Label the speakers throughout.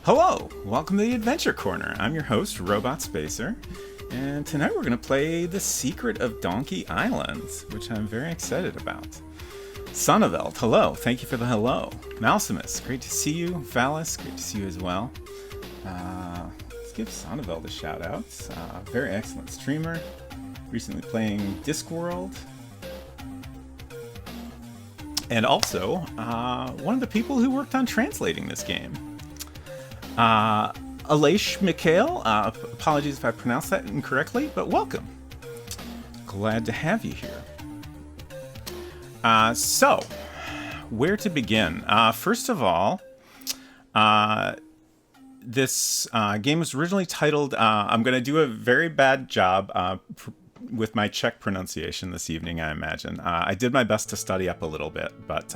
Speaker 1: Hello! Welcome to the Adventure Corner. I'm your host, Robot Spacer, and tonight we're going to play The Secret of Donkey Island, which I'm very excited about. Sonneveld, hello. Thank you for the hello. Malsimus, great to see you. Valis, great to see you as well. Let's give Sonneveld a shout out. Very excellent streamer. Recently playing Discworld. And also, one of the people who worked on translating this game. Alaish Mikhail, apologies if I pronounced that incorrectly, but welcome. Glad to have you here. So, where to begin? First of all, this game was originally titled, I'm going to do a very bad job with my Czech pronunciation this evening, I imagine. I did my best to study up a little bit, but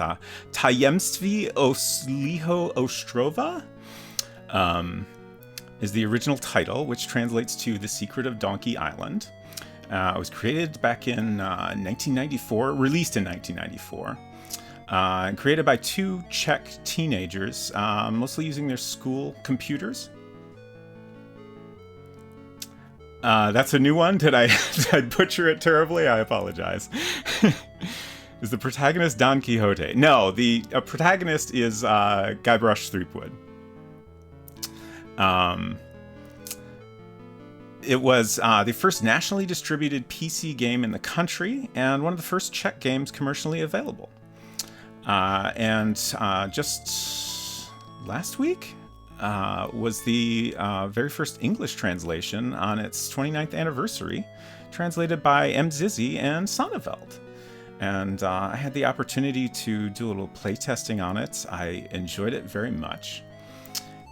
Speaker 1: Tajemství Oslího Ostrova is the original title, which translates to The Secret of Donkey Island. It was created back in 1994, released in 1994, and created by two Czech teenagers, mostly using their school computers. That's a new one. Did I butcher it terribly? I apologize. Is the protagonist Don Quixote? No, the protagonist is Guybrush Threepwood. It was the first nationally distributed PC game in the country and one of the first Czech games commercially available. And just last week was the very first English translation on its 29th anniversary, translated by Emmxyzzy and Sonneveld. And I had the opportunity to do a little playtesting on it. I enjoyed it very much.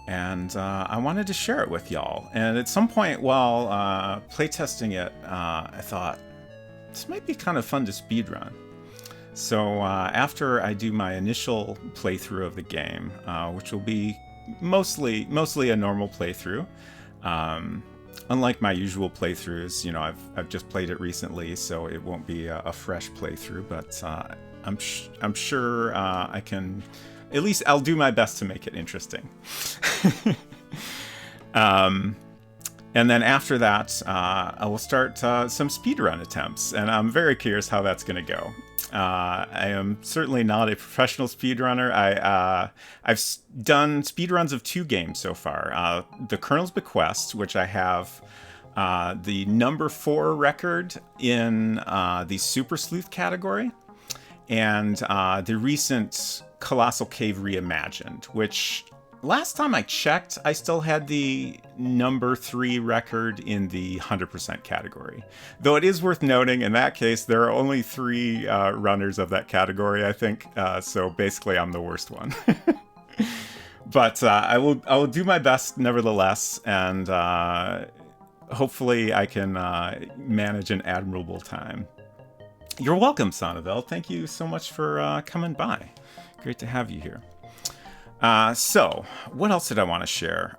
Speaker 1: And I wanted to share it with y'all. And at some point while playtesting it, I thought, this might be kind of fun to speedrun. So after I do my initial playthrough of the game, which will be mostly a normal playthrough, unlike my usual playthroughs, you know, I've just played it recently, so it won't be a fresh playthrough. But I'm sure I can. At least I'll do my best to make it interesting. And then after that, I will start some speedrun attempts, and I'm very curious how that's going to go. I am certainly not a professional speedrunner. I've done speedruns of two games so far. The Colonel's Bequest, which I have the number 4 record in the Super Sleuth category, and the recent Colossal Cave Reimagined, which last time I checked, I still had the number 3 record in the 100% category. Though it is worth noting, in that case, there are only 3 runners of that category, I think. So basically, I'm the worst one. But I will do my best nevertheless, and hopefully I can manage an admirable time. You're welcome, Sonneveld. Thank you so much for coming by. Great to have you here. So, what else did I want to share?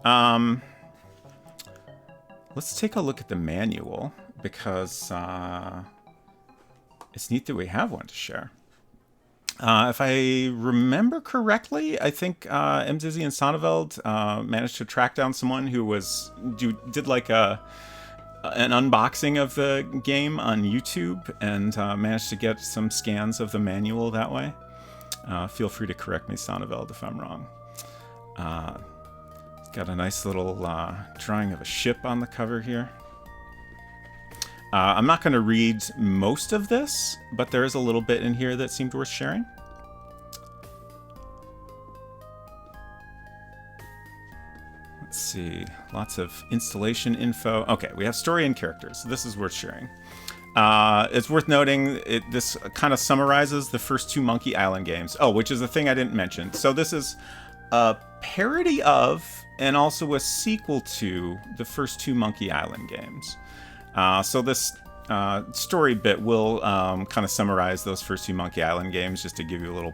Speaker 1: Let's take a look at the manual, because it's neat that we have one to share. If I remember correctly, I think Emmxyzzy and Sonneveld managed to track down someone who did like an unboxing of the game on YouTube, and managed to get some scans of the manual that way. Feel free to correct me, Sonneveld, if I'm wrong. It's got a nice little drawing of a ship on the cover here. I'm not going to read most of this, but there is a little bit in here that seemed worth sharing. Let's see. Lots of installation info. Okay, we have story and characters, so this is worth sharing. It's worth noting, this kind of summarizes the first 2 Monkey Island games. Oh, which is a thing I didn't mention. So this is a parody of, and also a sequel to, the first 2 Monkey Island games. So this story bit will kind of summarize those first 2 Monkey Island games, just to give you a little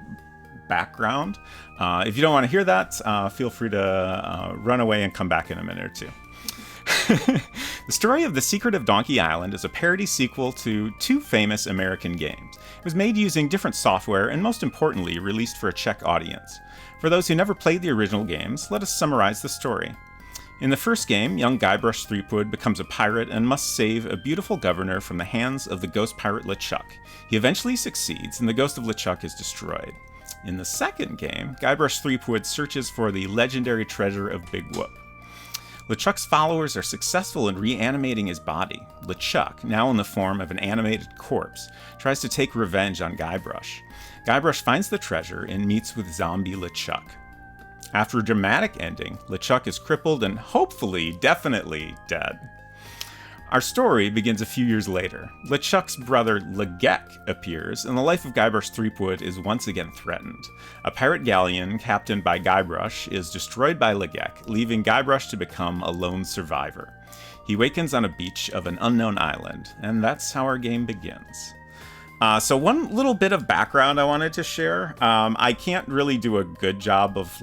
Speaker 1: background. If you don't want to hear that, feel free to run away and come back in a minute or two. The story of The Secret of Donkey Island is a parody sequel to two famous American games. It was made using different software and, most importantly, released for a Czech audience. For those who never played the original games, let us summarize the story. In the first game, young Guybrush Threepwood becomes a pirate and must save a beautiful governor from the hands of the ghost pirate LeChuck. He eventually succeeds, and the ghost of LeChuck is destroyed. In the second game, Guybrush Threepwood searches for the legendary treasure of Big Whoop. LeChuck's followers are successful in reanimating his body. LeChuck, now in the form of an animated corpse, tries to take revenge on Guybrush. Guybrush finds the treasure and meets with zombie LeChuck. After a dramatic ending, LeChuck is crippled and hopefully, definitely dead. Our story begins a few years later. LeChuck's brother Legek appears, and the life of Guybrush Threepwood is once again threatened. A pirate galleon captained by Guybrush is destroyed by Legek, leaving Guybrush to become a lone survivor. He wakens on a beach of an unknown island, and that's how our game begins. So one little bit of background I wanted to share. I can't really do a good job of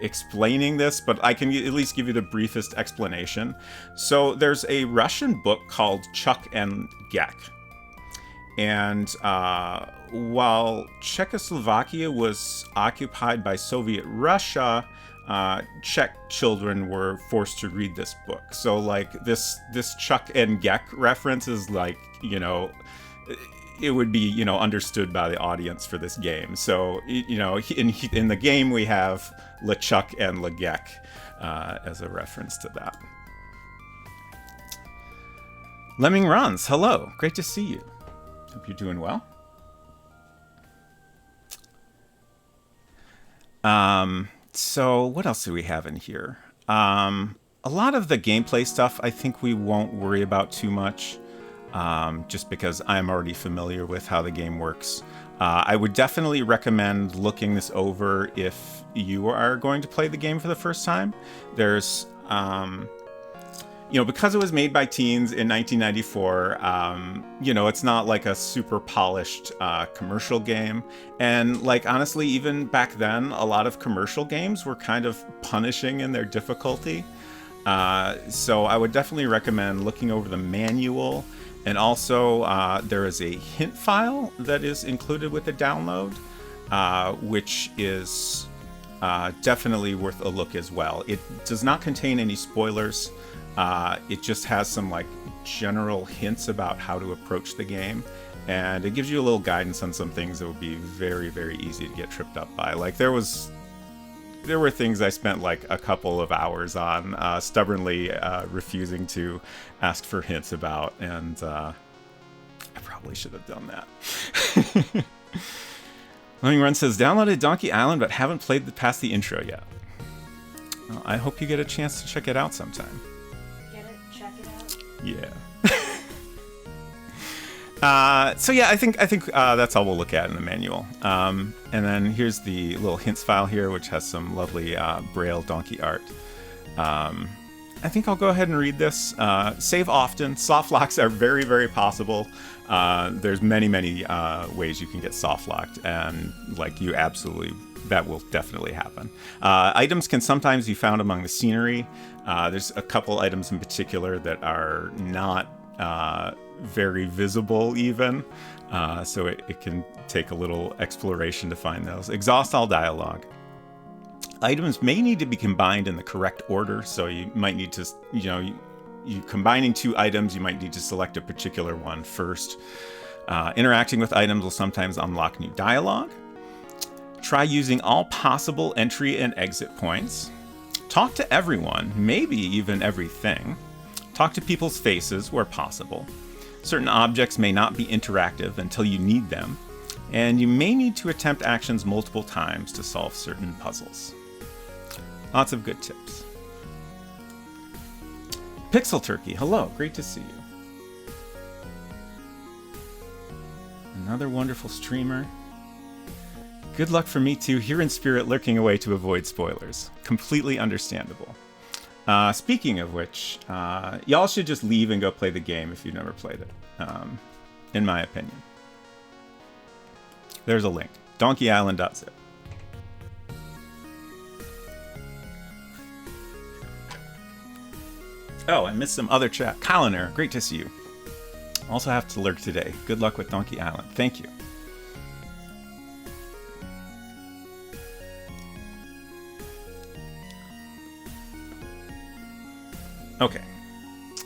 Speaker 1: explaining this, but I can at least give you the briefest explanation. So there's a Russian book called Chuck and Gek. And while Czechoslovakia was occupied by Soviet Russia, Czech children were forced to read this book. So this Chuck and Gek reference is it would be, understood by the audience for this game. So, in the game we have LeChuck and Legek as a reference to that. Lemming Runs, hello, great to see you. Hope you're doing well. So what else do we have in here? A lot of the gameplay stuff I think we won't worry about too much. Just because I'm already familiar with how the game works. I would definitely recommend looking this over if you are going to play the game for the first time. There's, because it was made by teens in 1994, it's not like a super polished commercial game. And honestly, even back then, a lot of commercial games were kind of punishing in their difficulty. So I would definitely recommend looking over the manual. And also, there is a hint file that is included with the download, which is definitely worth a look as well. It does not contain any spoilers. It just has some general hints about how to approach the game. And it gives you a little guidance on some things that would be very, very easy to get tripped up by. There were things I spent a couple of hours on, stubbornly refusing to ask for hints about, and I probably should have done that. Lemming Run says, downloaded Donkey Island but haven't played past the intro yet. Well, I hope you get a chance to check it out sometime.
Speaker 2: Check it out?
Speaker 1: Yeah. So yeah, I think that's all we'll look at in the manual. And then here's the little hints file here, which has some lovely Braille donkey art. I think I'll go ahead and read this. Save often. Soft locks are very, very possible. There's many, many ways you can get soft locked, and that will definitely happen. Items can sometimes be found among the scenery. There's a couple items in particular that are not very visible even, so it can take a little exploration to find those. Exhaust all dialogue. Items may need to be combined in the correct order, so you might need to, you combining two items, you might need to select a particular one first. Interacting with items will sometimes unlock new dialogue. Try using all possible entry and exit points. Talk to everyone, maybe even everything. Talk to people's faces where possible. Certain objects may not be interactive until you need them, and you may need to attempt actions multiple times to solve certain puzzles. Lots of good tips. Pixel Turkey, hello, great to see you. Another wonderful streamer. Good luck for me too, here in spirit, lurking away to avoid spoilers. Completely understandable. Speaking of which, y'all should just leave and go play the game if you've never played it, in my opinion. There's a link, donkeyisland.zip. Oh, I missed some other chat. Colliner, great to see you. Also have to lurk today. Good luck with Donkey Island. Thank you. Okay.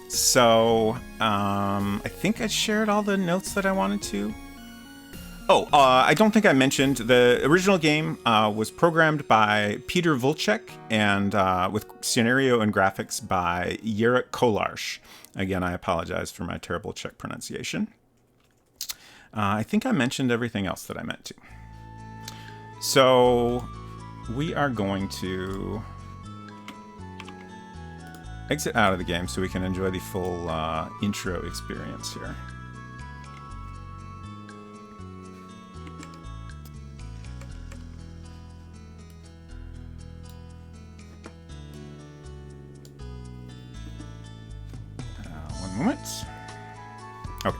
Speaker 1: So, I think I shared all the notes that I wanted to. Oh, I don't think I mentioned the original game was programmed by Petr Vlček and with scenario and graphics by Jarek Kolář. Again, I apologize for my terrible Czech pronunciation. I think I mentioned everything else that I meant to. So we are going to exit out of the game so we can enjoy the full intro experience here. One moment. Okay.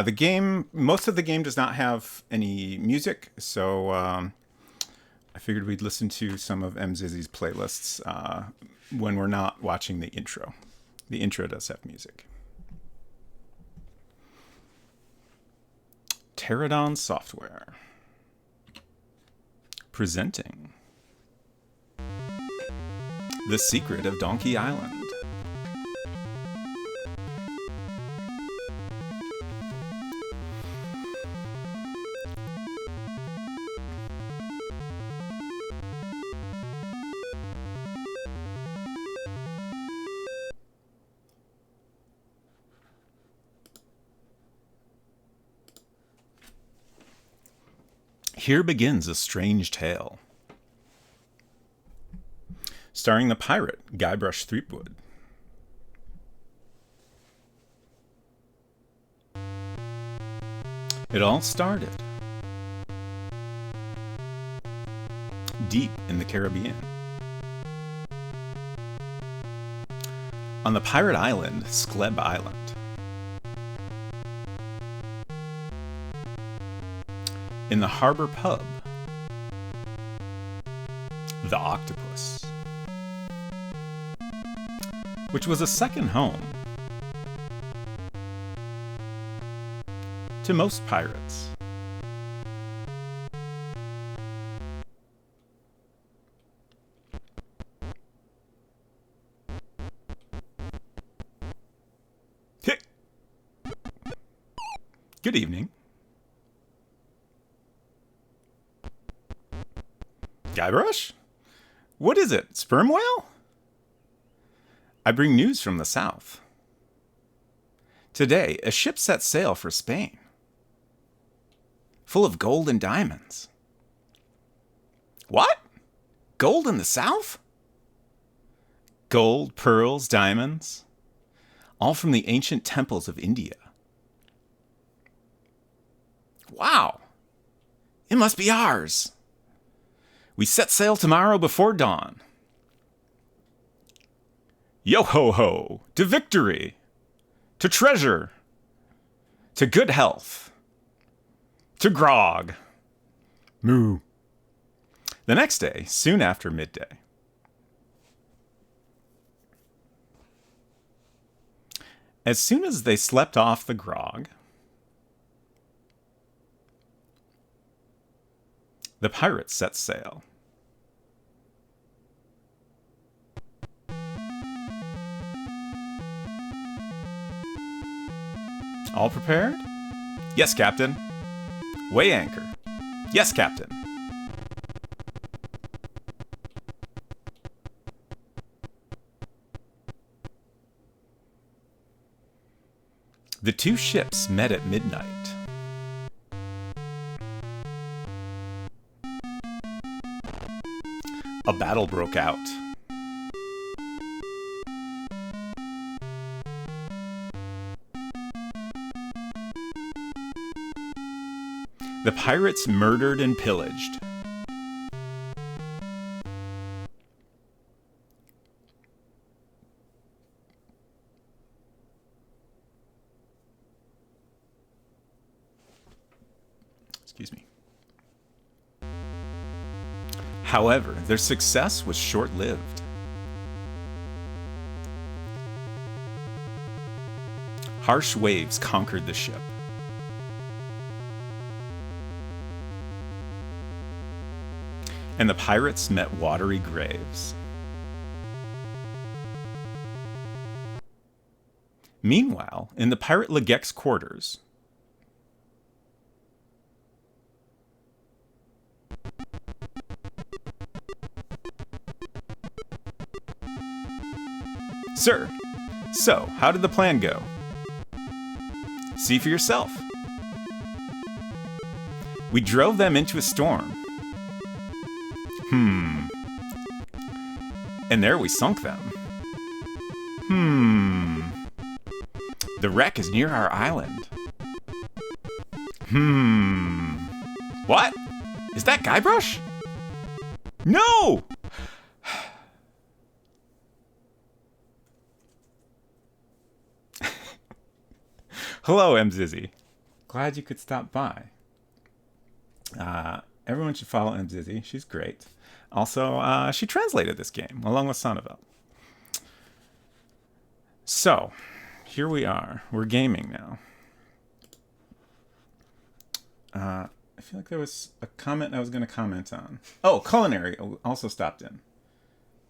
Speaker 1: The game, most of the game does not have any music, so I figured we'd listen to some of Emmxyzzy's playlists when we're not watching the intro. The intro does have music. Pterodon Software. Presenting The Secret of Donkey Island. Here begins a strange tale. Starring the pirate, Guybrush Threepwood. It all started deep in the Caribbean. On the pirate island, Skleb Island. In the harbor pub, the Octopus, which was a second home to most pirates. Good evening. Guybrush? What is it, sperm whale? I bring news from the south. Today, a ship set sail for Spain, full of gold and diamonds. What? Gold in the south? Gold, pearls, diamonds, all from the ancient temples of India. Wow! It must be ours. We set sail tomorrow before dawn. Yo-ho-ho! To victory! To treasure! To good health! To grog! Moo! The next day, soon after midday. As soon as they slept off the grog, the pirates set sail. All prepared? Yes, Captain. Weigh anchor. Yes, Captain. The two ships met at midnight. A battle broke out. The pirates murdered and pillaged. Excuse me. However, their success was short-lived. Harsh waves conquered the ship. And the pirates met watery graves. Meanwhile, in the pirate Legec's quarters, Sir, so how did the plan go? See for yourself. We drove them into a storm. And there we sunk them. The wreck is near our island. What? Is that Guybrush? No! Hello, Emmxyzzy. Glad you could stop by. Everyone should follow Emmxyzzy. She's great. Also, she translated this game along with sonneveld. So, here we are. We're gaming now. I feel like there was a comment I was going to comment on. Oh, Culinary also stopped in.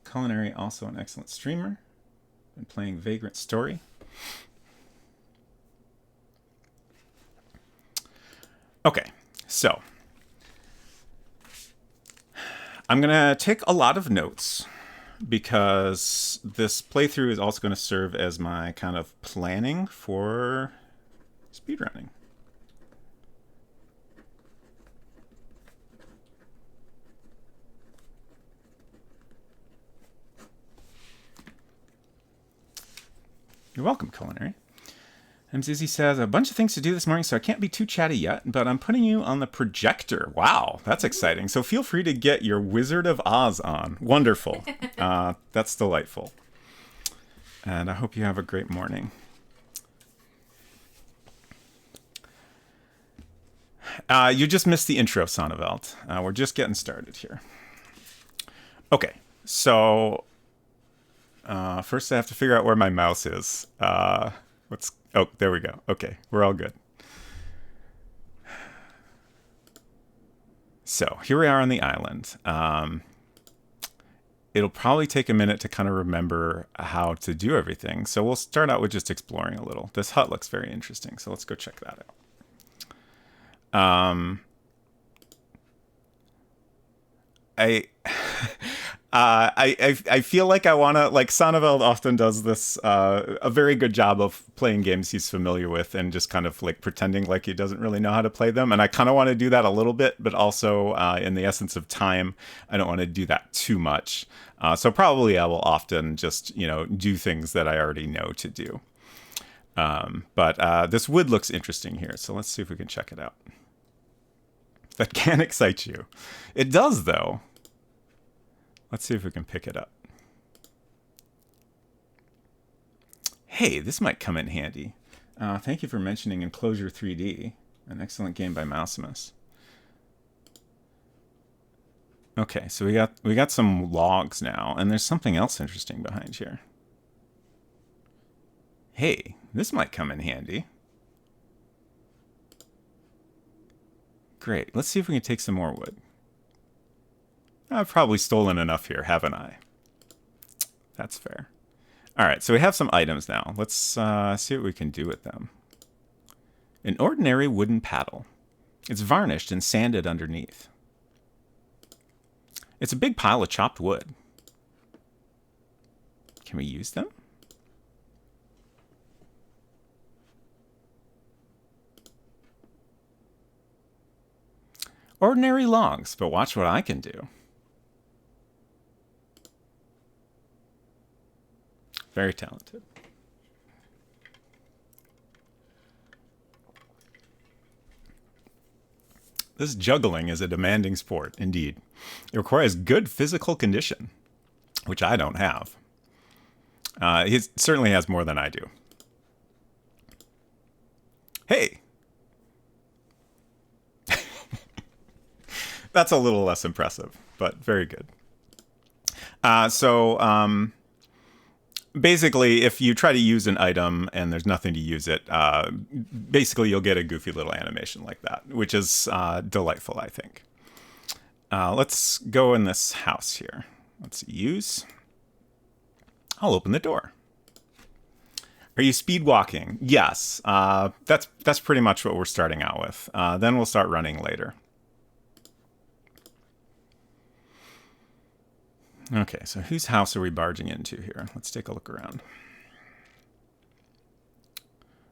Speaker 1: Culinary, also an excellent streamer. Been playing Vagrant Story. Okay, so I'm going to take a lot of notes because this playthrough is also going to serve as my kind of planning for speedrunning. You're welcome, Culinary. Emmxyzzy says, a bunch of things to do this morning, so I can't be too chatty yet, but I'm putting you on the projector. Wow, that's exciting. So feel free to get your Wizard of Oz on. Wonderful. That's delightful. And I hope you have a great morning. You just missed the intro, Sonneveld. We're just getting started here. Okay, so first I have to figure out where my mouse is. Oh, there we go. Okay, we're all good. So here we are on the island. It'll probably take a minute to kind of remember how to do everything. So we'll start out with just exploring a little. This hut looks very interesting, so let's go check that out. I feel like I want to, like, Sonneveld often does this, a very good job of playing games he's familiar with and just kind of like pretending like he doesn't really know how to play them. And I kind of want to do that a little bit, but also in the essence of time, I don't want to do that too much. So probably I will often just, do things that I already know to do. But this wood looks interesting here. So let's see if we can check it out. That can excite you. It does, though. Let's see if we can pick it up. Hey, this might come in handy. Thank you for mentioning Enclosure 3D, an excellent game by Mousimus. Okay, so we got some logs now, and there's something else interesting behind here. Hey, this might come in handy. Great. Let's see if we can take some more wood. I've probably stolen enough here, haven't I? That's fair. All right, so we have some items now. Let's see what we can do with them. An ordinary wooden paddle. It's varnished and sanded underneath. It's a big pile of chopped wood. Can we use them? Ordinary logs, but watch what I can do. Very talented. This juggling is a demanding sport, indeed. It requires good physical condition, which I don't have. He certainly has more than I do. Hey! That's a little less impressive, but very good. Basically, if you try to use an item and there's nothing to use it, basically you'll get a goofy little animation like that, which is delightful, I think. Let's go in this house here. Let's use. I'll open the door. Are you speed walking? Yes. That's pretty much what we're starting out with. Then we'll start running later. Okay, so whose house are we barging into here? Let's take a look around.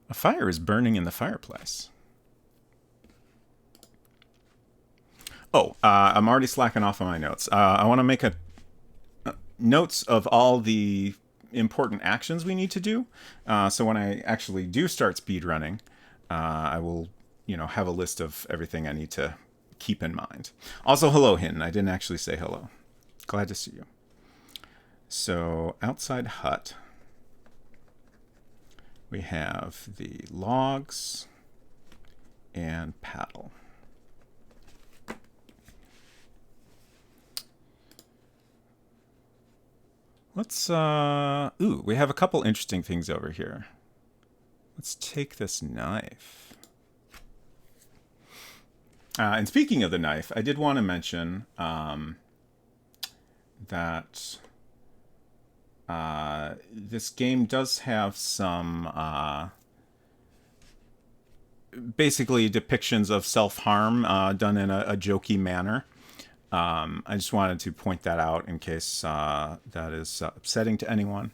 Speaker 1: A fire is burning in the fireplace. Oh, I'm already slacking off on my notes. I want to make notes of all the important actions we need to do. So when I actually do start speed running, I will, have a list of everything I need to keep in mind. Also, hello, Hinton. I didn't actually say hello. Glad to see you. So outside hut, we have the logs and paddle. Let's, we have a couple interesting things over here. Let's take this knife. And speaking of the knife, I did want to mention that this game does have some basically depictions of self-harm done in a jokey manner. I just wanted to point that out in case that is upsetting to anyone.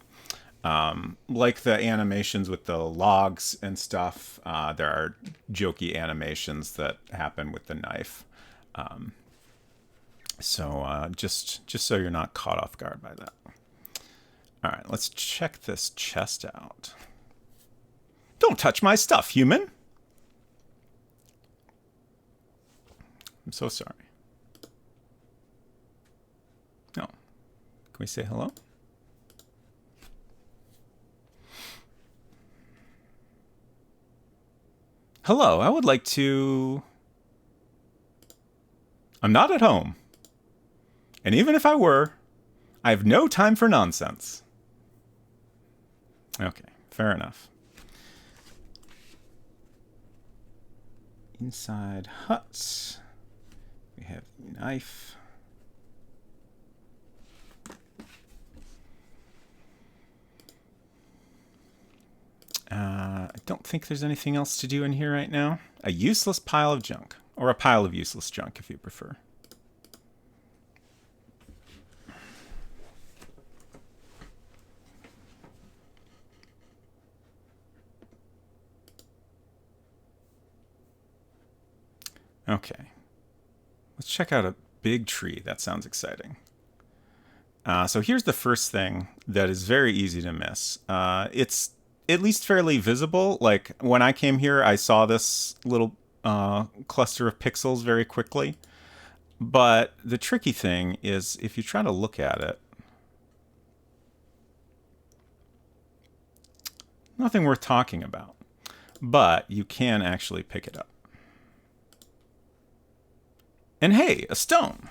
Speaker 1: Like the animations with the logs and stuff, there are jokey animations that happen with the knife. So just so you're not caught off guard by that. All right, let's check this chest out. Don't touch my stuff, human! I'm so sorry. No. Can we say hello? Hello, I would like to... I'm not at home. And even if I were, I have no time for nonsense. Okay, fair enough. Inside hut, we have knife. I don't think there's anything else to do in here right now. A useless pile of junk. Or a pile of useless junk, if you prefer. Okay. Let's check out a big tree. That sounds exciting. So here's the first thing that is very easy to miss. It's at least fairly visible. Like, when I came here, I saw this little cluster of pixels very quickly. But the tricky thing is, if you try to look at it, nothing worth talking about. But you can actually pick it up. And hey, a stone!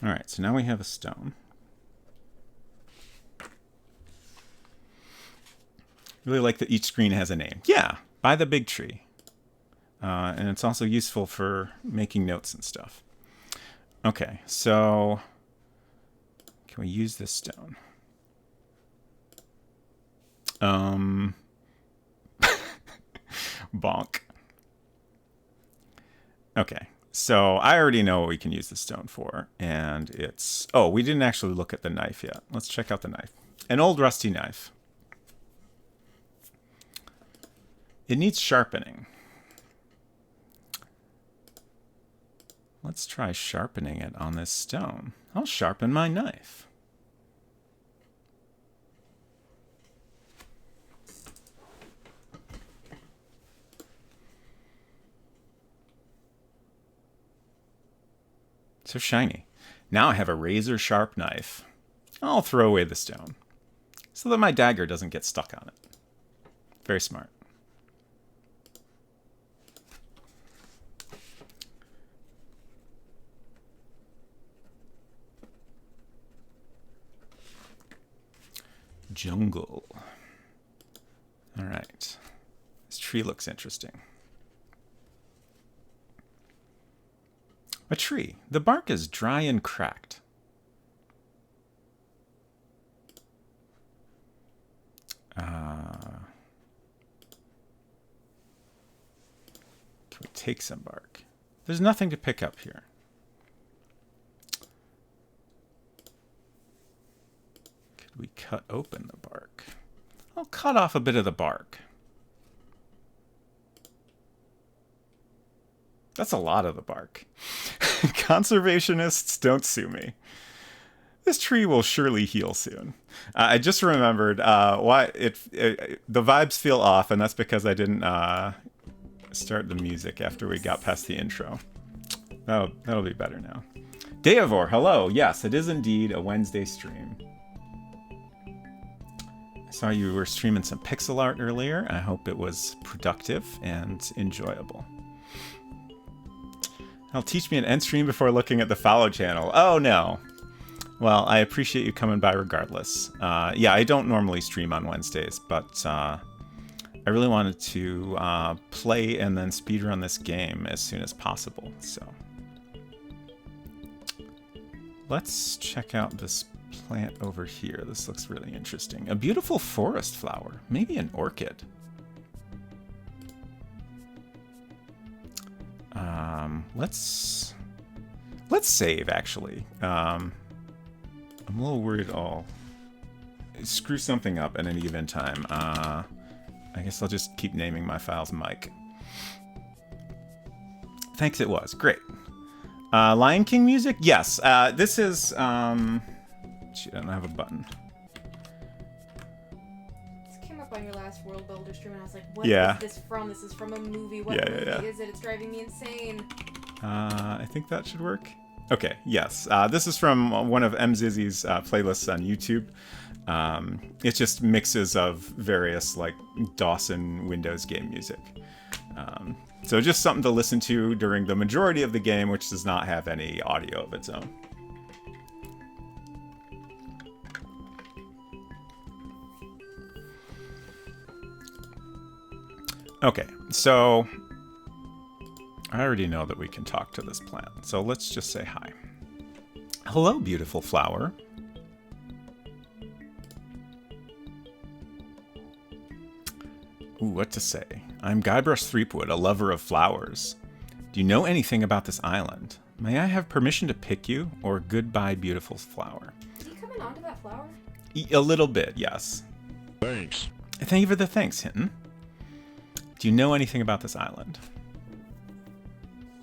Speaker 1: Alright, so now we have a stone. Really like that each screen has a name. Yeah, by the big tree. And it's also useful for making notes and stuff. Okay, so can we use this stone? Bonk. Okay, so I already know what we can use the stone for, and it's... Oh, we didn't actually look at the knife yet. Let's check out the knife. An old rusty knife. It needs sharpening. Let's try sharpening it on this stone. I'll sharpen my knife. So shiny. Now I have a razor sharp knife. I'll throw away the stone so that my dagger doesn't get stuck on it. Very smart. Jungle. All right. This tree looks interesting. A tree. The bark is dry and cracked. Can we take some bark? There's nothing to pick up here. Could we cut open the bark? I'll cut off a bit of the bark. That's a lot of the bark. Conservationists, don't sue me. This tree will surely heal soon. I just remembered why the vibes feel off, and that's because I didn't start the music after we got past the intro. That'll be better now. Deavor, hello. Yes, it is indeed a Wednesday stream. I saw you were streaming some pixel art earlier. I hope it was productive and enjoyable. I'll teach me an end stream before looking at the follow channel. Oh, no. Well, I appreciate you coming by regardless. Yeah, I don't normally stream on Wednesdays, but I really wanted to play and then speedrun this game as soon as possible. So let's check out this plant over here. This looks really interesting. A beautiful forest flower. Maybe an orchid. Let's save, actually. I'm a little worried I'll screw something up at any given time. I guess I'll just keep naming my files Mike. Thanks, it was. Great. Lion King music? Yes. This is... Shoot, I don't have a button.
Speaker 2: This came up on your last World Builder stream, and I was like, what is this from? This is from a movie. What movie is it? It's driving me insane.
Speaker 1: I think that should work. Okay, yes. This is from one of Emmxyzzy's playlists on YouTube. It's just mixes of various, like, DOS and Windows game music. So just something to listen to during the majority of the game, which does not have any audio of its own. Okay, so I already know that we can talk to this plant, so let's just say hi. Hello, beautiful flower. Ooh, what to say? I'm Guybrush Threepwood, a lover of flowers. Do you know anything about this island? May I have permission to pick you, or goodbye, beautiful flower?
Speaker 2: Is he coming onto that flower?
Speaker 1: A little bit, yes.
Speaker 3: Thanks.
Speaker 1: Thank you for the thanks, Hinton. Do you know anything about this island?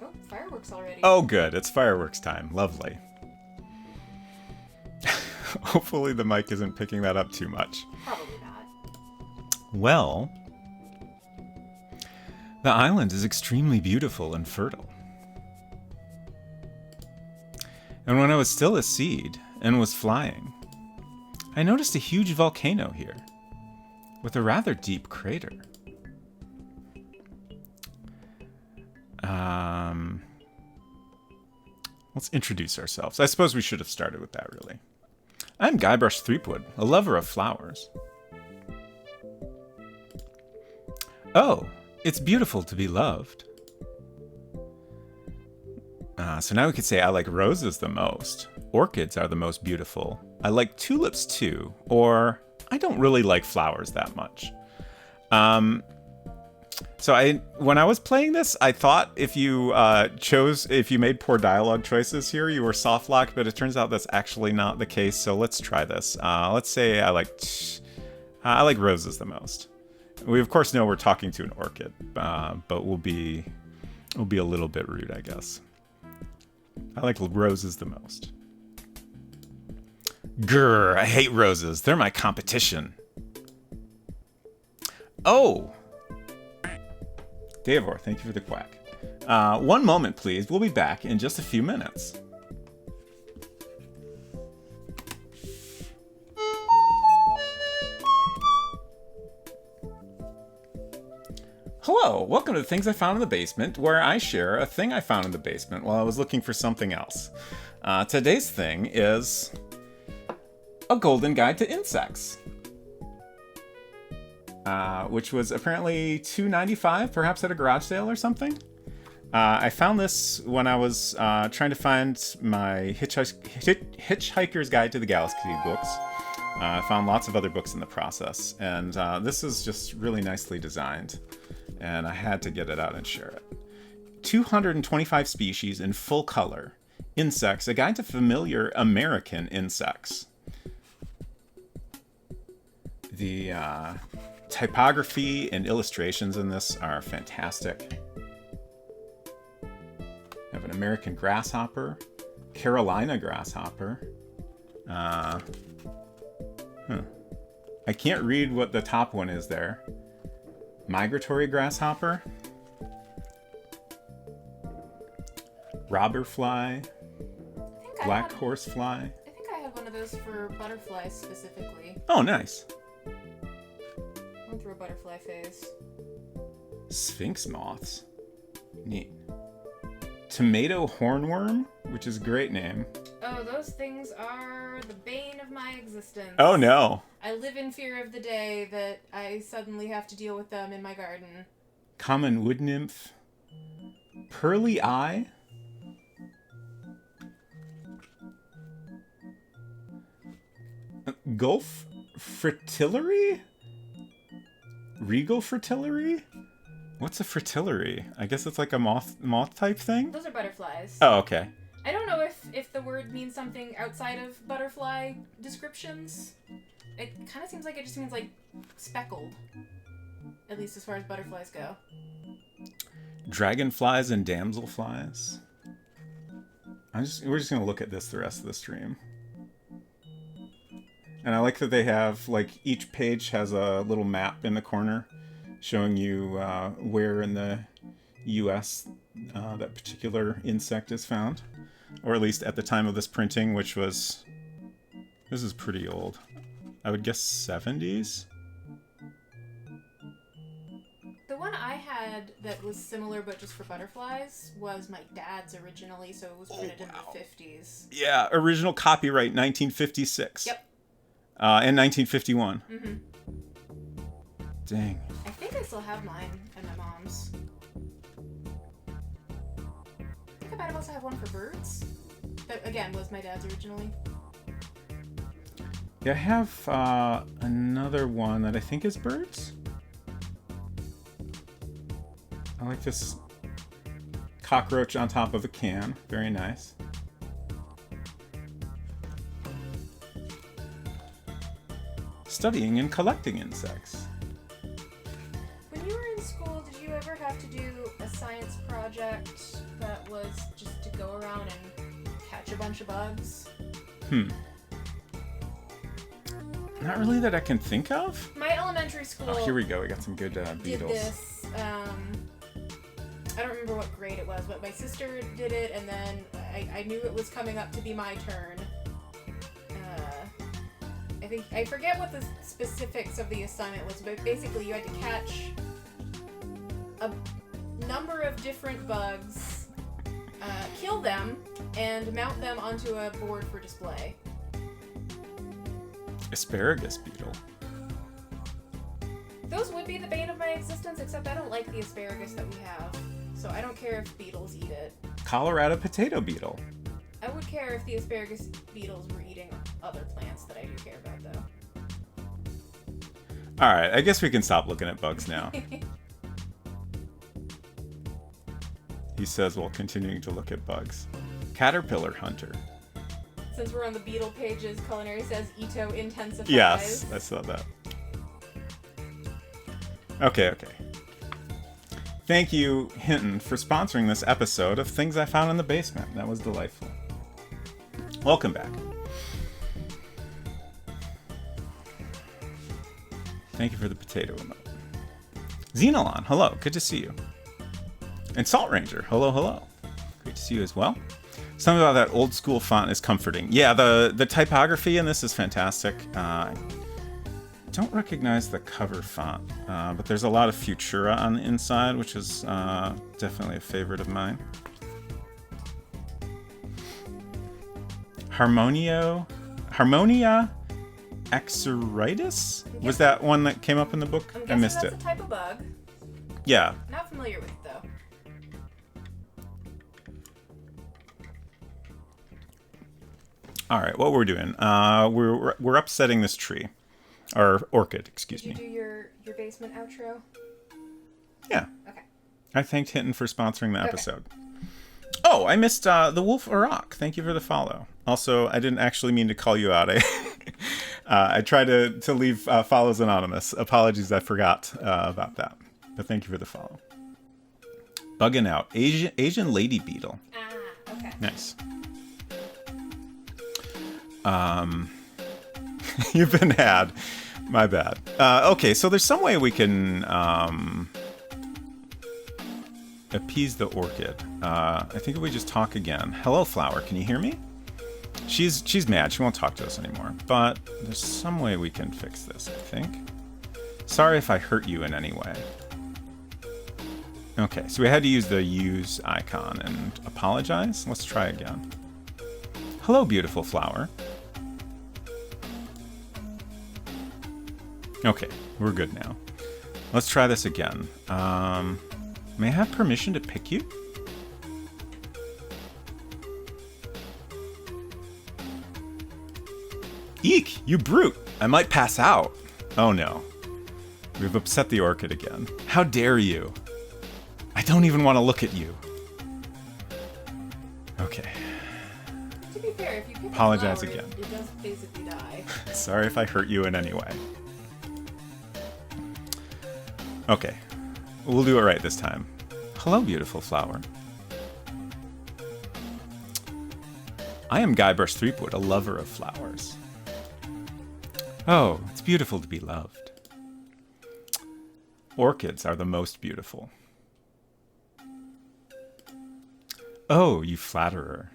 Speaker 2: Oh, fireworks already.
Speaker 1: Oh, good. It's fireworks time. Lovely. Hopefully the mic isn't picking that up too much.
Speaker 2: Probably not.
Speaker 1: Well, the island is extremely beautiful and fertile. And when I was still a seed and was flying, I noticed a huge volcano here with a rather deep crater. Let's introduce ourselves. I suppose we should have started with that, really. I'm Guybrush Threepwood, a lover of flowers. Oh, it's beautiful to be loved. So now we could say I like roses the most. Orchids are the most beautiful. I like tulips too. Or I don't really like flowers that much. So when I was playing this, I thought if you made poor dialogue choices here, you were soft locked, but it turns out that's actually not the case. So let's try this. Let's say I like roses the most. We of course know we're talking to an orchid, but we'll be a little bit rude, I guess. I like roses the most. Grr, I hate roses. They're my competition. Oh! Deavor, thank you for the quack. One moment, please. We'll be back in just a few minutes. Hello, welcome to Things I Found in the Basement, where I share a thing I found in the basement while I was looking for something else. Today's thing is a golden guide to insects, which was apparently $2.95, perhaps at a garage sale or something. I found this when I was trying to find my Hitchhiker's Guide to the Galaxy books. I found lots of other books in the process, and this is just really nicely designed, and I had to get it out and share it. 225 species in full color. Insects, a guide to familiar American insects. The typography and illustrations in this are fantastic. We have an American grasshopper, Carolina grasshopper. I can't read what the top one is there. Migratory grasshopper. Robber fly. Black horse fly.
Speaker 2: I think I had one of those for butterflies specifically.
Speaker 1: Oh, nice.
Speaker 2: Went through a butterfly phase.
Speaker 1: Sphinx moths. Neat. Tomato hornworm, which is a great name.
Speaker 2: Oh, those things are the bane of my existence.
Speaker 1: Oh, no.
Speaker 2: I live in fear of the day that I suddenly have to deal with them in my garden.
Speaker 1: Common wood nymph. Pearly eye. Gulf fritillary? Regal fritillary? What's a fritillary? I guess it's like a moth type thing?
Speaker 2: Those are butterflies.
Speaker 1: Oh, okay.
Speaker 2: I don't know if the word means something outside of butterfly descriptions. It kind of seems like it just means, like, speckled. At least as far as butterflies go.
Speaker 1: Dragonflies and damselflies. We're just going to look at this the rest of the stream. And I like that they have, like, each page has a little map in the corner showing you where in the U.S. That particular insect is found. Or at least at the time of this printing, which was... This is pretty old. I would guess 70s?
Speaker 2: The one I had that was similar but just for butterflies was my dad's originally, so it was printed in the 50s.
Speaker 1: Yeah, original copyright 1956.
Speaker 2: Yep.
Speaker 1: And 1951.
Speaker 2: Mm-hmm.
Speaker 1: Dang.
Speaker 2: I think I still have mine and my mom's. I think I might also have one for birds. That, again, was my dad's originally.
Speaker 1: Yeah, I have another one that I think is birds. I like this cockroach on top of a can. Very nice. Studying and collecting insects.
Speaker 2: When you were in school, did you ever have to do a science project that was just to go around and catch a bunch of bugs?
Speaker 1: Not really that I can think of.
Speaker 2: My elementary school...
Speaker 1: Oh, here we go. We got some good beetles.
Speaker 2: Did this. I don't remember what grade it was, but my sister did it, and then I knew it was coming up to be my turn. I forget what the specifics of the assignment was, but basically you had to catch a number of different bugs, kill them, and mount them onto a board for display.
Speaker 1: Asparagus beetle.
Speaker 2: Those would be the bane of my existence, except I don't like the asparagus that we have, so I don't care if beetles eat it.
Speaker 1: Colorado potato beetle.
Speaker 2: I would care if the asparagus beetles were eating other plants that I do care about, though.
Speaker 1: Alright, I guess we can stop looking at bugs now. He says while continuing to look at bugs. Caterpillar hunter.
Speaker 2: Since we're on the beetle pages, Culinary says Ito intensifies.
Speaker 1: Yes, I saw that. Okay. Thank you, Hinton, for sponsoring this episode of Things I Found in the Basement. That was delightful. Welcome back. Thank you for the potato emote. Xenolon, hello. Good to see you. And Salt Ranger, hello. Great to see you as well. Something about that old school font is comforting. Yeah, the typography in this is fantastic. don't recognize the cover font, but there's a lot of Futura on the inside, which is definitely a favorite of mine. Harmonia Emmxyzzy? Was that one that came up in the book? I missed it.
Speaker 2: That's a type of bug.
Speaker 1: Yeah.
Speaker 2: Not familiar with it, though.
Speaker 1: All right, what we're doing? We're upsetting this tree, or orchid, excuse me.
Speaker 2: Did you do your basement outro?
Speaker 1: Yeah.
Speaker 2: Okay.
Speaker 1: I thanked Hinton for sponsoring the episode. Oh, I missed the Wolf Arak. Thank you for the follow. Also, I didn't actually mean to call you out. I tried to leave follows anonymous. Apologies, I forgot about that. But thank you for the follow. Bugging out. Asian lady beetle.
Speaker 2: Ah, okay.
Speaker 1: Nice. You've been had. My bad. Okay, so there's some way we can appease the orchid. I think if we just talk again. Hello, flower. Can you hear me? She's mad. She won't talk to us anymore. But there's some way we can fix this, I think. Sorry if I hurt you in any way. Okay, so we had to use the use icon and apologize. Let's try again. Hello, beautiful flower. Okay, we're good now. Let's try this again. May I have permission to pick you? Eek, you brute! I might pass out. Oh no. We've upset the orchid again. How dare you? I don't even want to look at you. Okay.
Speaker 2: To be fair, if you pick
Speaker 1: Apologize
Speaker 2: a flower,
Speaker 1: again.
Speaker 2: it does basically die.
Speaker 1: Sorry if I hurt you in any way. Okay. We'll do it right this time. Hello, beautiful flower. I am Guybrush Threepwood, a lover of flowers. Oh, it's beautiful to be loved. Orchids are the most beautiful. Oh, you flatterer.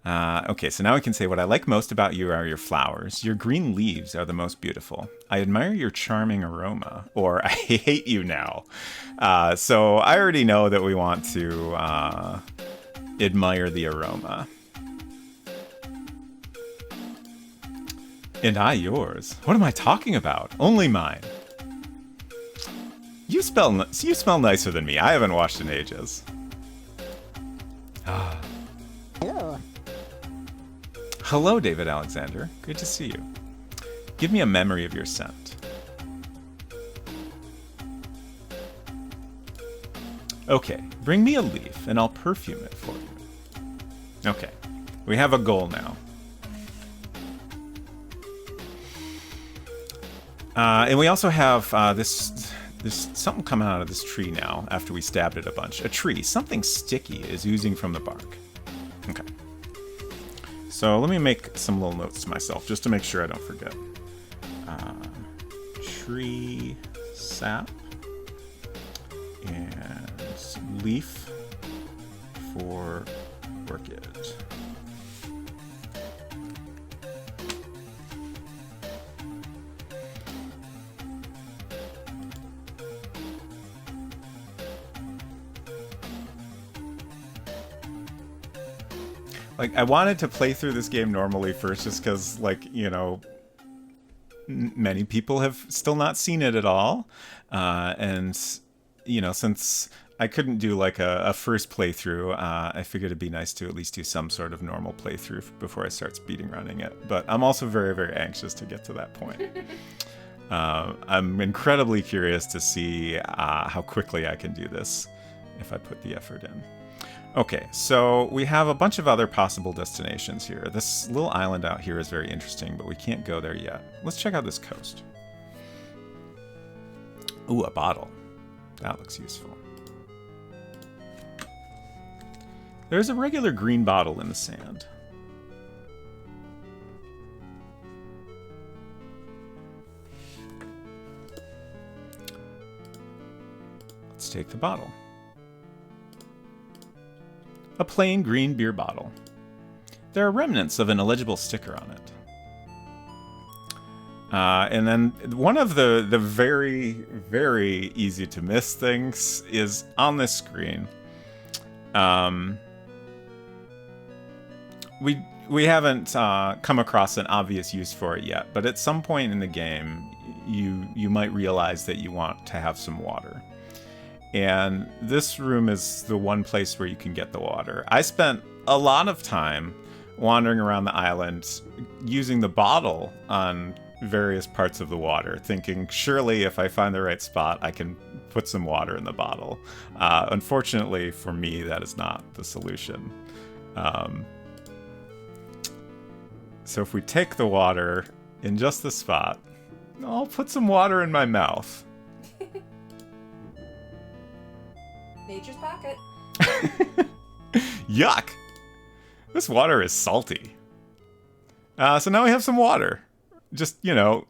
Speaker 1: Okay, so now we can say what I like most about you are your flowers. Your green leaves are the most beautiful. I admire your charming aroma. Or, I hate you now. So I already know that we want to admire the aroma. And I yours. What am I talking about? Only mine. You smell nicer than me. I haven't washed in ages. Ah.
Speaker 3: Hello.
Speaker 1: Hello, David Alexander. Good to see you. Give me a memory of your scent. Okay, bring me a leaf and I'll perfume it for you. Okay, we have a goal now. And we also have there's something coming out of this tree now after we stabbed it a bunch. A tree. Something sticky is oozing from the bark. Okay. So let me make some little notes to myself just to make sure I don't forget. Tree sap and leaf for orchid. Like, I wanted to play through this game normally first just because, like, you know, many people have still not seen it at all. And, you know, since I couldn't do, like, a first playthrough, I figured it'd be nice to at least do some sort of normal playthrough before I start speeding running it. But I'm also very, very anxious to get to that point. I'm incredibly curious to see how quickly I can do this if I put the effort in. Okay, so we have a bunch of other possible destinations here. This little island out here is very interesting, but we can't go there yet. Let's check out this coast. Ooh, a bottle. That looks useful. There's a regular green bottle in the sand. Let's take the bottle. A plain green beer bottle. There are remnants of an illegible sticker on it. And then one of the very, very easy to miss things is on this screen. We haven't come across an obvious use for it yet, but at some point in the game, you might realize that you want to have some water. And this room is the one place where you can get the water. I spent a lot of time wandering around the island using the bottle on various parts of the water, thinking, surely if I find the right spot, I can put some water in the bottle. Unfortunately for me, that is not the solution. So if we take the water in just the spot, I'll put some water in my mouth.
Speaker 2: Nature's pocket.
Speaker 1: Yuck! This water is salty. So now we have some water. Just, you know,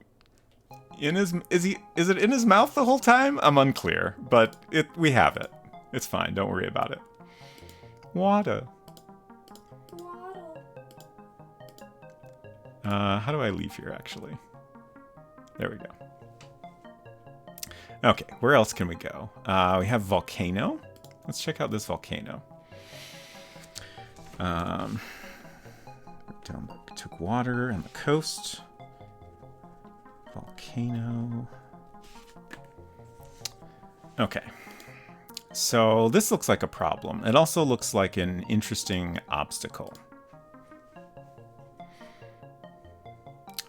Speaker 1: is it in his mouth the whole time? I'm unclear, but we have it. It's fine, don't worry about it. Water. How do I leave here, actually? There we go. Okay, where else can we go? We have volcano. Let's check out this volcano. Took water on the coast. Volcano. Okay. So this looks like a problem. It also looks like an interesting obstacle.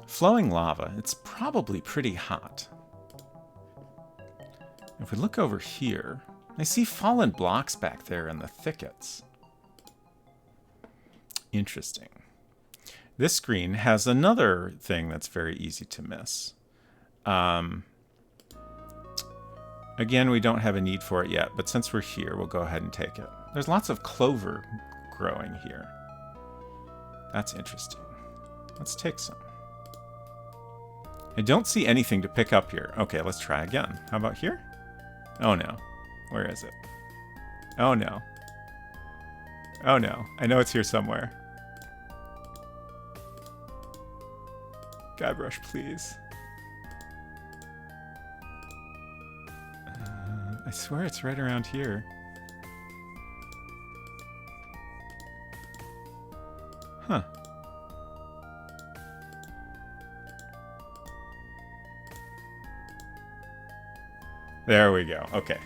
Speaker 1: Flowing lava. It's probably pretty hot. If we look over here, I see fallen blocks back there in the thickets. Interesting. This screen has another thing that's very easy to miss. Again, we don't have a need for it yet, but since we're here, we'll go ahead and take it. There's lots of clover growing here. That's interesting. Let's take some. I don't see anything to pick up here. Okay, let's try again. How about here? Oh no. Where is it? Oh no. Oh no. I know it's here somewhere. Guybrush, please. I swear it's right around here. Huh. There we go. Okay.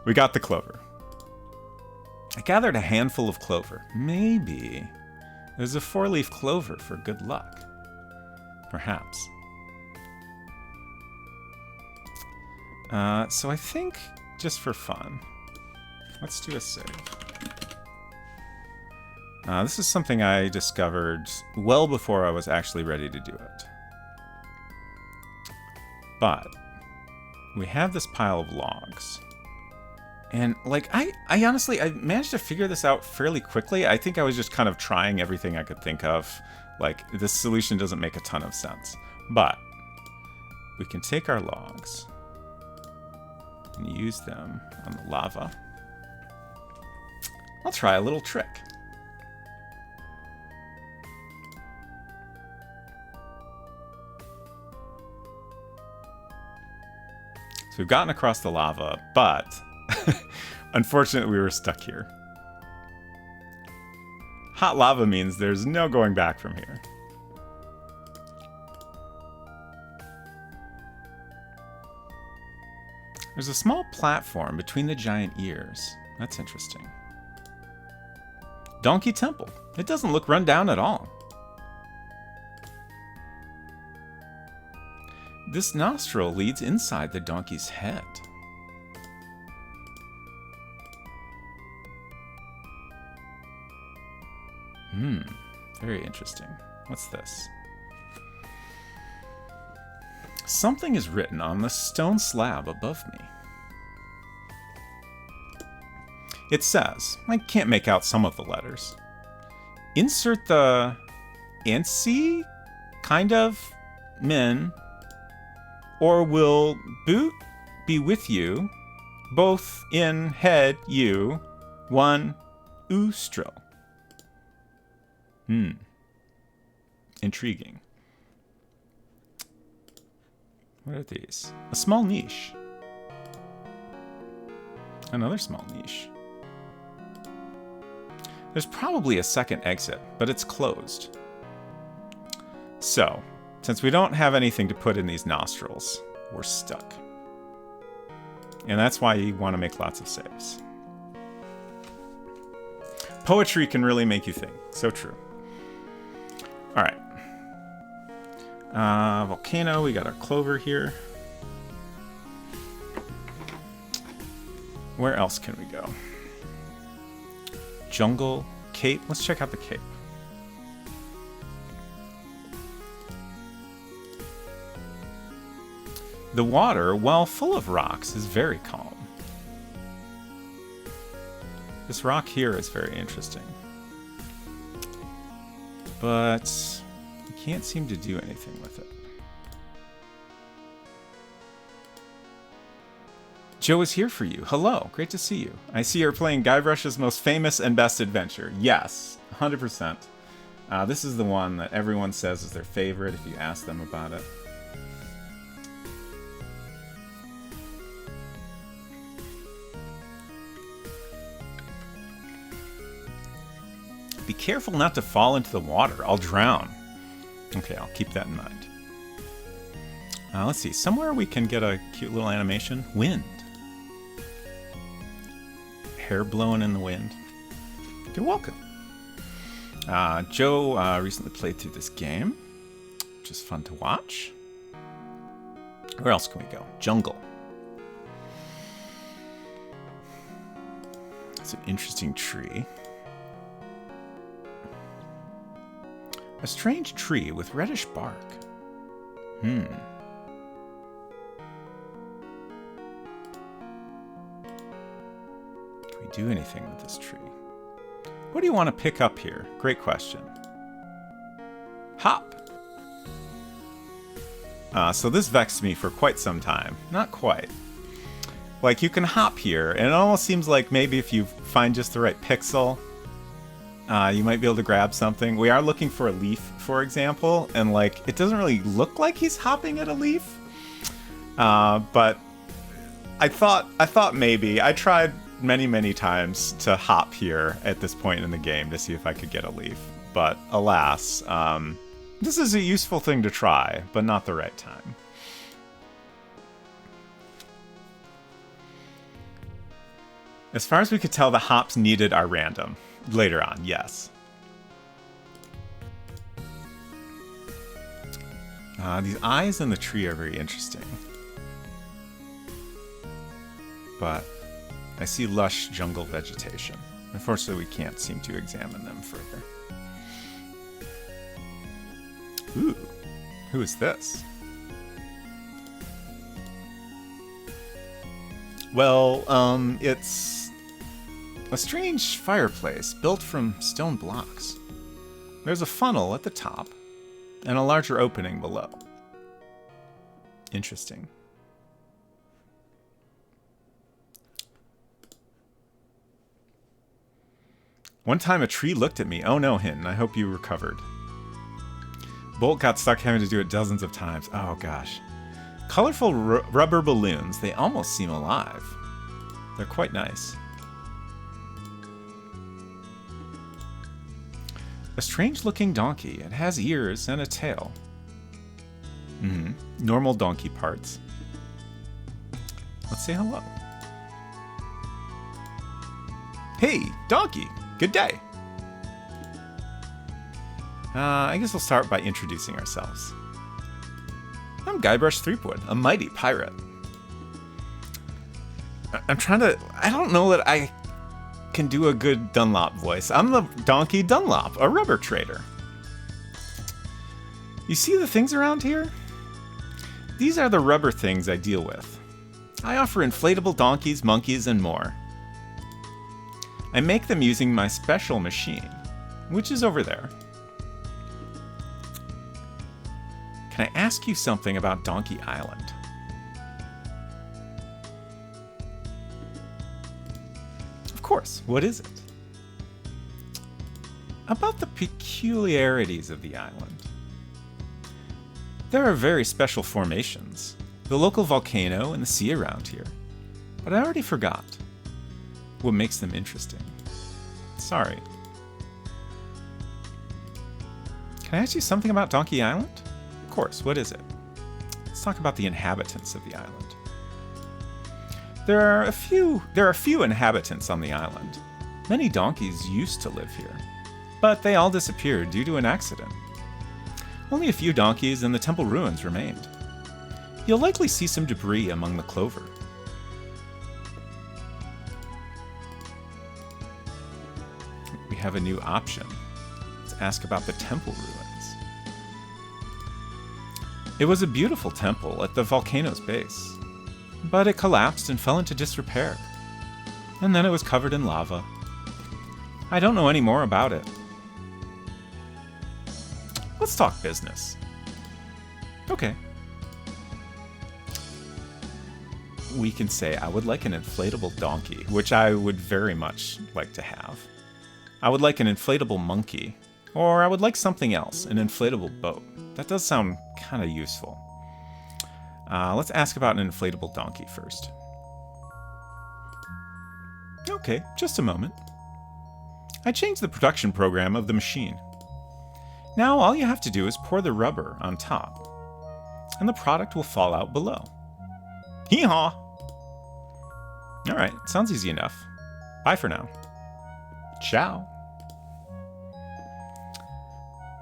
Speaker 1: We got the clover. I gathered a handful of clover. Maybe there's a 4-leaf clover for good luck. Perhaps. So I think, just for fun, let's do a save. This is something I discovered well before I was actually ready to do it. But we have this pile of logs. And, like, I honestly, I managed to figure this out fairly quickly. I think I was just kind of trying everything I could think of. Like, this solution doesn't make a ton of sense. But we can take our logs and use them on the lava. I'll try a little trick. So we've gotten across the lava, but unfortunately we were stuck here. Hot lava means there's no going back from here. There's a small platform between the giant ears. That's interesting. Donkey Temple. It doesn't look run down at all. This nostril leads inside the donkey's head. Very interesting. What's this? Something is written on the stone slab above me. It says, I can't make out some of the letters. Insert the Emmxyzzy kind of men, or will boot be with you, both in head you, one oostrel. Intriguing. What are these? A small niche. Another small niche. There's probably a second exit, but it's closed. So, since we don't have anything to put in these nostrils, we're stuck. And that's why you want to make lots of saves. Poetry can really make you think. So true. All right. Volcano, we got our clover here. Where else can we go? Jungle, cape. Let's check out the cape. The water, while full of rocks, is very calm. This rock here is very interesting. But you can't seem to do anything with it. Joe is here for you. Hello, great to see you. I see you're playing Guybrush's most famous and best adventure. Yes, 100%. This is the one that everyone says is their favorite if you ask them about it. Be careful not to fall into the water. I'll drown. Okay, I'll keep that in mind. Let's see. Somewhere we can get a cute little animation. Wind. Hair blowing in the wind. You're welcome. Joe recently played through this game, which is fun to watch. Where else can we go? Jungle. It's an interesting tree. A strange tree with reddish bark. Can we do anything with this tree? What do you want to pick up here? Great question. Hop. So this vexed me for quite some time. Not quite. Like, you can hop here, and it almost seems like maybe if you find just the right pixel, you might be able to grab something. We are looking for a leaf, for example, and like it doesn't really look like he's hopping at a leaf. But I thought maybe. I tried many times to hop here at this point in the game to see if I could get a leaf. But alas, this is a useful thing to try, but not the right time. As far as we could tell, the hops needed are random. Later on, yes. These eyes in the tree are very interesting. But I see lush jungle vegetation. Unfortunately, we can't seem to examine them further. Ooh, who is this? Well, it's a strange fireplace built from stone blocks. There's a funnel at the top and a larger opening below. Interesting. One time a tree looked at me. Oh no, Hinton, I hope you recovered. Bolt got stuck having to do it dozens of times. Oh gosh. Colorful rubber balloons. They almost seem alive. They're quite nice. A strange-looking donkey. It has ears and a tail. Normal donkey parts. Let's say hello. Hey, donkey. Good day. I guess we'll start by introducing ourselves. I'm Guybrush Threepwood, a mighty pirate. I don't know that I can do a good Dunlop voice. I'm the donkey Dunlop, a rubber trader. You see the things around here? These are the rubber things I deal with. I offer inflatable donkeys, monkeys, and more. I make them using my special machine, which is over there. Can I ask you something about Donkey Island? Of course, what is it? About the peculiarities of the island. There are very special formations. the local volcano, and the sea around here. But I already forgot what makes them interesting. Sorry. Can I ask you something about Donkey Island? Of course, what is it? Let's talk about the inhabitants of the island. There are a few inhabitants on the island. Many donkeys used to live here, but they all disappeared due to an accident. Only a few donkeys and the temple ruins remained. You'll likely see some debris among the clover. We have a new option. Let's ask about the temple ruins. It was a beautiful temple at the volcano's base, but it collapsed and fell into disrepair. And then it was covered in lava. I don't know any more about it. Let's talk business. Okay. We can say, I would like an inflatable donkey, which I would very much like to have. I would like an inflatable monkey, or I would like something else, an inflatable boat. That does sound kind of useful. Let's ask about an inflatable donkey first. Okay, just a moment. I changed the production program of the machine. Now all you have to do is pour the rubber on top, and the product will fall out below. Hee-haw! Alright, sounds easy enough. Bye for now. Ciao.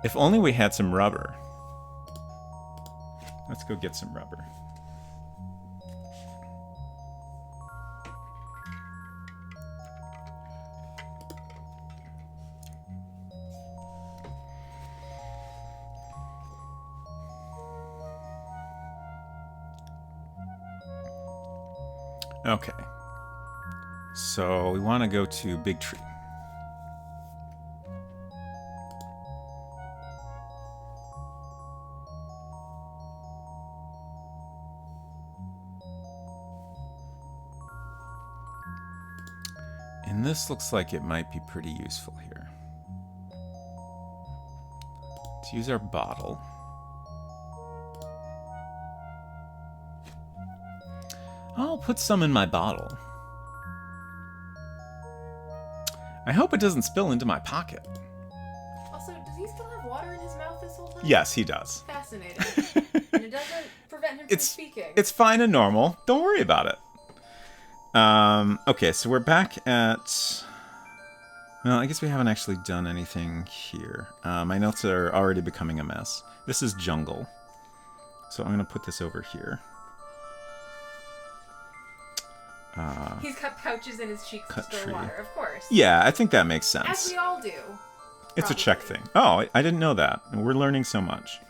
Speaker 1: If only we had some rubber. Let's go get some rubber. Okay. So we want to go to Big Tree. And this looks like it might be pretty useful here. Let's use our bottle. I'll put some in my bottle. I hope it doesn't spill into my pocket.
Speaker 2: Also, does he still have water in his mouth this whole time?
Speaker 1: Yes, he does.
Speaker 2: Fascinating. And it doesn't prevent him from speaking.
Speaker 1: It's fine and normal. Don't worry about it. Okay, so we're back at... Well, I guess we haven't actually done anything here. My notes are already becoming a mess. This is jungle. So I'm going to put this over here.
Speaker 2: He's got pouches in his cheeks to store
Speaker 1: tree.
Speaker 2: water, of course.
Speaker 1: Yeah, I think that makes sense.
Speaker 2: As we all do.
Speaker 1: It's a Czech thing. Oh, I didn't know that. We're learning so much.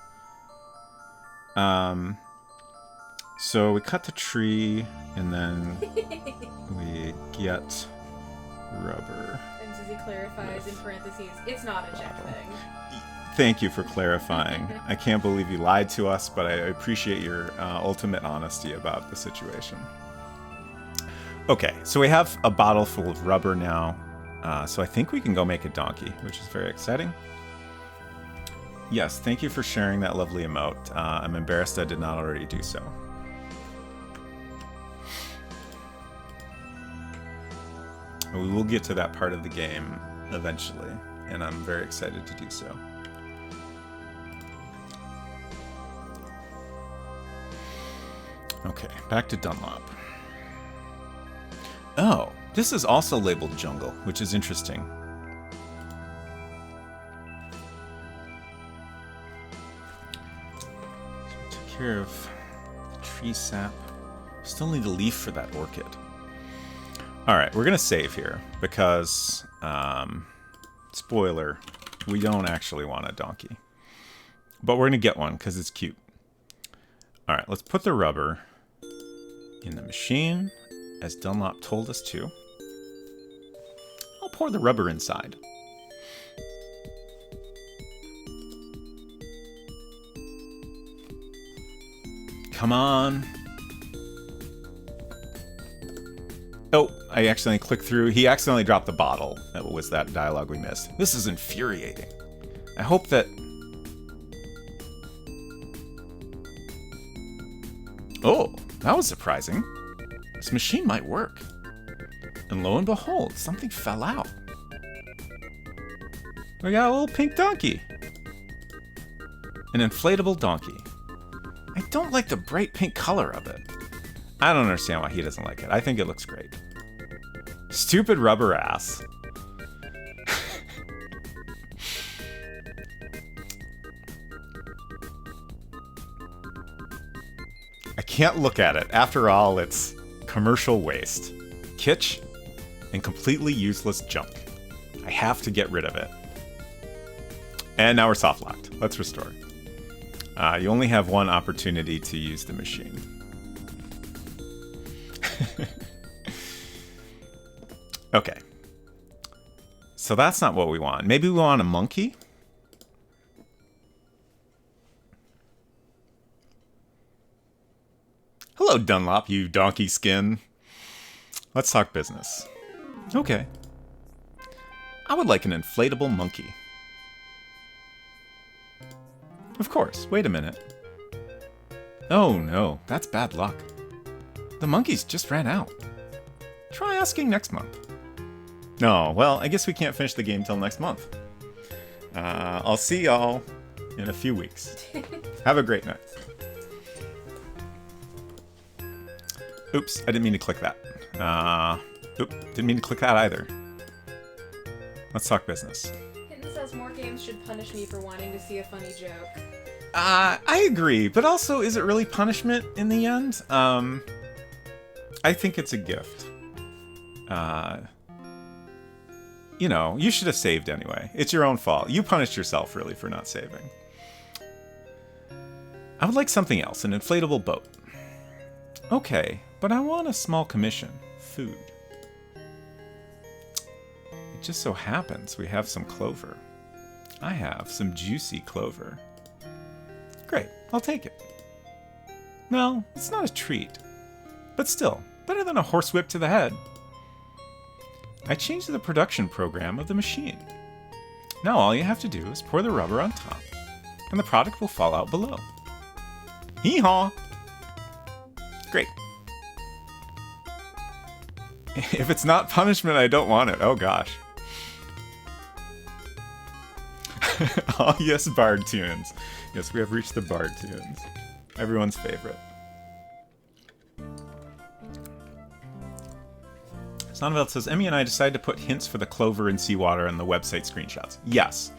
Speaker 1: So we cut the tree, and then we get rubber.
Speaker 2: Emmxyzzy clarifies in parentheses, it's not a Czech thing.
Speaker 1: Thank you for clarifying. I can't believe you lied to us, but I appreciate your ultimate honesty about the situation. Okay, so we have a bottle full of rubber now. So I think we can go make a donkey, which is very exciting. Yes, thank you for sharing that lovely emote. I'm embarrassed I did not already do so. We will get to that part of the game eventually, and I'm very excited to do so. Okay, back to Dunlop. Oh, this is also labeled jungle, which is interesting. So we took care of the tree sap. Still need a leaf for that orchid. Alright, we're going to save here because, spoiler, we don't actually want a donkey. But we're going to get one because it's cute. Alright, let's put the rubber in the machine, as Dunlop told us to. I'll pour the rubber inside. Come on. Oh, I accidentally clicked through. He accidentally dropped the bottle. That was that dialogue we missed. This is infuriating. I hope that... Oh, that was surprising. This machine might work. And lo and behold, something fell out. We got a little pink donkey. An inflatable donkey. I don't like the bright pink color of it. I don't understand why he doesn't like it. I think it looks great. Stupid rubber ass. I can't look at it. After all, it's commercial waste, kitsch, and completely useless junk. I have to get rid of it. And now we're soft locked. Let's restore. You only have one opportunity to use the machine. Okay. So that's not what we want. Maybe we want a monkey? Hello, Dunlop, you donkey skin. Let's talk business. Okay. I would like an inflatable monkey. Of course. Wait a minute. Oh no, that's bad luck. The monkeys just ran out. Try asking next month. No, well, I guess we can't finish the game till next month. I'll see y'all in a few weeks. Have a great night. Oops, I didn't mean to click that. Oop, didn't mean to click that either. Let's talk business.
Speaker 2: Hinton says more games should punish me for wanting to see a funny joke.
Speaker 1: I agree, but also, is it really punishment in the end? I think it's a gift. You know, you should have saved anyway. It's your own fault. You punished yourself, really, for not saving. I would like something else, an inflatable boat. Okay, but I want a small commission. Food. It just so happens we have some clover. I have some juicy clover. Great, I'll take it. Well, it's not a treat. But still, better than a horsewhip to the head. I changed the production program of the machine. Now all you have to do is pour the rubber on top, and the product will fall out below. Hee-haw! Great. If it's not punishment, I don't want it. Oh gosh. Oh yes, bard tunes. Yes, we have reached the bard tunes. Everyone's favorite. Sonneveld says, Emmy and I decided to put hints for the clover and seawater in the website screenshots. Yes.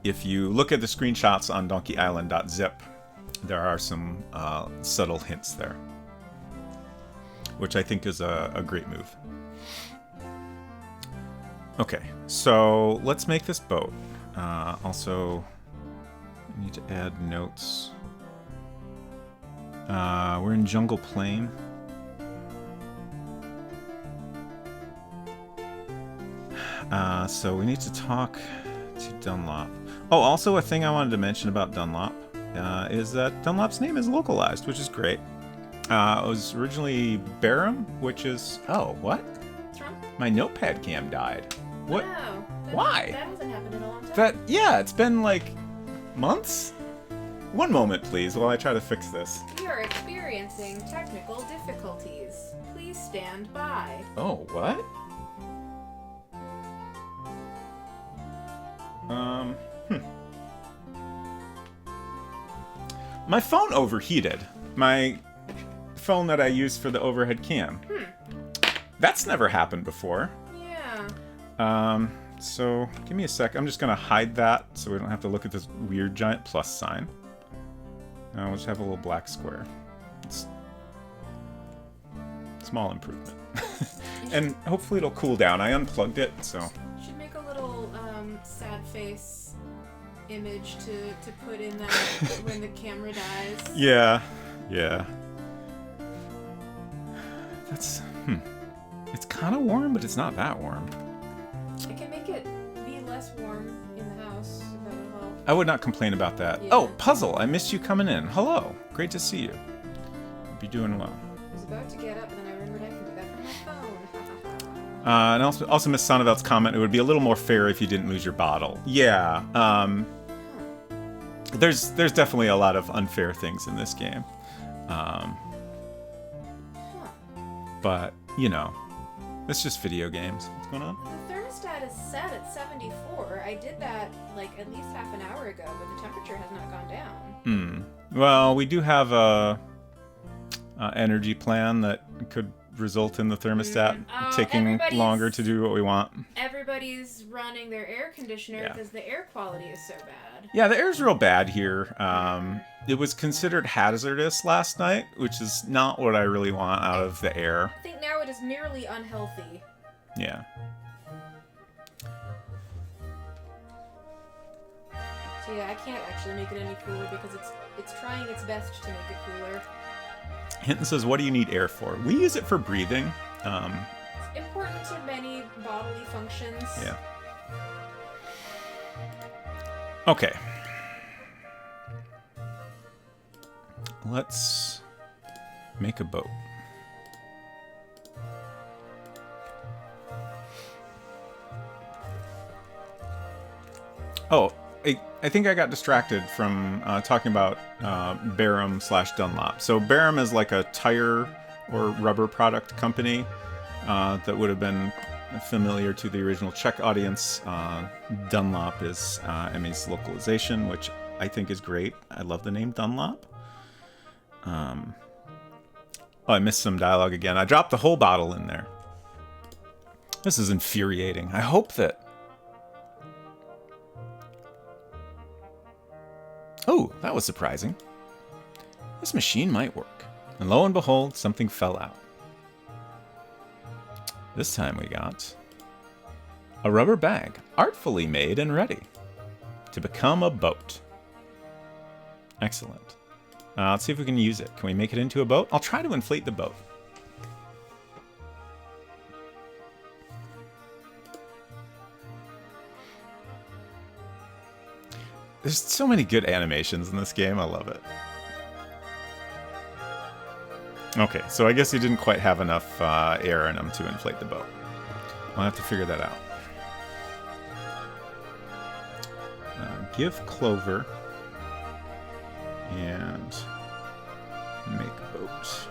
Speaker 1: If you look at the screenshots on donkeyisland.zip, there are some subtle hints there, which I think is a great move. Okay, so let's make this boat. Also, I need to add notes. We're in Jungle Plain. So we need to talk to Dunlop. Oh, also a thing I wanted to mention about Dunlop is that Dunlop's name is localized, which is great. It was originally Barham, which is... Oh, what?
Speaker 2: What's wrong?
Speaker 1: My notepad cam died. What?
Speaker 2: Wow.
Speaker 1: Why?
Speaker 2: That hasn't happened in a long time.
Speaker 1: Yeah, it's been like months? One moment, please, while I try to fix this.
Speaker 2: We are experiencing technical difficulties. Please stand by.
Speaker 1: Oh, what? My phone overheated. My phone that I use for the overhead cam. That's never happened before.
Speaker 2: Yeah.
Speaker 1: So give me a sec. I'm just gonna hide that so we don't have to look at this weird giant plus sign. We'll just have a little black square. It's small improvement. And hopefully it'll cool down. I unplugged it, so.
Speaker 2: Should make a little sad face image to put in that when the camera dies.
Speaker 1: Yeah. That's It's kind of warm, but it's not that warm.
Speaker 2: I can make it be less warm in the house, if that would help.
Speaker 1: I would not complain about that.
Speaker 2: Yeah.
Speaker 1: Oh, Puzzle, I missed you coming in. Hello. Great to see you. Hope you're doing well.
Speaker 2: I was about to get up, and then I remembered I can do that from my phone.
Speaker 1: And also Miss Sonneveld's comment, it would be a little more fair if you didn't lose your bottle. Yeah. there's definitely a lot of unfair things in this game. But, you know, it's just video games. What's going on?
Speaker 2: The thermostat is set at 74. I did that, like, at least half an hour ago, but the temperature has not gone down.
Speaker 1: Well, we do have a energy plan that could result in the thermostat taking longer to do what we want.
Speaker 2: Everybody's running their air conditioner because the air quality is so bad.
Speaker 1: Yeah, the air's real bad here. It was considered hazardous last night, which is not what I really want out of the air.
Speaker 2: I think now it is merely unhealthy.
Speaker 1: Yeah.
Speaker 2: So yeah, I can't actually make it any cooler because it's trying its best to make it cooler.
Speaker 1: Hinton says, what do you need air for? We use it for breathing.
Speaker 2: It's important to many bodily functions.
Speaker 1: Yeah. Okay. Let's make a boat. Oh, I think I got distracted from talking about Barham/Dunlop. So Barham is like a tire or rubber product company that would have been familiar to the original Czech audience. Dunlop is Emmy's localization, which I think is great. I love the name Dunlop. Oh, I missed some dialogue again. I dropped the whole bottle in there. This is infuriating. I hope that... Oh, that was surprising. This machine might work. And lo and behold, something fell out. This time we got a rubber bag, artfully made and ready to become a boat. Excellent. Let's see if we can use it. Can we make it into a boat? I'll try to inflate the boat. There's so many good animations in this game. I love it. Okay, so I guess he didn't quite have enough air in him to inflate the boat. I'll have to figure that out. Give Clover and make boat.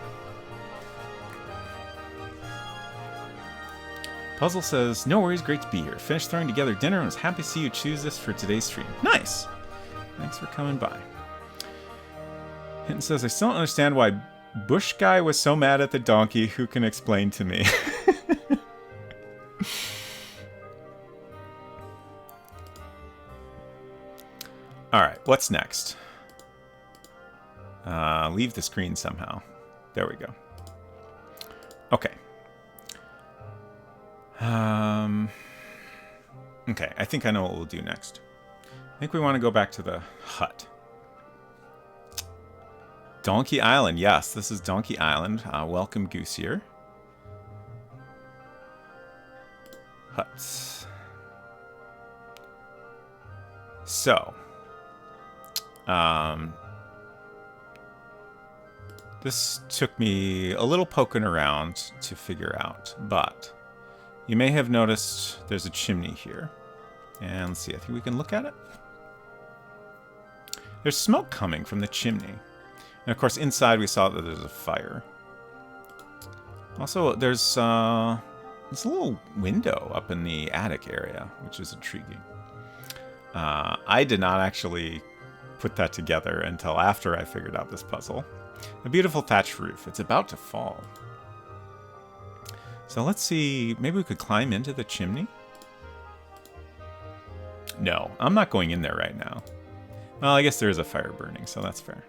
Speaker 1: Puzzle says, no worries, great to be here. Finished throwing together dinner and was happy to see you choose this for today's stream. Nice! Thanks for coming by. Hinton says, I still don't understand why Bush Guy was so mad at the donkey. Who can explain to me? Alright, what's next? Leave the screen somehow. There we go. Okay. Okay, I think I know what we'll do next. I think we want to go back to the hut. Donkey Island. Yes, this is Donkey Island. Welcome, Goosier. Huts. So. This took me a little poking around to figure out, but you may have noticed there's a chimney here. And let's see, I think we can look at it. There's smoke coming from the chimney. And of course, inside we saw that there's a fire. Also, there's a little window up in the attic area, which is intriguing. I did not actually put that together until after I figured out this puzzle. A beautiful thatched roof. It's about to fall. So let's see, maybe we could climb into the chimney? No, I'm not going in there right now. Well, I guess there is a fire burning, so that's fair.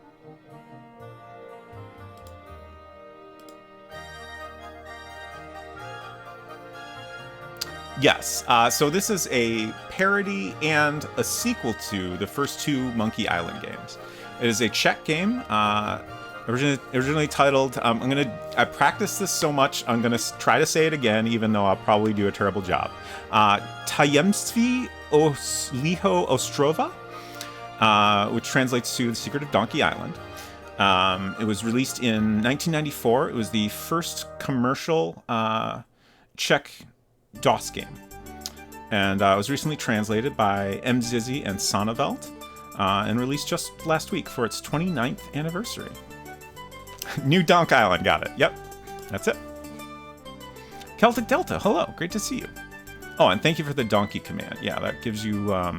Speaker 1: Yes, so this is a parody and a sequel to the first two Monkey Island games. It is a Czech game, originally titled, I practiced this so much, I'm gonna try to say it again, even though I'll probably do a terrible job. Tajemství Liho Ostrova, which translates to The Secret of Donkey Island. It was released in 1994. It was the first commercial Czech DOS game. And it was recently translated by Emmxyzzy and Sonneveld. and released just last week for its 29th anniversary. New Donk Island, got it. Yep, that's it. Celtic Delta, hello, great to see you. Oh, and thank you for the donkey command. Yeah, that gives you a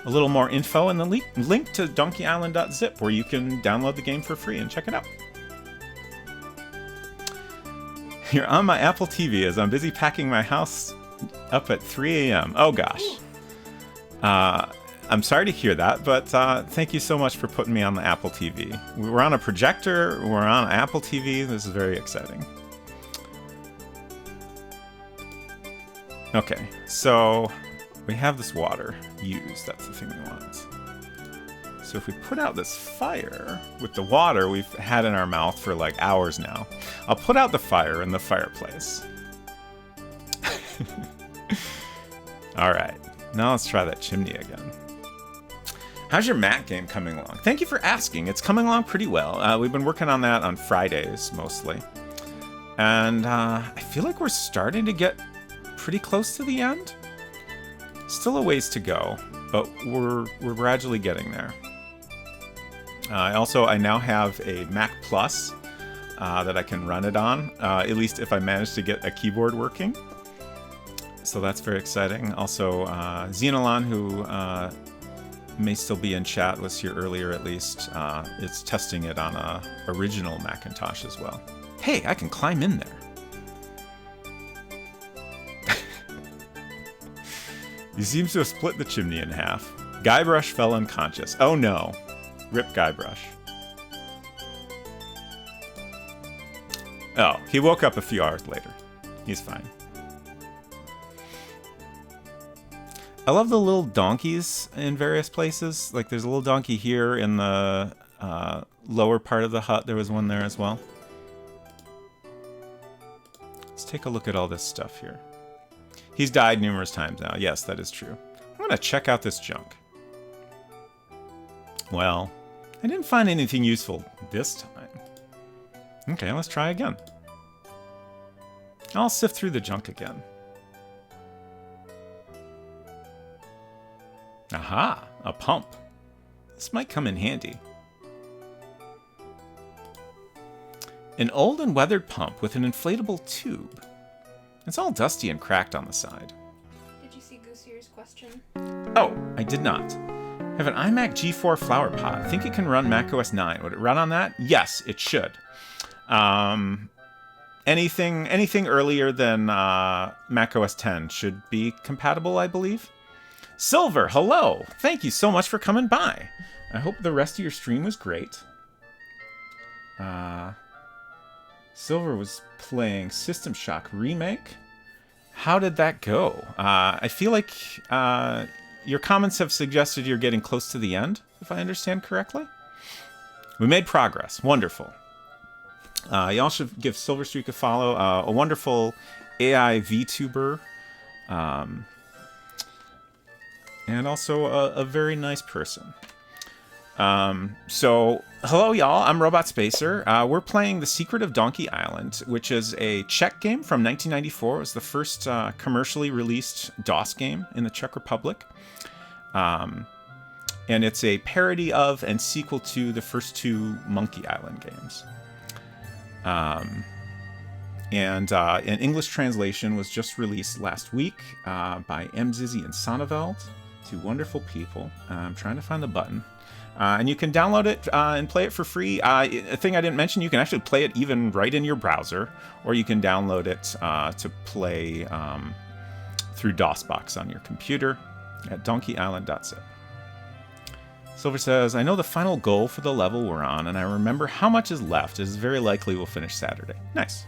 Speaker 1: little more info and the link to donkeyisland.zip where you can download the game for free and check it out. You're on my Apple TV as I'm busy packing my house up at 3 a.m. Oh gosh. I'm sorry to hear that, but thank you so much for putting me on the Apple TV. We're on a projector, we're on Apple TV, this is very exciting. Okay, so we have this water used, that's the thing we want. So if we put out this fire with the water we've had in our mouth for like hours now, I'll put out the fire in the fireplace. Alright, now let's try that chimney again. How's your Mac game coming along? Thank you for asking. It's coming along pretty well. We've been working on that on Fridays, mostly. And I feel like we're starting to get pretty close to the end. Still a ways to go, but we're gradually getting there. I now have a Mac Plus that I can run it on, at least if I manage to get a keyboard working. So that's very exciting. Also, Xenolon, who may still be in chat, was here earlier at least. It's testing it on a original Macintosh as well. Hey, I can climb in there. He seems to have split the chimney in half. Guybrush fell unconscious. Oh no. Rip Guybrush. Oh, he woke up a few hours later. He's fine. I love the little donkeys in various places. Like there's a little donkey here in the lower part of the hut. There was one there as well. Let's take a look at all this stuff here. He's died numerous times now. Yes, that is true. I'm going to check out this junk. Well, I didn't find anything useful this time. Okay, let's try again. I'll sift through the junk again. Aha, a pump. This might come in handy. An old and weathered pump with an inflatable tube. It's all dusty and cracked on the side.
Speaker 2: Did you see Goosier's question?
Speaker 1: Oh, I did not. I have an iMac G4 flower pot. I think it can run macOS 9. Would it run on that? Yes, it should. Anything earlier than macOS 10 should be compatible, I believe. Silver, hello! Thank you so much for coming by. I hope the rest of your stream was great. Silver was playing System Shock Remake. How did that go? I feel like your comments have suggested you're getting close to the end, if I understand correctly. We made progress. Wonderful. Y'all should give Silverstreak a follow. A wonderful AI VTuber. And also a very nice person. So, hello y'all, I'm Robot Spacer. We're playing The Secret of Donkey Island, which is a Czech game from 1994. It was the first commercially released DOS game in the Czech Republic. And it's a parody of and sequel to the first two Monkey Island games. And an English translation was just released last week by Emmxyzzy and Sonneveld, two wonderful people. I'm trying to find the button. And you can download it and play it for free. A thing I didn't mention, you can actually play it even right in your browser, or you can download it to play through DOSBox on your computer at donkeyisland.zip. Silver says, I know the final goal for the level we're on, and I remember how much is left. It is very likely we'll finish Saturday. Nice.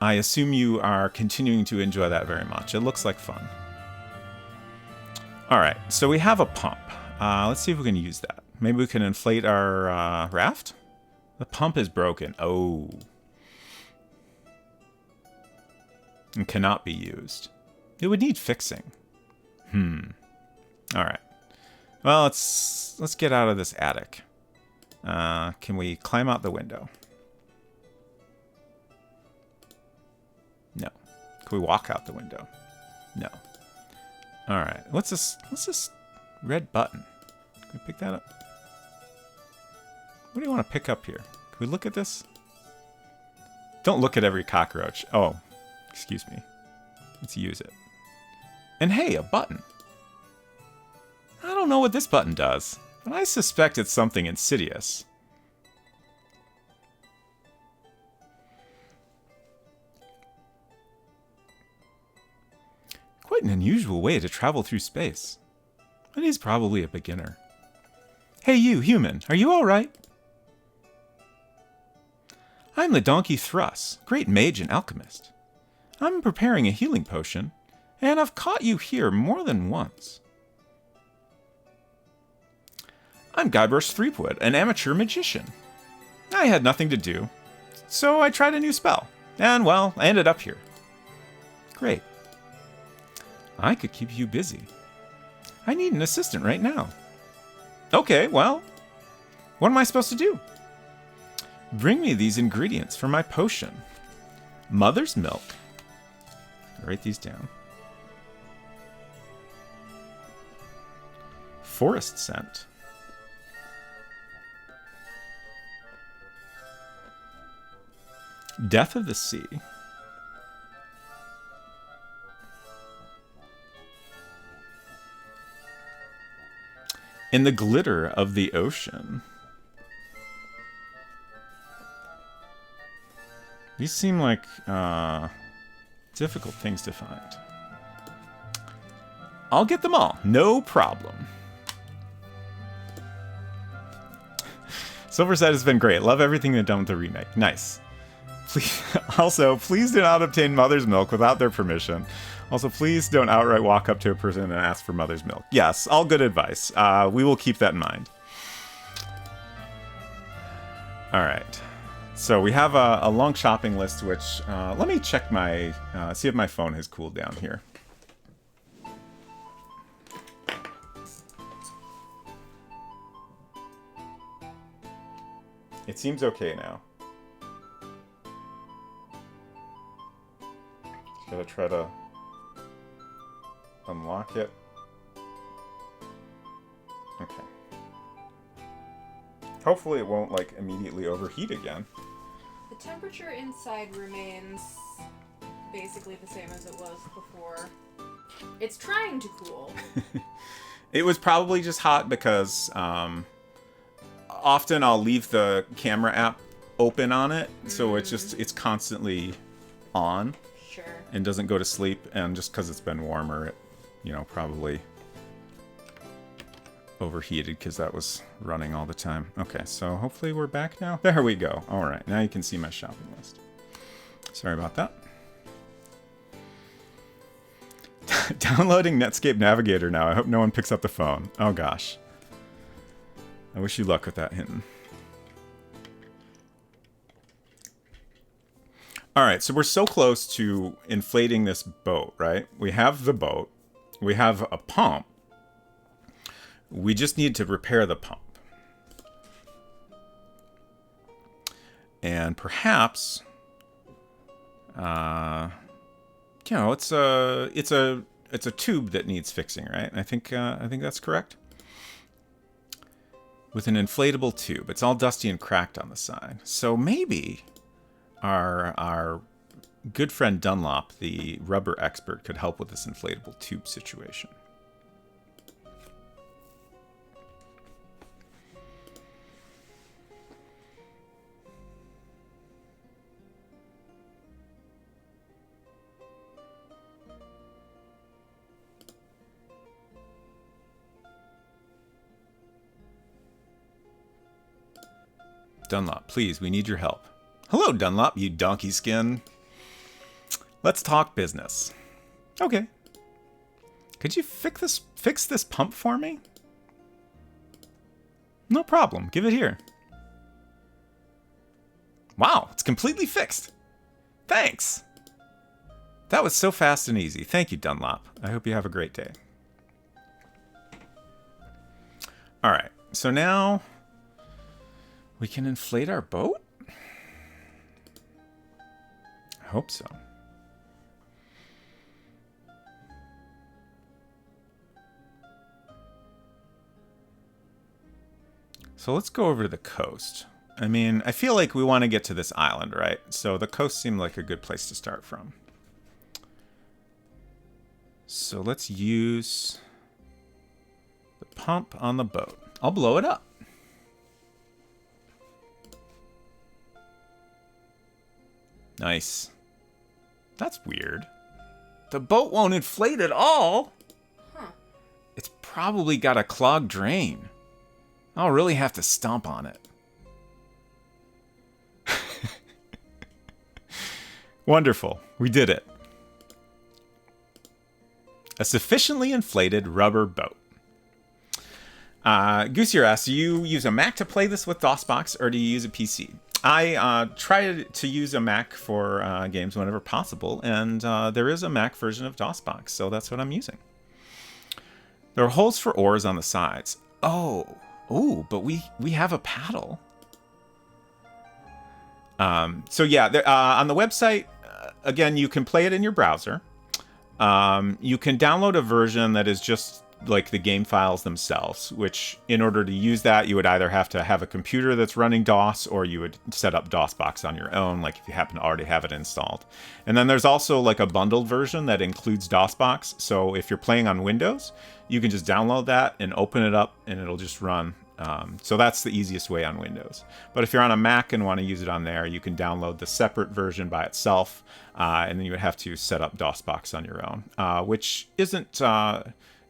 Speaker 1: I assume you are continuing to enjoy that very much. It looks like fun. Alright, so we have a pump. Let's see if we can use that. Maybe we can inflate our raft? The pump is broken. Oh. It cannot be used. It would need fixing. Alright. Well, let's get out of this attic. Can we climb out the window? No. Can we walk out the window? No. Alright, let's just Red button. Can we pick that up? What do you want to pick up here? Can we look at this? Don't look at every cockroach. Oh, excuse me. Let's use it. And hey, a button. I don't know what this button does, but I suspect it's something insidious. Quite an unusual way to travel through space. But he's probably a beginner. Hey you, human, are you alright? I'm the Donkey Thruss, great mage and alchemist. I'm preparing a healing potion, and I've caught you here more than once. I'm Guybrush Threepwood, an amateur magician. I had nothing to do, so I tried a new spell, and well, I ended up here. Great. I could keep you busy. I need an assistant right now. Okay, well, what am I supposed to do? Bring me these ingredients for my potion. Mother's milk. Write these down. Forest scent. Death of the sea. In the glitter of the ocean. These seem like difficult things to find. I'll get them all, no problem. Silverside has been great. Love everything they've done with the remake. Nice. Please, also, please do not obtain mother's milk without their permission. Also, please don't outright walk up to a person and ask for mother's milk. Yes, all good advice. We will keep that in mind. All right. So we have a long shopping list, which let me check my, see if my phone has cooled down here. It seems okay now. Just gotta try to unlock it. Okay. Hopefully it won't, like, immediately overheat again.
Speaker 2: The temperature inside remains basically the same as it was before. It's trying to cool.
Speaker 1: It was probably just hot because often I'll leave the camera app open on it, so it's constantly on.
Speaker 2: Sure.
Speaker 1: And doesn't go to sleep, and just because it's been warmer, it, you know, probably overheated because that was running all the time. Okay, so hopefully we're back now. There we go. All right, now you can see my shopping list. Sorry about that. Downloading Netscape Navigator now. I hope no one picks up the phone. Oh gosh. I wish you luck with that, Hinton. All right, so we're so close to inflating this boat, right? We have the boat. We have a pump. We just need to repair the pump. And perhaps, you know, it's a tube that needs fixing, right? I think that's correct. With an inflatable tube. It's all dusty and cracked on the side. So maybe our good friend Dunlop, the rubber expert, could help with this inflatable tube situation. Dunlop, please, we need your help. Hello, Dunlop, you donkey skin. Let's talk business. Okay. Could you fix this pump for me? No problem. Give it here. Wow, it's completely fixed. Thanks. That was so fast and easy. Thank you, Dunlop. I hope you have a great day. All right, so now we can inflate our boat? I hope so. So let's go over to the coast. I mean, I feel like we want to get to this island, right? So the coast seemed like a good place to start from. So let's use the pump on the boat. I'll blow it up. Nice. That's weird. The boat won't inflate at all.
Speaker 2: Huh.
Speaker 1: It's probably got a clogged drain. I'll really have to stomp on it. Wonderful. We did it. A sufficiently inflated rubber boat. Goosier asks, do you use a Mac to play this with DOSBox, or do you use a PC? I try to use a Mac for games whenever possible, and there is a Mac version of DOSBox, so that's what I'm using. There are holes for oars on the sides. Oh, but we have a paddle. So yeah, on the website, again, you can play it in your browser. You can download a version that is just like the game files themselves, which in order to use that, you would either have to have a computer that's running DOS, or you would set up DOSBox on your own, like if you happen to already have it installed. And then there's also like a bundled version that includes DOSBox. So if you're playing on Windows, you can just download that and open it up and it'll just run. So that's the easiest way on Windows. But if you're on a Mac and want to use it on there, you can download the separate version by itself, and then you would have to set up DOSBox on your own, which isn't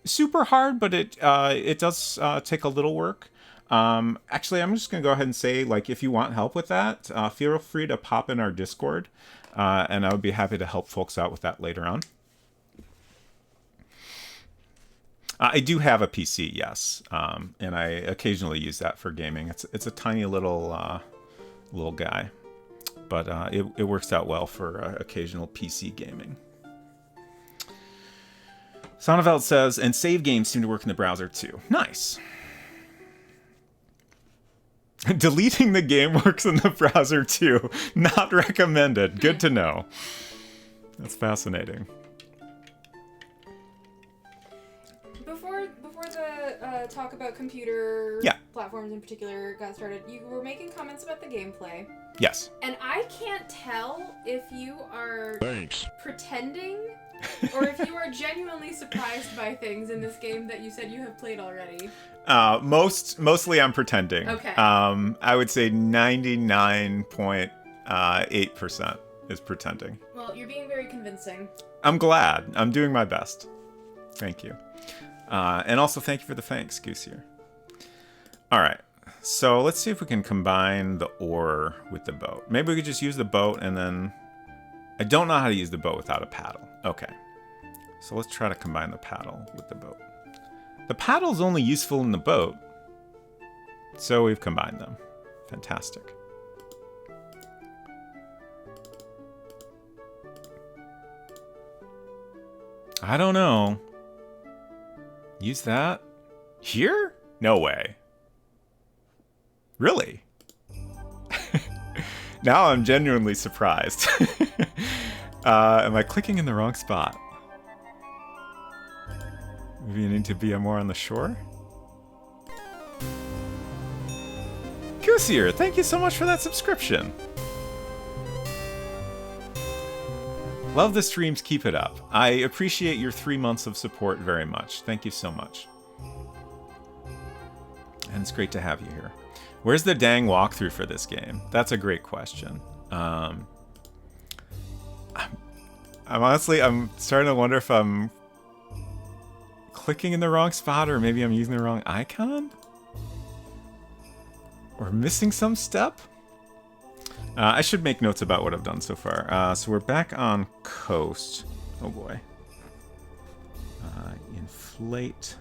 Speaker 1: super hard, but it does take a little work. Actually, I'm just going to go ahead and say, like, if you want help with that, feel free to pop in our Discord, and I would be happy to help folks out with that later on. I do have a PC, yes, and I occasionally use that for gaming. It's a tiny little guy, but it works out well for occasional PC gaming. Sonneveld says, and save games seem to work in the browser too. Nice. Deleting the game works in the browser too. Not recommended. Good to know. That's fascinating.
Speaker 2: Before the talk about computer platforms in particular got started, you were making comments about the gameplay.
Speaker 1: Yes.
Speaker 2: And I can't tell if you are pretending or if you are genuinely surprised by things in this game that you said you have played already.
Speaker 1: Mostly I'm pretending.
Speaker 2: Okay.
Speaker 1: I would say 99.8% is pretending.
Speaker 2: Well, you're being very convincing.
Speaker 1: I'm glad. I'm doing my best. Thank you. And also thank you for the thanks, Goosier. All right. So let's see if we can combine the oar with the boat. Maybe we could just use the boat and then... I don't know how to use the boat without a paddle. Okay. So let's try to combine the paddle with the boat. The paddle's only useful in the boat. So we've combined them. Fantastic. I don't know. Use that? Here? No way. Really? Now I'm genuinely surprised. Am I clicking in the wrong spot? Maybe you need to be more on the shore? Goosier, thank you so much for that subscription. Love the streams, keep it up. I appreciate your 3 months of support very much. Thank you so much. And it's great to have you here. Where's the dang walkthrough for this game? That's a great question. I'm starting to wonder if I'm clicking in the wrong spot, or maybe I'm using the wrong icon? Or missing some step? I should make notes about what I've done so far. So we're back on coast. Oh boy. Inflate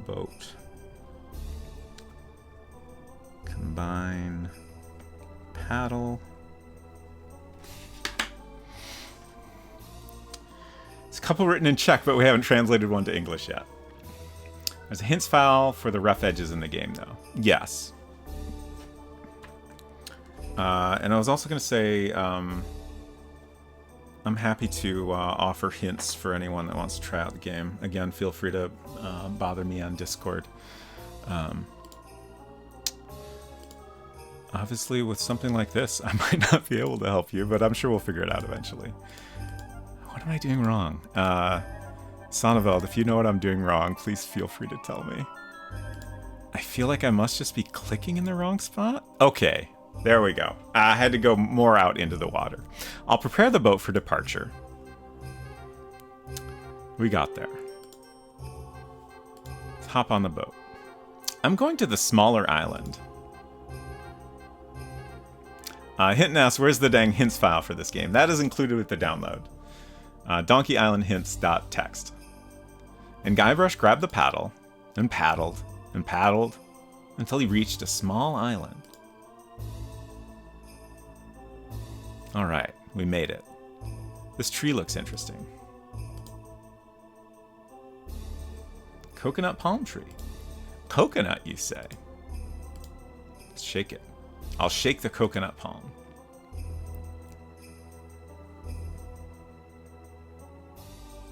Speaker 1: boat. Combine paddle. There's a couple written in Czech, but we haven't translated one to English yet. There's a hints file for the rough edges in the game, though. Yes. And I was also going to say, I'm happy to offer hints for anyone that wants to try out the game. Again, feel free to bother me on Discord. Obviously, with something like this, I might not be able to help you, but I'm sure we'll figure it out eventually. What am I doing wrong? Sonneveld, if you know what I'm doing wrong, please feel free to tell me. I feel like I must just be clicking in the wrong spot? Okay, there we go. I had to go more out into the water. I'll prepare the boat for departure. We got there. Let's hop on the boat. I'm going to the smaller island. Hinton asks, where's the dang hints file for this game? That is included with the download. DonkeyIslandHints.txt. And Guybrush grabbed the paddle, and paddled, and paddled, until he reached a small island. Alright, we made it. This tree looks interesting. Coconut palm tree. Coconut, you say? Let's shake it. I'll shake the coconut palm.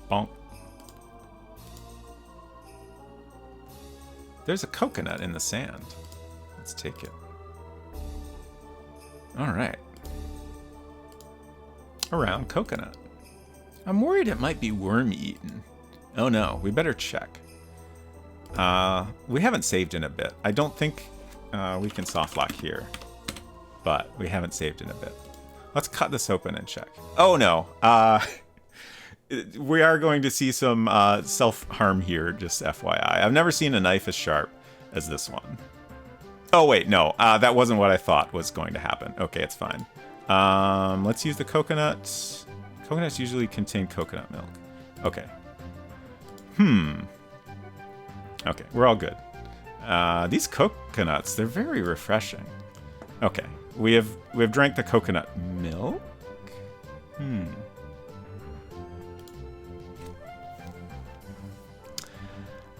Speaker 1: Bonk. There's a coconut in the sand. Let's take it. Alright. A round coconut. I'm worried it might be worm-eaten. Oh no, we better check. We haven't saved in a bit. I don't think we can soft lock here. But we haven't saved in a bit. Let's cut this open and check. Oh no. We are going to see some self-harm here, just FYI. I've never seen a knife as sharp as this one. Oh wait, no. That wasn't what I thought was going to happen. Okay, it's fine. Let's use the coconuts. Coconuts usually contain coconut milk. Okay. Okay, we're all good. These coconuts, they're very refreshing. Okay, we have drank the coconut milk?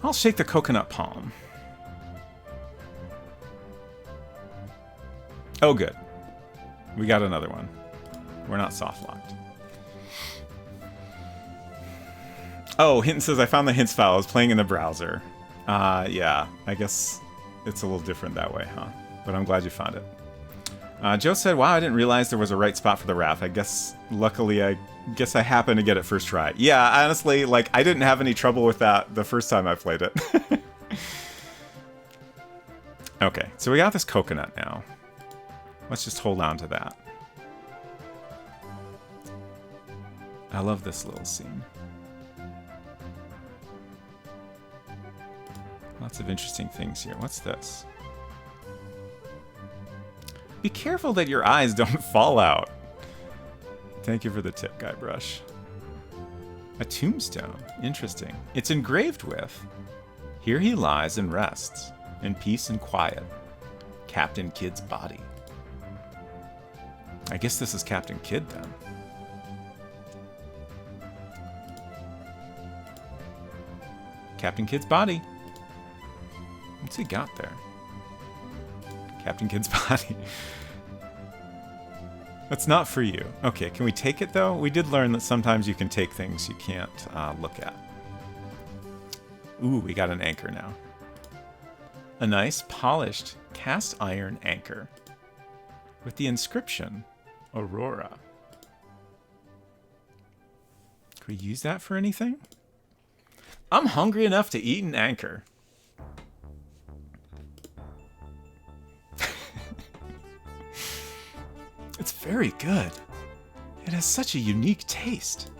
Speaker 1: I'll shake the coconut palm. Oh, good. We got another one. We're not soft locked. Oh, Hinton says, I found the hints file. I was playing in the browser. Yeah, I guess it's a little different that way, huh? But I'm glad you found it. Joe said, wow, I didn't realize there was a right spot for the raft. I guess, luckily, I happened to get it first try. Yeah, honestly, like, I didn't have any trouble with that the first time I played it. Okay, so we got this coconut now. Let's just hold on to that. I love this little scene. Lots of interesting things here. What's this? Be careful that your eyes don't fall out. Thank you for the tip, Guybrush. A tombstone. Interesting. It's engraved with, here he lies and rests, in peace and quiet, Captain Kidd's body. I guess this is Captain Kidd, then. Captain Kidd's body. What's he got there? Captain Kidd's body. That's not for you. Okay, can we take it, though? We did learn that sometimes you can take things you can't look at. Ooh, we got an anchor now. A nice, polished, cast iron anchor with the inscription, Aurora. Could we use that for anything? I'm hungry enough to eat an anchor. It's very good. It has such a unique taste.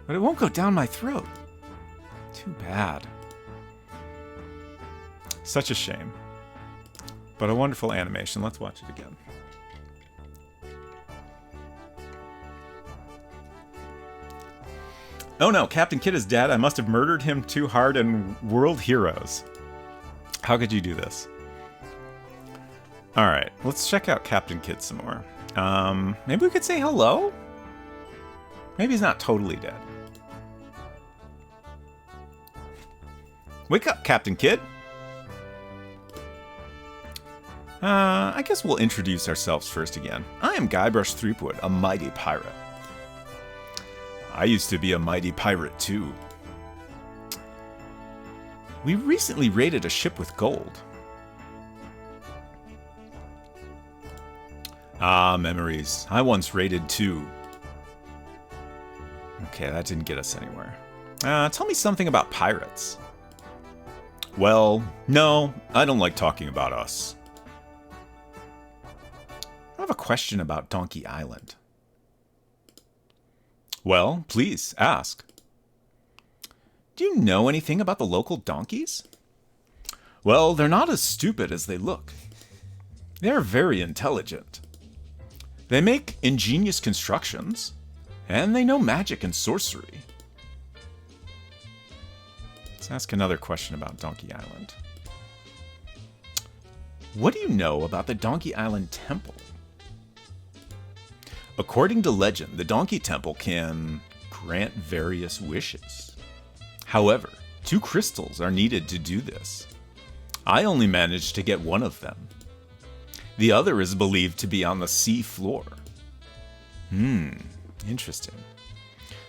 Speaker 1: But it won't go down my throat. Too bad. Such a shame. But a wonderful animation. Let's watch it again. Oh no, Captain Kidd is dead. I must have murdered him too hard in World Heroes. How could you do this? Alright, let's check out Captain Kidd some more. Maybe we could say hello? Maybe he's not totally dead. Wake up, Captain Kidd! I guess we'll introduce ourselves first again. I am Guybrush Threepwood, a mighty pirate. I used to be a mighty pirate, too. We recently raided a ship with gold. Ah, memories. I once raided 2. Okay, that didn't get us anywhere. Tell me something about pirates. Well, no, I don't like talking about us. I have a question about Donkey Island. Well, please, ask. Do you know anything about the local donkeys? Well, they're not as stupid as they look. They're very intelligent. They make ingenious constructions, and they know magic and sorcery. Let's ask another question about Donkey Island. What do you know about the Donkey Island Temple? According to legend, the Donkey Temple can grant various wishes. However, 2 crystals are needed to do this. I only managed to get one of them. The other is believed to be on the sea floor. Interesting.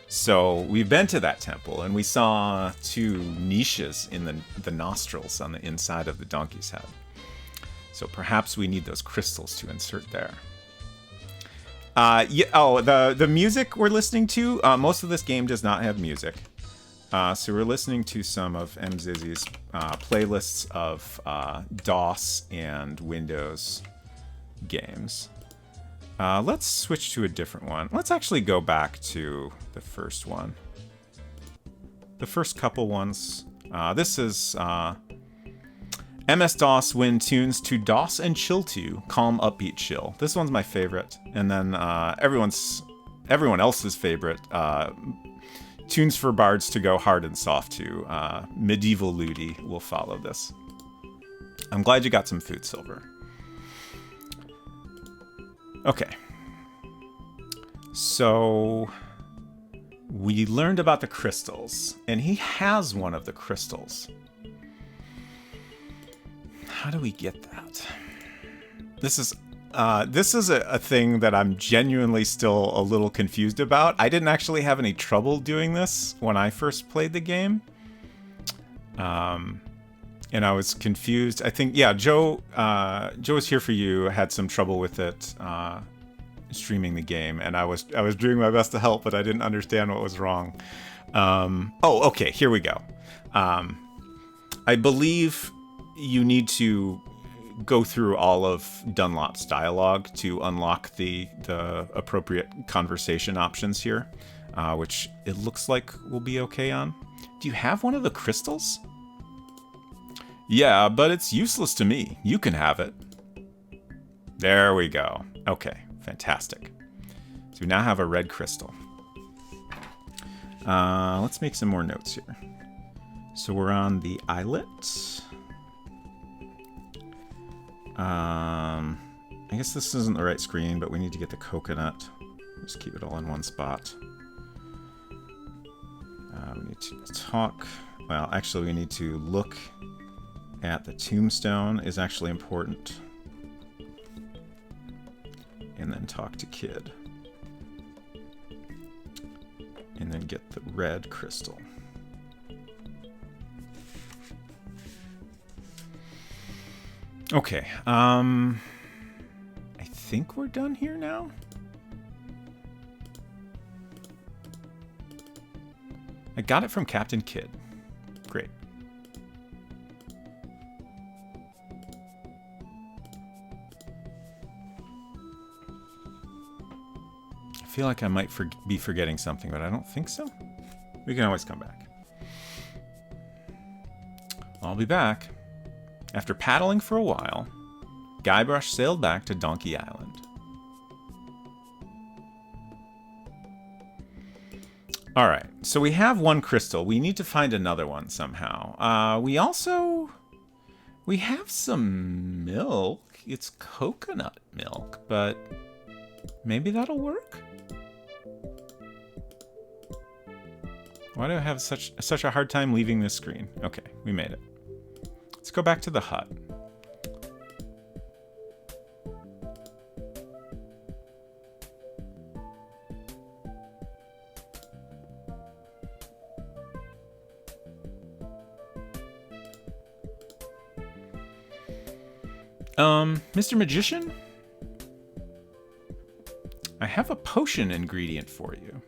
Speaker 1: So we've been to that temple, and we saw 2 niches in the nostrils on the inside of the donkey's head. So perhaps we need those crystals to insert there. The music we're listening to, most of this game does not have music. So we're listening to some of Emmxyzzy's playlists of DOS and Windows games. Let's switch to a different one. Let's actually go back to the first one. The first couple ones. This is MS-DOS Win tunes to DOS and Chill 2, Calm Upbeat Chill. This one's my favorite. And then everyone else's favorite, tunes for bards to go hard and soft to. Medieval Ludi will follow this. I'm glad you got some food, Silver. Okay. So we learned about the crystals, and he has one of the crystals. How do we get that? This is a thing that I'm genuinely still a little confused about. I didn't actually have any trouble doing this when I first played the game. And I was confused. I think, yeah, Joe was here for you, had some trouble with it streaming the game, and I was doing my best to help, but I didn't understand what was wrong. Okay, here we go. I believe you need to go through all of Dunlop's dialogue to unlock the appropriate conversation options here, which it looks like we'll be okay on. Do you have one of the crystals? Yeah, but it's useless to me. You can have it. There we go. Okay, fantastic. So we now have a red crystal. Let's make some more notes here. So we're on the islet. I guess this isn't the right screen, but we need to get the coconut. Just keep it all in one spot. We need to talk. Well, actually, we need to look at the tombstone is actually important. And then talk to Kid. And then get the red crystal. Okay, I think we're done here now. I got it from Captain Kidd. Great. I feel like I might be forgetting something, but I don't think so. We can always come back. I'll be back. After paddling for a while, Guybrush sailed back to Donkey Island. Alright, so we have one crystal. We need to find another one somehow. We have some milk. It's coconut milk, but maybe that'll work? Why do I have such a hard time leaving this screen? Okay, we made it. Let's go back to the hut. Mr. Magician? have a potion ingredient for you.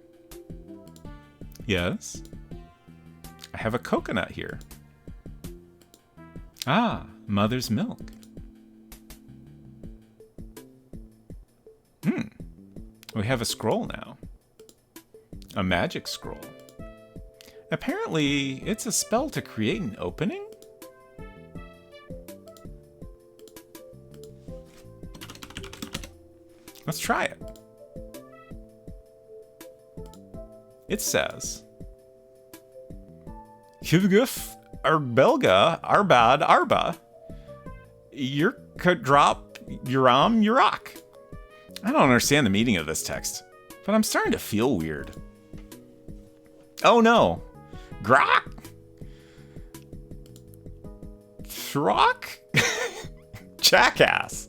Speaker 1: Yes? I have a coconut here. Ah, mother's milk. We have a scroll now. A magic scroll. Apparently, it's a spell to create an opening? Let's try it. It says, Hivguf Arbelga Arbad Arba Yurkadrop Uram Urak. I don't understand the meaning of this text, but I'm starting to feel weird. Oh no. Grok? Throck? Jackass.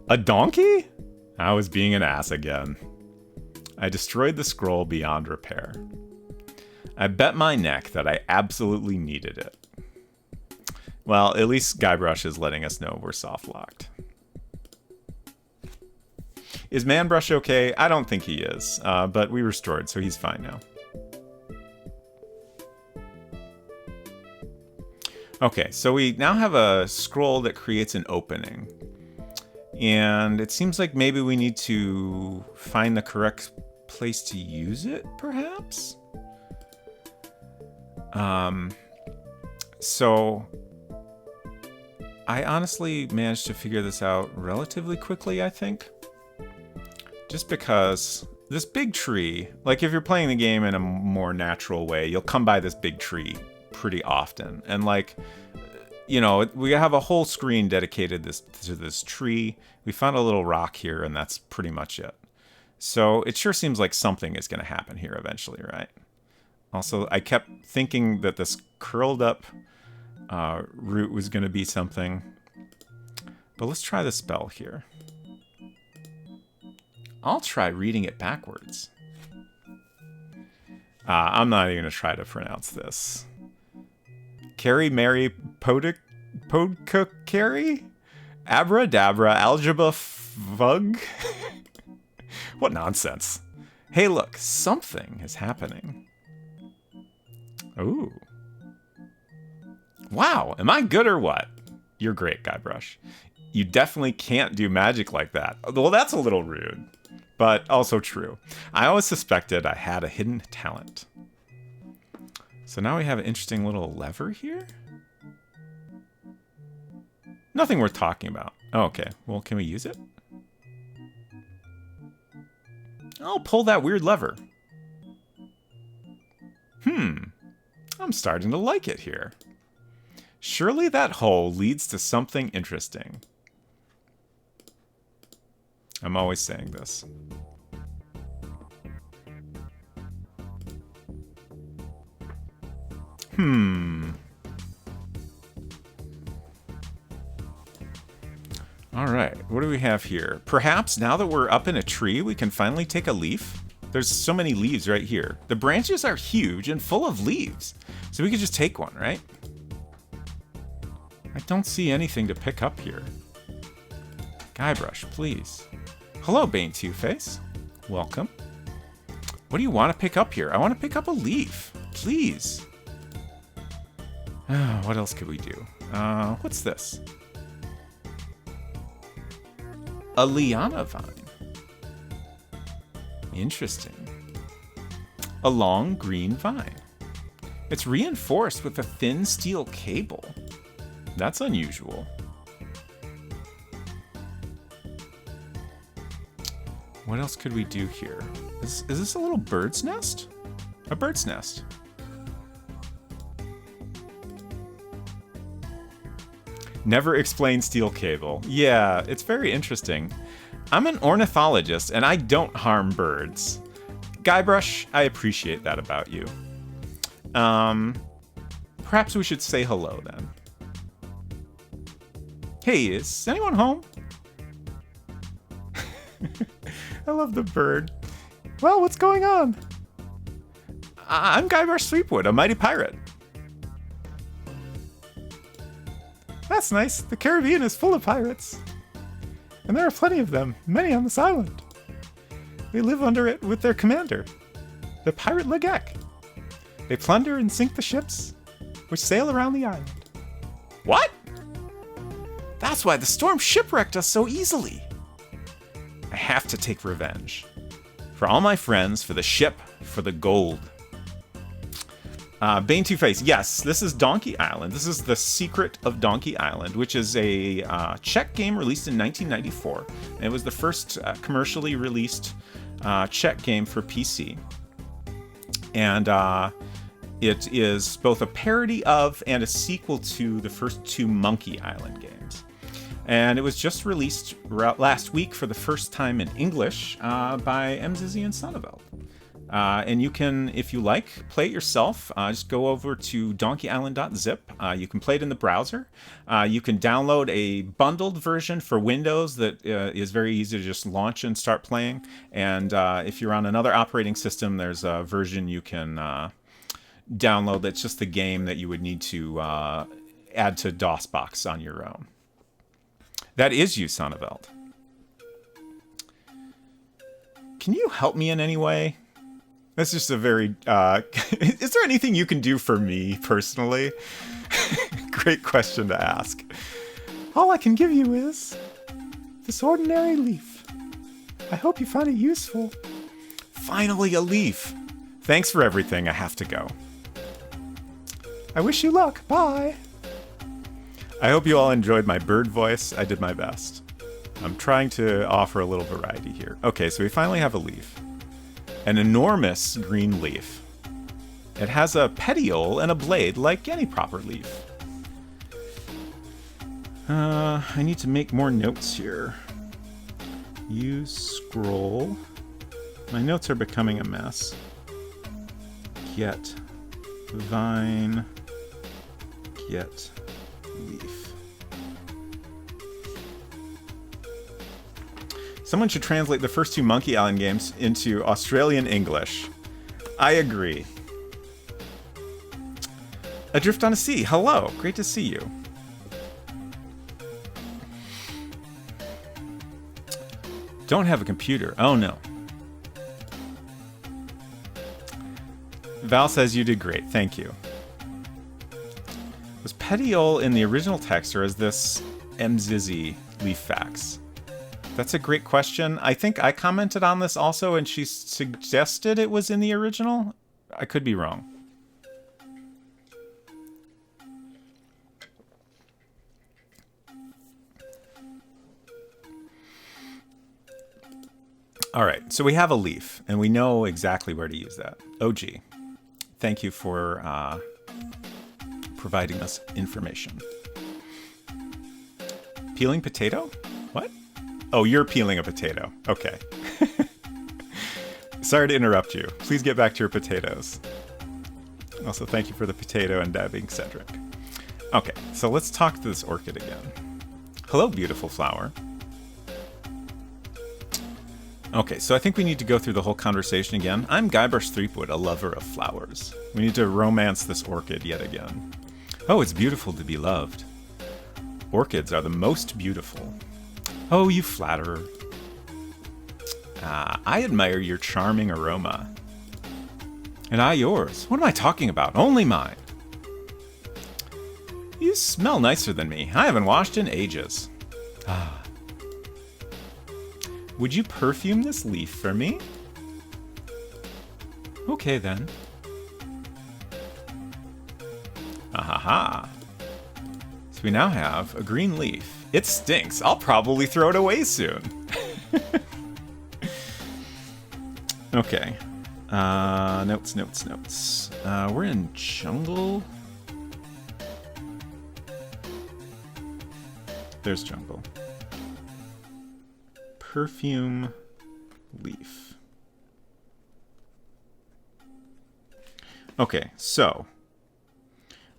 Speaker 1: A donkey? I was being an ass again. I destroyed the scroll beyond repair. I bet my neck that I absolutely needed it. Well, at least Guybrush is letting us know we're soft-locked. Is Manbrush okay? I don't think he is, but we restored, so he's fine now. Okay, so we now have a scroll that creates an opening. And it seems like maybe we need to find the correct place to use it, perhaps? So I honestly managed to figure this out relatively quickly, I think. Just because this big tree, like if you're playing the game in a more natural way, you'll come by this big tree pretty often. And like, you know, we have a whole screen dedicated to this tree. We found a little rock here, and that's pretty much it. So it sure seems like something is going to happen here eventually, right? Also, I kept thinking that this curled up root was going to be something. But let's try the spell here. I'll try reading it backwards. I'm not even going to try to pronounce this. Carrie Mary Podkokari? Abradabra Algebra Fug? What nonsense. Hey, look, something is happening. Ooh. Wow, am I good or what? You're great, Guybrush. You definitely can't do magic like that. Well, that's a little rude, but also true. I always suspected I had a hidden talent. So now we have an interesting little lever here. Nothing worth talking about. Oh, okay. Well, can we use it? I'll pull that weird lever. I'm starting to like it here. Surely that hole leads to something interesting. I'm always saying this. All right, what do we have here? Perhaps now that we're up in a tree, we can finally take a leaf? There's so many leaves right here. The branches are huge and full of leaves. So we could just take one, right? I don't see anything to pick up here. Guybrush, please. Hello, Bane Two-Face. Welcome. What do you want to pick up here? I want to pick up a leaf. Please. What else could we do? What's this? A liana vine. Interesting. A long green vine. It's reinforced with a thin steel cable. That's unusual. What else could we do here? Is this a little bird's nest? A bird's nest. Never explain steel cable. Yeah, it's very interesting. I'm an ornithologist and I don't harm birds. Guybrush, I appreciate that about you. Perhaps we should say hello then. Hey, is anyone home? I love the bird. Well, what's going on? I'm Guybrush Sweepwood, a mighty pirate. That's nice. The Caribbean is full of pirates. And there are plenty of them, many on this island. They live under it with their commander, the pirate Legek. They plunder and sink the ships, which sail around the island. What? That's why the storm shipwrecked us so easily. I have to take revenge. For all my friends, for the ship, for the gold. Bane Two-Face. Yes, this is Donkey Island. This is The Secret of Donkey Island, which is a Czech game released in 1994. And it was the first commercially released Czech game for PC. And it is both a parody of and a sequel to the first two Monkey Island games. And it was just released last week for the first time in English by Emmxyzzy and Sonneveld. And you can, if you like, play it yourself. Just go over to donkeyisland.zip. You can play it in the browser. You can download a bundled version for Windows that is very easy to just launch and start playing. And if you're on another operating system, there's a version you can download that's just the game that you would need to add to DOSBox on your own. That is you, Sonneveld. Can you help me in any way? That's just a very... is there anything you can do for me, personally? Great question to ask. All I can give you is this ordinary leaf. I hope you find it useful. Finally, a leaf. Thanks for everything. I have to go. I wish you luck. Bye. I hope you all enjoyed my bird voice. I did my best. I'm trying to offer a little variety here. Okay, so we finally have a leaf. An enormous green leaf. It has a petiole and a blade like any proper leaf. I need to make more notes here. Use scroll. My notes are becoming a mess. Get vine. Get leaf. Someone should translate the first two Monkey Island games into Australian English. I agree. Adrift on a Sea. Hello. Great to see you. Don't have a computer. Oh, no. Val says you did great. Thank you. Was petiole in the original text, or is this Emmxyzzy leaf facts? That's a great question. I think I commented on this also, and she suggested it was in the original. I could be wrong. All right, so we have a leaf, and we know exactly where to use that. OG, thank you for providing us information. Peeling potato? What? Oh, you're peeling a potato. Okay. Sorry to interrupt you. Please get back to your potatoes. Also, thank you for the potato and dabbing, Cedric. Okay, so let's talk to this orchid again. Hello, beautiful flower. Okay, so I think we need to go through the whole conversation again. I'm Guybrush Threepwood, a lover of flowers. We need to romance this orchid yet again. Oh, it's beautiful to be loved. Orchids are the most beautiful. Oh, you flatterer. I admire your charming aroma. And I yours. What am I talking about? Only mine. You smell nicer than me. I haven't washed in ages. Ah. Would you perfume this leaf for me? Okay, then. Ahaha. So we now have a green leaf. It stinks. I'll probably throw it away soon. Okay. Notes. We're in jungle. There's jungle. Perfume leaf. Okay, so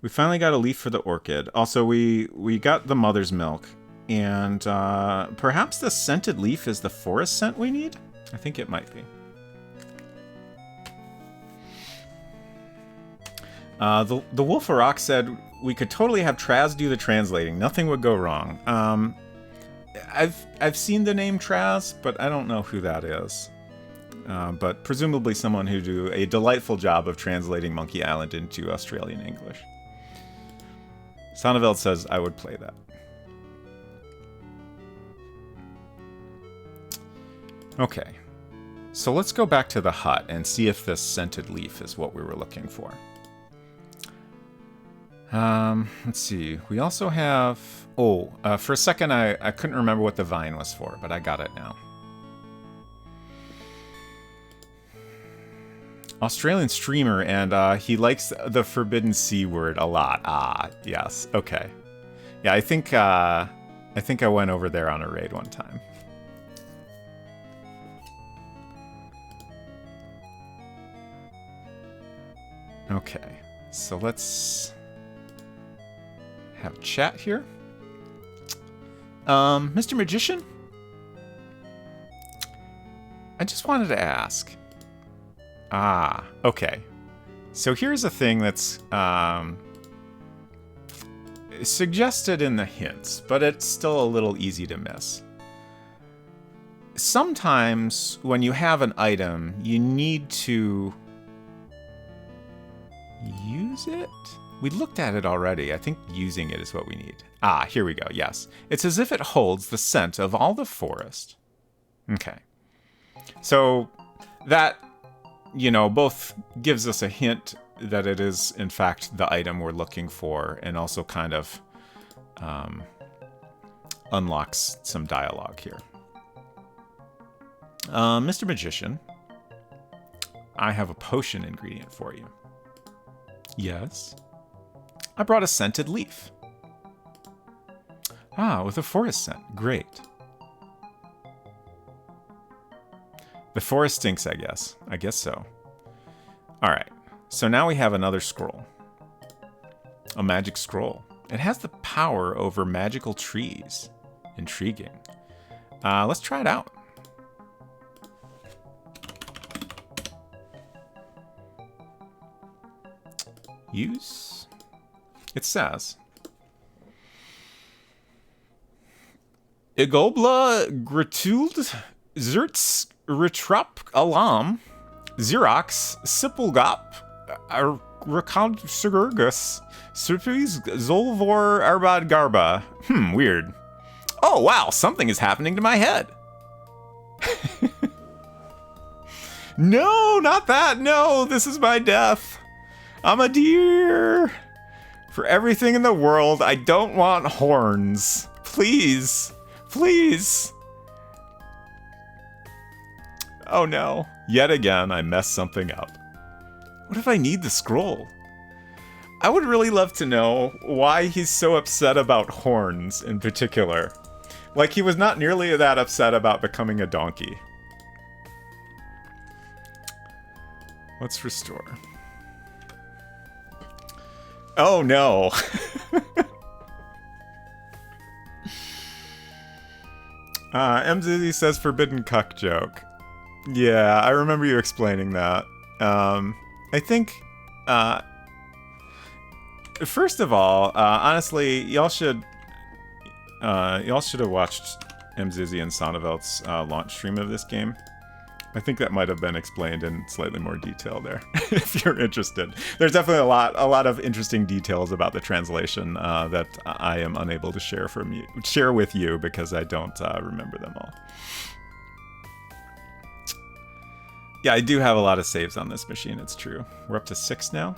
Speaker 1: we finally got a leaf for the orchid. Also, we got the mother's milk. And perhaps the scented leaf is the forest scent we need? I think it might be. The Wolf of Rock said we could totally have Traz do the translating. Nothing would go wrong. I've seen the name Traz, but I don't know who that is. But presumably someone who do a delightful job of translating Monkey Island into Australian English. Sonneveld says I would play that. Okay, so let's go back to the hut and see if this scented leaf is what we were looking for. Let's see. We also have... Oh, for a second I couldn't remember what the vine was for, but I got it now. Australian streamer, and he likes the forbidden C word a lot. Ah, yes. Okay. Yeah, I think I went over there on a raid one time. Okay, so let's have chat here. Mr. Magician? I just wanted to ask. Ah, okay. So here's a thing that's suggested in the hints, but it's still a little easy to miss. Sometimes when you have an item, you need to use it? We looked at it already. I think using it is what we need. Ah, here we go. Yes. It's as if it holds the scent of all the forest. Okay. So that, you know, both gives us a hint that it is, in fact, the item we're looking for, and also kind of unlocks some dialogue here. Mr. Magician, I have a potion ingredient for you. Yes? I brought a scented leaf. Ah, with a forest scent. Great. The forest stinks, I guess. I guess so. Alright, so now we have another scroll. A magic scroll. It has the power over magical trees. Intriguing. Let's try it out. Use. It says, Igobla Gratuld Zerts Retrop Alam Xerox Sipulgop Rakonsugurgus Surprise Zolvor Arbad Garba. Weird. Oh wow, something is happening to my head. No, not that. No, this is my death. I'm a deer. For everything in the world, I don't want horns. Please. Please. Oh no. Yet again, I messed something up. What if I need the scroll? I would really love to know why he's so upset about horns in particular. Like, he was not nearly that upset about becoming a donkey. Let's restore. Oh no. Emmxyzzy says forbidden cuck joke. Yeah, I remember you explaining that. I think, first of all, honestly, y'all should have watched Emmxyzzy and Sonneveld's launch stream of this game. I think that might have been explained in slightly more detail there, if you're interested. There's definitely a lot of interesting details about the translation that I am unable to share with you because I don't remember them all. Yeah, I do have a lot of saves on this machine, it's true. We're up to 6 now.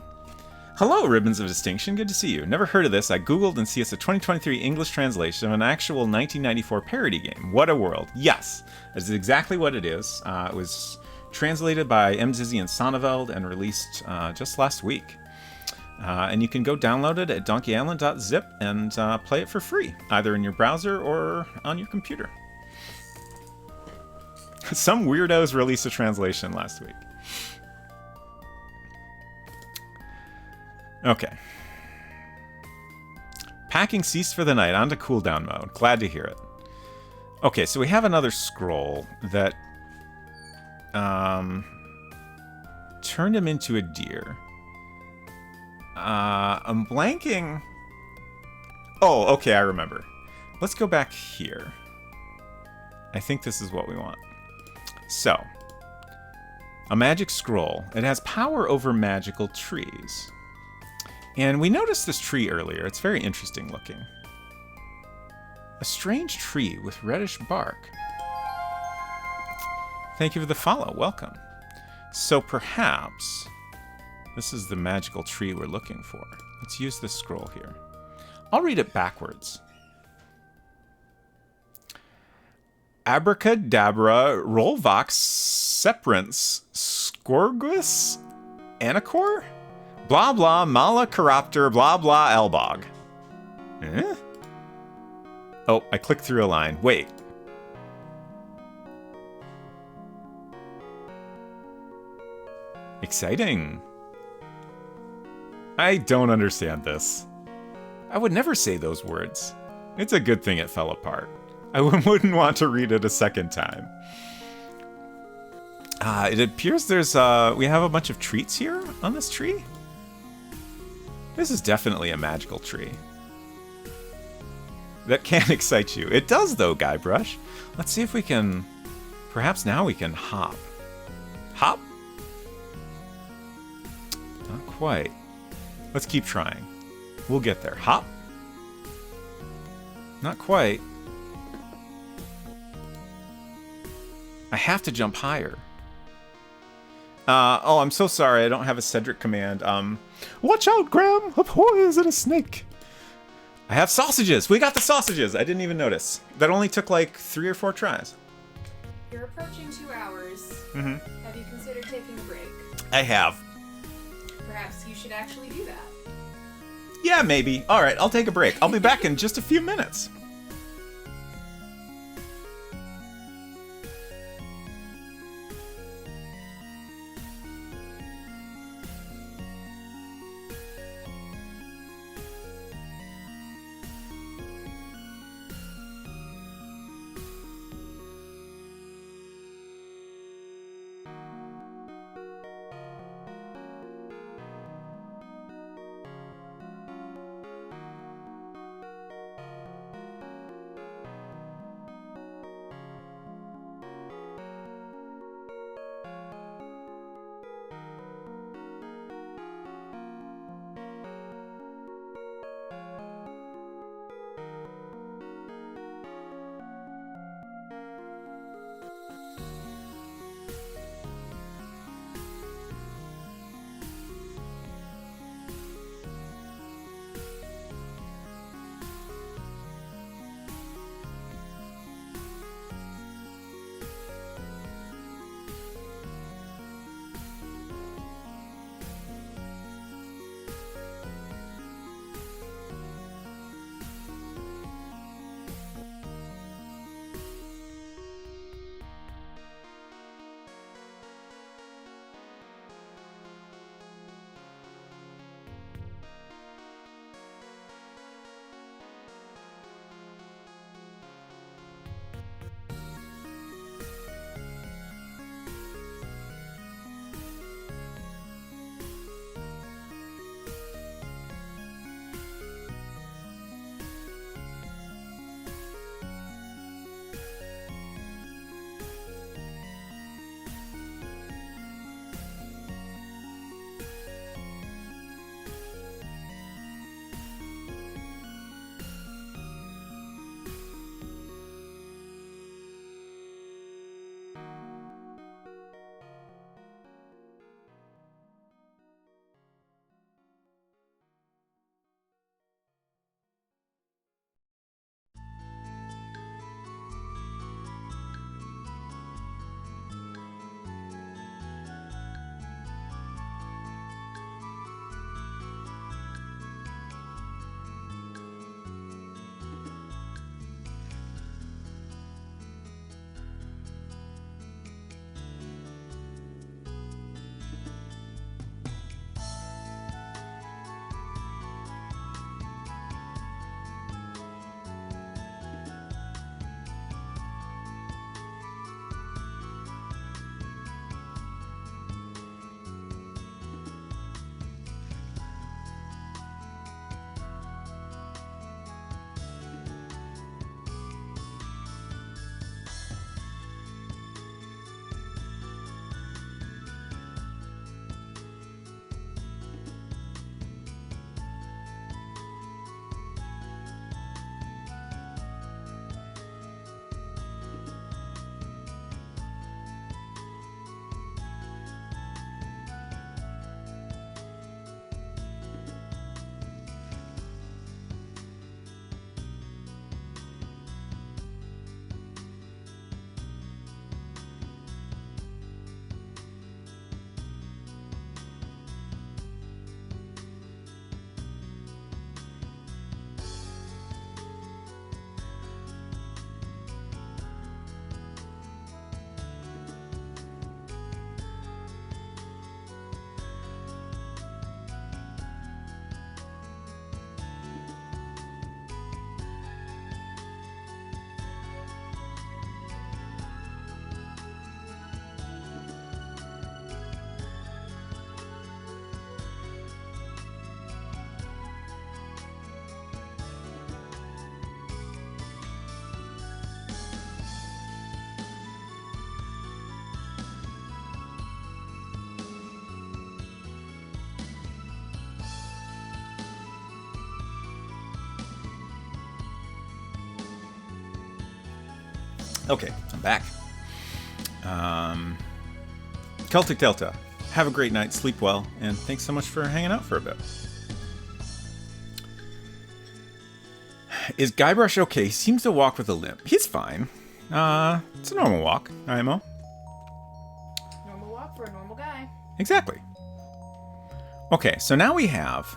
Speaker 1: Hello, Ribbons of Distinction, good to see you. Never heard of this, I googled and see it's a 2023 English translation of an actual 1994 parody game. What a world. Yes, that's exactly what it is. It was translated by Emmxyzzy and Sonneveld and released just last week. And you can go download it at donkeyisland.zip and play it for free, either in your browser or on your computer. Some weirdos released a translation last week. Okay. Packing ceased for the night. On to cooldown mode. Glad to hear it. Okay, so we have another scroll that turned him into a deer. I'm blanking. Oh, okay, I remember. Let's go back here. I think this is what we want. So, a magic scroll. It has power over magical trees. And we noticed this tree earlier. It's very interesting looking. A strange tree with reddish bark. Thank you for the follow. Welcome. So perhaps this is the magical tree we're looking for. Let's use this scroll here. I'll read it backwards. Abracadabra, Rolvox, Seprance, Scorgus, Anacor? Blah blah, Mala Corruptor, blah blah, Elbog. Eh? Oh, I clicked through a line. Wait. Exciting. I don't understand this. I would never say those words. It's a good thing it fell apart. I wouldn't want to read it a second time. It appears there's, we have a bunch of treats here on this tree. This is definitely a magical tree. That can excite you. It does, though, Guybrush. Let's see if we can... Perhaps now we can hop. Hop? Not quite. Let's keep trying. We'll get there. Hop? Not quite. I have to jump higher. Oh, I'm so sorry. I don't have a Cedric command. Watch out, Graham! A poison, a snake! I have sausages! We got the sausages! I didn't even notice. That only took like 3 or 4 tries.
Speaker 2: You're approaching 2 hours.
Speaker 1: Mm-hmm.
Speaker 2: Have you considered taking a break?
Speaker 1: I have.
Speaker 2: Perhaps you should actually do that.
Speaker 1: Yeah, maybe. Alright, I'll take a break. I'll be back in just a few minutes. Okay, I'm back. Celtic Delta, have a great night, sleep well, and thanks so much for hanging out for a bit. Is Guybrush okay? He seems to walk with a limp. He's fine. It's a normal walk, IMO.
Speaker 2: Normal walk for a normal guy.
Speaker 1: Exactly. Okay, so now we have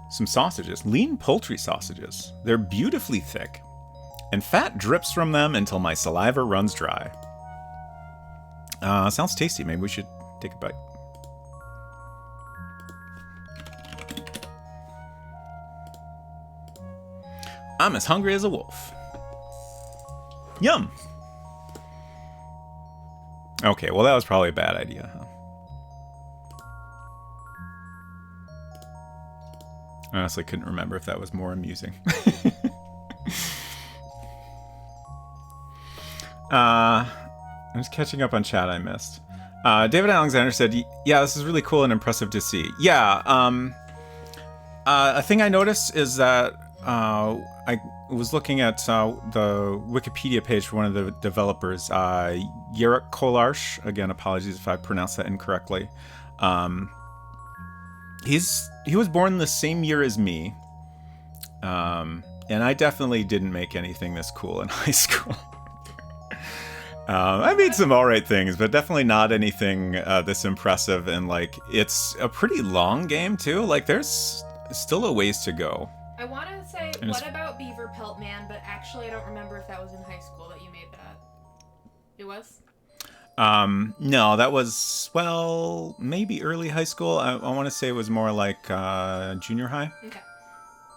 Speaker 1: some sausages, lean poultry sausages. They're beautifully thick, and fat drips from them until my saliva runs dry. Sounds tasty. Maybe we should take a bite. I'm as hungry as a wolf. Yum! Okay, well that was probably a bad idea, huh? I honestly couldn't remember if that was more amusing. I'm just catching up on chat I missed. David Alexander said, yeah, this is really cool and impressive to see. Yeah, a thing I noticed is that I was looking at the Wikipedia page for one of the developers, Jarek Kolář. Again, apologies if I pronounced that incorrectly. He was born the same year as me, and I definitely didn't make anything this cool in high school. I made some alright things, but definitely not anything this impressive, and like it's a pretty long game too. Like there's still a ways to go.
Speaker 2: I want to say, what about Beaver Pelt Man? But actually, I don't remember if that was in high school that you made that. It was?
Speaker 1: No, that was, well, maybe early high school. I want to say it was more like junior high.
Speaker 2: Okay.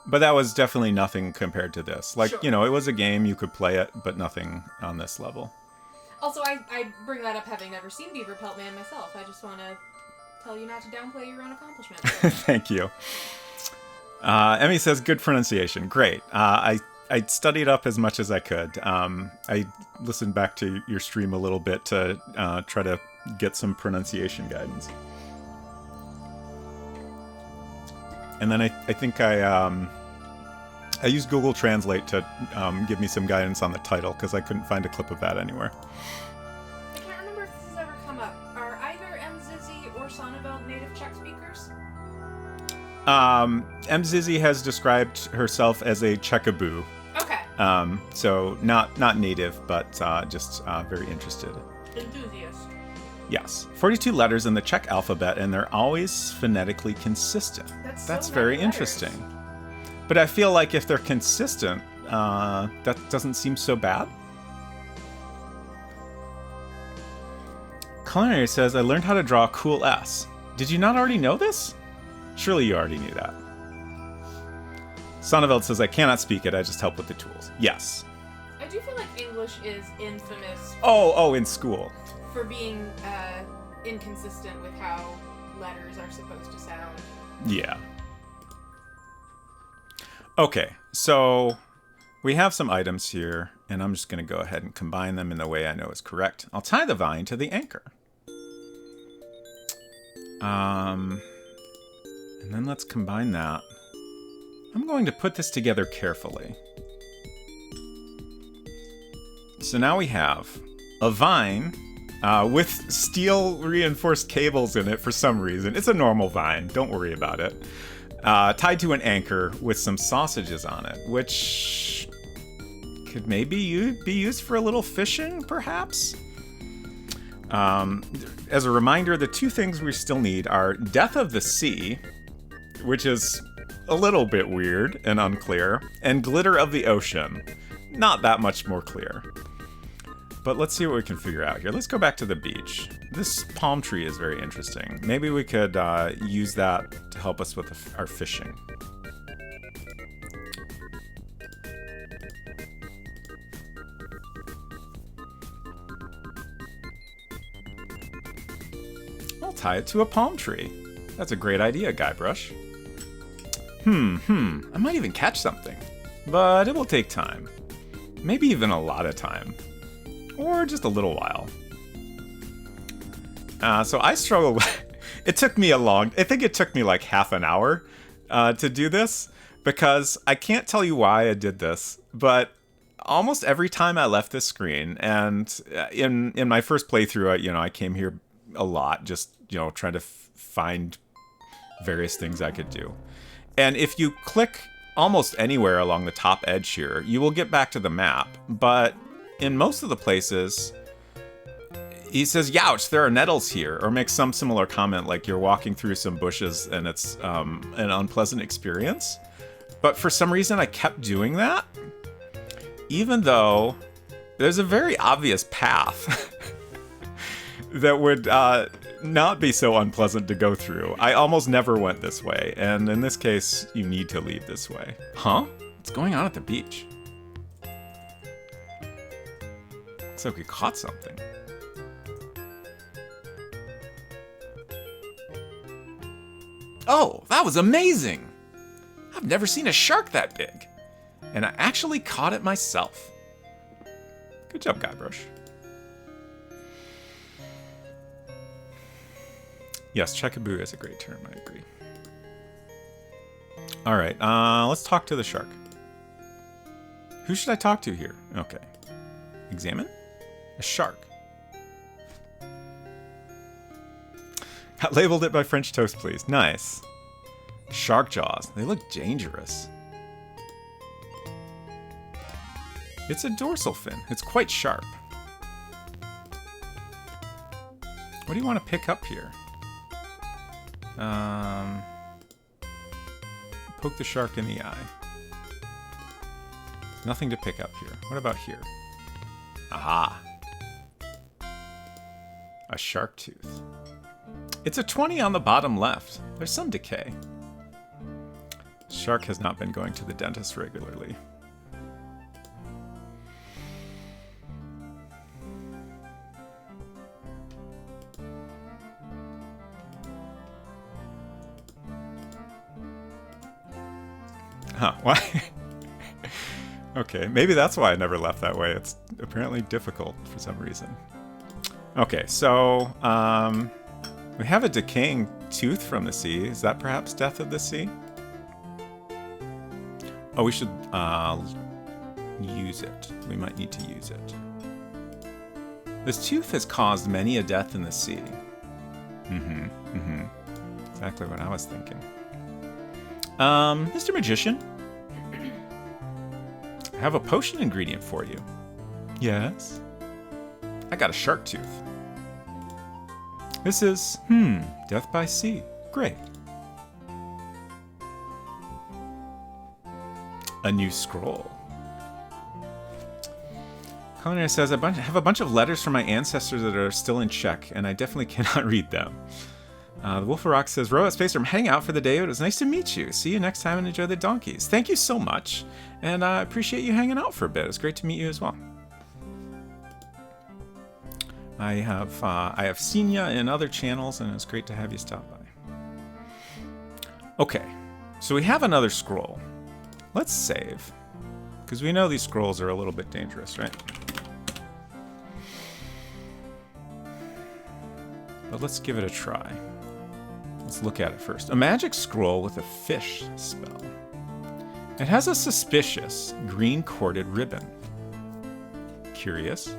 Speaker 1: But that was definitely nothing compared to this. Like,
Speaker 2: Sure.
Speaker 1: you know, it was a game, you could play it, but nothing on this level.
Speaker 2: Also, I bring that up having never seen Beaver Pelt Man myself. I just want to tell you not to downplay your own accomplishment.
Speaker 1: Thank you. Emmy says, good pronunciation. Great. I studied up as much as I could. I listened back to your stream a little bit to try to get some pronunciation guidance. And then I think I used Google Translate to give me some guidance on the title, because I couldn't find a clip of that anywhere.
Speaker 2: I can't remember if this has ever come up. Are either Emmxyzzy or Sonneveld native Czech speakers?
Speaker 1: Emmxyzzy has described herself as a Czechoboo.
Speaker 2: Okay.
Speaker 1: So not native, but just very interested.
Speaker 2: Enthusiast.
Speaker 1: Yes. 42 letters in the Czech alphabet, and they're always phonetically consistent. That's very
Speaker 2: many letters.
Speaker 1: interesting. But I feel like if they're consistent, that doesn't seem so bad. Culinary says, I learned how to draw a cool S. Did you not already know this? Surely you already knew that. Sonneveld says, I cannot speak it, I just help with the tools. Yes.
Speaker 2: I do feel like English is infamous
Speaker 1: Oh, in school.
Speaker 2: for being inconsistent with how letters are supposed to sound.
Speaker 1: Yeah. Okay, so we have some items here, and I'm just going to go ahead and combine them in the way I know is correct. I'll tie the vine to the anchor. And then let's combine that. I'm going to put this together carefully. So now we have a vine with steel reinforced cables in it for some reason. It's a normal vine, don't worry about it. Tied to an anchor with some sausages on it, which could maybe be used for a little fishing, perhaps? As a reminder, the two things we still need are Death of the Sea, which is a little bit weird and unclear, and Glitter of the Ocean. Not that much more clear. But let's see what we can figure out here. Let's go back to the beach. This palm tree is very interesting. Maybe we could use that to help us with our fishing. I'll tie it to a palm tree. That's a great idea, Guybrush. I might even catch something. But it will take time. Maybe even a lot of time. Or just a little while. So I struggled. It took me I think it took me like half an hour to do this, because I can't tell you why I did this, but almost every time I left this screen, and in my first playthrough, I came here a lot, just, trying to find various things I could do. And if you click almost anywhere along the top edge here, you will get back to the map. But in most of the places, he says, "Youch, there are nettles here," or makes some similar comment like you're walking through some bushes and it's an unpleasant experience. But for some reason, I kept doing that, even though there's a very obvious path that would not be so unpleasant to go through. I almost never went this way, and in this case, you need to leave this way. Huh? What's going on at the beach? Looks like we caught something. Oh, that was amazing! I've never seen a shark that big. And I actually caught it myself. Good job, Guybrush. Yes, checkaboo is a great term, I agree. Alright, let's talk to the shark. Who should I talk to here? Okay. Examine? A shark. Labeled it by French toast, please. Nice. Shark jaws. They look dangerous. It's a dorsal fin. It's quite sharp. What do you want to pick up here? Poke the shark in the eye. Nothing to pick up here. What about here? Aha. A shark tooth. It's a 20 on the bottom left. There's some decay. Shark has not been going to the dentist regularly. Huh, why? Okay, maybe that's why I never left that way. It's apparently difficult for some reason. Okay, so, we have a decaying tooth from the sea. Is that perhaps death of the sea? Oh, we should, use it. We might need to use it. This tooth has caused many a death in the sea. Exactly what I was thinking. Mr. Magician? I have a potion ingredient for you. Yes? I got a shark tooth. This is, death by sea. Great. A new scroll. Culinary says, I have a bunch of letters from my ancestors that are still in Czech, and I definitely cannot read them. The Wolf of Rock says, Robot Spacer, I'm heading out for the day. It was nice to meet you. See you next time and enjoy the donkeys. Thank you so much. And I appreciate you hanging out for a bit. It's great to meet you as well. I have seen you in other channels, and it's great to have you stop by. Okay, so we have another scroll. Let's save, because we know these scrolls are a little bit dangerous, right? But let's give it a try. Let's look at it first. A magic scroll with a fish spell. It has a suspicious green corded ribbon. Curious?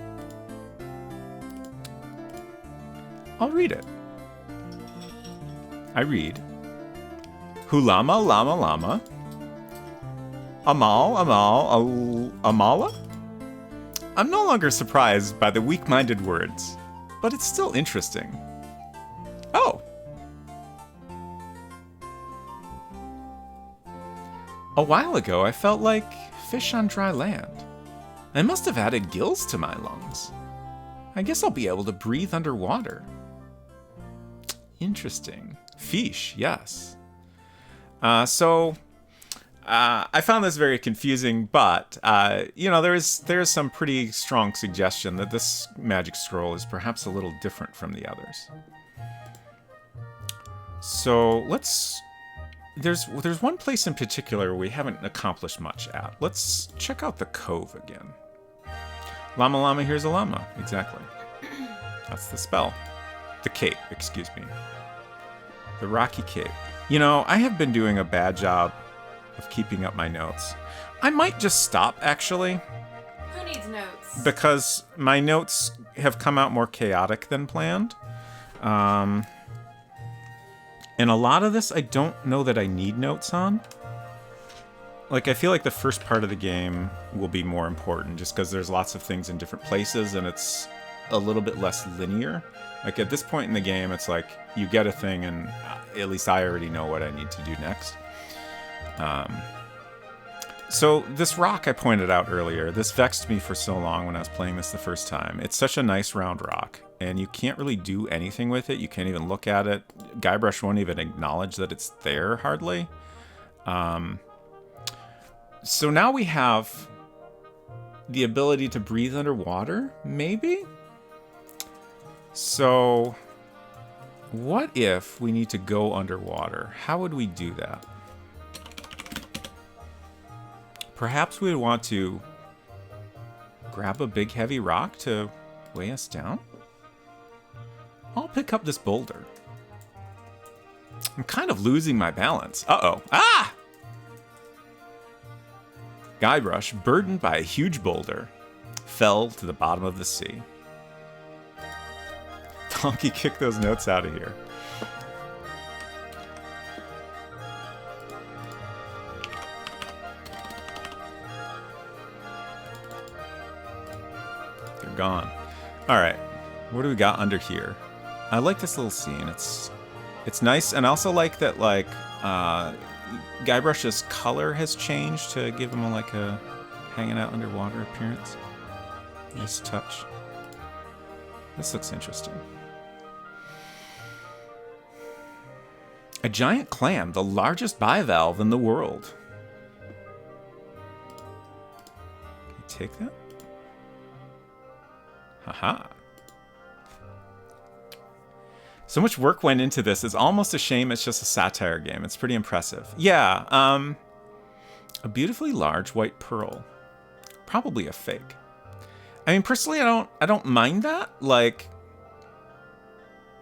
Speaker 1: I'll read it. I read, Hulama Lama Lama, Amala? I'm no longer surprised by the weak-minded words, but it's still interesting. Oh! A while ago, I felt like fish on dry land. I must have added gills to my lungs. I guess I'll be able to breathe underwater. Interesting. Fish, yes. I found this very confusing, but, there is some pretty strong suggestion that this magic scroll is perhaps a little different from the others. So, there's one place in particular we haven't accomplished much at. Let's check out the cove again. Llama Llama, here's a llama. Exactly. That's the spell. The cape, excuse me. The rocky cape. I have been doing a bad job of keeping up my notes. I might just stop, actually,
Speaker 2: notes?
Speaker 1: Because my notes have come out more chaotic than planned. And a lot of this I don't know that I need notes on. Like, I feel like the first part of the game will be more important just because there's lots of things in different places and it's a little bit less linear. Like, at this point in the game, it's like you get a thing and at least I already know what I need to do next. So this rock I pointed out earlier, this vexed me for so long when I was playing this the first time. It's such a nice round rock, and you can't really do anything with it. You can't even look at it. Guybrush won't even acknowledge that it's there, hardly. So now we have the ability to breathe underwater, maybe? So what if we need to go underwater? How would we do that? Perhaps we would want to grab a big heavy rock to weigh us down. I'll pick up this boulder. I'm kind of losing my balance. Uh-oh. Ah! Guybrush, burdened by a huge boulder, fell to the bottom of the sea. Donkey, kick those notes out of here. They're gone. All right, what do we got under here? I like this little scene. It's nice, and I also like that, like, Guybrush's color has changed to give him a hanging out underwater appearance. Nice touch. This looks interesting. A giant clam, the largest bivalve in the world. Can you take that? Haha. So much work went into this. It's almost a shame it's just a satire game. It's pretty impressive. Yeah, a beautifully large white pearl. Probably a fake. I mean, personally, I don't mind that. Like,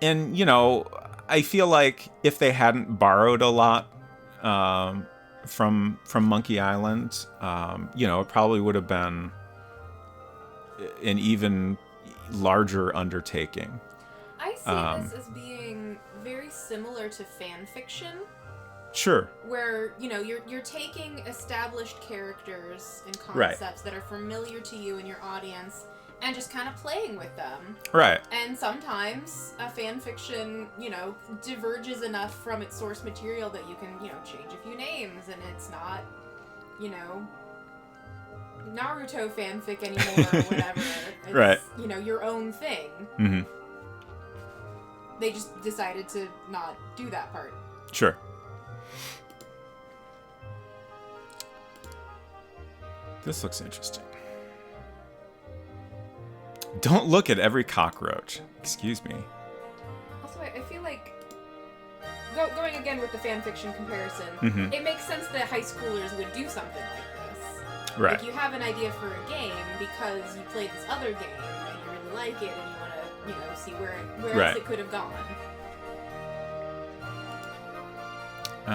Speaker 1: and, you know, I feel like if they hadn't borrowed a lot from Monkey Island, you know, it probably would have been an even larger undertaking.
Speaker 2: I see this as being very similar to fan fiction.
Speaker 1: Sure.
Speaker 2: Where, you know, you're taking established characters and concepts that are familiar to you and your audience and just kind of playing with them.
Speaker 1: Right.
Speaker 2: And sometimes a fan fiction, you know, diverges enough from its source material that you can, you know, change a few names and it's not, you know, Naruto fanfic anymore or whatever. It's,
Speaker 1: right.
Speaker 2: You know, your own thing.
Speaker 1: Mm-hmm.
Speaker 2: They just decided to not do that part.
Speaker 1: Sure. This looks interesting. Don't look at every cockroach. Excuse me.
Speaker 2: Also, I feel like, going again with the fanfiction comparison,
Speaker 1: mm-hmm.
Speaker 2: It makes sense that high schoolers would do something like this.
Speaker 1: Right.
Speaker 2: Like, you have an idea for a game because you played this other game and you really like it and you want to, you know, see where
Speaker 1: right.
Speaker 2: else it could have gone.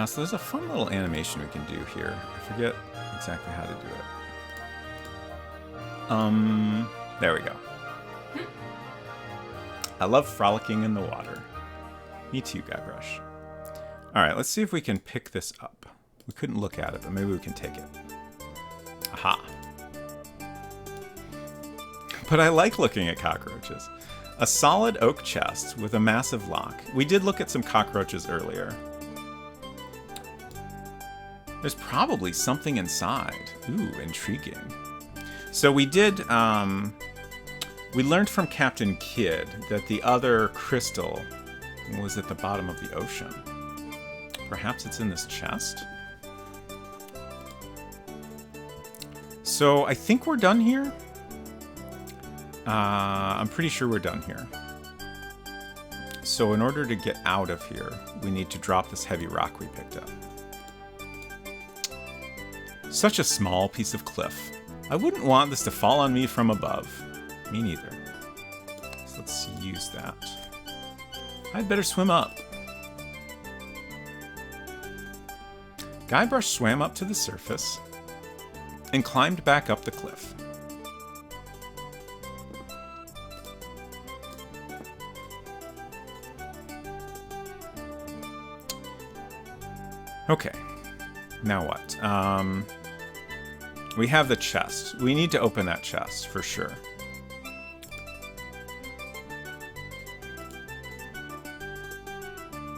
Speaker 1: So there's a fun little animation we can do here. I forget exactly how to do it. There we go. I love frolicking in the water. Me too, Guybrush. All right, let's see if we can pick this up. We couldn't look at it, but maybe we can take it. Aha. But I like looking at cockroaches. A solid oak chest with a massive lock. We did look at some cockroaches earlier. There's probably something inside. Ooh, intriguing. So we did, we learned from Captain Kidd that the other crystal was at the bottom of the ocean. Perhaps it's in this chest? So I think we're done here. I'm pretty sure we're done here. So in order to get out of here, we need to drop this heavy rock we picked up. Such a small piece of cliff. I wouldn't want this to fall on me from above. Me neither. So let's use that. I'd better swim up. Guybrush swam up to the surface and climbed back up the cliff. Okay. Now what? We have the chest. We need to open that chest for sure.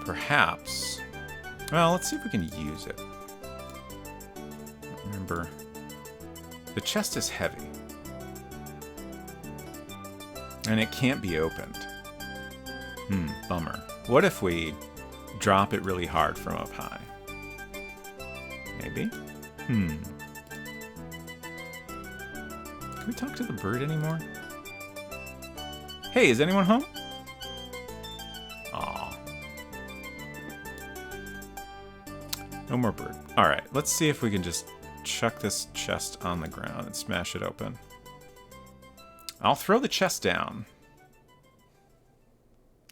Speaker 1: Perhaps. Well, let's see if we can use it. Remember, the chest is heavy. And it can't be opened. Bummer. What if we drop it really hard from up high? Maybe? Can we talk to the bird anymore? Hey, is anyone home? Aw. No more bird. Alright, let's see if we can just chuck this chest on the ground and smash it open. I'll throw the chest down.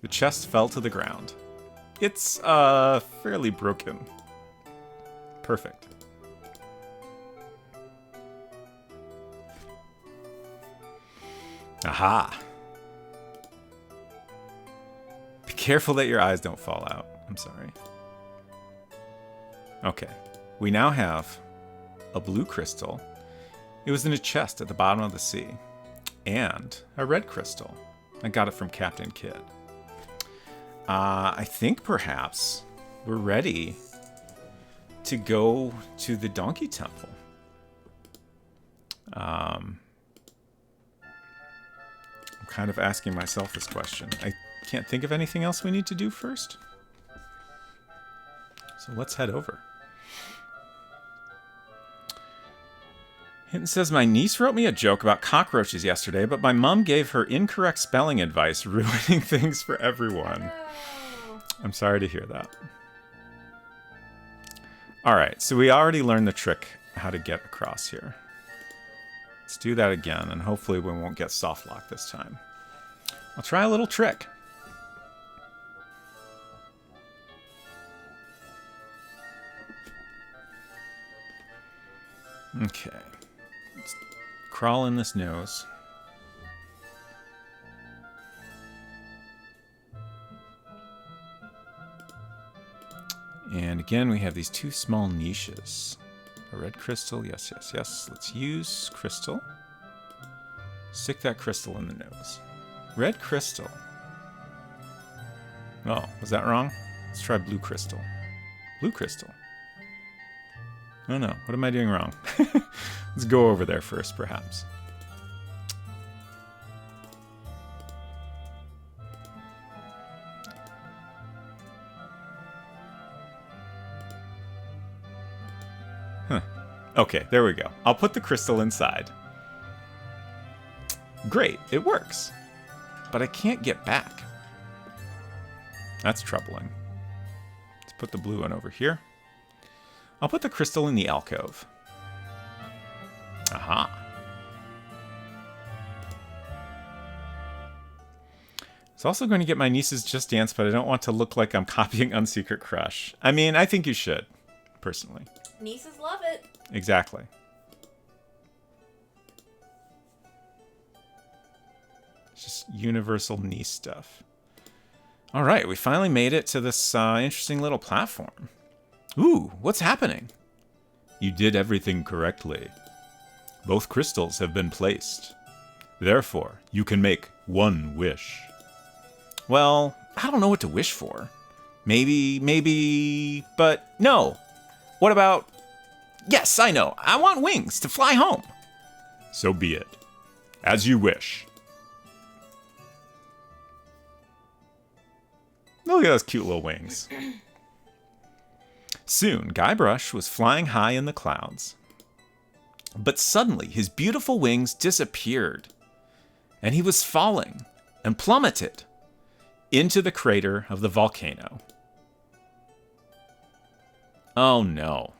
Speaker 1: The chest fell to the ground. It's, fairly broken. Perfect. Aha! Be careful that your eyes don't fall out. I'm sorry. Okay. We now have a blue crystal. It was in a chest at the bottom of the sea. And a red crystal. I got it from Captain Kidd. I think perhaps we're ready to go to the Donkey Temple. I'm kind of asking myself this question. I can't think of anything else we need to do first. So let's head over. Hinton says, my niece wrote me a joke about cockroaches yesterday, but my mom gave her incorrect spelling advice, ruining things for everyone. I'm sorry to hear that. Alright, so we already learned the trick how to get across here. Let's do that again, and hopefully we won't get soft lock this time. I'll try a little trick. Okay. Let's crawl in this nose. And again, we have these two small niches. A red crystal, yes, yes, yes. Let's use crystal. Stick that crystal in the nose. Red crystal. Oh, was that wrong? Let's try blue crystal. Blue crystal. Oh no, what am I doing wrong? Let's go over there first, perhaps. Huh. Okay, there we go. I'll put the crystal inside. Great, it works. But I can't get back. That's troubling. Let's put the blue one over here. I'll put the crystal in the alcove. Aha. It's also going to get my niece's Just Dance, but I don't want to look like I'm copying Unsecret Crush. I mean, I think you should, personally.
Speaker 2: Nieces love it.
Speaker 1: Exactly. It's just universal niece stuff. All right, we finally made it to this interesting little platform. Ooh, what's happening? You did everything correctly. Both crystals have been placed. Therefore, you can make one wish. Well, I don't know what to wish for. Maybe, but no. What about... Yes, I know. I want wings to fly home. So be it. As you wish. Look at those cute little wings. Soon, Guybrush was flying high in the clouds. But suddenly, his beautiful wings disappeared, and he was falling and plummeted into the crater of the volcano. Oh no.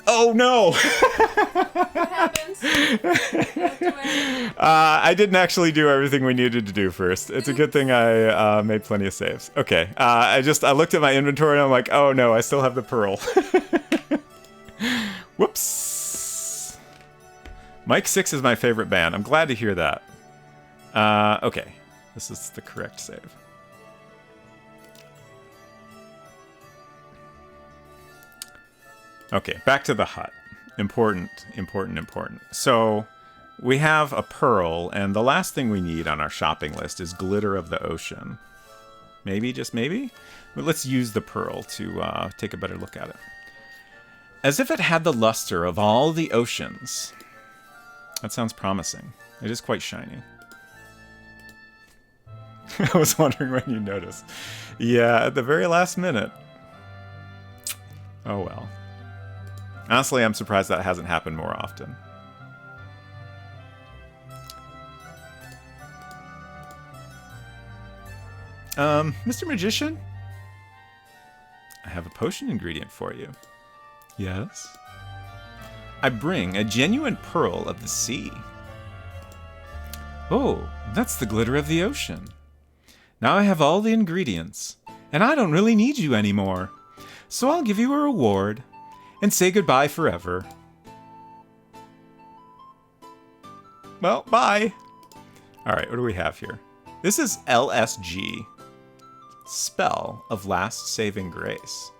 Speaker 1: Oh no!
Speaker 2: What happens?
Speaker 1: I didn't actually do everything we needed to do first. It's a good thing I made plenty of saves. Okay, I looked at my inventory and I'm like, oh no, I still have the pearl. Whoops. Mike 6 is my favorite band. I'm glad to hear that. Okay. This is the correct save. Okay, back to the hut. Important. So, we have a pearl, and the last thing we need on our shopping list is glitter of the ocean. Maybe, just maybe? But let's use the pearl to take a better look at it. As if it had the luster of all the oceans. That sounds promising. It is quite shiny. I was wondering when you noticed. Yeah, at the very last minute. Oh well. Honestly, I'm surprised that hasn't happened more often. Mr. Magician? I have a potion ingredient for you. Yes? I bring a genuine pearl of the sea. Oh, that's the glitter of the ocean. Now I have all the ingredients, and I don't really need you anymore. So I'll give you a reward, and say goodbye forever. Well, bye. Alright, what do we have here? This is LSG. Spell of Last Saving Grace.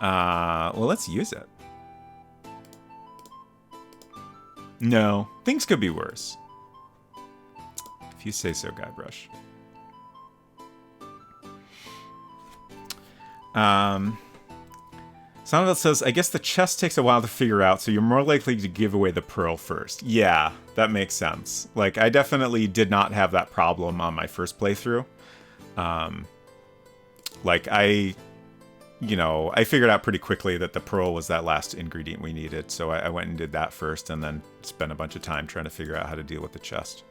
Speaker 1: Well, let's use it. No, things could be worse. If you say so, Guybrush. Sonneveld says, I guess the chest takes a while to figure out, so you're more likely to give away the pearl first. Yeah, that makes sense. Like, I definitely did not have that problem on my first playthrough. Like, I figured out pretty quickly that the pearl was that last ingredient we needed, so I went and did that first, and then spent a bunch of time trying to figure out how to deal with the chest.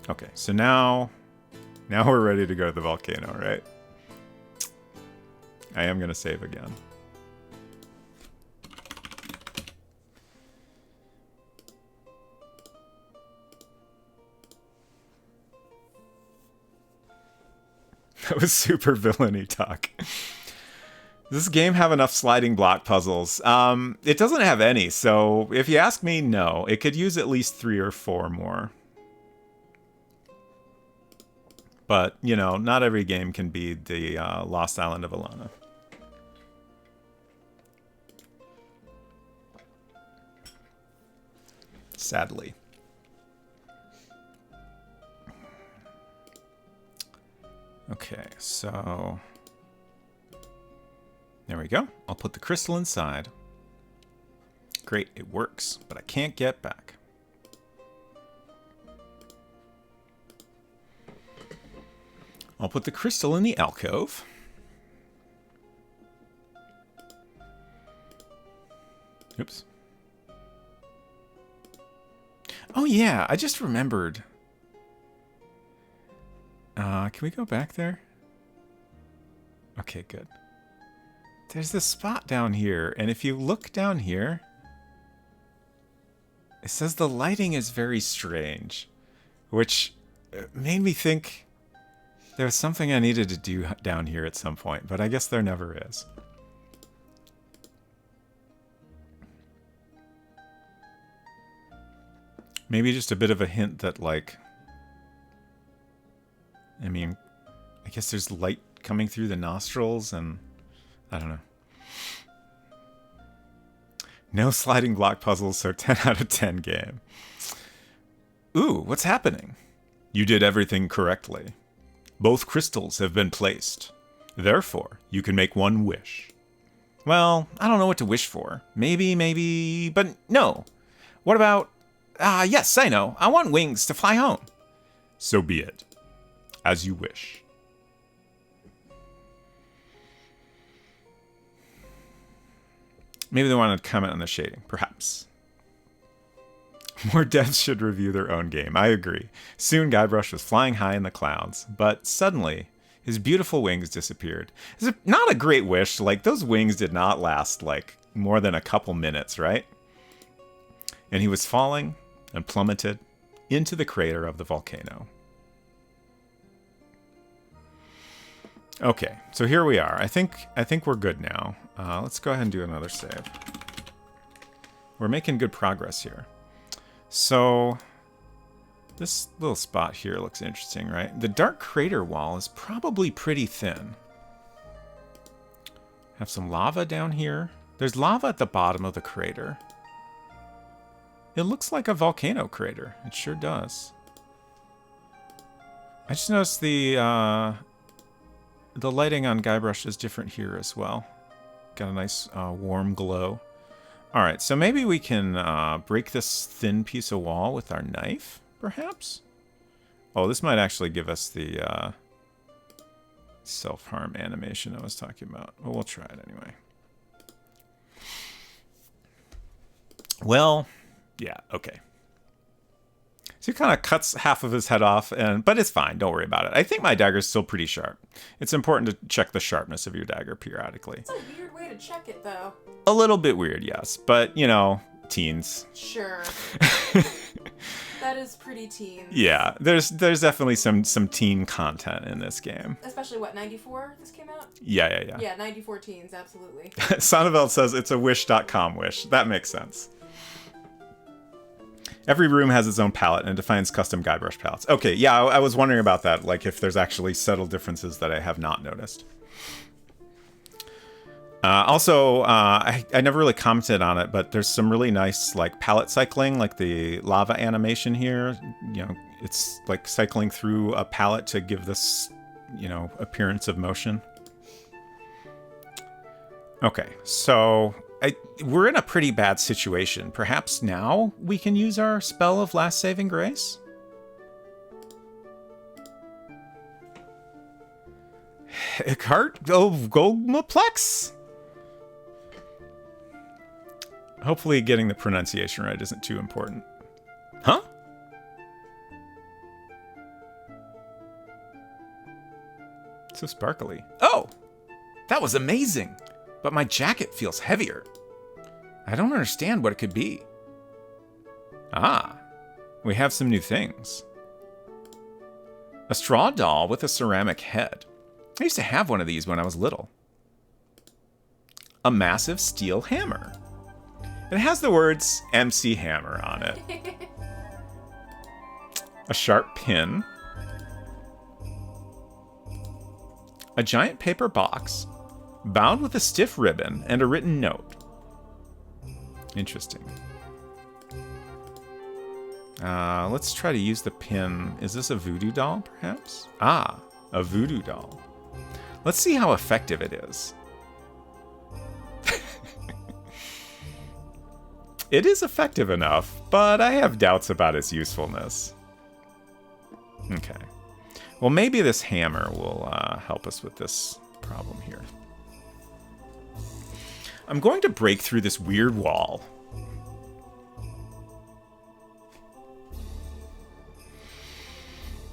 Speaker 1: Okay, so now we're ready to go to the volcano, right? I am going to save again. That was super villainy talk. Does this game have enough sliding block puzzles? It doesn't have any, so if you ask me, no. It could use at least 3 or 4 more. But, you know, not every game can be the Lost Island of Alana. Sadly. Okay, so... there we go. I'll put the crystal inside. Great, it works, but I can't get back. I'll put the crystal in the alcove. Oops. Oh yeah, I just remembered. Can we go back there? Okay, good. There's this spot down here, and if you look down here, it says the lighting is very strange, which made me think there was something I needed to do down here at some point, but I guess there never is. Maybe just a bit of a hint that, like... I mean, I guess there's light coming through the nostrils, and... I don't know. No sliding block puzzles, so 10 out of 10 game. Ooh, what's happening? You did everything correctly. Both crystals have been placed. Therefore, you can make one wish. Well, I don't know what to wish for. Maybe, but no. What about... yes, I know. I want wings to fly home. So be it. As you wish. Maybe they want to comment on the shading. Perhaps. More devs should review their own game. I agree. Soon Guybrush was flying high in the clouds, but suddenly his beautiful wings disappeared. It's not a great wish. Like, those wings did not last, like, more than a couple minutes, right? And he was falling and plummeted into the crater of the volcano. Okay, so here we are. I think we're good now. Let's go ahead and do another save. We're making good progress here. So this little spot here looks interesting, right? The dark crater wall is probably pretty thin. Have some lava down here. There's lava at the bottom of the crater. It looks like a volcano crater. It sure does. I just noticed the lighting on Guybrush is different here as well. Got a nice warm glow. All right, so maybe we can break this thin piece of wall with our knife, perhaps? Oh, this might actually give us the self-harm animation I was talking about. Well, we'll try it anyway. Well, yeah, okay. So he kind of cuts half of his head off, but it's fine. Don't worry about it. I think my dagger's still pretty sharp. It's important to check the sharpness of your dagger periodically.
Speaker 2: It's a weird way to check it, though.
Speaker 1: A little bit weird, yes. But, you know, teens.
Speaker 2: Sure. That is pretty teen.
Speaker 1: Yeah, there's definitely some teen content in this game.
Speaker 2: Especially, what, 94 this came out?
Speaker 1: Yeah.
Speaker 2: Yeah, 94 teens, absolutely.
Speaker 1: Sonneveld says it's a wish.com wish. That makes sense. Every room has its own palette and defines custom Guybrush palettes. Okay, yeah, I was wondering about that, like if there's actually subtle differences that I have not noticed. Also, I never really commented on it, but there's some really nice like palette cycling, like the lava animation here. You know, it's like cycling through a palette to give this, you know, appearance of motion. Okay, so we're in a pretty bad situation. Perhaps now we can use our spell of last saving grace? Cart of Gogmaplex? Hopefully getting the pronunciation right isn't too important. Huh? So sparkly. Oh! That was amazing! But my jacket feels heavier. I don't understand what it could be. Ah, we have some new things. A straw doll with a ceramic head. I used to have one of these when I was little. A massive steel hammer. It has the words MC Hammer on it. A sharp pin. A giant paper box. Bound with a stiff ribbon and a written note. Interesting. Let's try to use the pin. Is this a voodoo doll, perhaps? Ah, a voodoo doll. Let's see how effective it is. It is effective enough, but I have doubts about its usefulness. Okay. Well, maybe this hammer will help us with this problem here. I'm going to break through this weird wall.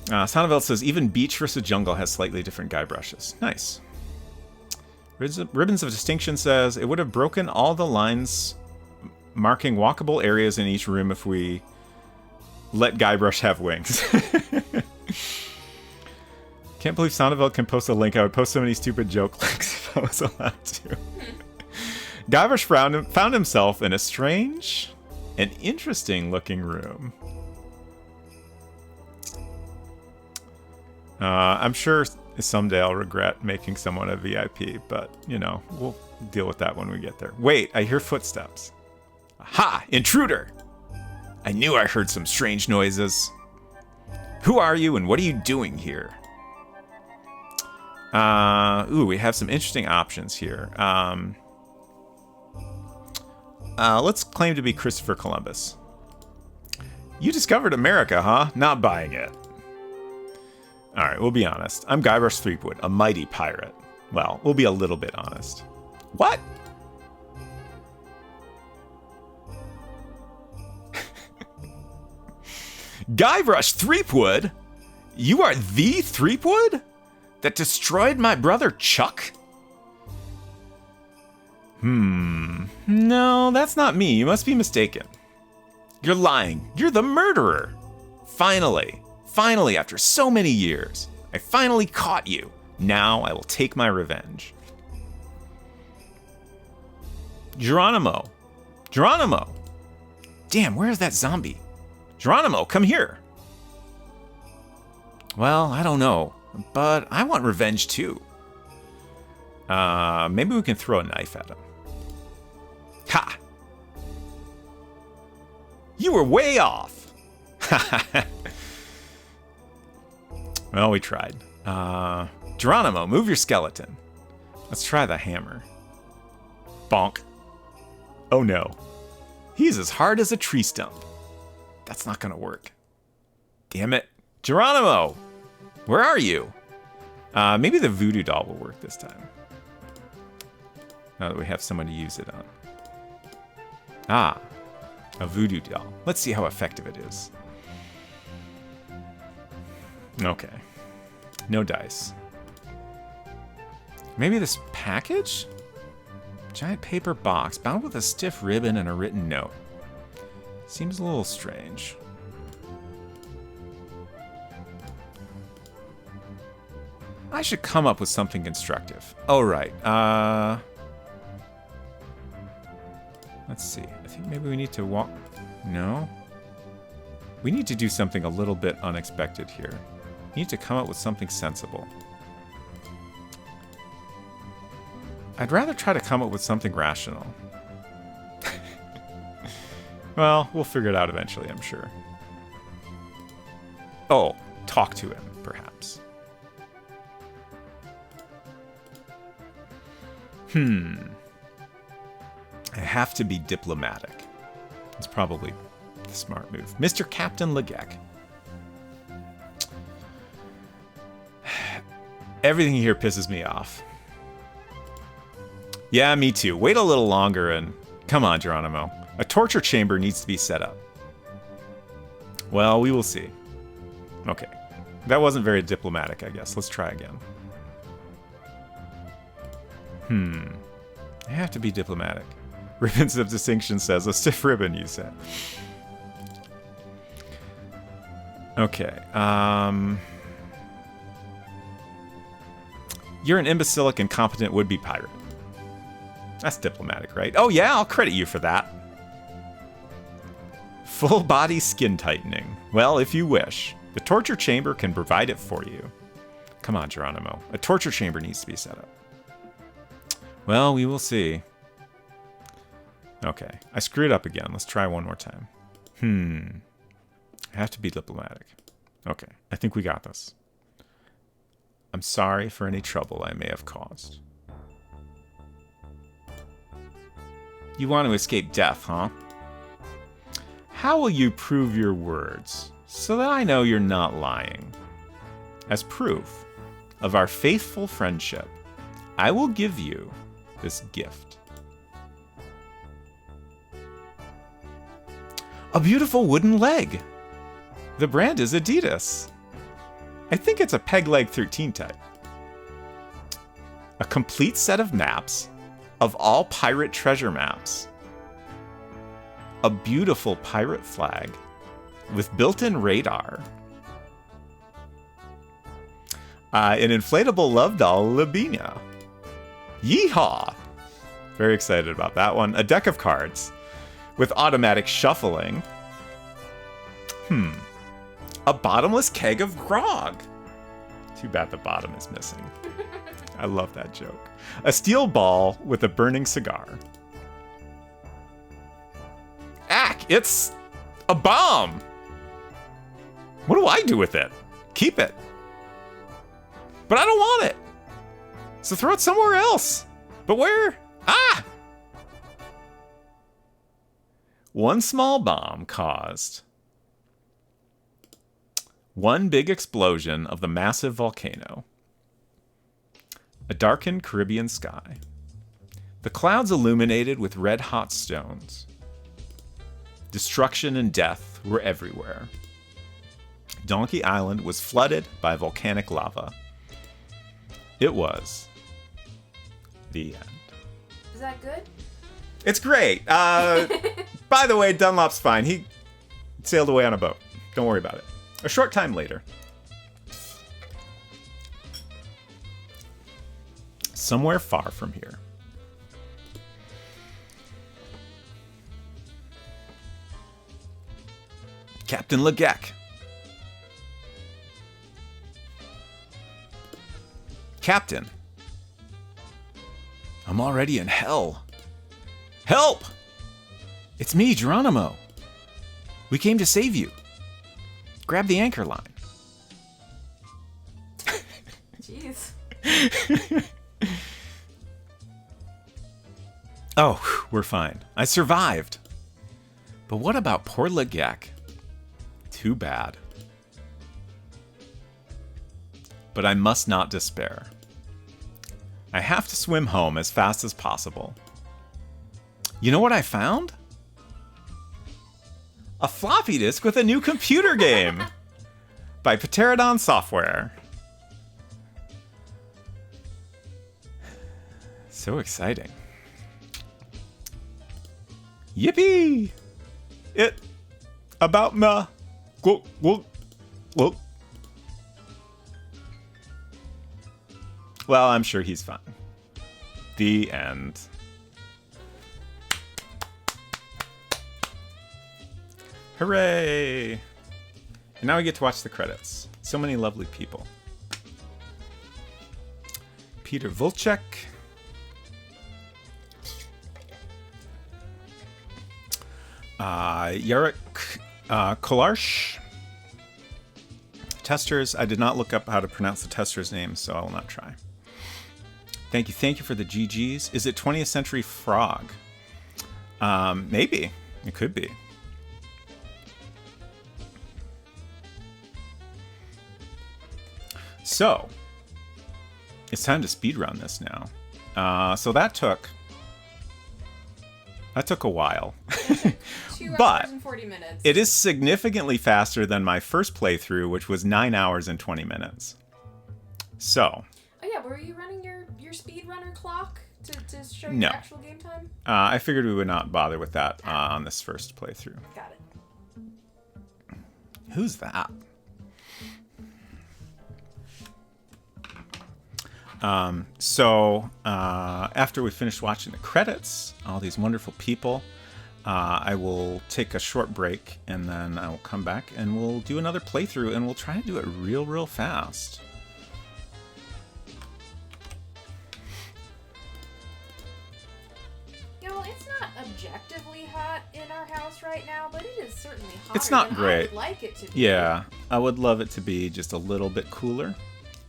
Speaker 1: Sonneveld says, even Beach vs. Jungle has slightly different Guybrushes. Nice. Ribbons of Distinction says, it would have broken all the lines marking walkable areas in each room if we let Guybrush have wings. Can't believe Sonneveld can post a link. I would post so many stupid joke links if I was allowed to. Guybrush found himself in a strange and interesting looking room. I'm sure someday I'll regret making someone a VIP, but, you know, we'll deal with that when we get there. Wait, I hear footsteps. Aha! Intruder! I knew I heard some strange noises. Who are you and what are you doing here? We have some interesting options here. Let's claim to be Christopher Columbus. You discovered America, huh? Not buying it. Alright, we'll be honest. I'm Guybrush Threepwood, a mighty pirate. Well, we'll be a little bit honest. What? Guybrush Threepwood? You are the Threepwood? That destroyed my brother Chuck? No, that's not me. You must be mistaken. You're lying. You're the murderer. Finally, after so many years, I finally caught you. Now I will take my revenge. Geronimo. Damn, where is that zombie? Geronimo, come here. Well, I don't know, but I want revenge too. Maybe we can throw a knife at him. Ha! You were way off. Well, we tried. Geronimo, move your skeleton. Let's try the hammer. Bonk. Oh no. He's as hard as a tree stump. That's not gonna work. Damn it. Geronimo! Where are you? Maybe the voodoo doll will work this time. Now that we have someone to use it on. Ah, a voodoo doll. Let's see how effective it is. Okay. No dice. Maybe this package? Giant paper box bound with a stiff ribbon and a written note. Seems a little strange. I should come up with something constructive. Oh, right. Let's see. I think maybe we need to walk... No? We need to do something a little bit unexpected here. We need to come up with something sensible. I'd rather try to come up with something rational. Well, we'll figure it out eventually, I'm sure. Oh, talk to him, perhaps. I have to be diplomatic. It's probably the smart move. Mr. Captain Legek. Everything here pisses me off. Yeah, me too. Wait a little longer and... Come on, Geronimo. A torture chamber needs to be set up. Well, we will see. Okay. That wasn't very diplomatic, I guess. Let's try again. I have to be diplomatic. Ribbons of Distinction says, a stiff ribbon, you said. Okay. You're an imbecilic, incompetent would-be pirate. That's diplomatic, right? Oh yeah, I'll credit you for that. Full body skin tightening. Well, if you wish. The torture chamber can provide it for you. Come on, Geronimo. A torture chamber needs to be set up. Well, we will see. Okay, I screwed up again. Let's try one more time. I have to be diplomatic. Okay, I think we got this. I'm sorry for any trouble I may have caused. You want to escape death, huh? How will you prove your words so that I know you're not lying? As proof of our faithful friendship, I will give you this gift. A beautiful wooden leg. The brand is Adidas. I think it's a Peg Leg 13 type. A complete set of maps of all pirate treasure maps. A beautiful pirate flag with built-in radar. An inflatable love doll, Lavinia. Yeehaw! Very excited about that one. A deck of cards with automatic shuffling. A bottomless keg of grog. Too bad the bottom is missing. I love that joke. A steel ball with a burning cigar. Ack, it's a bomb! What do I do with it? Keep it. But I don't want it. So throw it somewhere else. But where? Ah! One small bomb caused one big explosion of the massive volcano. A darkened Caribbean sky. The clouds illuminated with red-hot stones. Destruction and death were everywhere. Donkey Island was flooded by volcanic lava. It was the end.
Speaker 2: Is that good?
Speaker 1: It's great. By the way, Dunlop's fine. He sailed away on a boat. Don't worry about it. A short time later, somewhere far from here, Captain Legek. Captain. I'm already in hell. Help! It's me, Geronimo. We came to save you. Grab the anchor line.
Speaker 2: Jeez.
Speaker 1: Oh, we're fine. I survived. But what about poor Legek? Too bad. But I must not despair. I have to swim home as fast as possible. You know what I found? A floppy disk with a new computer game by Pterodon Software. So exciting. Yippee! It about me. Well, I'm sure he's fine. The end. Hooray! And now we get to watch the credits. So many lovely people. Peter Vlček. Jarek, Kolář. Testers. I did not look up how to pronounce the testers' names, so I will not try. Thank you for the GGs. Is it 20th Century Frog? Maybe. It could be. So, it's time to speedrun this now. So that took a while.
Speaker 2: 2
Speaker 1: but
Speaker 2: hours and 40 minutes.
Speaker 1: It is significantly faster than my first playthrough, which was 9 hours and 20 minutes. So.
Speaker 2: Oh yeah, were you running your speedrunner clock to show
Speaker 1: No.
Speaker 2: your actual game time?
Speaker 1: I figured we would not bother with that on this first playthrough.
Speaker 2: Got it.
Speaker 1: Who's that? So after we finish watching the credits, all these wonderful people, I will take a short break and then I will come back and we'll do another playthrough and we'll try to do it real fast.
Speaker 2: You know, it's not objectively hot in our house right now, but it is certainly hotter
Speaker 1: It's not
Speaker 2: than
Speaker 1: great.
Speaker 2: I would like it to be.
Speaker 1: Yeah, I would love it to be just a little bit cooler.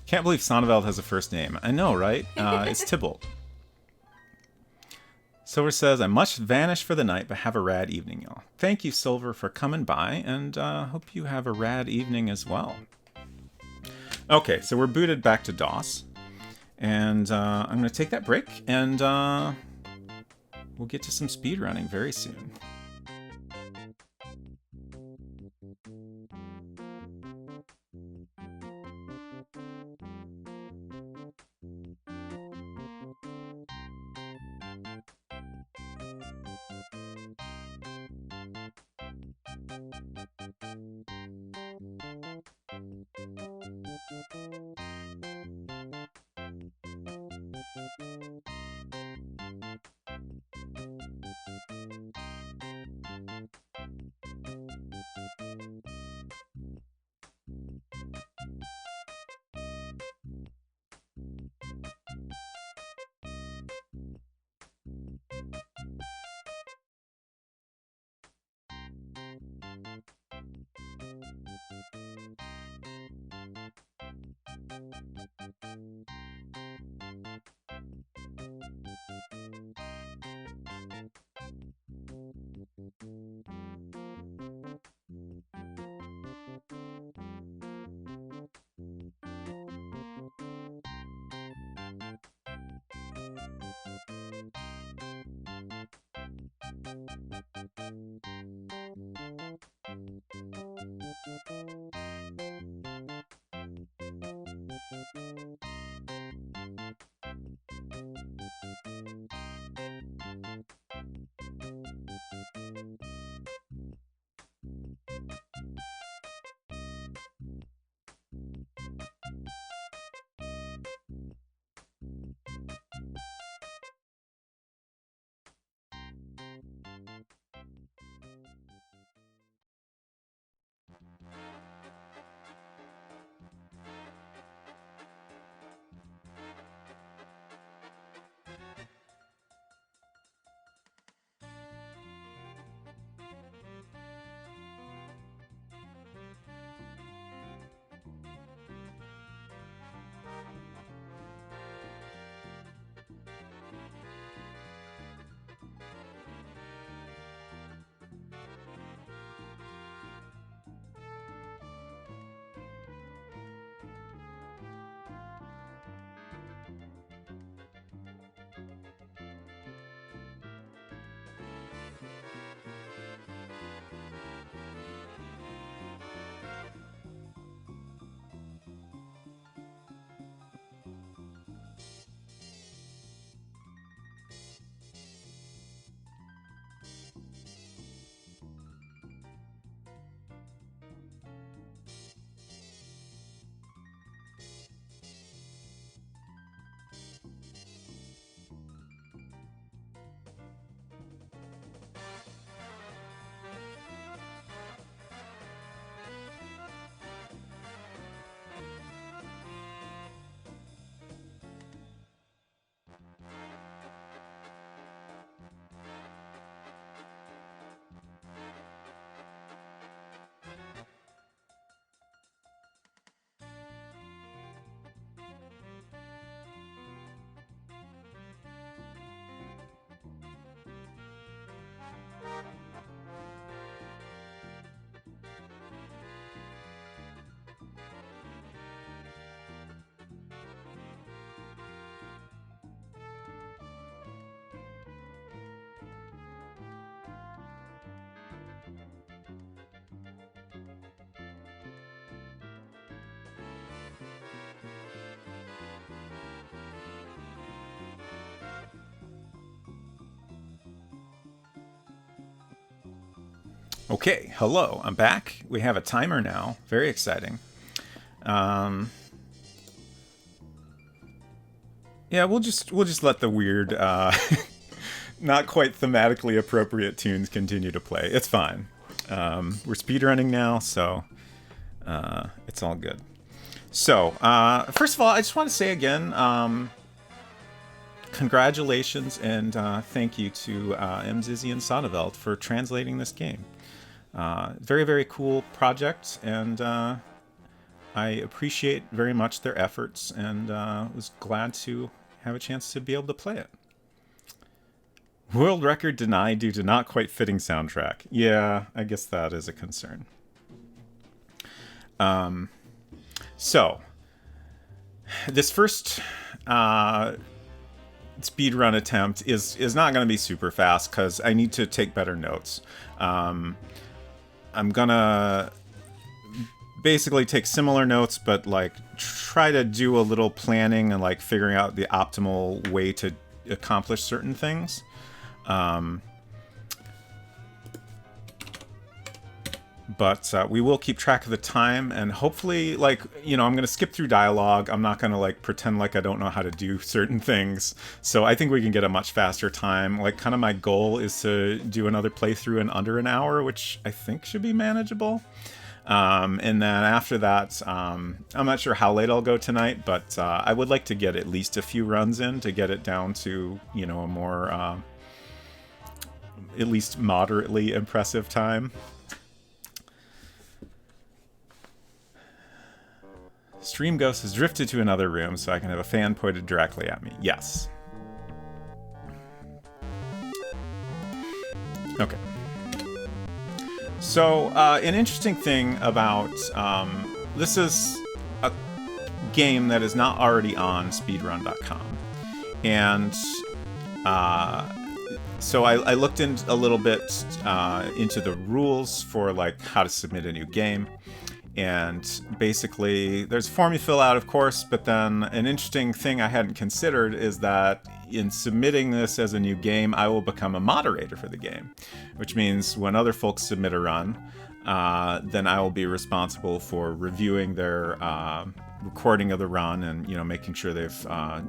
Speaker 1: Can't believe Sonneveld has a first name. I know, right? It's Tybalt. Silver says, I must vanish for the night, but have a rad evening, y'all. Thank you, Silver, for coming by, and hope you have a rad evening as well. Okay, so we're booted back to DOS, and I'm going to take that break, and we'll get to some speedrunning very soon. Okay, hello, I'm back. We have a timer now. Very exciting. Yeah, we'll just let the weird, not quite thematically appropriate tunes continue to play. It's fine. We're speedrunning now, so it's all good. So, first of all, I just want to say again, congratulations and thank you to Emmxyzzy and Sonneveld for translating this game. Very, very cool project, and I appreciate very much their efforts, and was glad to have a chance to be able to play it. World record denied due to not quite fitting soundtrack. Yeah, I guess that is a concern. So, this first speedrun attempt is not going to be super fast because I need to take better notes. I'm gonna basically take similar notes, but like try to do a little planning and like figuring out the optimal way to accomplish certain things. But we will keep track of the time, and hopefully, like, you know, I'm going to skip through dialogue. I'm not going to, like, pretend like I don't know how to do certain things. So I think we can get a much faster time. Like, kind of my goal is to do another playthrough in under an hour, which I think should be manageable. And then after that, I'm not sure how late I'll go tonight, but I would like to get at least a few runs in to get it down to, you know, a more, at least moderately impressive time. Stream Ghost has drifted to another room so I can have a fan pointed directly at me. Yes. Okay. So, an interesting thing about... this is a game that is not already on speedrun.com. And so I looked in a little bit into the rules for like how to submit a new game. And basically, there's a form you fill out, of course, but then an interesting thing I hadn't considered is that in submitting this as a new game, I will become a moderator for the game, which means when other folks submit a run, then I will be responsible for reviewing their recording of the run and, you know, making sure they've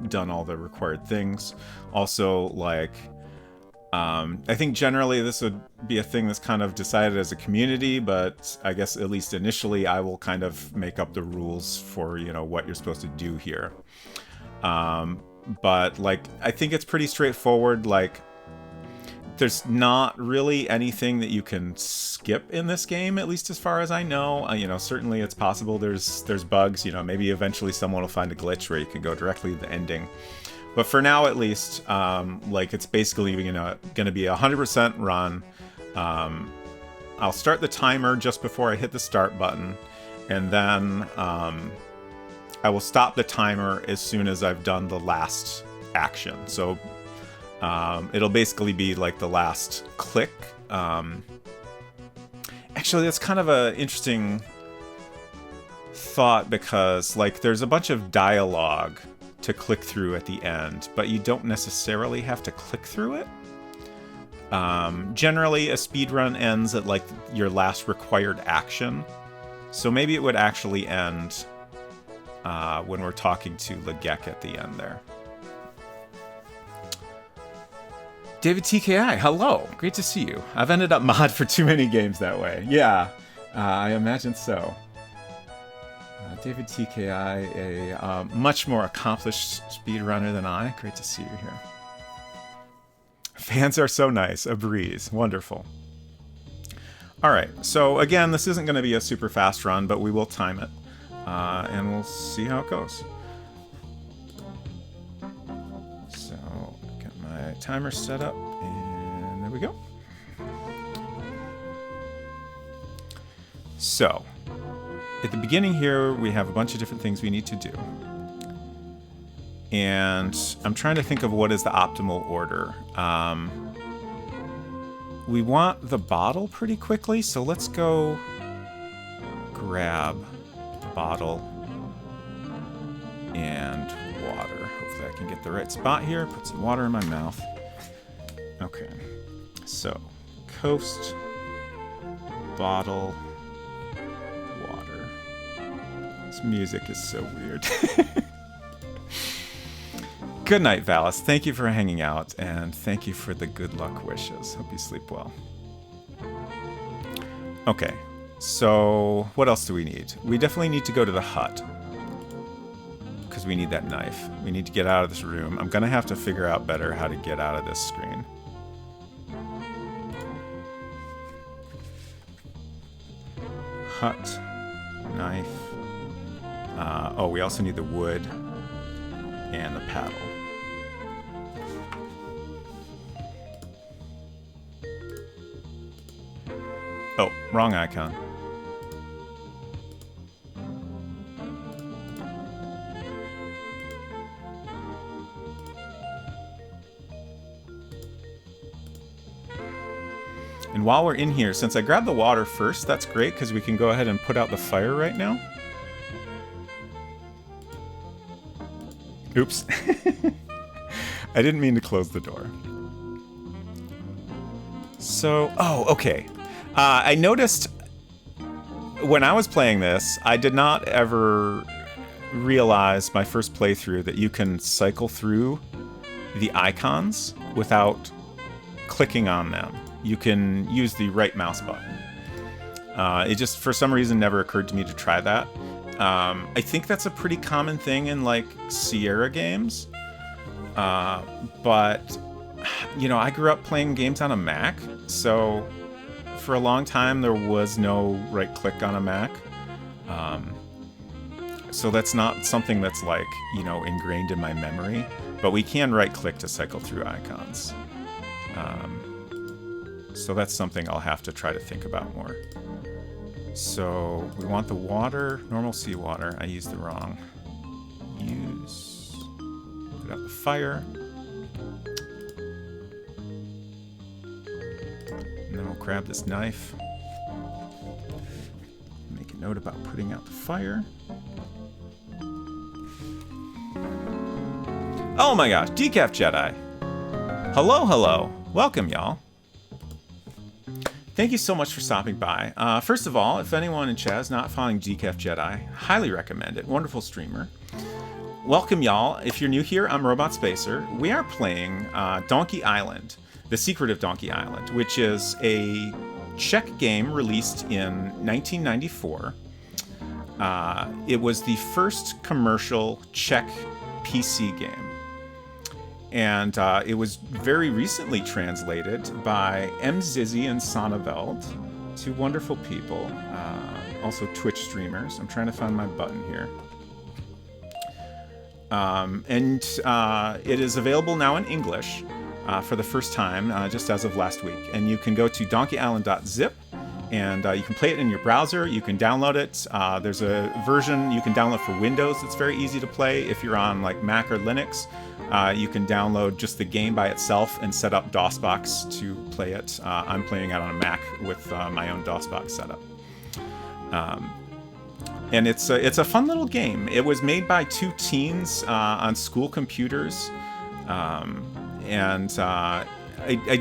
Speaker 1: done all the required things. Also, like... I think generally this would be a thing that's kind of decided as a community, but I guess at least initially I will kind of make up the rules for, you know, what you're supposed to do here. But like, I think it's pretty straightforward. Like, there's not really anything that you can skip in this game, at least as far as I know. You know, certainly it's possible there's bugs, you know, maybe eventually someone will find a glitch where you can go directly to the ending. But for now, at least, like, it's basically, you know, going to be a 100% run. I'll start the timer just before I hit the start button, and then I will stop the timer as soon as I've done the last action. So it'll basically be like the last click. Actually, that's kind of an interesting thought because, like, there's a bunch of dialogue to click through at the end, but you don't necessarily have to click through it. Generally, a speedrun ends at like your last required action, so maybe it would actually end when we're talking to Legek at the end there. David TKI, hello, great to see you. I've ended up mod for too many games that way. Yeah, I imagine so. David TKI, a much more accomplished speedrunner than I. Great to see you here. Fans are so nice. A breeze. Wonderful. All right. So again, this isn't going to be a super fast run, but we will time it. And we'll see how it goes. So, get my timer set up. And there we go. So... at the beginning here, we have a bunch of different things we need to do. And I'm trying to think of what is the optimal order. We want the bottle pretty quickly, so let's go grab the bottle and water. Hopefully I can get the right spot here. Put some water in my mouth. Okay. So, coast... bottle, water. This music is so weird. Good night, Valis. Thank you for hanging out, and thank you for the good luck wishes. Hope you sleep well. Okay, so what else do we need? We definitely need to go to the hut, because we need that knife. We need to get out of this room. I'm going to have to figure out better how to get out of this screen. Hut, knife. Oh, we also need the wood and the paddle. Oh, wrong icon. And while we're in here, since I grabbed the water first, that's great because we can go ahead and put out the fire right now. Oops. I didn't mean to close the door. So, oh, okay. I noticed when I was playing this, I did not ever realize my first playthrough that you can cycle through the icons without clicking on them. You can use the right mouse button. It just, for some reason, never occurred to me to try that. I think that's a pretty common thing in, like, Sierra games. But, you know, I grew up playing games on a Mac, so for a long time there was no right click on a Mac. So that's not something that's, like, you know, ingrained in my memory. But we can right click to cycle through icons. So that's something I'll have to try to think about more. So we want the water, normal seawater. I used the wrong. Use. Put out the fire. And then we'll grab this knife. Make a note about putting out the fire. Oh my gosh, Decaf Jedi. Hello, hello. Welcome, y'all. Thank you so much for stopping by. First of all, if anyone in chat is not following Decaf Jedi, highly recommend it. Wonderful streamer. Welcome, y'all. If you're new here, I'm Robot Spacer. We are playing Donkey Island, The Secret of Donkey Island, which is a Czech game released in 1994. It was the first commercial Czech PC game. And it was very recently translated by Emmxyzzy and Sonneveld, two wonderful people, also Twitch streamers. I'm trying to find my button here. And it is available now in English for the first time, just as of last week. And you can go to donkeyisland.zip, and you can play it in your browser. You can download it. There's a version you can download for Windows that's very easy to play. If you're on like Mac or Linux, you can download just the game by itself and set up DOSBox to play it. I'm playing it on a Mac with my own DOSBox setup. And it's a fun little game. It was made by two teens on school computers. I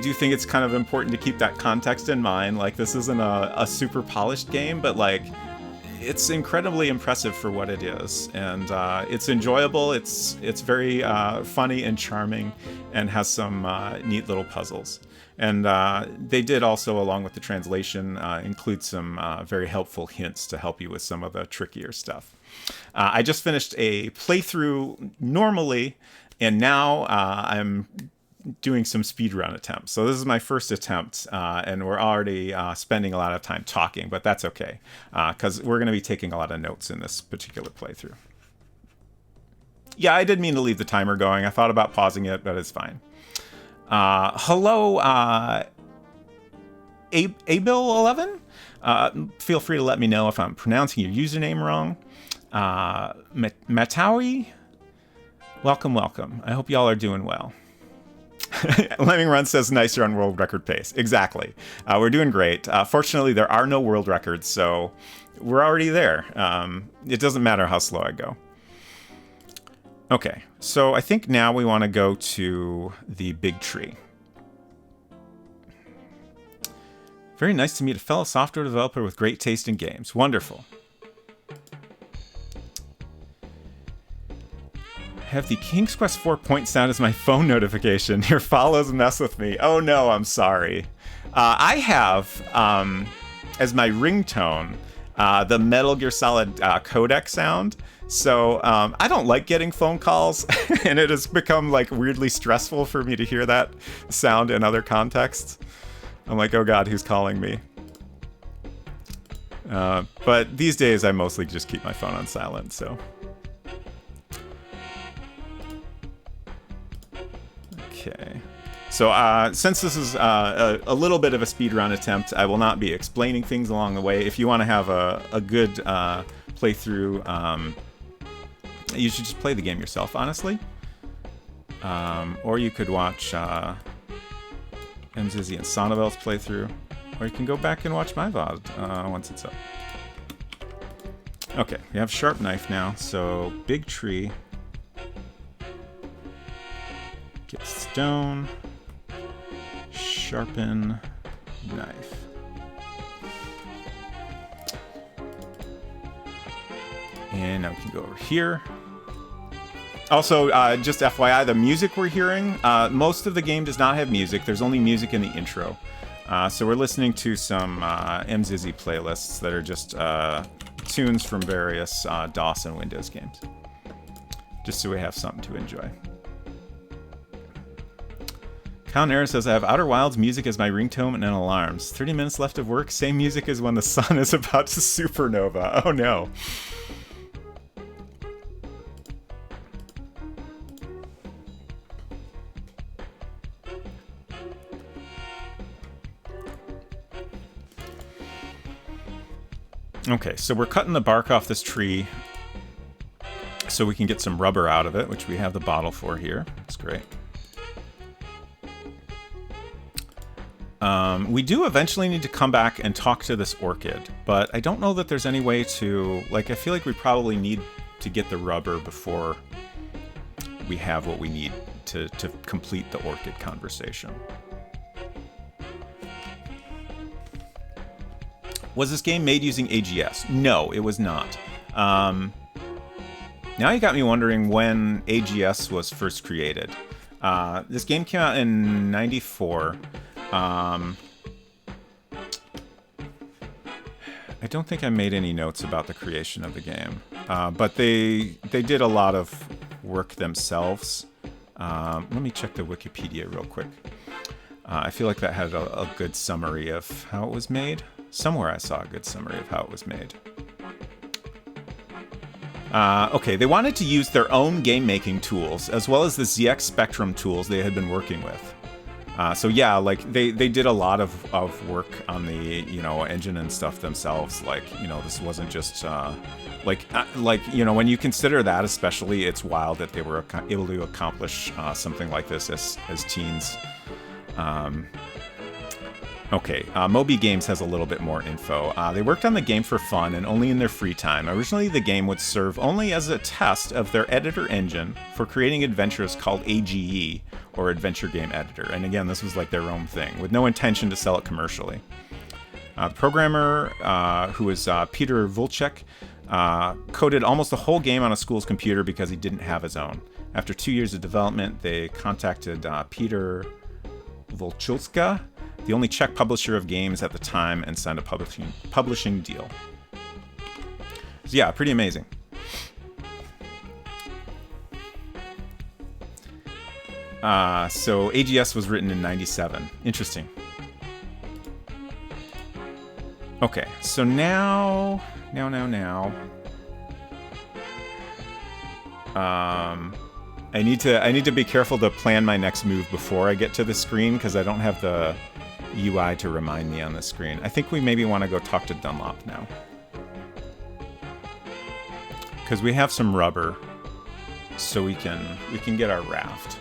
Speaker 1: do think it's kind of important to keep that context in mind. Like, this isn't a super polished game, but like, it's incredibly impressive for what it is, and it's enjoyable. It's very funny and charming, and has some neat little puzzles. And they did also, along with the translation, include some very helpful hints to help you with some of the trickier stuff. I just finished a playthrough normally, and now I'm doing some speedrun attempts. So this is my first attempt, and we're already spending a lot of time talking, but that's okay, because we're going to be taking a lot of notes in this particular playthrough. Yeah, I did mean to leave the timer going. I thought about pausing it, but it's fine. Hello, Abil11? Feel free to let me know if I'm pronouncing your username wrong. Matawi? Welcome, welcome. I hope y'all are doing well. Lemming Run says nicer on world record pace. Exactly. We're doing great. Fortunately, there are no world records, so we're already there. It doesn't matter how slow I go. Okay, so I think now we want to go to the big tree. Very nice to meet a fellow software developer with great taste in games. Wonderful. Have the King's Quest 4 point sound as my phone notification. Your follows mess with me. Oh no, I'm sorry. I have, as my ringtone, the Metal Gear Solid codec sound. So I don't like getting phone calls, and it has become like weirdly stressful for me to hear that sound in other contexts. I'm like, oh god, who's calling me? But these days I mostly just keep my phone on silent, so. Okay. So since this is a little bit of a speedrun attempt, I will not be explaining things along the way. If you want to have a good playthrough, you should just play the game yourself, honestly. Or you could watch Emmxyzzy and Sonneveld's playthrough. Or you can go back and watch my VOD once it's up. Okay, we have sharp knife now, so big tree. Get stone. Sharpen knife. And now we can go over here. Also, just FYI, the music we're hearing, most of the game does not have music. There's only music in the intro. So we're listening to some Emmxyzzy playlists that are just tunes from various DOS and Windows games. Just so we have something to enjoy. Count Era says, I have Outer Wilds music as my ringtone and alarms. 30 minutes left of work, same music as when the sun is about to supernova. Oh no. Okay, so we're cutting the bark off this tree so we can get some rubber out of it, which we have the bottle for here. That's great. We do eventually need to come back and talk to this orchid, but I don't know that there's any way to... Like, I feel like we probably need to get the rubber before we have what we need to complete the orchid conversation. Was this game made using AGS? No, it was not. Now you got me wondering when AGS was first created. This game came out in '94. I don't think I made any notes about the creation of the game, but they did a lot of work themselves. Let me check the Wikipedia real quick. I feel like that had a good summary of how it was made. Somewhere I saw a good summary of how it was made. Okay, they wanted to use their own game-making tools, as well as the ZX Spectrum tools they had been working with. So yeah, like, they did a lot of work on the, engine and stuff themselves. Like, this wasn't just, like, when you consider that especially, it's wild that they were able to accomplish something like this as teens. Okay, Moby Games has a little bit more info. They worked on the game for fun and only in their free time. Originally, the game would serve only as a test of their editor engine for creating adventures called AGE, or Adventure Game Editor. And again, this was like their own thing, with no intention to sell it commercially. The programmer, who was Petr Vlček, coded almost the whole game on a school's computer because he didn't have his own. After 2 years of development, they contacted Petr Vlček, the only Czech publisher of games at the time, and signed a publishing deal. So yeah, pretty amazing. So AGS was written in '97. Interesting. Okay, so now. I need to be careful to plan my next move before I get to the screen, because I don't have the UI to remind me on the screen. I think we maybe want to go talk to Dunlop now, because we have some rubber, so we can get our raft.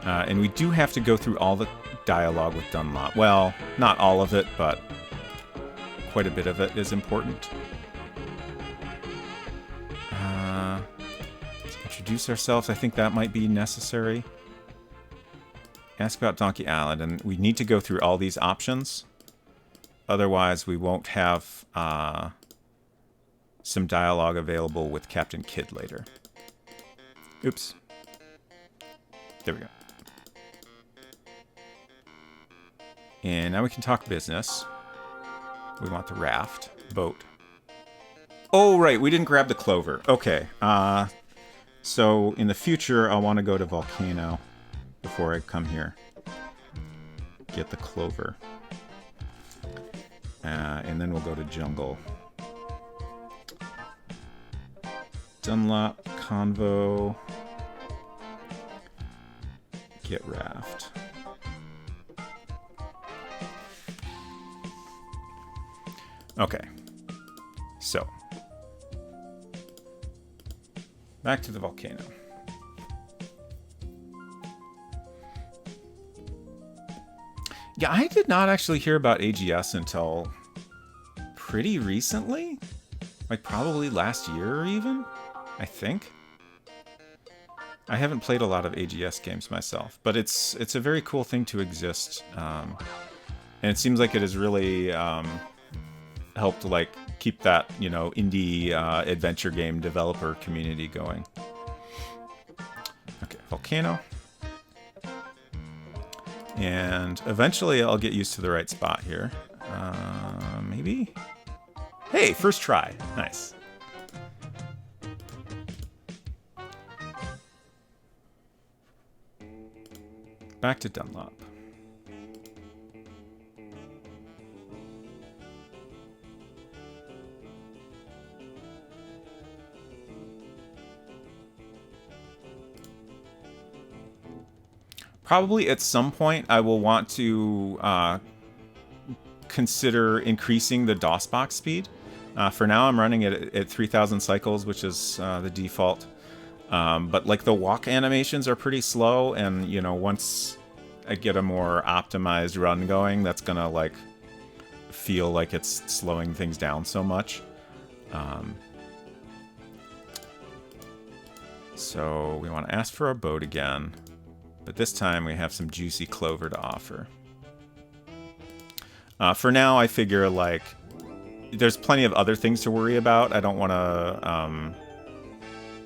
Speaker 1: And we do have to go through all the dialogue with Dunlop. Well, not all of it, but quite a bit of it is important. Let's introduce ourselves. I think that might be necessary. Ask about Donkey Island, and we need to go through all these options. Otherwise, we won't have some dialogue available with Captain Kidd later. Oops. There we go. And now we can talk business. We want the raft, boat. Oh, right, we didn't grab the clover. Okay. So in the future, I'll want to go to Volcano before I come here. Get the clover. And then we'll go to Jungle. Dunlop, Convo. Get raft. Okay. So. Back to the volcano. Yeah, I did not actually hear about AGS until pretty recently. Like probably last year or even, I think. I haven't played a lot of AGS games myself, but it's a very cool thing to exist. And it seems like it has really helped like keep that, you know, indie adventure game developer community going. Okay, Volcano. And eventually I'll get used to the right spot here. Maybe? Hey, first try. Nice. Back to Dunlop. Probably at some point I will want to consider increasing the DOSBox speed. For now I'm running it at 3,000 cycles, which is the default. But like the walk animations are pretty slow, and you know, once I get a more optimized run going, that's gonna like feel like it's slowing things down so much. So we want to ask for our boat again. But this time we have some juicy clover to offer. For now, I figure like there's plenty of other things to worry about. I don't want to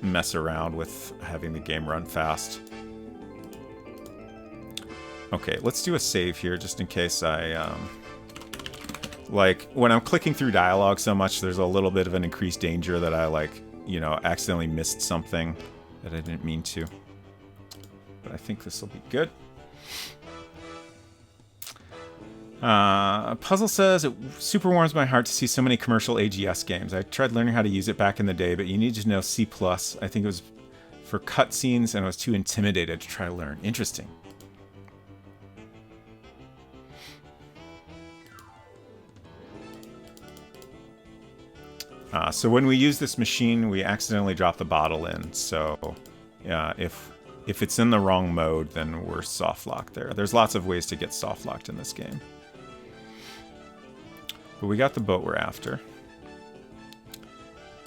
Speaker 1: mess around with having the game run fast. Okay, let's do a save here just in case I... like, when I'm clicking through dialogue so much, there's a little bit of an increased danger that I, like, you know, accidentally missed something that I didn't mean to. But I think this will be good. Puzzle says, it super warms my heart to see so many commercial AGS games. I tried learning how to use it back in the day, but you need to know C+. I think it was for cutscenes, and I was too intimidated to try to learn. Interesting. So when we use this machine, we accidentally drop the bottle in. So if it's in the wrong mode, then we're soft locked there. There's lots of ways to get soft locked in this game. But we got the boat we're after.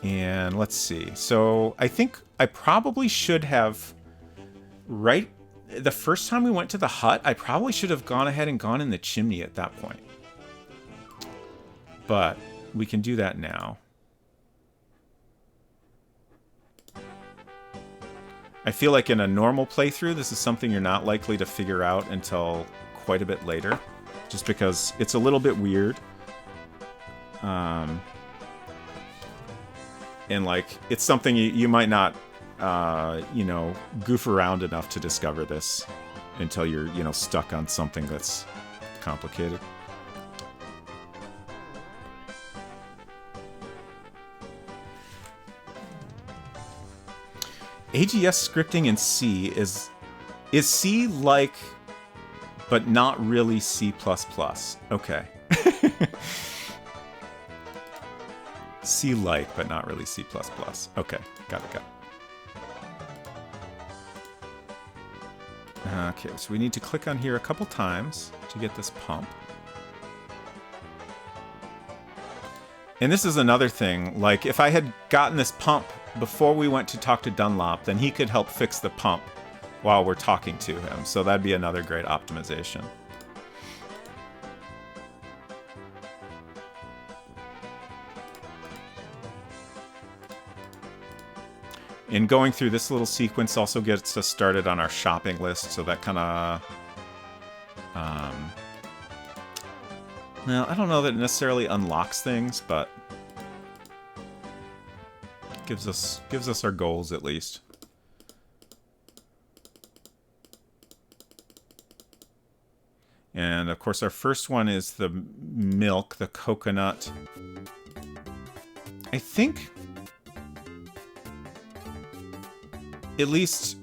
Speaker 1: And let's see. So I think I probably should have, right the first time we went to the hut, I probably should have gone ahead and gone in the chimney at that point. But we can do that now. I feel like in a normal playthrough, this is something you're not likely to figure out until quite a bit later, just because it's a little bit weird. And like, it's something you might not, you know, goof around enough to discover this until you're, you know, stuck on something that's complicated. AGS scripting in C is C-like, but not really C++. Okay. C-like, but not really C++. Okay, got it. Okay, so we need to click on here a couple times to get this pump. And this is another thing, like if I had gotten this pump before we went to talk to Dunlop, then he could help fix the pump while we're talking to him. So that'd be another great optimization. And going through this little sequence also gets us started on our shopping list, so that kind of... well, I don't know that it necessarily unlocks things, but gives us our goals at least. And of course our first one is the milk, the coconut. I think, at least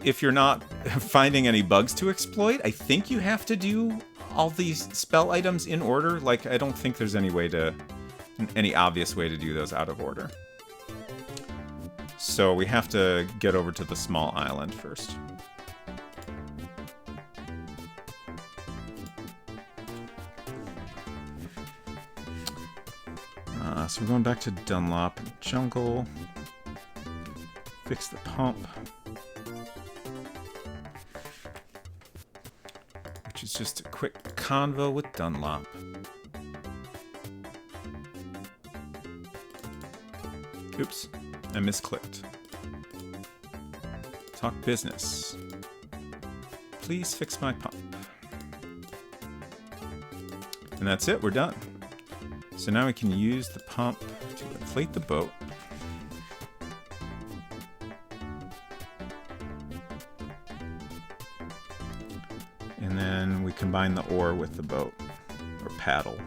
Speaker 1: if you're not finding any bugs to exploit, I think you have to do all these spell items in order. Like, I don't think there's any obvious way to do those out of order. So we have to get over to the small island first. So we're going back to Dunlop Jungle. Fix the pump. Which is just a quick convo with Dunlop. Oops, I misclicked. Talk business. Please fix my pump. And that's it, we're done. So now we can use the pump to inflate the boat. And then we combine the oar with the boat, or paddle.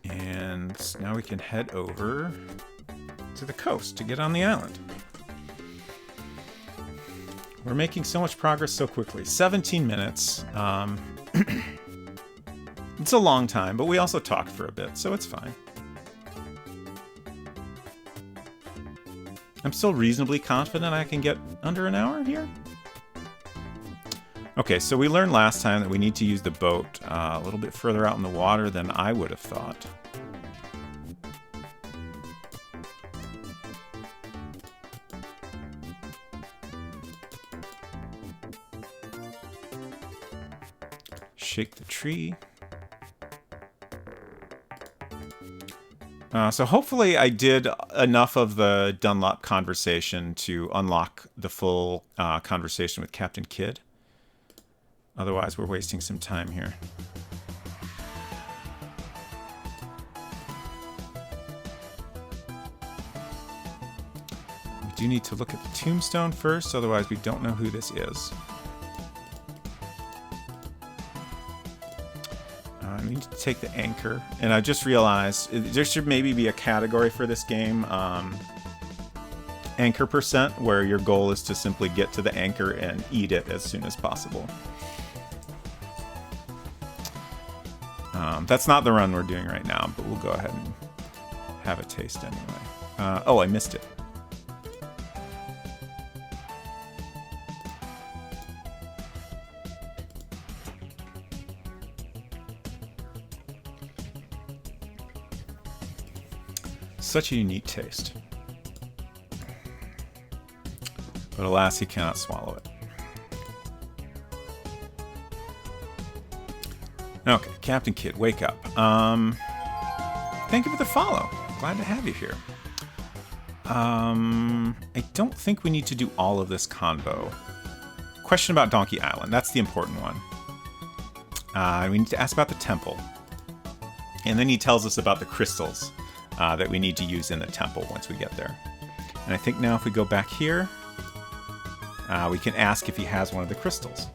Speaker 1: And now we can head over to the coast to get on the island. We're making so much progress so quickly. 17 minutes. It's a long time, but we also talked for a bit, so it's fine. I'm still reasonably confident I can get under an hour here. Okay, so we learned last time that we need to use the boat a little bit further out in the water than I would have thought. Shake the tree. So hopefully I did enough of the Dunlop conversation to unlock the full conversation with Captain Kidd. Otherwise, we're wasting some time here. We do need to look at the tombstone first, otherwise we don't know who this is. I need to take the anchor, and I just realized there should maybe be a category for this game, anchor percent, where your goal is to simply get to the anchor and eat it as soon as possible. That's not the run we're doing right now, but we'll go ahead and have a taste anyway. Oh, I missed it. Such a unique taste. But alas, he cannot swallow it. Okay, Captain Kidd, wake up. Thank you for the follow. Glad to have you here. I don't think we need to do all of this convo. Question about Donkey Island. That's the important one. We need to ask about the temple. And then he tells us about the crystals that we need to use in the temple once we get there. And I think now if we go back here, we can ask if he has one of the crystals.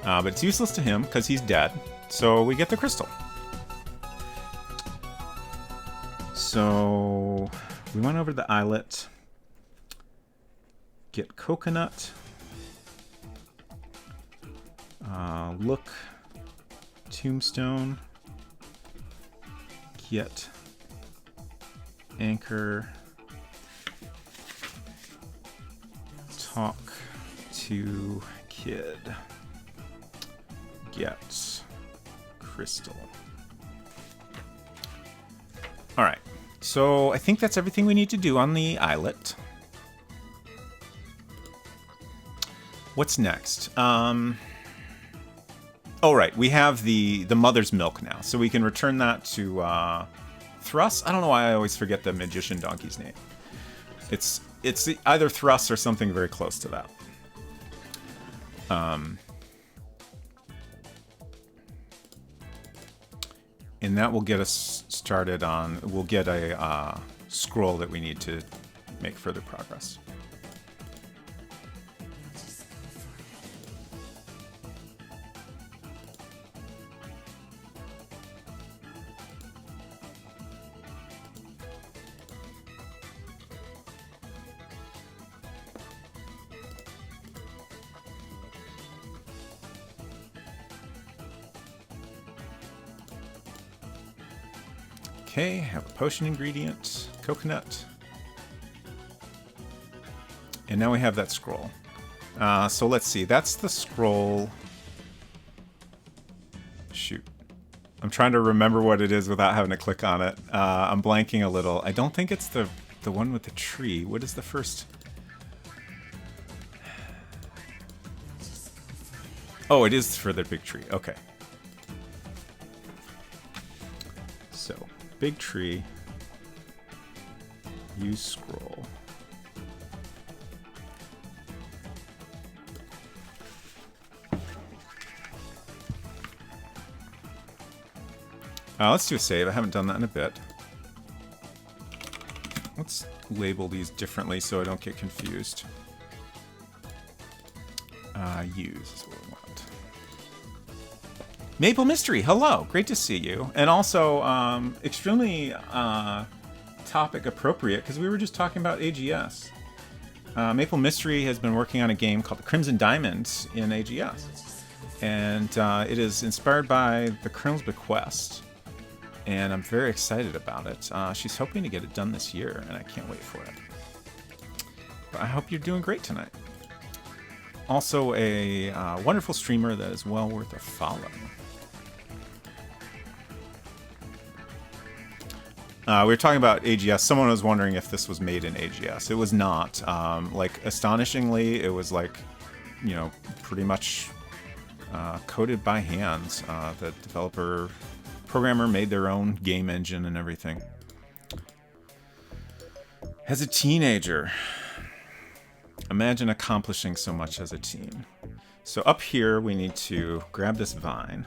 Speaker 1: But it's useless to him because he's dead, so we get the crystal. So we went over to the islet, get coconut, look, tombstone, get anchor, talk to Kid gets crystal. All right. So I think that's everything we need to do on the islet. What's next? Oh, right. We have the mother's milk now, so we can return that to Thruss. I don't know why I always forget the magician donkey's name. It's either Thruss or something very close to that. And that will get us started on... We'll get a scroll that we need to make further progress. Okay, have a potion ingredient, coconut. And now we have that scroll. So let's see, that's the scroll. Shoot. I'm trying to remember what it is without having to click on it. I'm blanking a little. I don't think it's the one with the tree. What is the first? Oh, it is for the big tree. Okay. So, big tree. Use scroll. Let's do a save. I haven't done that in a bit. Let's label these differently so I don't get confused. Use is what we want. Maple Mystery, hello. Great to see you. And also, extremely topic appropriate because we were just talking about AGS. Maple Mystery has been working on a game called the Crimson Diamond in AGS. And it is inspired by the Colonel's Bequest. And I'm very excited about it. She's hoping to get it done this year, and I can't wait for it. But I hope you're doing great tonight. Also, a wonderful streamer that is well worth a follow. We were talking about AGS. Someone was wondering if this was made in AGS. It was not. Like, astonishingly, it was like, you know, pretty much coded by hands. The programmer made their own game engine and everything. As a teenager, imagine accomplishing so much as a teen. So up here, we need to grab this vine.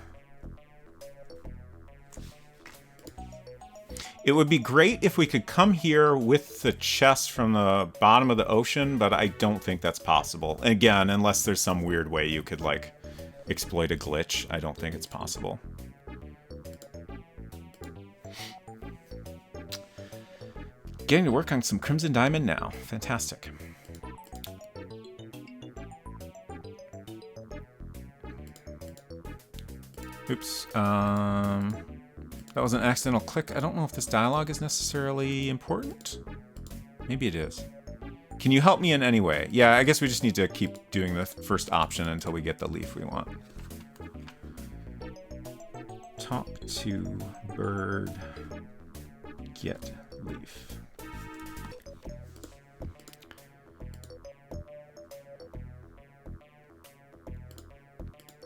Speaker 1: It would be great if we could come here with the chest from the bottom of the ocean, but I don't think that's possible. Again, unless there's some weird way you could, like, exploit a glitch, I don't think it's possible. Getting to work on some Crimson Diamond now. Fantastic. Oops. That was an accidental click. I don't know if this dialogue is necessarily important. Maybe it is. Can you help me in any way? Yeah, I guess we just need to keep doing the first option until we get the leaf we want. Talk to bird. Get leaf.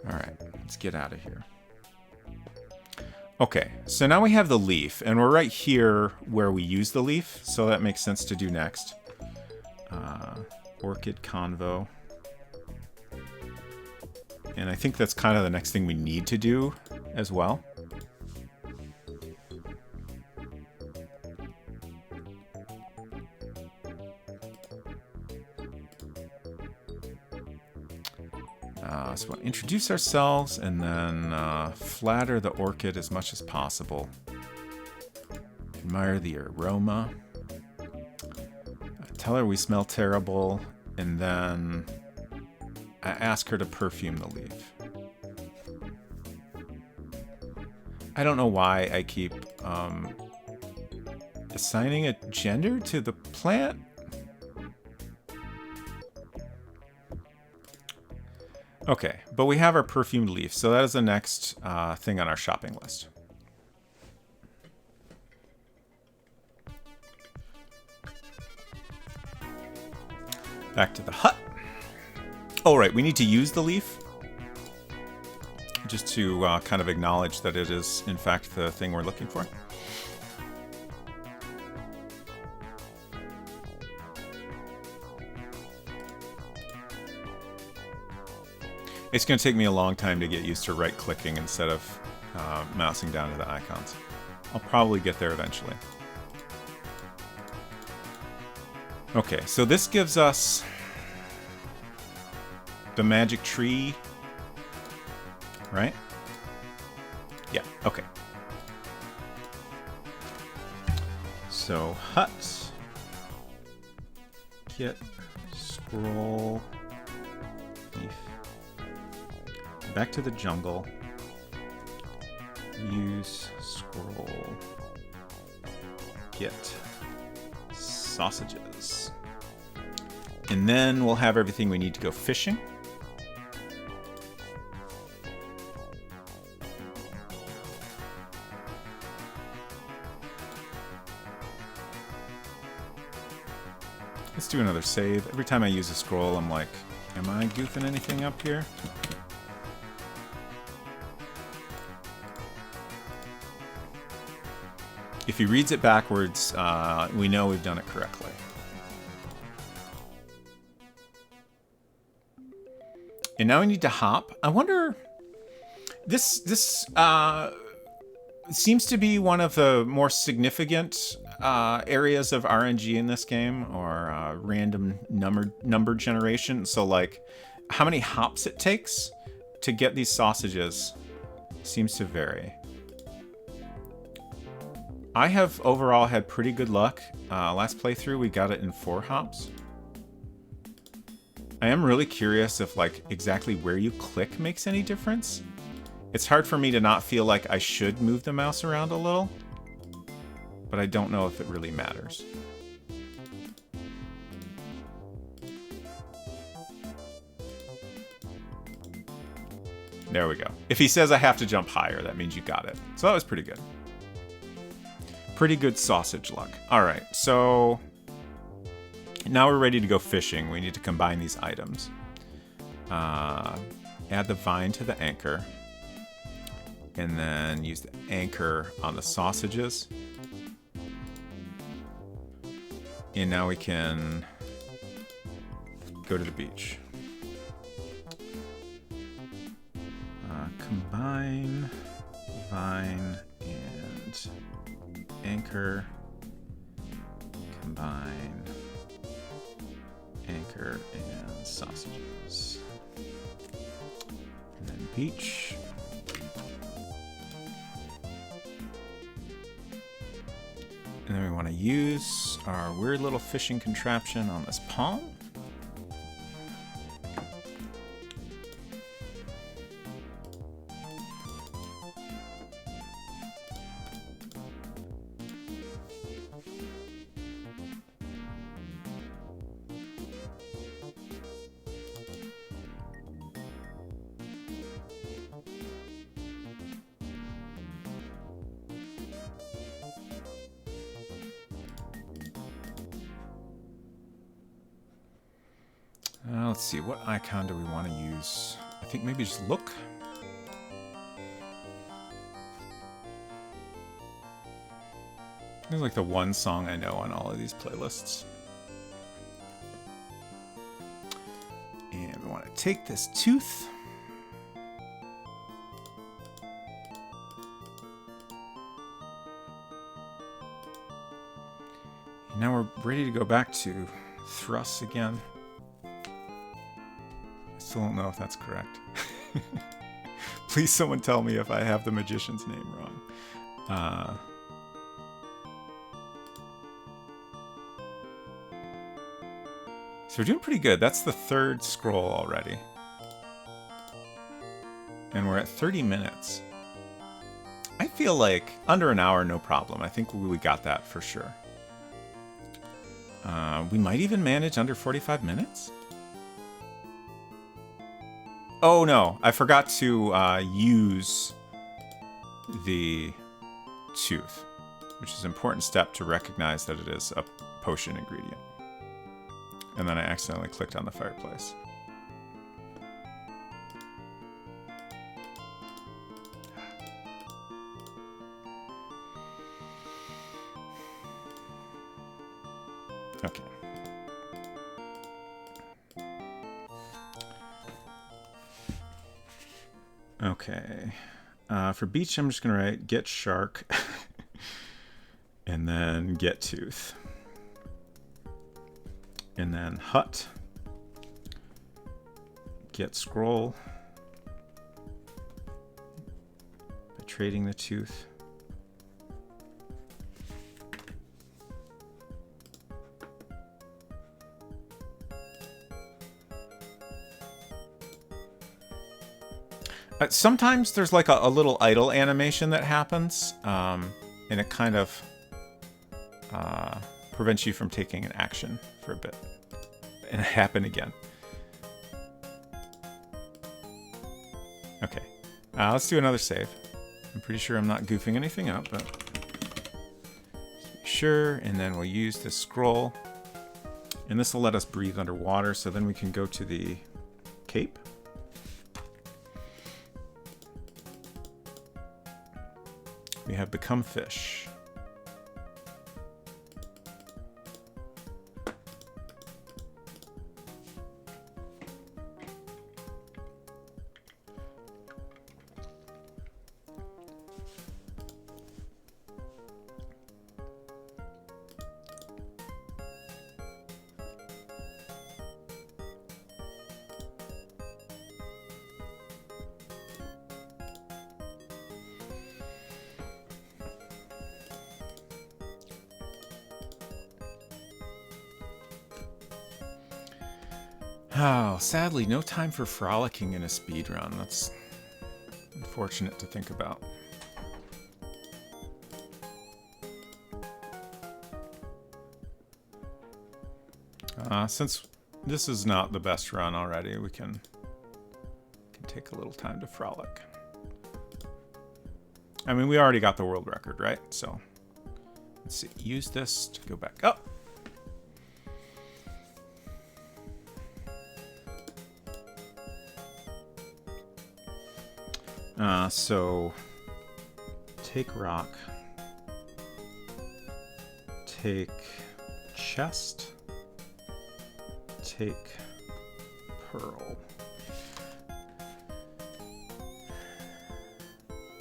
Speaker 1: Alright, let's get out of here. Okay, so now we have the leaf, and we're right here where we use the leaf, so that makes sense to do next. Orchid Convo. And I think that's kind of the next thing we need to do as well. So we'll introduce ourselves and then flatter the orchid as much as possible. Admire the aroma. Tell her we smell terrible, and then I ask her to perfume the leaf. I don't know why I keep assigning a gender to the plant. Okay, but we have our perfumed leaf, so that is the next thing on our shopping list. Back to the hut. Oh, right, we need to use the leaf. Just to kind of acknowledge that it is, in fact, the thing we're looking for. It's going to take me a long time to get used to right-clicking instead of mousing down to the icons. I'll probably get there eventually. Okay, so this gives us the magic tree, right? Yeah, okay. So, hut, get, scroll, leaf. Back to the jungle. Use, scroll, get, sausages. And then we'll have everything we need to go fishing. Let's do another save. Every time I use a scroll, I'm like, am I goofing anything up here? If he reads it backwards, we know we've done it correctly. And now we need to hop. I wonder... This seems to be one of the more significant areas of RNG in this game, or random number generation. So, like, how many hops it takes to get these sausages seems to vary. I have overall had pretty good luck. Last playthrough, we got it in 4 hops. I am really curious if, like, exactly where you click makes any difference. It's hard for me to not feel like I should move the mouse around a little, but I don't know if it really matters. There we go. If he says I have to jump higher, that means you got it. So that was pretty good. Pretty good sausage luck. All right, so now we're ready to go fishing. We need to combine these items. Add the vine to the anchor. And then use the anchor on the sausages. And now we can go to the beach. Combine vine and anchor. Combine anchor and sausages. And then beach. And then we want to use our weird little fishing contraption on this palm. Let's see, what icon do we want to use? I think maybe just look. This is like the one song I know on all of these playlists. And we want to take this tooth. And now we're ready to go back to thrusts again. Still don't know if that's correct. Please someone tell me if I have the magician's name wrong. So we're doing pretty good. That's the 3rd scroll already. And we're at 30 minutes. I feel like under an hour, no problem. I think we got that for sure. We might even manage under 45 minutes. Oh no, I forgot to use the tooth, which is an important step to recognize that it is a potion ingredient. And then I accidentally clicked on the fireplace. Okay. Okay. For beach, I'm just going to write get shark and then get tooth. And then hut, get scroll by trading the tooth. Sometimes there's like a little idle animation that happens, and it kind of prevents you from taking an action for a bit. And it happened again. Okay, let's do another save. I'm pretty sure I'm not goofing anything up, but sure. And then we'll use this scroll, and this will let us breathe underwater. So then we can go to the cape. We have become fish. Oh, sadly, no time for frolicking in a speedrun. That's unfortunate to think about. Since this is not the best run already, we can take a little time to frolic. I mean, we already got the world record, right? So let's see. Use this to go back up. So take rock, take chest, take pearl.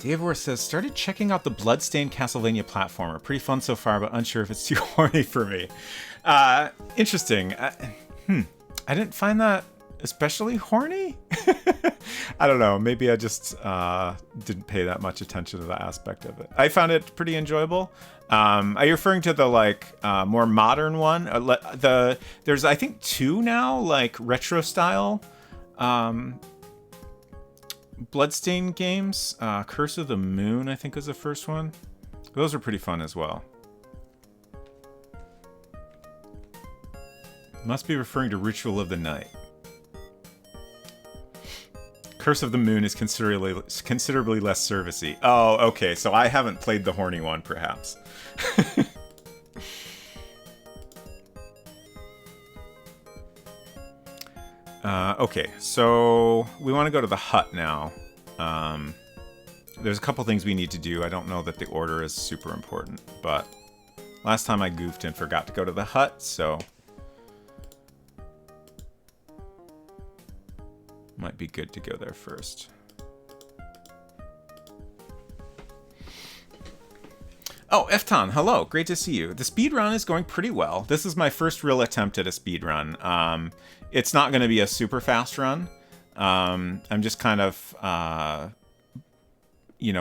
Speaker 1: Davor says, started checking out the Bloodstained Castlevania platformer. Pretty fun so far, but unsure if it's too horny for me. Interesting. I didn't find that especially horny. I don't know. Maybe I just didn't pay that much attention to that aspect of it. I found it pretty enjoyable. Are you referring to the more modern one? There's I think 2 now, like retro style Bloodstained games. Curse of the Moon, I think, was the first one. Those are pretty fun as well. Must be referring to Ritual of the Night. Curse of the Moon is considerably less servicey. Oh, okay, so I haven't played the horny one, perhaps. Okay, so we want to go to the hut now. There's a couple things we need to do. I don't know that the order is super important, but last time I goofed and forgot to go to the hut, so might be good to go there first. Oh, Efton, hello. Great to see you. The speedrun is going pretty well. This is my first real attempt at a speedrun. It's not going to be a super fast run. I'm just kind of,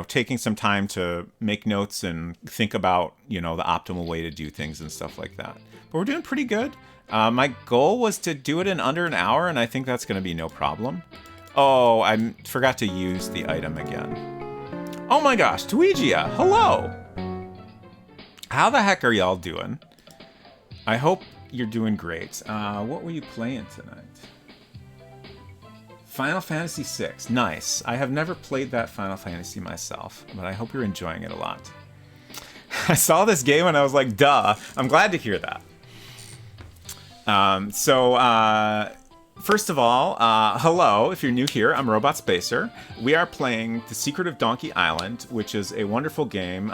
Speaker 1: taking some time to make notes and think about, the optimal way to do things and stuff like that. But we're doing pretty good. My goal was to do it in under an hour, and I think that's going to be no problem. Oh, I forgot to use the item again. Oh my gosh, Tuigia, hello! How the heck are y'all doing? I hope you're doing great. What were you playing tonight? Final Fantasy VI. Nice. I have never played that Final Fantasy myself, but I hope you're enjoying it a lot. I saw this game and I was like, duh. I'm glad to hear that. First of all, hello, if you're new here, I'm Robot Spacer. We are playing The Secret of Donkey Island, which is a wonderful game,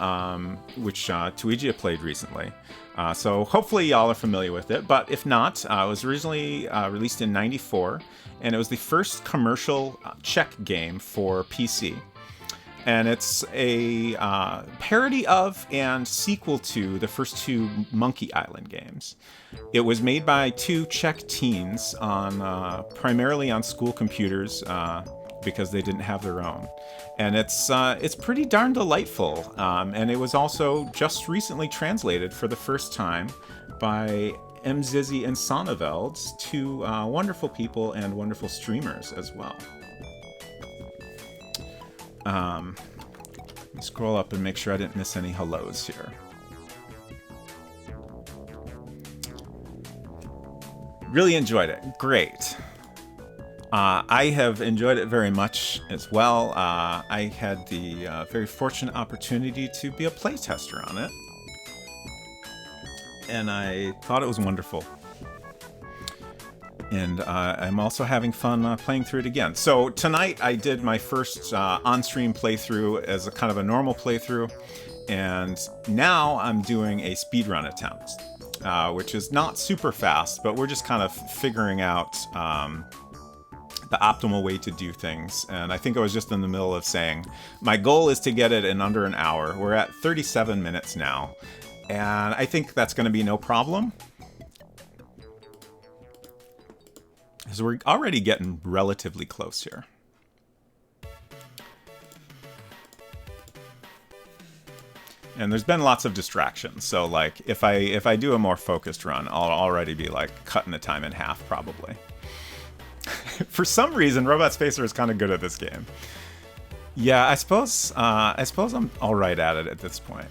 Speaker 1: which Tuigia played recently. So hopefully y'all are familiar with it, but if not, it was originally released in '94, and it was the first commercial Czech game for PC. And it's a parody of and sequel to the first two Monkey Island games. It was made by two Czech teens on primarily on school computers because they didn't have their own. And it's pretty darn delightful. And it was also just recently translated for the first time by Emmxyzzy and Sonneveld, two wonderful people and wonderful streamers as well. Let me scroll up and make sure I didn't miss any hellos here. Really enjoyed it. Great. I have enjoyed it very much as well. I had the very fortunate opportunity to be a playtester on it. And I thought it was wonderful. And I'm also having fun playing through it again. So tonight I did my first on-stream playthrough as a kind of a normal playthrough. And now I'm doing a speedrun attempt, which is not super fast, but we're just kind of figuring out the optimal way to do things. And I think I was just in the middle of saying, my goal is to get it in under an hour. We're at 37 minutes now. And I think that's going to be no problem. Because we're already getting relatively close here. And there's been lots of distractions, so like if I do a more focused run, I'll already be like cutting the time in half probably. For some reason, Robot Spacer is kind of good at this game. Yeah, I suppose I'm all right at it at this point.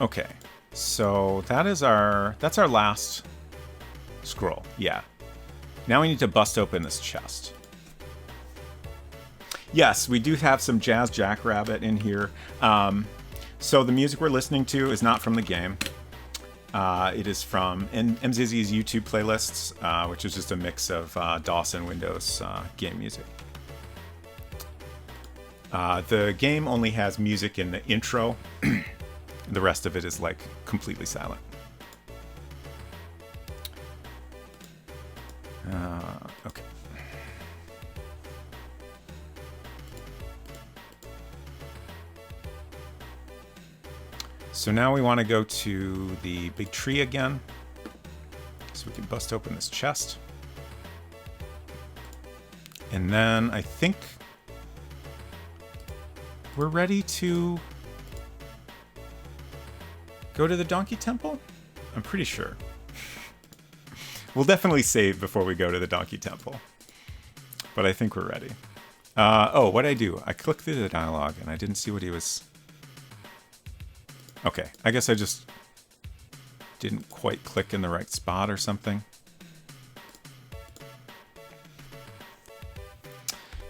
Speaker 1: Okay, so that's our last scroll. Yeah. Now we need to bust open this chest. Yes, we do have some Jazz Jackrabbit in here. So the music we're listening to is not from the game. It is from Emmxyzzy's YouTube playlists, which is just a mix of DOS and Windows game music. The game only has music in the intro. The rest of it is like completely silent. Okay. So now we want to go to the big tree again, so we can bust open this chest. And then I think we're ready to go to the Donkey Temple? I'm pretty sure. We'll definitely save before we go to the Donkey Temple. But I think we're ready. Oh, what'd I do? I clicked through the dialogue and I didn't see what he was... Okay, I guess I just didn't quite click in the right spot or something.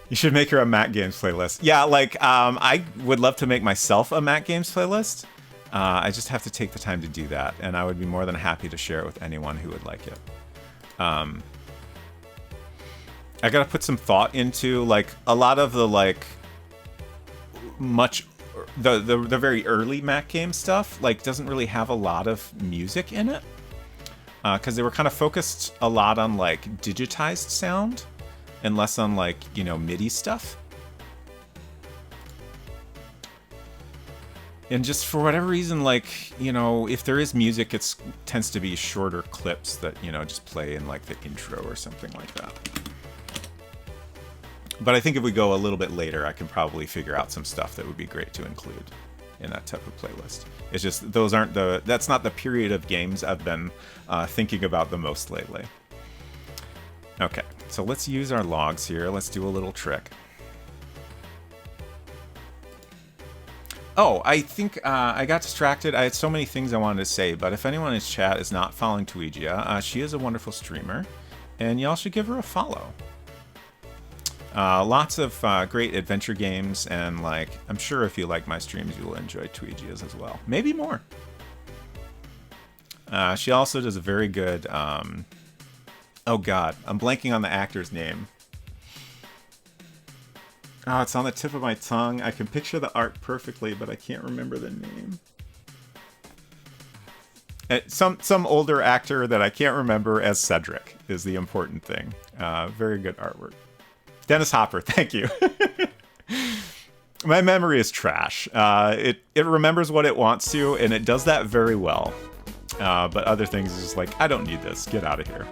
Speaker 1: You should make her a Mac Games playlist. Yeah, like, I would love to make myself a Mac Games playlist. I just have to take the time to do that, and I would be more than happy to share it with anyone who would like it. I gotta put some thought into, like, a lot of the, like, the very early Mac game stuff, like, doesn't really have a lot of music in it. Because they were kind of focused a lot on, like, digitized sound, and less on, like, you know, MIDI stuff. And just for whatever reason, like, you know, if there is music, it tends to be shorter clips that, you know, just play in, like, the intro or something like that. But I think if we go a little bit later, I can probably figure out some stuff that would be great to include in that type of playlist. It's just, that's not the period of games I've been thinking about the most lately. Okay, so let's use our logs here. Let's do a little trick. Oh, I think I got distracted. I had so many things I wanted to say, but if anyone in chat is not following Tuigia, she is a wonderful streamer. and y'all should give her a follow. Lots of great adventure games, and like I'm sure if you like my streams, you will enjoy Tweegia's as well. Maybe more. She also does a very good. Oh God, I'm blanking on the actor's name. Oh, it's on the tip of my tongue. I can picture the art perfectly, but I can't remember the name. Some older actor that I can't remember as Cedric is the important thing. Very good artwork. Dennis Hopper, thank you. My memory is trash. It remembers what it wants to, and it does that very well. But other things is just like, I don't need this. Get out of here.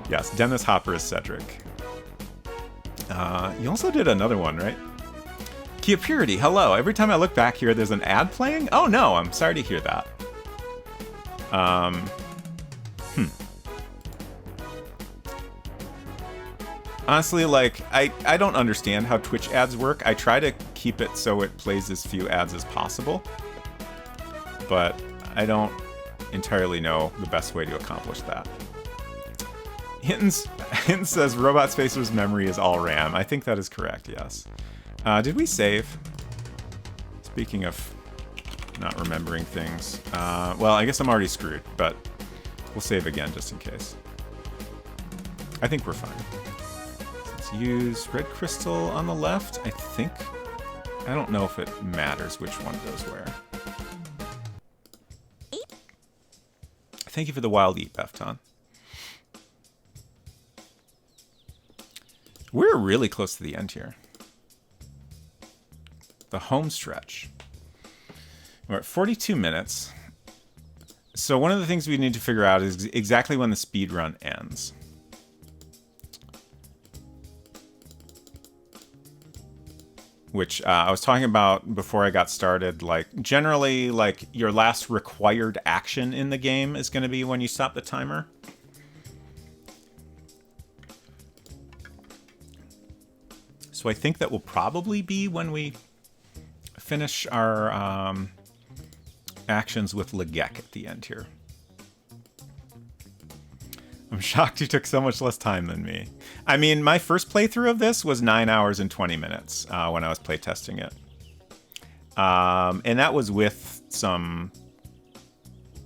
Speaker 1: Yes, Dennis Hopper is Cedric. You also did another one, right? Kia Purity, hello. Every time I look back here, there's an ad playing? Oh no, I'm sorry to hear that. Honestly, like, I don't understand how Twitch ads work. I try to keep it so it plays as few ads as possible. But I don't entirely know the best way to accomplish that. Hinton says Robot Spacer's memory is all RAM. I think that is correct, yes. Did we save? Speaking of not remembering things. Well, I guess I'm already screwed, but we'll save again just in case. I think we're fine. Let's use red crystal on the left, I think. I don't know if it matters which one goes where. Thank you for the wild eat, Befton. We're really close to the end here. The home stretch. We're at 42 minutes. So one of the things we need to figure out is exactly when the speed run ends. Which I was talking about before I got started. Like, generally, like, your last required action in the game is going to be when you stop the timer. So I think that will probably be when we finish our actions with Legek at the end here. I'm shocked you took so much less time than me. I mean, my first playthrough of this was 9 hours and 20 minutes when I was playtesting it. And that was with some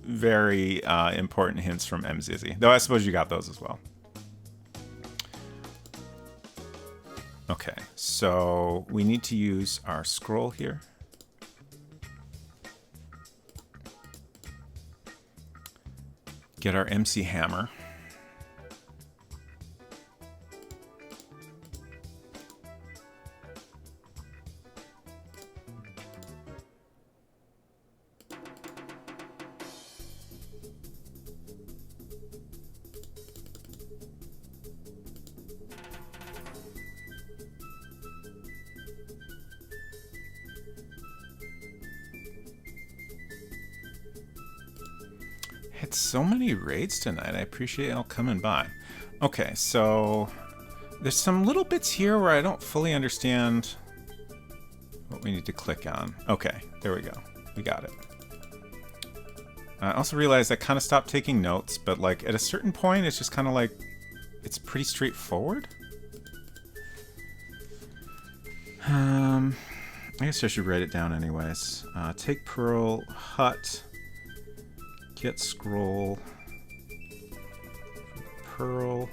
Speaker 1: very important hints from Emmxyzzy. Though I suppose you got those as well. Okay, so we need to use our scroll here. Get our MC hammer. So many raids tonight. I appreciate y'all coming by. Okay, so there's some little bits here where I don't fully understand what we need to click on. Okay, there we go. We got it. I also realized I kind of stopped taking notes, but like at a certain point, it's just kind of like, it's pretty straightforward. I guess I should write it down anyways. Take Pearl, Hut. Get scroll, Pearl,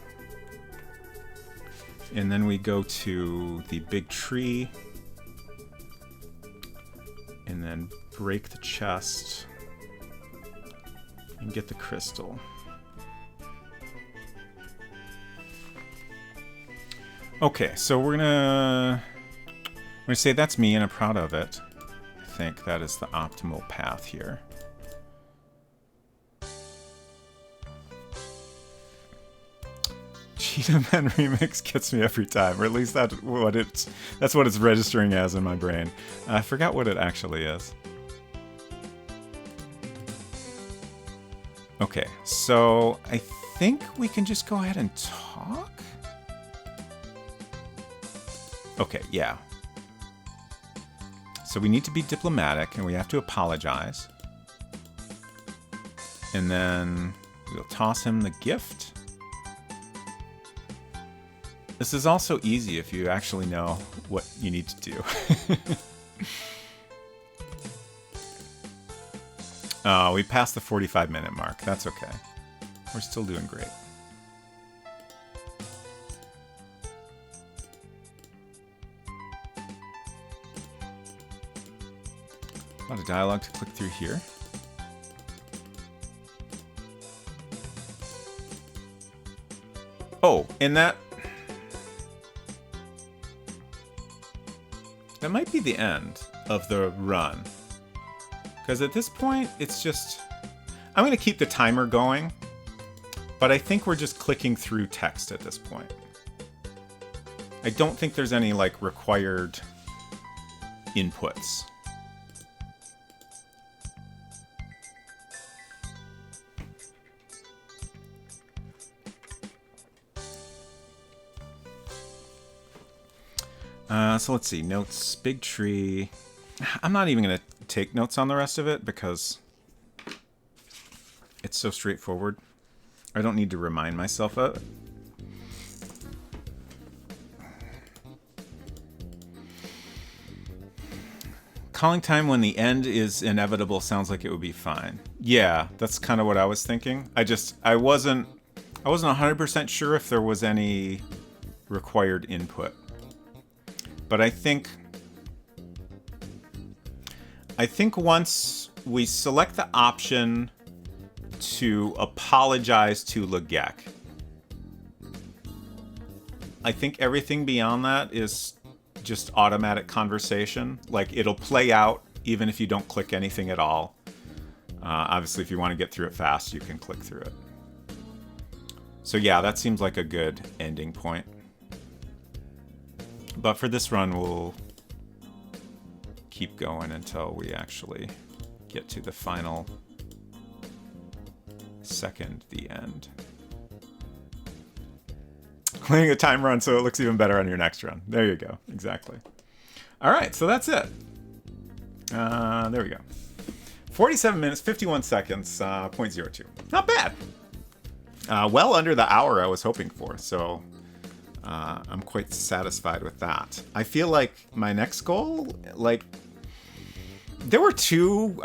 Speaker 1: and then we go to the big tree, and then break the chest, and get the crystal. Okay, so we're gonna say that's me, and I'm proud of it. I think that is the optimal path here. Cheetah Man remix gets me every time, or at least that's what it's registering as in my brain. I forgot what it actually is. Okay, so I think we can just go ahead and talk. Okay, yeah. So we need to be diplomatic, and we have to apologize. And then we'll toss him the gift. This is also easy if you actually know what you need to do. We passed the 45-minute mark. That's okay. We're still doing great. A lot of dialogue to click through here. Oh, and that might be the end of the run. Because at this point, it's just... I'm going to keep the timer going, but I think we're just clicking through text at this point. I don't think there's any, like, required inputs. So let's see, notes, big tree. I'm not even going to take notes on the rest of it because it's so straightforward. I don't need to remind myself of it. Calling time when the end is inevitable sounds like it would be fine. Yeah, that's kind of what I was thinking. I wasn't 100% sure if there was any required input. But I think once we select the option to apologize to Legek, I think everything beyond that is just automatic conversation. Like, it'll play out even if you don't click anything at all. Obviously, if you want to get through it fast, you can click through it. So yeah, that seems like a good ending point. But for this run, we'll keep going until we actually get to the final second, the end. Cleaning a time run so it looks even better on your next run. There you go. Exactly. All right, so that's it. There we go. 47 minutes, 51 seconds, 0.02. Not bad. Well under the hour I was hoping for, so I'm quite satisfied with that. I feel like my next goal, like, there were two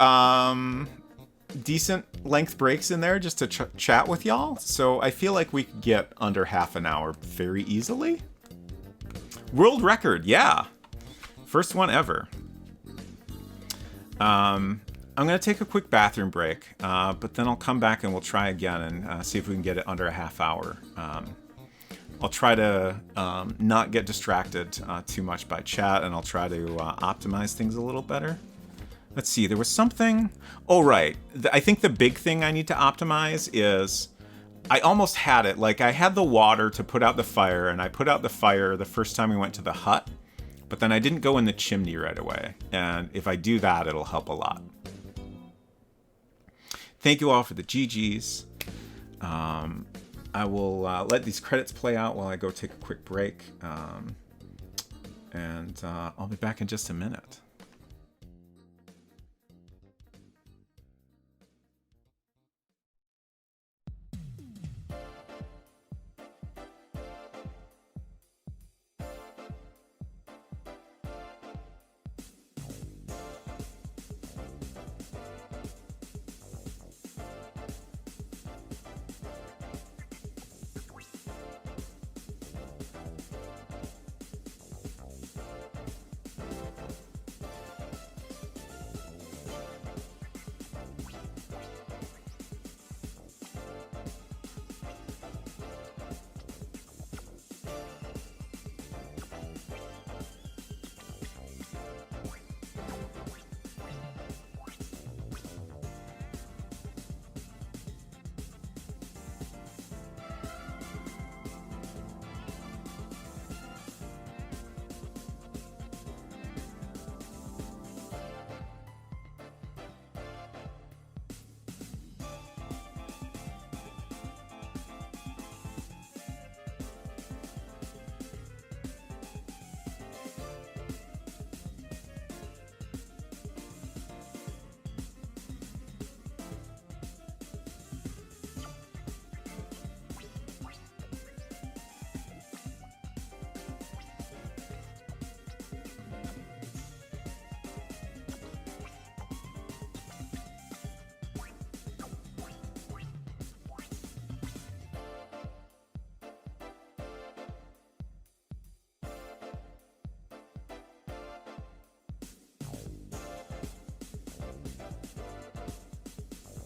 Speaker 1: decent length breaks in there just to chat with y'all, so I feel like we could get under half an hour very easily. World record, yeah. First one ever. I'm going to take a quick bathroom break, but then I'll come back and we'll try again and see if we can get it under a half hour. I'll try to not get distracted too much by chat, and I'll try to optimize things a little better. Let's see, there was something... Oh, right. I think the big thing I need to optimize is... I almost had it. Like, I had the water to put out the fire, and I put out the fire the first time we went to the hut, but then I didn't go in the chimney right away. And if I do that, it'll help a lot. Thank you all for the GGs. I will let these credits play out while I go take a quick break. And I'll be back in just a minute.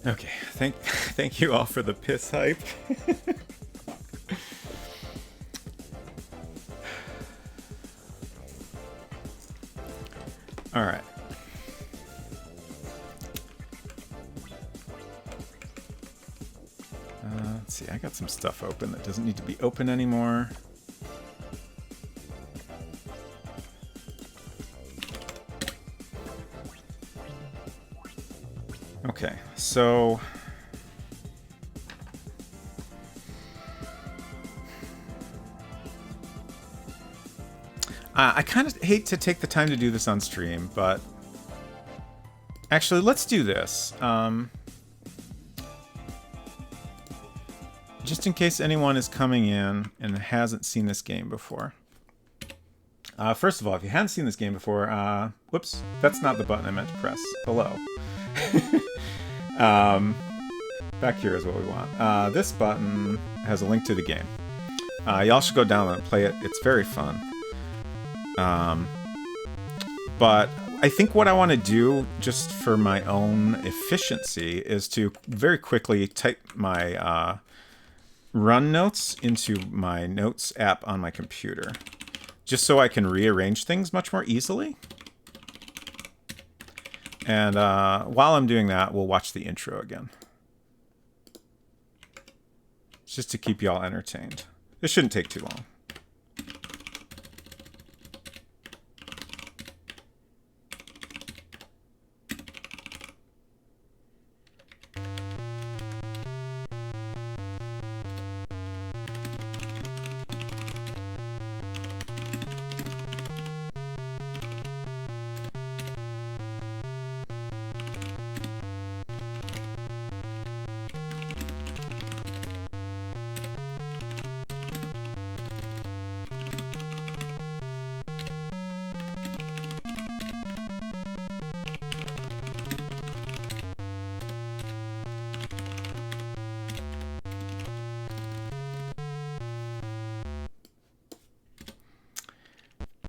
Speaker 1: Okay, thank you all for the piss hype. All right. Let's see, I got some stuff open that doesn't need to be open anymore. Okay, so I kind of hate to take the time to do this on stream, but actually, let's do this. Just in case anyone is coming in and hasn't seen this game before. First of all, if you haven't seen this game before, whoops, that's not the button I meant to press. Hello. Back here is what we want. This button has a link to the game. Y'all should go download and play it. It's very fun. But I think what I want to do, just for my own efficiency, is to very quickly type my run notes into my notes app on my computer, just so I can rearrange things much more easily. And while I'm doing that, we'll watch the intro again. Just to keep y'all entertained. This shouldn't take too long.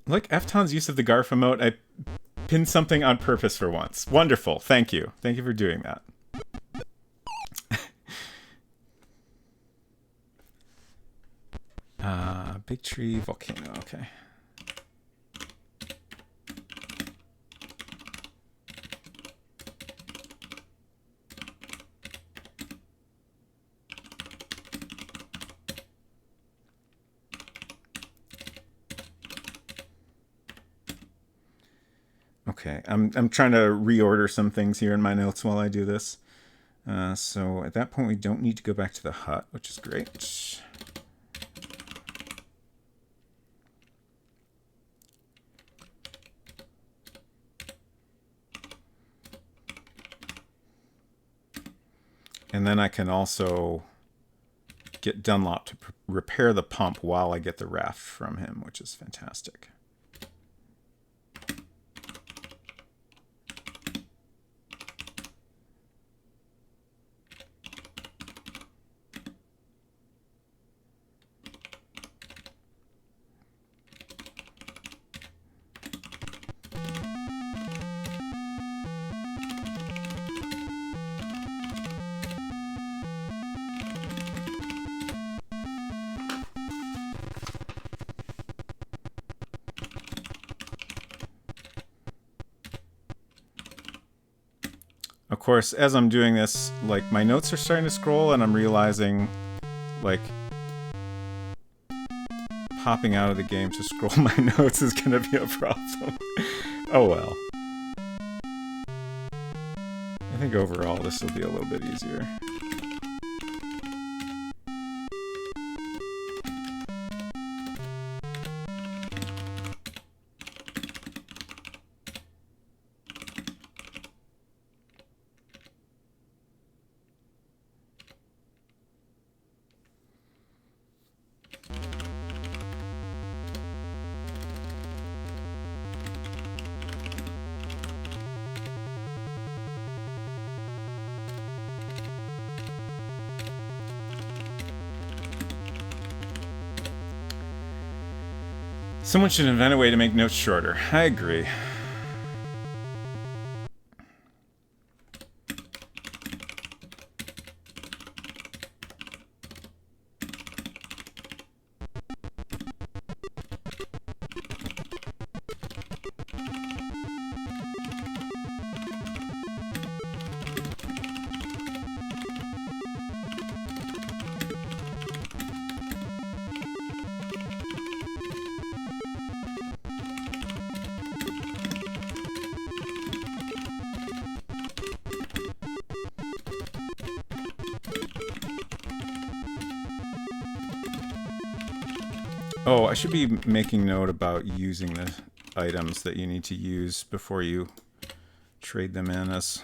Speaker 1: Look, Fton's use of the Garf emote, I pinned something on purpose for once. Wonderful. Thank you. Thank you for doing that. Big tree, volcano. Okay. Okay, I'm trying to reorder some things here in my notes while I do this. So at that point, we don't need to go back to the hut, which is great. And then I can also get Dunlop to repair the pump while I get the raft from him, which is fantastic. Of course, as I'm doing this, like, my notes are starting to scroll, and I'm realizing, like, popping out of the game to scroll my notes is gonna be a problem. Oh well. I think overall this will be a little bit easier. Someone should invent a way to make notes shorter. I agree. Oh, I should be making note about using the items that you need to use before you trade them in as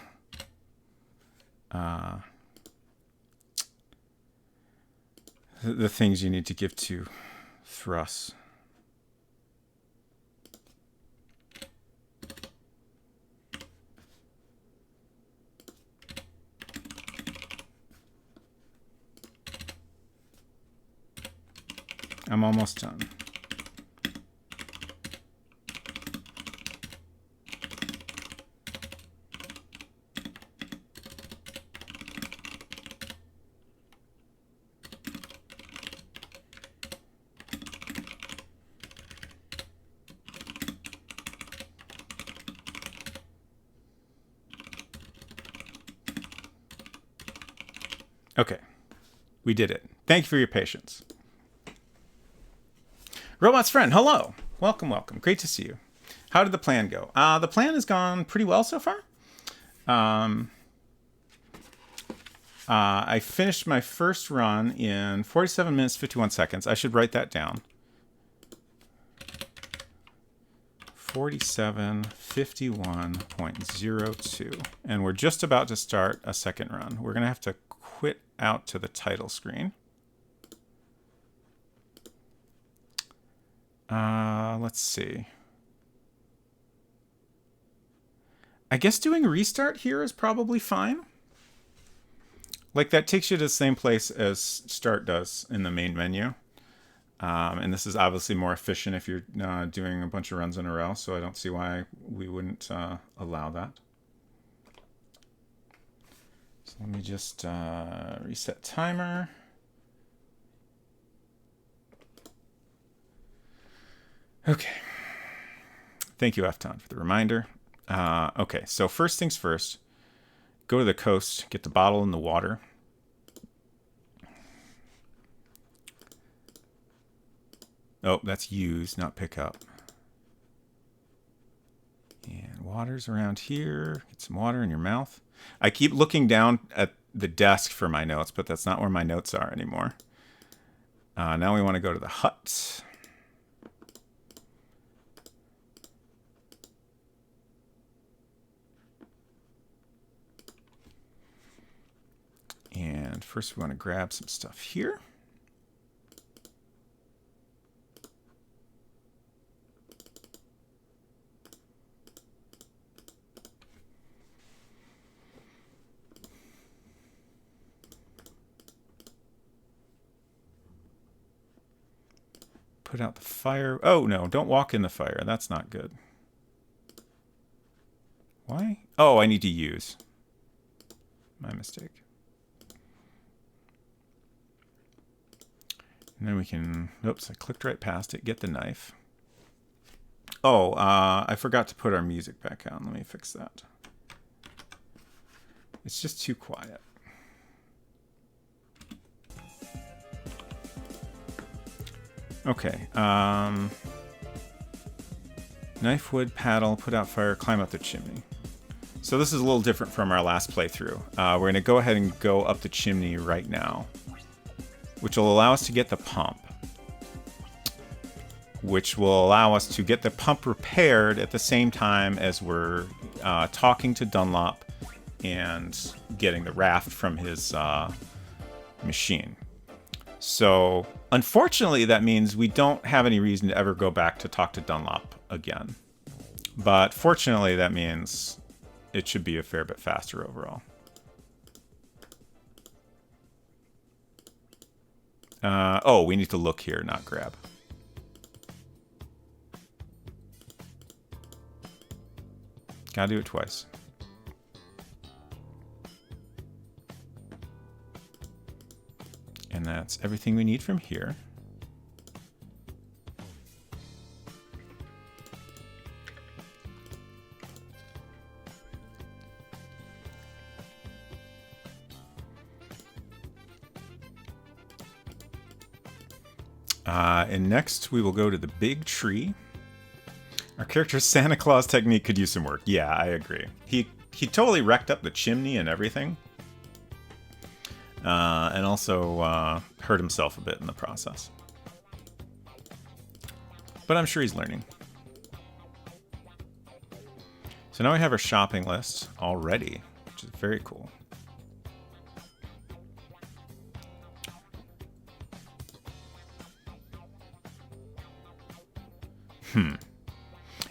Speaker 1: the things you need to give to Thruss. I'm almost done. Okay, we did it. Thank you for your patience. Robot's friend, hello. Welcome, welcome. Great to see you. How did the plan go? The plan has gone pretty well so far. I finished my first run in 47 minutes, 51 seconds. I should write that down. 47:51.02. And we're just about to start a second run. We're going to have to quit out to the title screen. Let's see. I guess doing restart here is probably fine. Like, that takes you to the same place as start does in the main menu. And this is obviously more efficient if you're doing a bunch of runs in a row, so I don't see why we wouldn't allow that. So let me just reset timer. Okay. Thank you, Fton, for the reminder. Okay, so first things first. Go to the coast, get the bottle in the water. Oh, that's use, not pick up. And water's around here. Get some water in your mouth. I keep looking down at the desk for my notes, but that's not where my notes are anymore. Now we want to go to the hut. And first we want to grab some stuff here. Put out the fire. Oh, no, don't walk in the fire. That's not good. Why? Oh, I need to use. My mistake. And then we can, oops, I clicked right past it. Get the knife. Oh, I forgot to put our music back on. Let me fix that. It's just too quiet. Okay. Knife, wood, paddle, put out fire, climb up the chimney. So this is a little different from our last playthrough. We're going to go ahead and go up the chimney right now, which will allow us to get the pump, which will allow us to get the pump repaired at the same time as we're talking to Dunlop and getting the raft from his machine. So unfortunately, that means we don't have any reason to ever go back to talk to Dunlop again. But fortunately, that means it should be a fair bit faster overall. Oh, we need to look here, not grab. Gotta do it twice. And that's everything we need from here. And next we will go to the big tree. Our character's Santa Claus technique could use some work. Yeah, I agree. He totally wrecked up the chimney and everything. And also hurt himself a bit in the process. But I'm sure he's learning. So now we have our shopping list already, which is very cool.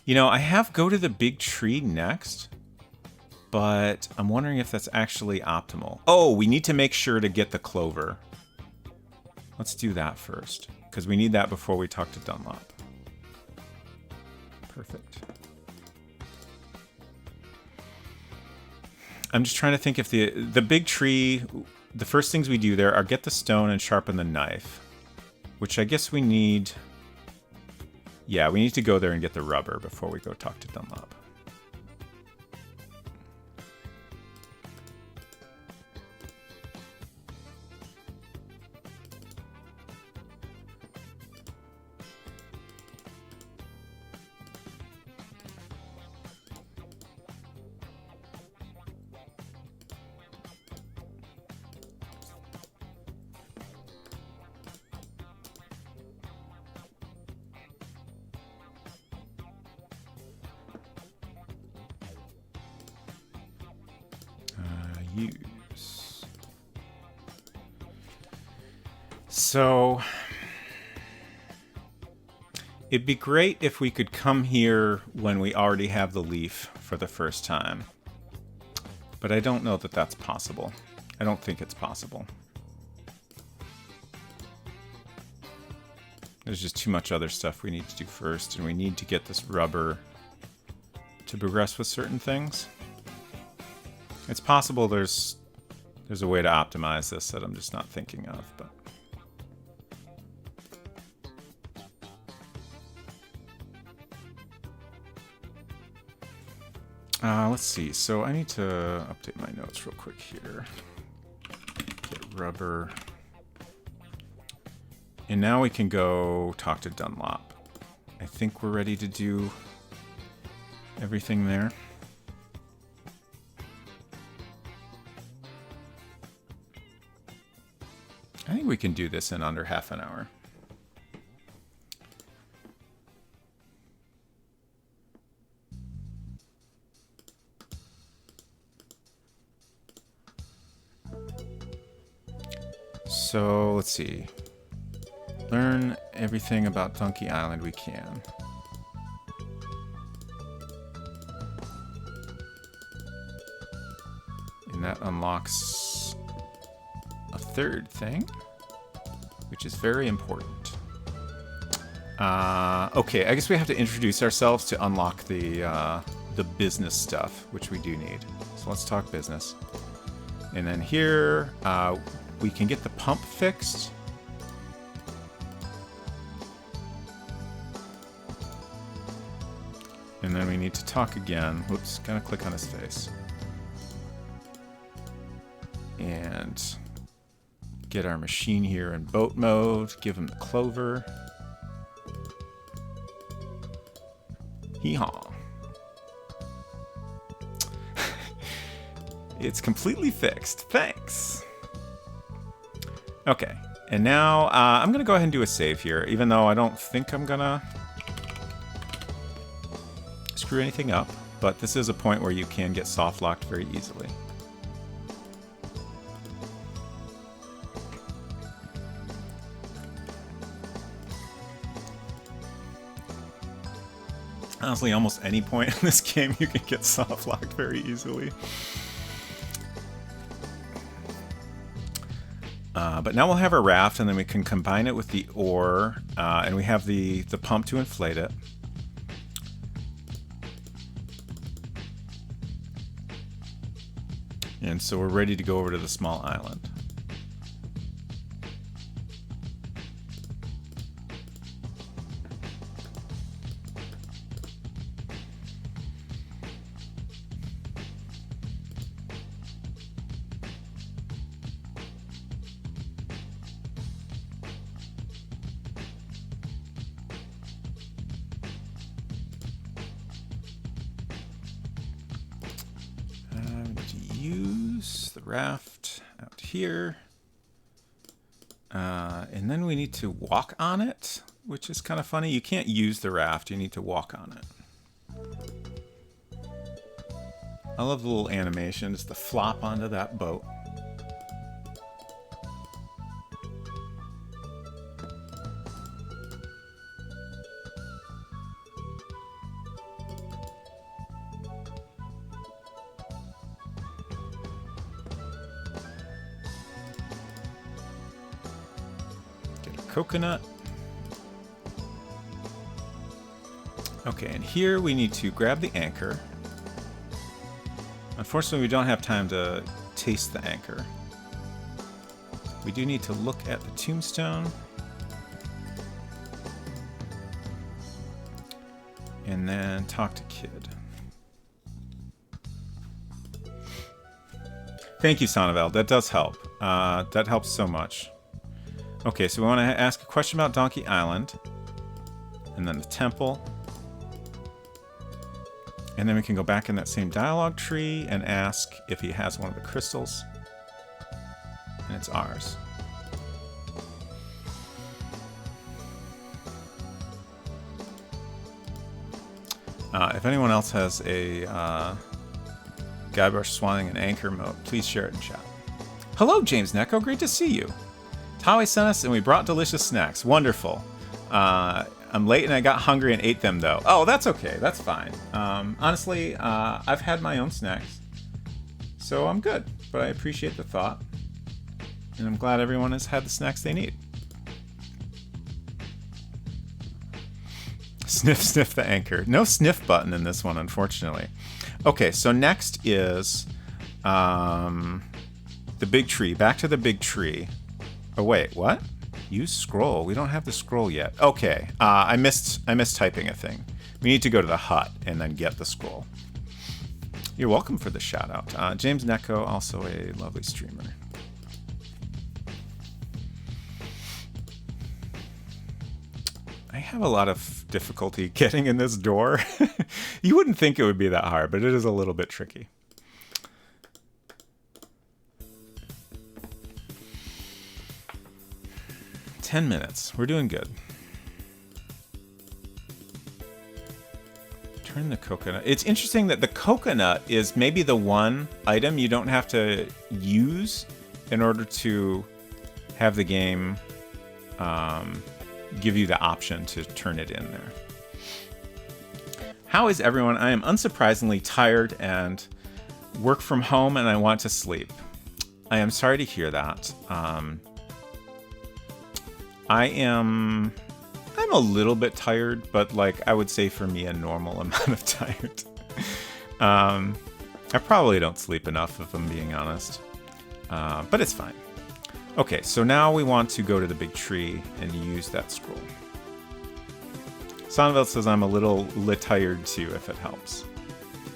Speaker 1: You know, I have go to the big tree next, but I'm wondering if that's actually optimal. Oh, we need to make sure to get the clover. Let's do that first, because we need that before we talk to Dunlop. Perfect. I'm just trying to think if the big tree, the first things we do there are get the stone and sharpen the knife, which I guess we need. Yeah, we need to go there and get the rubber before we go talk to Dunlop. Use. So it'd be great if we could come here when we already have the leaf for the first time. But I don't know that that's possible. I don't think it's possible. There's just too much other stuff we need to do first, and we need to get this rubber to progress with certain things. It's possible there's a way to optimize this that I'm just not thinking of, but let's see. So I need to update my notes real quick here. Get rubber. And now we can go talk to Dunlop. I think we're ready to do everything there. I think we can do this in under half an hour. So let's see. Learn everything about Donkey Island we can. And that unlocks a third thing, which is very important. Okay, I guess we have to introduce ourselves to unlock the business stuff, which we do need. So let's talk business. And then here, we can get the pump fixed. And then we need to talk again. Whoops, gotta click on his face. And get our machine here in boat mode. Give him the clover. Hee-haw. It's completely fixed. Thanks. Okay, and now I'm gonna go ahead and do a save here, even though I don't think I'm gonna screw anything up, but this is a point where you can get soft locked very easily. Honestly, almost any point in this game you can get soft locked very easily. But now we'll have our raft, and then we can combine it with the ore, and we have the pump to inflate it. And so we're ready to go over to the small island. Raft out here, and then we need to walk on it, which is kind of funny. You can't use the raft. You need to walk on it. I love the little animations, the flop onto that boat. Coconut. Okay, and here we need to grab the anchor. Unfortunately, we don't have time to taste the anchor. We do need to look at the tombstone. And then talk to Kid. Thank you, Sonneveld. That does help. That helps so much. Okay, so we want to ask a question about Donkey Island. And then the temple. And then we can go back in that same dialogue tree and ask if he has one of the crystals. And it's ours. If anyone else has a Guybrush swanning and anchor mode, please share it in chat. Hello, James Necco. Great to see you. Tawi sent us, and we brought delicious snacks. Wonderful. I'm late, and I got hungry and ate them, though. Oh, that's okay. That's fine. Honestly, I've had my own snacks, so I'm good. But I appreciate the thought, and I'm glad everyone has had the snacks they need. Sniff, sniff the anchor. No sniff button in this one, unfortunately. Okay, so next is the big tree. Back to the big tree. Oh wait, what? Use scroll. We don't have the scroll yet. Okay, I missed typing a thing. We need to go to the hut and then get the scroll. You're welcome for the shout out. James Necco, also a lovely streamer. I have a lot of difficulty getting in this door. You wouldn't think it would be that hard, but it is a little bit tricky. 10 minutes. We're doing good. Turn the coconut. It's interesting that the coconut is maybe the one item you don't have to use in order to have the game give you the option to turn it in there. How is everyone? I am unsurprisingly tired and work from home and I want to sleep. I am sorry to hear that. I'm a little bit tired, but like I would say for me a normal amount of tired. I probably don't sleep enough if I'm being honest, but it's fine. Okay, so now we want to go to the big tree and use that scroll. Sonneveld says I'm a little tired too, if it helps.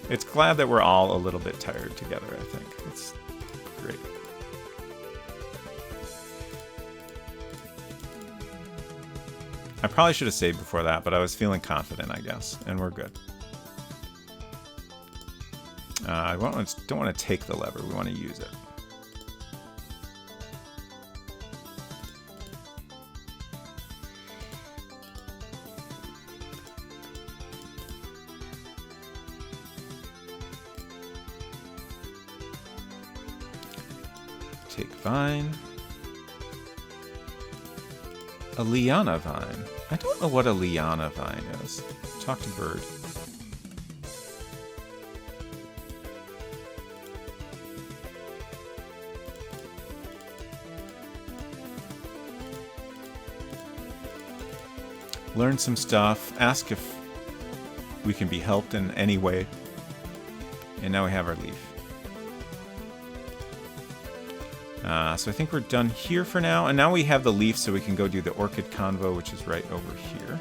Speaker 1: It's glad that we're all a little bit tired together, I think. It's great. I probably should have saved before that, but I was feeling confident, I guess, and we're good. I don't want to take the lever, we want to use it. Take vine. A liana vine. I don't know what a liana vine is. Talk to bird. Learn some stuff. Ask if we can be helped in any way. And now we have our leaf. So I think we're done here for now. And now we have the leaf, so we can go do the orchid convo, which is right over here.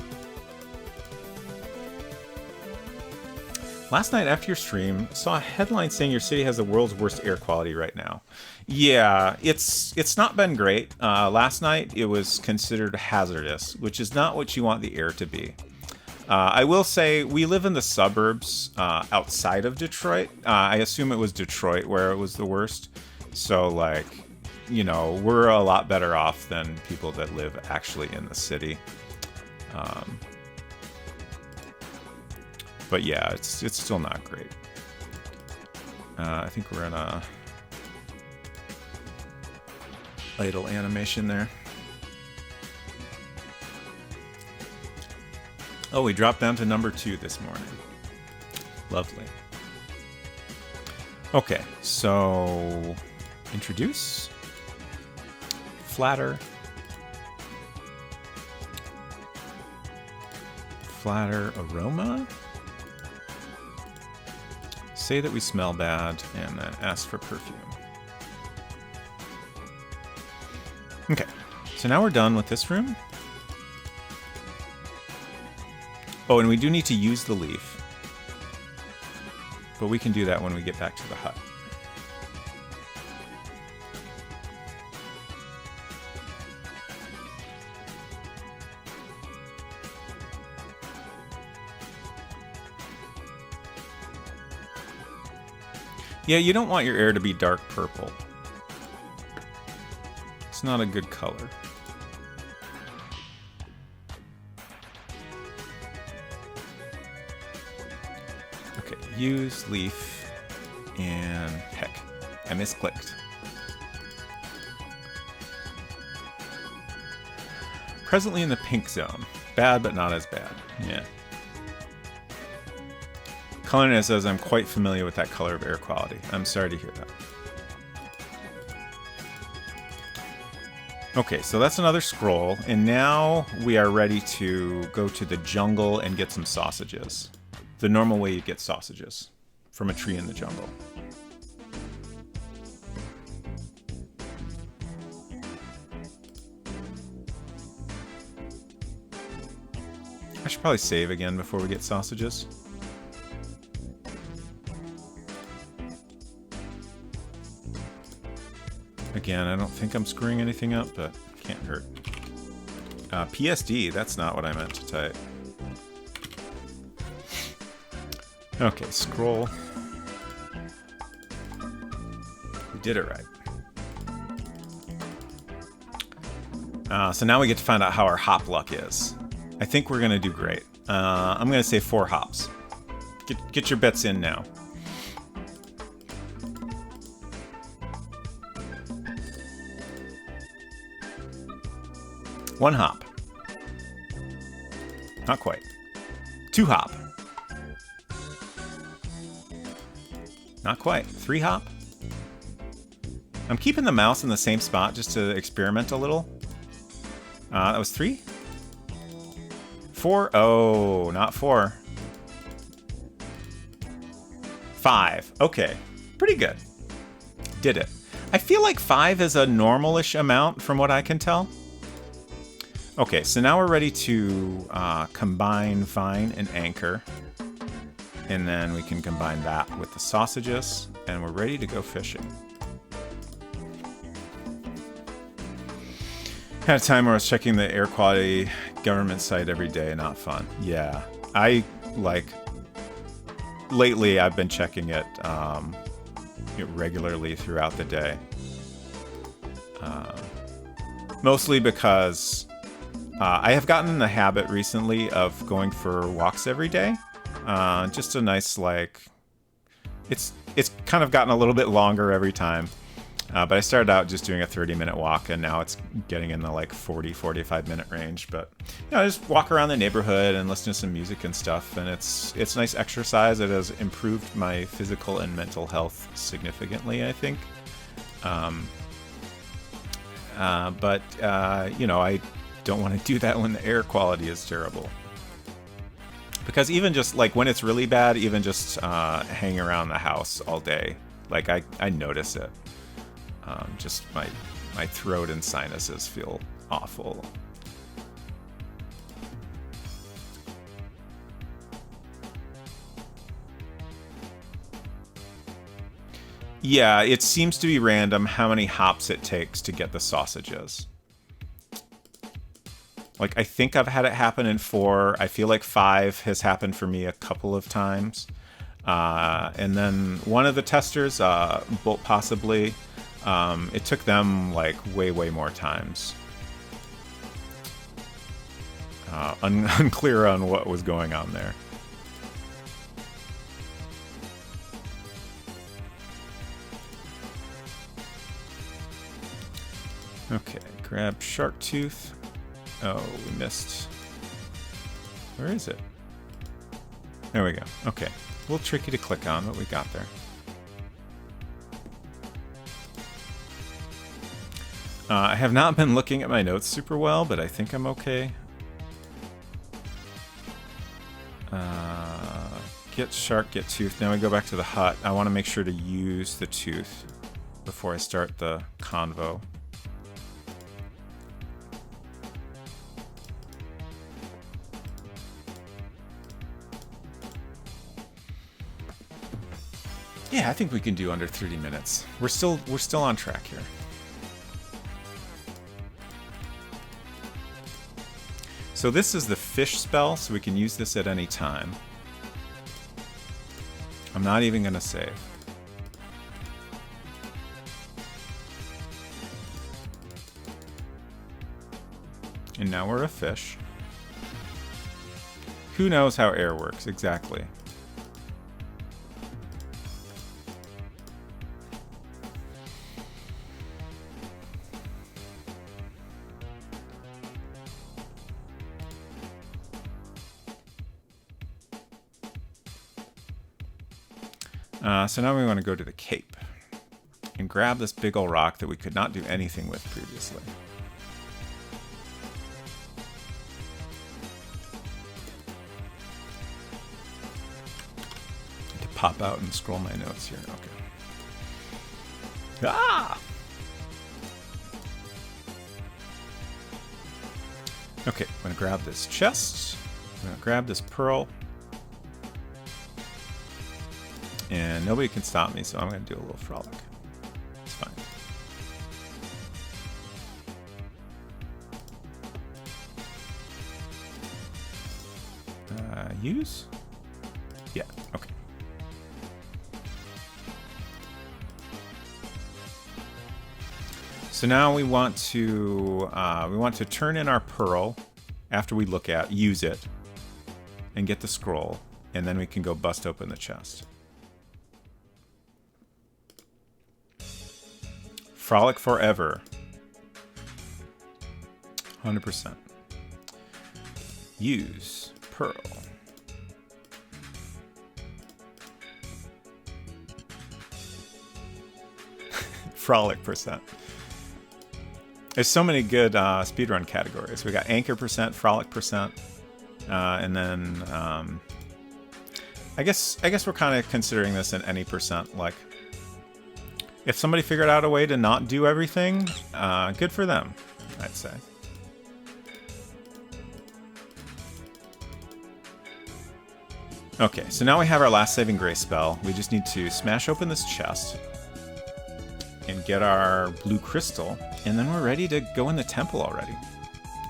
Speaker 1: Last night after your stream, saw a headline saying your city has the world's worst air quality right now. Yeah, it's not been great. Last night it was considered hazardous, which is not what you want the air to be. I will say we live in the suburbs outside of Detroit. I assume it was Detroit where it was the worst. So, like, you know, we're a lot better off than people that live actually in the city. But yeah, it's still not great. I think we're in a idle animation there. Oh, we dropped down to number 2 this morning. Lovely. Okay, so introduce, flatter, aroma, say that we smell bad, and then ask for perfume. Okay, so now we're done with this room. Oh, and we do need to use the leaf, but we can do that when we get back to the hut. Yeah, you don't want your air to be dark purple. It's not a good color. Okay, use leaf, and heck, I misclicked. Presently in the pink zone. Bad, but not as bad. Yeah. Culinary says, I'm quite familiar with that color of air quality. I'm sorry to hear that. Okay, so that's another scroll, and now we are ready to go to the jungle and get some sausages. The normal way you get sausages, from a tree in the jungle. I should probably save again before we get sausages. Again, I don't think I'm screwing anything up, but can't hurt. PSD, that's not what I meant to type. Okay, scroll. We did it right. So now we get to find out how our hop luck is. I think we're going to do great. I'm going to say 4 hops. Get your bets in now. One hop. Not quite. 2 hop. Not quite. 3 hop. I'm keeping the mouse in the same spot just to experiment a little. That was 3. 4. Oh, not 4. 5. Okay. Pretty good. Did it. I feel like 5 is a normal-ish amount from what I can tell. Okay, so now we're ready to combine vine and anchor. And then we can combine that with the sausages. And we're ready to go fishing. Had a time where I was checking the air quality government site every day. Not fun. Yeah. Lately I've been checking it regularly throughout the day. Mostly because I have gotten in the habit recently of going for walks every day. Just a nice, it's kind of gotten a little bit longer every time. But I started out just doing a 30-minute walk, and now it's getting in the 40-45 minute range. But I just walk around the neighborhood and listen to some music and stuff, and it's nice exercise. It has improved my physical and mental health significantly, I think. But I don't want to do that when the air quality is terrible. Because even just when it's really bad, even just hanging around the house all day, I notice it. Just my throat and sinuses feel awful. Yeah, it seems to be random how many hops it takes to get the sausages. I think I've had it happen in 4. I feel like 5 has happened for me a couple of times. And then one of the testers, Bolt possibly, it took them way more times. unclear on what was going on there. Okay, grab shark tooth. Oh, we missed. Where is it? There we go. Okay. A little tricky to click on, but we got there. I have not been looking at my notes super well, but I think I'm okay. Get shark, get tooth. Now we go back to the hut. I want to make sure to use the tooth before I start the convo. Yeah, I think we can do under 30 minutes. We're still on track here. So this is the fish spell, so we can use this at any time. I'm not even going to save. And now we're a fish. Who knows how air works exactly? So now we want to go to the cape and grab this big ol' rock that we could not do anything with previously. To pop out and scroll my notes here. Okay. Ah! Okay, I'm going to grab this chest. I'm going to grab this pearl. And nobody can stop me, so I'm going to do a little frolic. It's fine. Use? Yeah, okay. So now we want to turn in our pearl after we use it, and get the scroll, and then we can go bust open the chest. Frolic forever. 100%. Use pearl. Frolic percent. There's so many good speedrun categories. We got anchor percent, frolic percent, and then I guess we're kind of considering this in any percent. Like, if somebody figured out a way to not do everything, good for them, I'd say. Okay, so now we have our last saving grace spell. We just need to smash open this chest and get our blue crystal, and then we're ready to go in the temple already.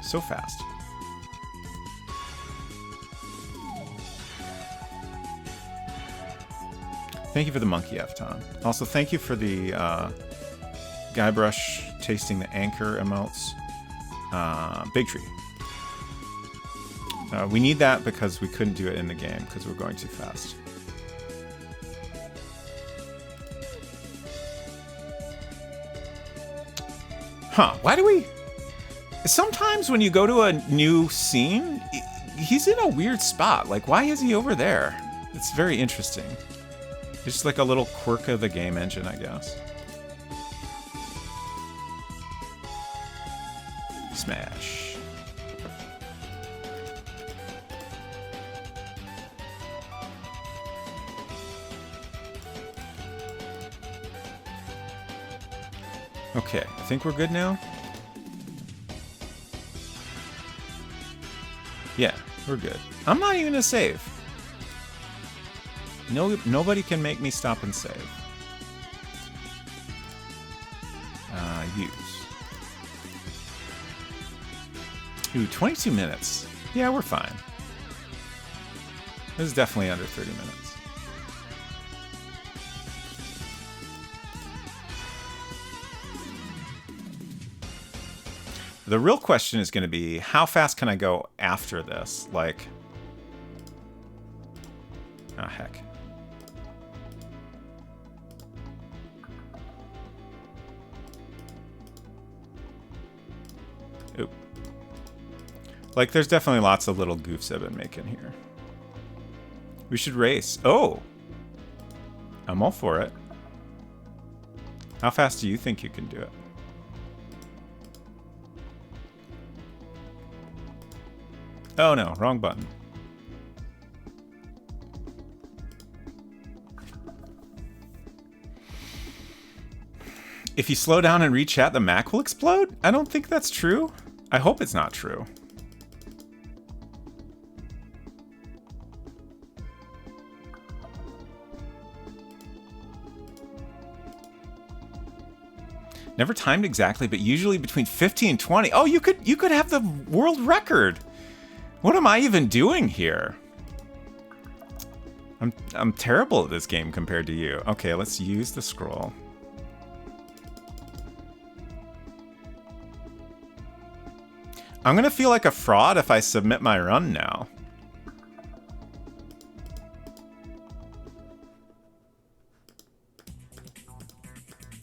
Speaker 1: So fast. Thank you for the monkey F, Tom. Also, thank you for the Guybrush tasting the anchor emotes. Big tree. We need that because we couldn't do it in the game because we're going too fast. Huh, why do we... Sometimes when you go to a new scene, he's in a weird spot. Like, why is he over there? It's very interesting. It's just like a little quirk of the game engine, I guess. Smash. Okay, I think we're good now. Yeah, we're good. I'm not even gonna save. Nobody can make me stop and save. Use. Ooh, 22 minutes. Yeah, we're fine. This is definitely under 30 minutes. The real question is going to be, how fast can I go after this? Like, ah, heck. Oop. Like, there's definitely lots of little goofs I've been making here. We should race. Oh! I'm all for it. How fast do you think you can do it? Oh no, wrong button. If you slow down and re-chat, the Mac will explode? I don't think that's true. I hope it's not true. Never timed exactly, but usually between 50 and 20. Oh, you could have the world record. What am I even doing here? I'm terrible at this game compared to you. Okay, let's use the scroll. I'm gonna feel like a fraud if I submit my run now.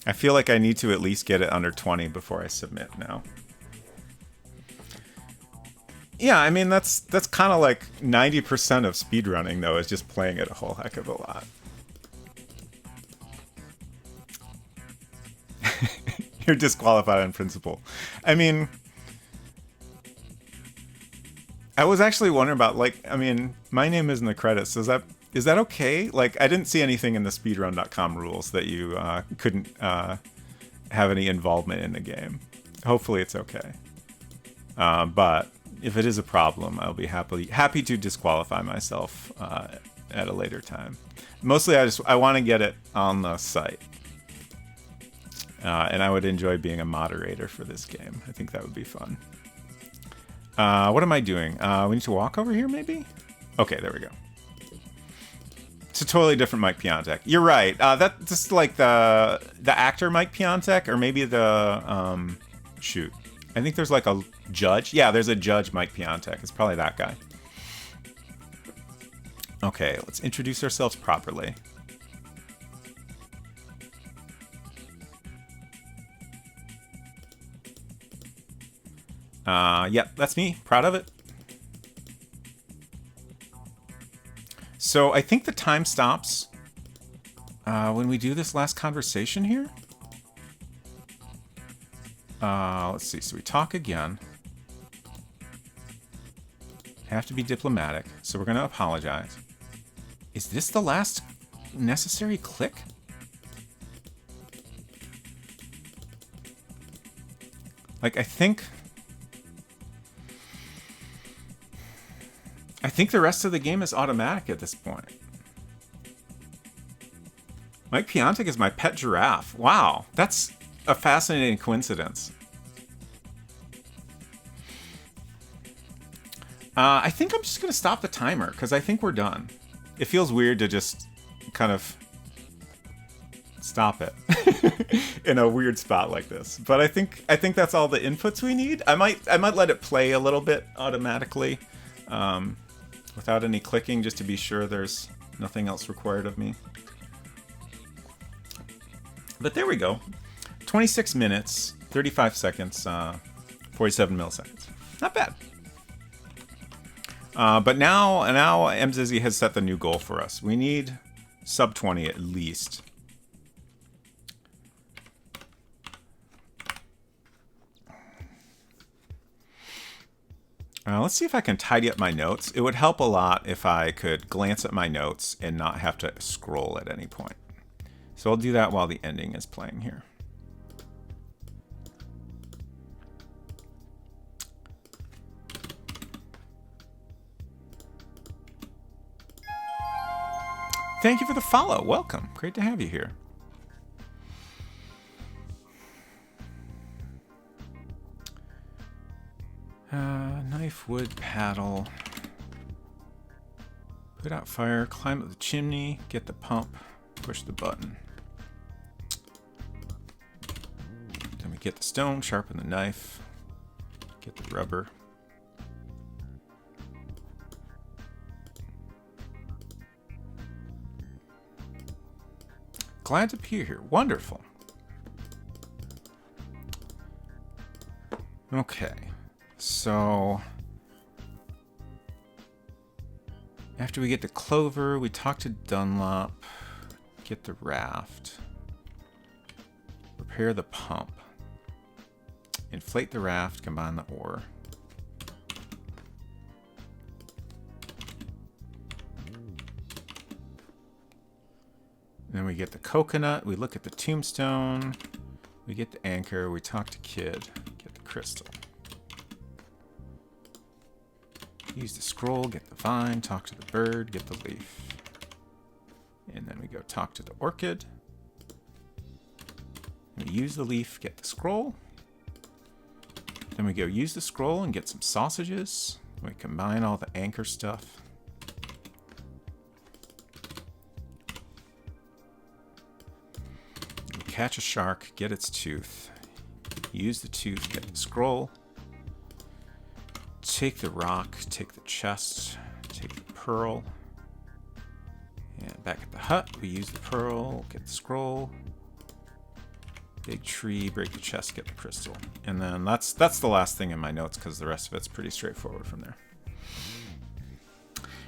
Speaker 1: I feel like I need to at least get it under 20 before I submit now. Yeah, I mean, that's kind of like 90% of speedrunning, though, is just playing it a whole heck of a lot. You're disqualified on principle. I mean, I was actually wondering about, like, I mean, my name is in the credits. Is that okay? Like, I didn't see anything in the speedrun.com rules that you couldn't have any involvement in the game. Hopefully it's okay. But if it is a problem, I'll be happy to disqualify myself at a later time. Mostly, I want to get it on the site, and I would enjoy being a moderator for this game. I think that would be fun. What am I doing? We need to walk over here, maybe? Okay, there we go. It's a totally different Mike Piontek. You're right. That's just like the actor Mike Piontek, or maybe the shoot. I think there's like a judge. Yeah, there's a judge Mike Piontek. It's probably that guy. Okay, let's introduce ourselves properly. Yep, that's me. Proud of it. So I think the time stops when we do this last conversation here. Let's see. So we talk again. Have to be diplomatic. So we're going to apologize. Is this the last necessary click? Like, I think the rest of the game is automatic at this point. Mike Piontek is my pet giraffe. Wow, that's a fascinating coincidence. I think I'm just going to stop the timer, because I think we're done. It feels weird to just kind of stop it in a weird spot like this. But I think that's all the inputs we need. I might let it play a little bit automatically, without any clicking, just to be sure there's nothing else required of me. But there we go. 26 minutes, 35 seconds, 47 milliseconds. Not bad. But now Emmxyzzy has set the new goal for us. We need sub 20 at least. Let's see if I can tidy up my notes. It would help a lot if I could glance at my notes and not have to scroll at any point. So I'll do that while the ending is playing here. Thank you for the follow. Welcome. Great to have you here. Knife, wood, paddle. Put out fire, climb up the chimney, get the pump, push the button. Then we get the stone, sharpen the knife. Get the rubber. Glad to be here. Wonderful. Okay. So after we get to Clover, we talk to Dunlop, get the raft, repair the pump, inflate the raft, combine the ore. Then we get the coconut, we look at the tombstone, we get the anchor, we talk to Kid, get the crystal. Use the scroll, get the vine, talk to the bird, get the leaf. And then we go talk to the orchid. We use the leaf, get the scroll. Then we go use the scroll and get some sausages. We combine all the anchor stuff. Catch a shark, get its tooth, use the tooth, get the scroll, take the rock, take the chest, take the pearl, and back at the hut, we use the pearl, get the scroll, big tree, break the chest, get the crystal. And then that's the last thing in my notes because the rest of it's pretty straightforward from there.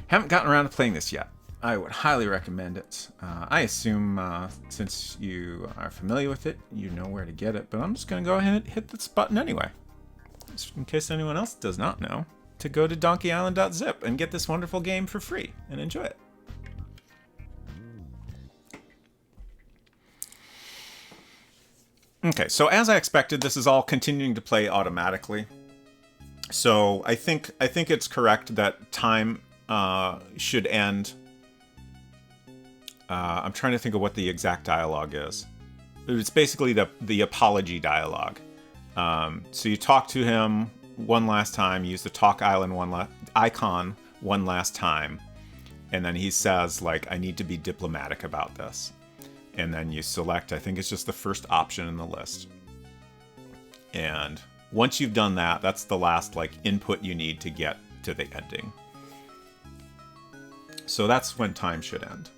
Speaker 1: Haven't gotten around to playing this yet. I would highly recommend it. I assume since you are familiar with it, you know where to get it, but I'm just going to go ahead and hit this button anyway. Just in case anyone else does not know, to go to donkeyisland.zip and get this wonderful game for free and enjoy it. Okay, so as I expected, this is all continuing to play automatically. So I think it's correct that time should end. I'm trying to think of what the exact dialogue is. It's basically the apology dialogue. So you talk to him one last time, use the talk icon one last time, and then he says, like, I need to be diplomatic about this. And then you select, I think it's just the first option in the list. And once you've done that, that's the last, like, input you need to get to the ending. So that's when time should end.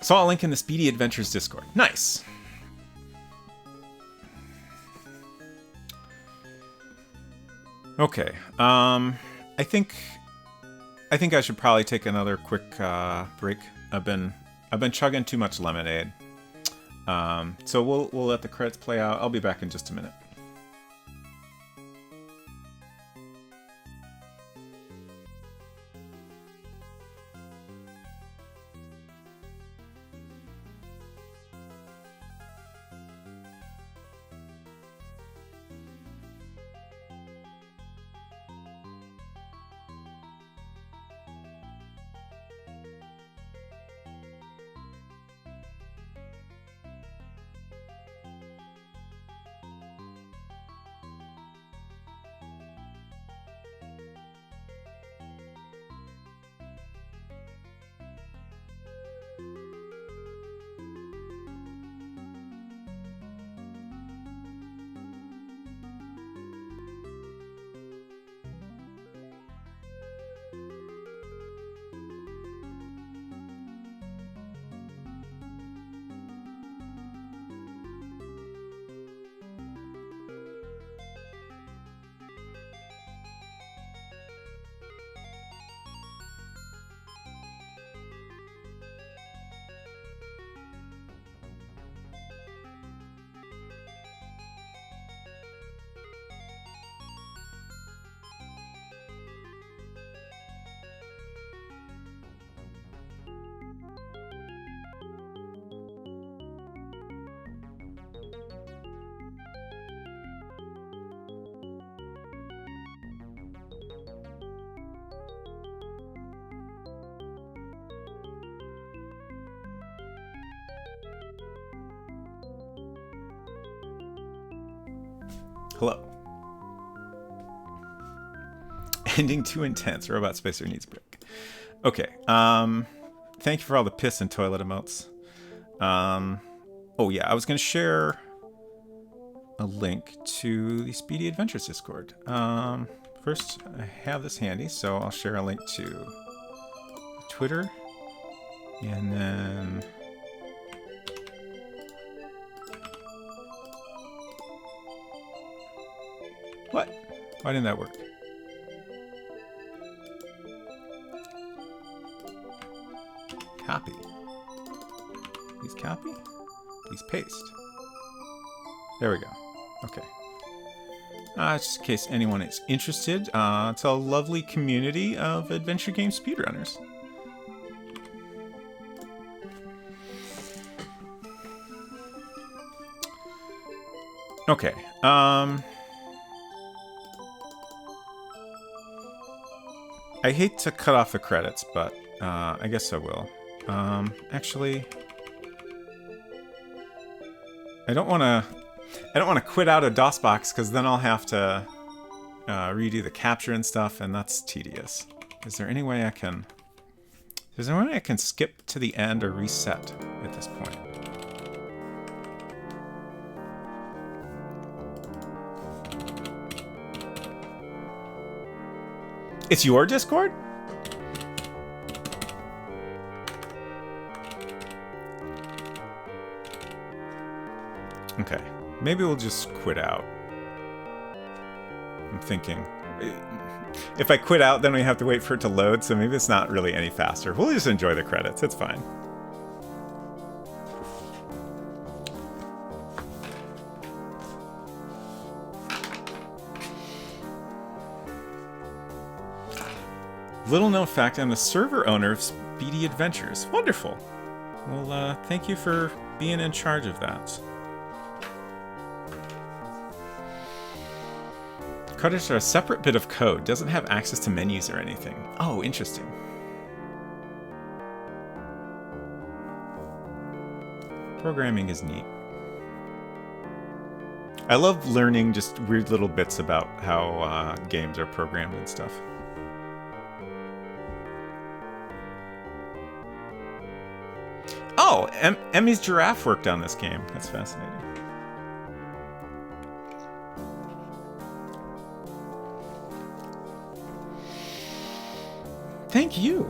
Speaker 1: So I'll link in the Speedy Adventures Discord. Nice. Okay. I think I should probably take another quick break. I've been chugging too much lemonade. So we'll let the credits play out. I'll be back in just a minute. Hello. Ending too intense. Robot Spacer needs a break. Okay. Thank you for all the piss and toilet emotes. Oh yeah, I was gonna share a link to the Speedy Adventures Discord. First, I have this handy, so I'll share a link to Twitter, and then what? Why didn't that work? Copy. Please copy. Please paste. There we go. Okay. Just in case anyone is interested, it's a lovely community of adventure game speedrunners. Okay. I hate to cut off the credits, but I guess I will. Actually, I don't want to quit out of DOSBox because then I'll have to redo the capture and stuff, and that's tedious. Is there any way I can? Is there any way I can skip to the end or reset at this point? It's your Discord? Okay, maybe we'll just quit out. I'm thinking, if I quit out, then we have to wait for it to load, so maybe it's not really any faster. We'll just enjoy the credits, it's fine. Little known fact, I'm the server owner of Speedy Adventures. Wonderful. Well, thank you for being in charge of that. Credits are a separate bit of code. Doesn't have access to menus or anything. Oh, interesting. Programming is neat. I love learning just weird little bits about how games are programmed and stuff. Oh, Emmy's giraffe worked on this game. That's fascinating. Thank you.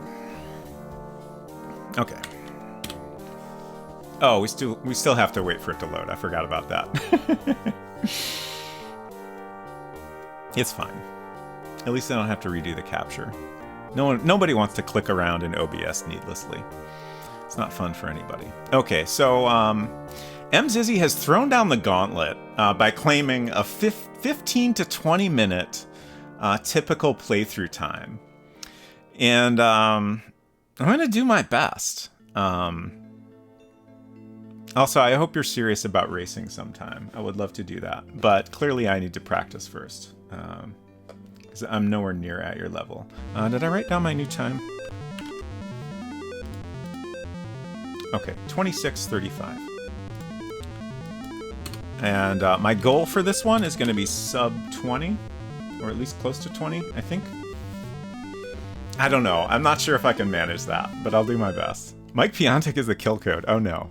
Speaker 1: Okay. Oh, we still have to wait for it to load. I forgot about that. It's fine. At least I don't have to redo the capture. Nobody wants to click around in OBS needlessly. It's not fun for anybody. Okay, so Emmxyzzy has thrown down the gauntlet by claiming a 15 to 20 minute typical playthrough time. And I'm going to do my best. Also, I hope you're serious about racing sometime. I would love to do that. But clearly I need to practice first. Because I'm nowhere near at your level. Did I write down my new time? Okay, 26:35. And my goal for this one is going to be sub 20. Or at least close to 20, I think. I don't know. I'm not sure if I can manage that, but I'll do my best. Mike Piontek is the kill code. Oh no.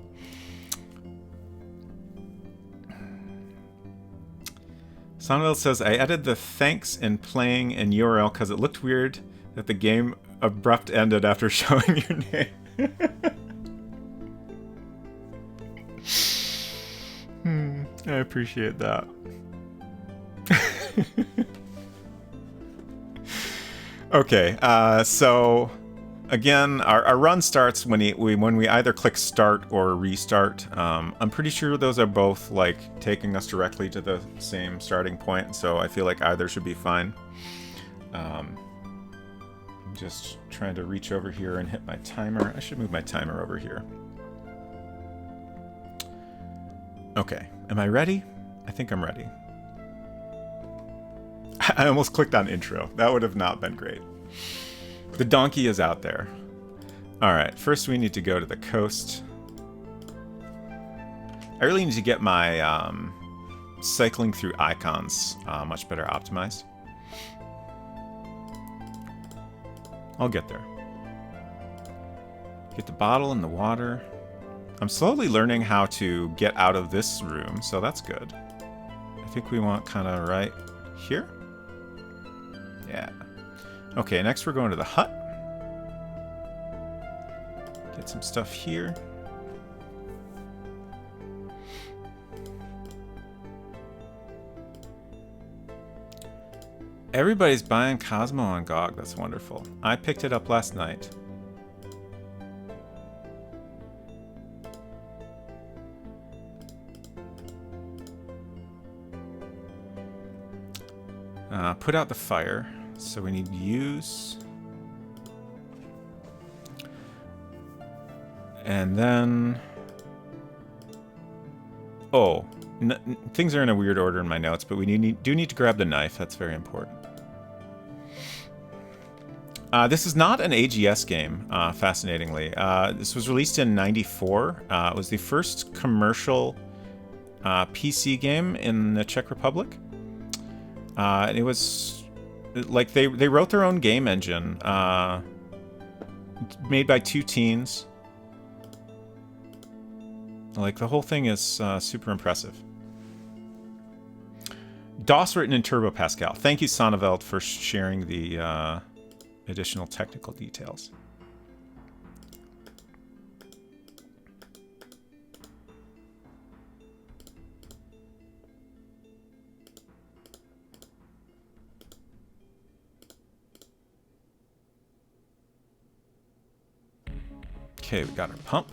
Speaker 1: Sonneveld says, I added the thanks in playing in URL because it looked weird that the game abrupt ended after showing your name. I appreciate that. Okay, so again, our run starts when we either click start or restart. I'm pretty sure those are both like taking us directly to the same starting point, so I feel like either should be fine. I'm just trying to reach over here and hit my timer. I should move my timer over here. Okay, am I ready? I think I'm ready. I almost clicked on intro. That would have not been great. The donkey is out there. Alright, first we need to go to the coast. I really need to get my cycling through icons much better optimized. I'll get there. Get the bottle in the water. I'm slowly learning how to get out of this room, so that's good. I think we want kind of right here. Yeah. Okay, next we're going to the hut. Get some stuff here. Everybody's buying Cosmo on GOG. That's wonderful. I picked it up last night. Put out the fire. So we need to use. And then. Oh, things are in a weird order in my notes, but we do need to grab the knife. That's very important. This is not an AGS game, fascinatingly. This was released in '94. It was the first commercial PC game in the Czech Republic. And it was like they wrote their own game engine, made by two teens. Like the whole thing is super impressive. DOS written in Turbo Pascal. Thank you, Sonneveld, for sharing the additional technical details. Okay, we got our pump.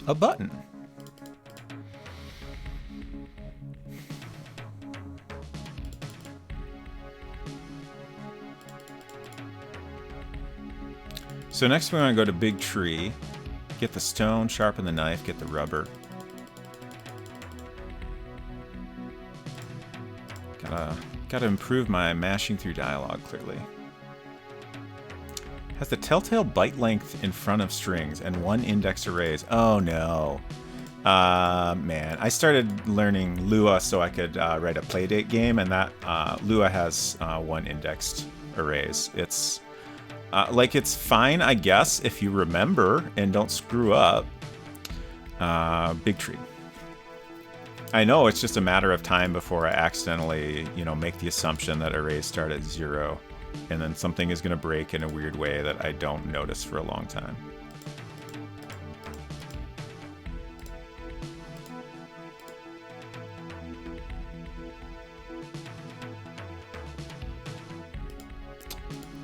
Speaker 1: A button. So next we're going to go to Big Tree, get the stone, sharpen the knife, get the rubber. Gotta improve my mashing through dialogue, clearly. Has the telltale byte length in front of strings and one index arrays. Oh no. Man, I started learning Lua so I could write a playdate game, and that Lua has one indexed arrays. It's like it's fine, I guess, if you remember and don't screw up. Big Tree. I know it's just a matter of time before I accidentally, make the assumption that arrays start at 0, and then something is going to break in a weird way that I don't notice for a long time.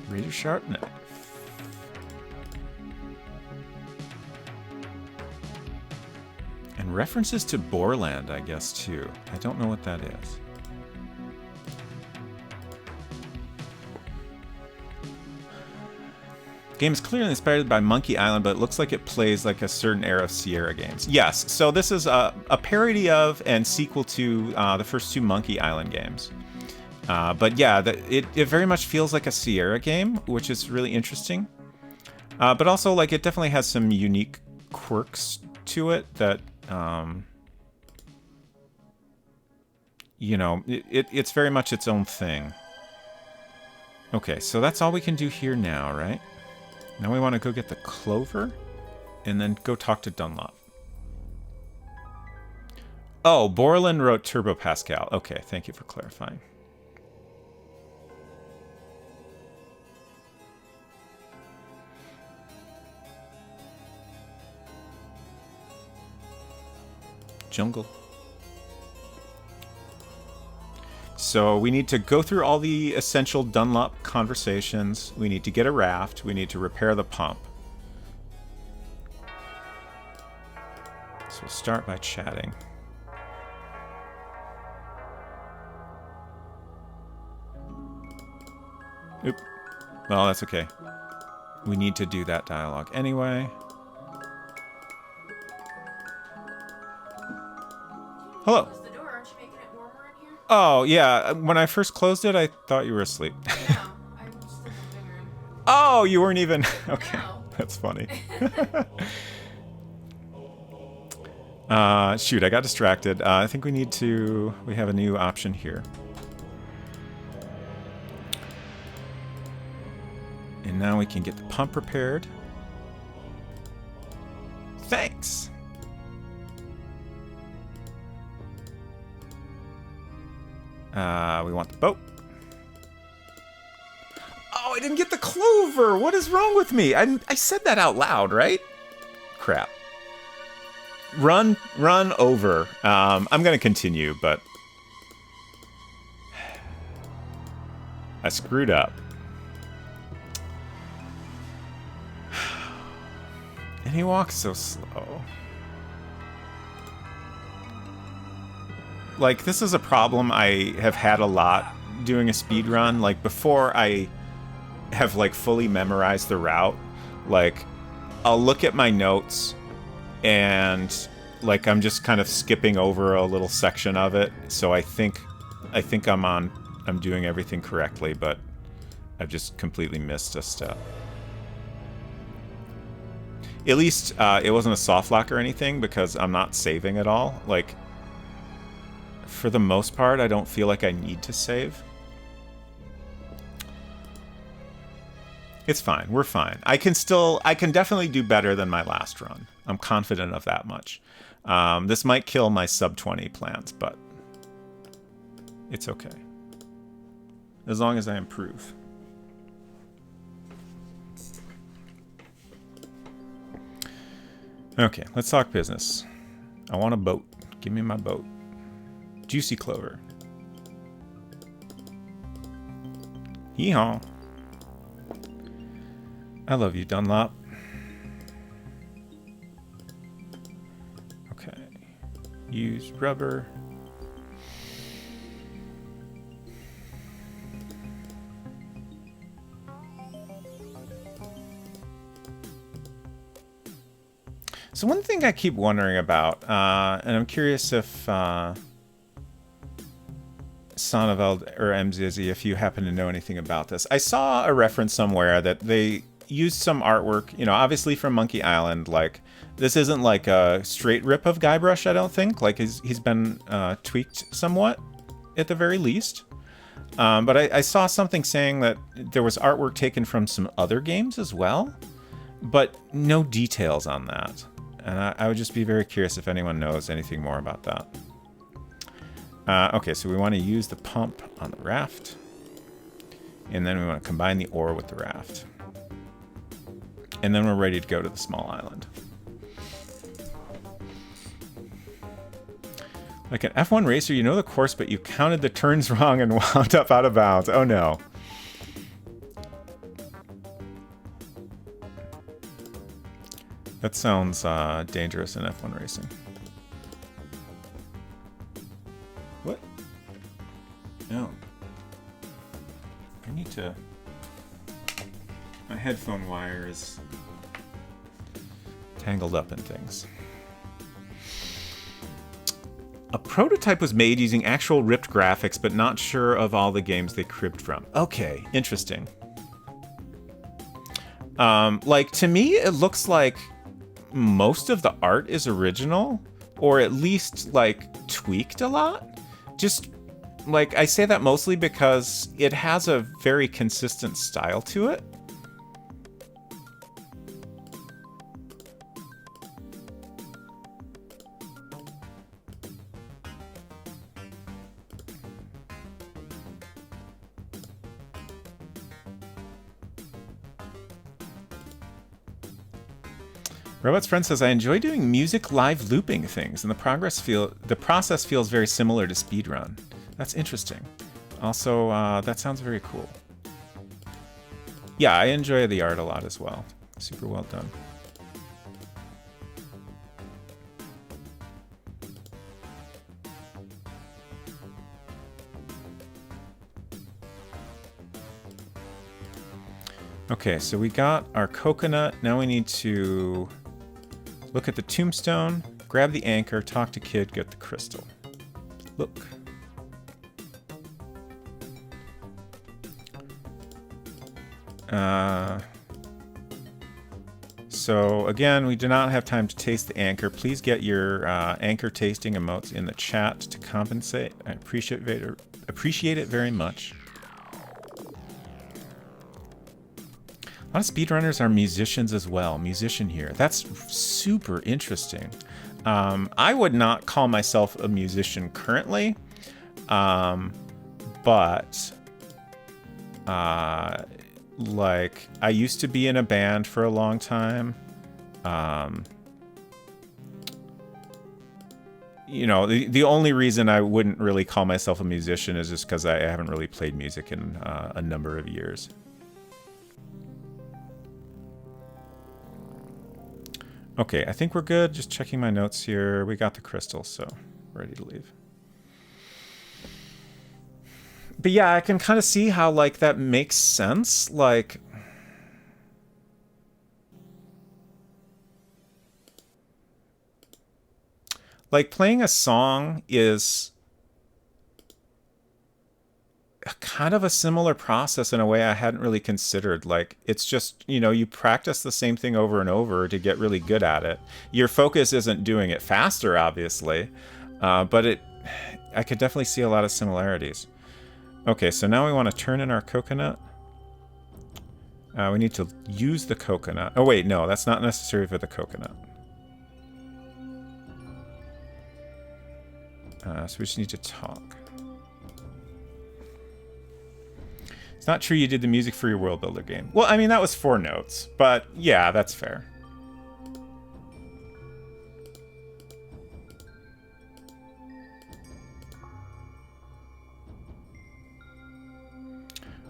Speaker 1: Razor sharp knife. And references to Borland, I guess, too. I don't know what that is. Game is clearly inspired by Monkey Island, but it looks like it plays like a certain era of Sierra games. Yes, so this is a parody of and sequel to the first two Monkey Island games. But yeah, it very much feels like a Sierra game, which is really interesting. But also, like, it definitely has some unique quirks to it that, it's very much its own thing. Okay, so that's all we can do here now, right? Now we want to go get the clover and then go talk to Dunlop. Oh, Borland wrote Turbo Pascal. Okay, thank you for clarifying. Jungle. So we need to go through all the essential Dunlop conversations. We need to get a raft. We need to repair the pump. So we'll start by chatting. Oop. Well, that's okay. We need to do that dialogue anyway. Hello.
Speaker 2: Close the door. Aren't you making it warmer in here?
Speaker 1: Oh, yeah. When I first closed it, I thought you were asleep.
Speaker 2: No, I'm just in the living room.
Speaker 1: Oh, you weren't even... Okay,
Speaker 2: No.
Speaker 1: That's funny. Shoot, I got distracted. I think we have a new option here. And now we can get the pump repaired. Thanks. We want the boat. Oh, I didn't get the clover. What is wrong with me? I said that out loud, right? Crap. Run over. I'm going to continue, but I screwed up. And he walks so slow. Like, this is a problem I have had a lot doing a speed run. Like, before I have, like, fully memorized the route, like, I'll look at my notes and, like, I'm just kind of skipping over a little section of it. So I think I'm doing everything correctly, but I've just completely missed a step. At least it wasn't a soft lock or anything, because I'm not saving at all. Like, for the most part, I don't feel like I need to save. It's fine. We're fine. I can definitely do better than my last run. I'm confident of that much. This might kill my sub 20 plans, but it's okay. As long as I improve. Okay, let's talk business. I want a boat. Give me my boat. Juicy clover. Hee-haw. I love you, Dunlop. Okay. Use rubber. So one thing I keep wondering about, and I'm curious if Sonneveld or Emmxyzzy, if you happen to know anything about this. I saw a reference somewhere that they used some artwork, you know, obviously from Monkey Island. Like, this isn't like a straight rip of Guybrush, I don't think. Like, he's been tweaked somewhat, at the very least. But I saw something saying that there was artwork taken from some other games as well, but no details on that. And I would just be very curious if anyone knows anything more about that. Okay, so we want to use the pump on the raft. And then we want to combine the ore with the raft. And then we're ready to go to the small island. Like an F1 racer, you know the course, but you counted the turns wrong and wound up out of bounds. Oh no. That sounds dangerous in F1 racing. What? No. I need to... My headphone wire is tangled up in things. A prototype was made using actual ripped graphics, but not sure of all the games they cribbed from. Okay, interesting. Like, to me, it looks like most of the art is original, or at least, like, tweaked a lot. Just, like, I say that mostly because it has a very consistent style to it. Robot's friend says, I enjoy doing music live looping things, and the process feels very similar to speedrun. That's interesting. Also, that sounds very cool. Yeah, I enjoy the art a lot as well. Super well done. Okay, so we got our coconut. Now we need to look at the tombstone, grab the anchor, talk to Kid, get the crystal. Look. So again, we do not have time to taste the anchor. Please get your anchor tasting emotes in the chat to compensate. I appreciate it very much. A lot of speedrunners are musicians as well. Musician here. That's super interesting. I would not call myself a musician currently, but like I used to be in a band for a long time. You know, the only reason I wouldn't really call myself a musician is just because I haven't really played music in a number of years. Okay, I think we're good. Just checking my notes here. We got the crystal, so ready to leave. But yeah, I can kind of see how, like, that makes sense. Like, playing a song is kind of a similar process in a way I hadn't really considered. Like, it's just, you know, you practice the same thing over and over to get really good at it. Your focus isn't doing it faster, obviously, but I could definitely see a lot of similarities. Okay, so now we want to turn in our coconut. We need to use the coconut. Oh wait, no, that's not necessary for the coconut. So we just need to talk. It's not true you did the music for your world builder game. Well, I mean, that was 4 notes, but yeah, that's fair.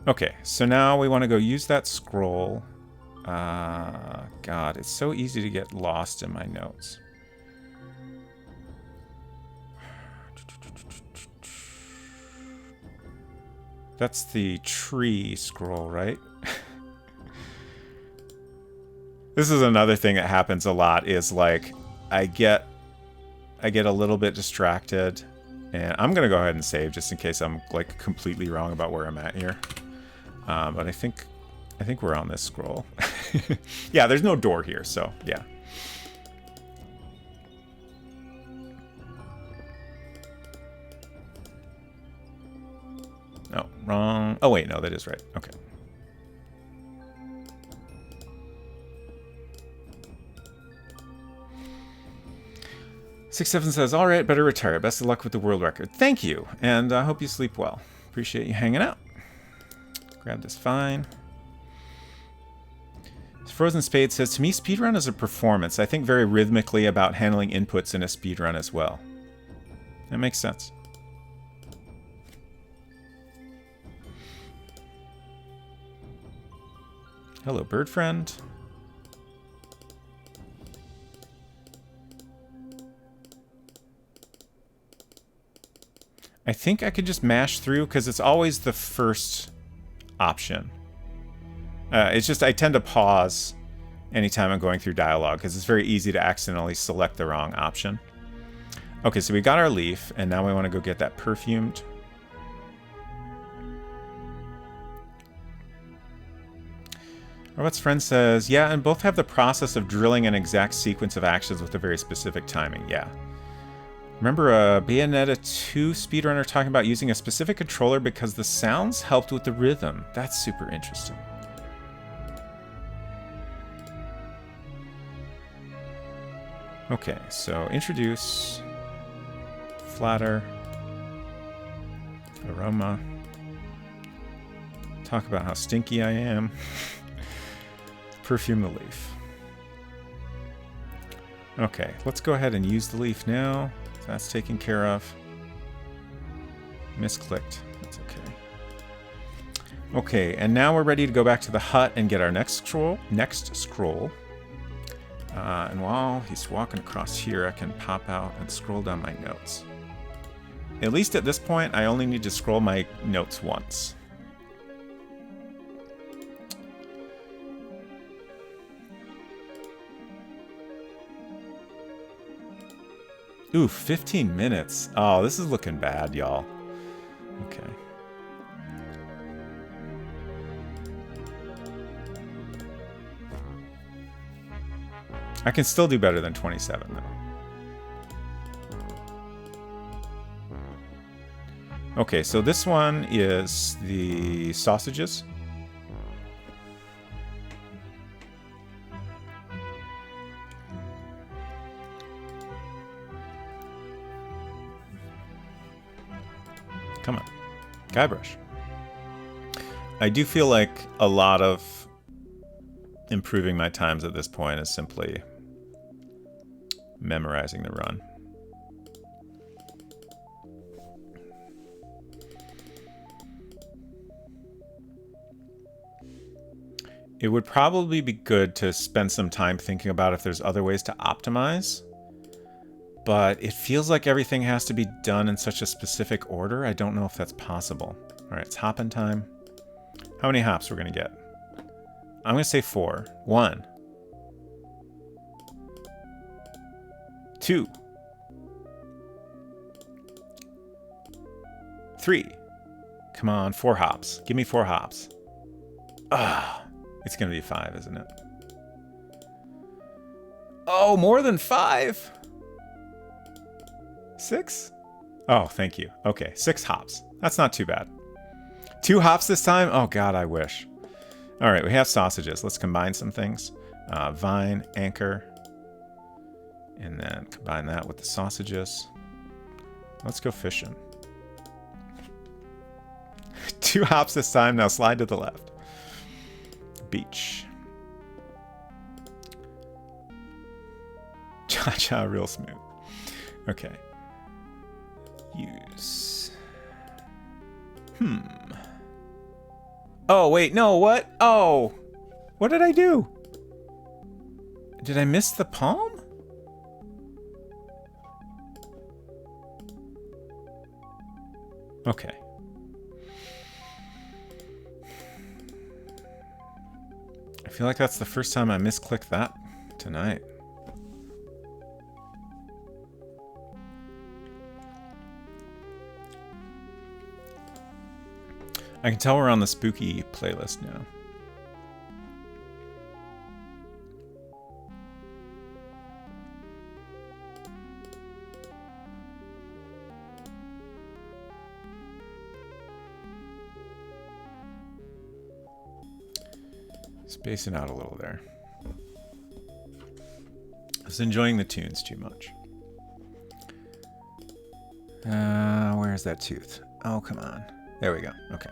Speaker 1: Okay, so now we want to go use that scroll. God, it's so easy to get lost in my notes. That's the tree scroll, right? This is another thing that happens a lot, is like I get a little bit distracted, and I'm gonna go ahead and save just in case I'm like completely wrong about where I'm at here. But I think we're on this scroll. Yeah, there's no door here, so yeah. No, wrong. Oh wait, no, that is right. Okay. Six Seven says, "All right, better retire. Best of luck with the world record." Thank you, and I hope you sleep well. Appreciate you hanging out. Grab this fine. Frozen Spade says, "To me, speedrun is a performance. I think very rhythmically about handling inputs in a speedrun as well." That makes sense. Hello, bird friend. I think I could just mash through because it's always the first option. It's just I tend to pause anytime I'm going through dialogue because it's very easy to accidentally select the wrong option. Okay, so we got our leaf, and now we want to go get that perfumed. Robots Friend says, "Yeah, and both have the process of drilling an exact sequence of actions with a very specific timing." Yeah. Remember a Bayonetta 2 speedrunner talking about using a specific controller because the sounds helped with the rhythm. That's super interesting. Okay, so introduce, flatter, aroma, talk about how stinky I am, perfume the leaf. Okay, let's go ahead and use the leaf now. That's taken care of. Misclicked. That's okay. Okay, and now we're ready to go back to the hut and get our next scroll. And while he's walking across here, I can pop out and scroll down my notes. At least at this point, I only need to scroll my notes once. Ooh, 15 minutes. Oh, this is looking bad, y'all. Okay. I can still do better than 27, though. Okay, so this one is the sausages. Come on. Guybrush. I do feel like a lot of improving my times at this point is simply memorizing the run. It would probably be good to spend some time thinking about if there's other ways to optimize, but it feels like everything has to be done in such a specific order. I don't know if that's possible. All right, it's hopping time. How many hops we're gonna get? I'm gonna say 4. 1, 2, 3. Come on, 4 hops. Give me 4 hops. Ah. It's going to be 5, isn't it? Oh, more than 5? 6? Oh, thank you. Okay, 6 hops. That's not too bad. 2 hops this time? Oh, God, I wish. All right, we have sausages. Let's combine some things. Vine, anchor. And then combine that with the sausages. Let's go fishing. 2 hops this time. Now slide to the left. Beach. Cha-cha, real smooth. Okay. Use. Oh, wait, no, what? Oh! What did I do? Did I miss the palm? Okay. I feel like that's the first time I misclicked that tonight. I can tell we're on the spooky playlist now. Spacing out a little there. I was enjoying the tunes too much. Where's that tooth? Oh, come on. There we go. Okay.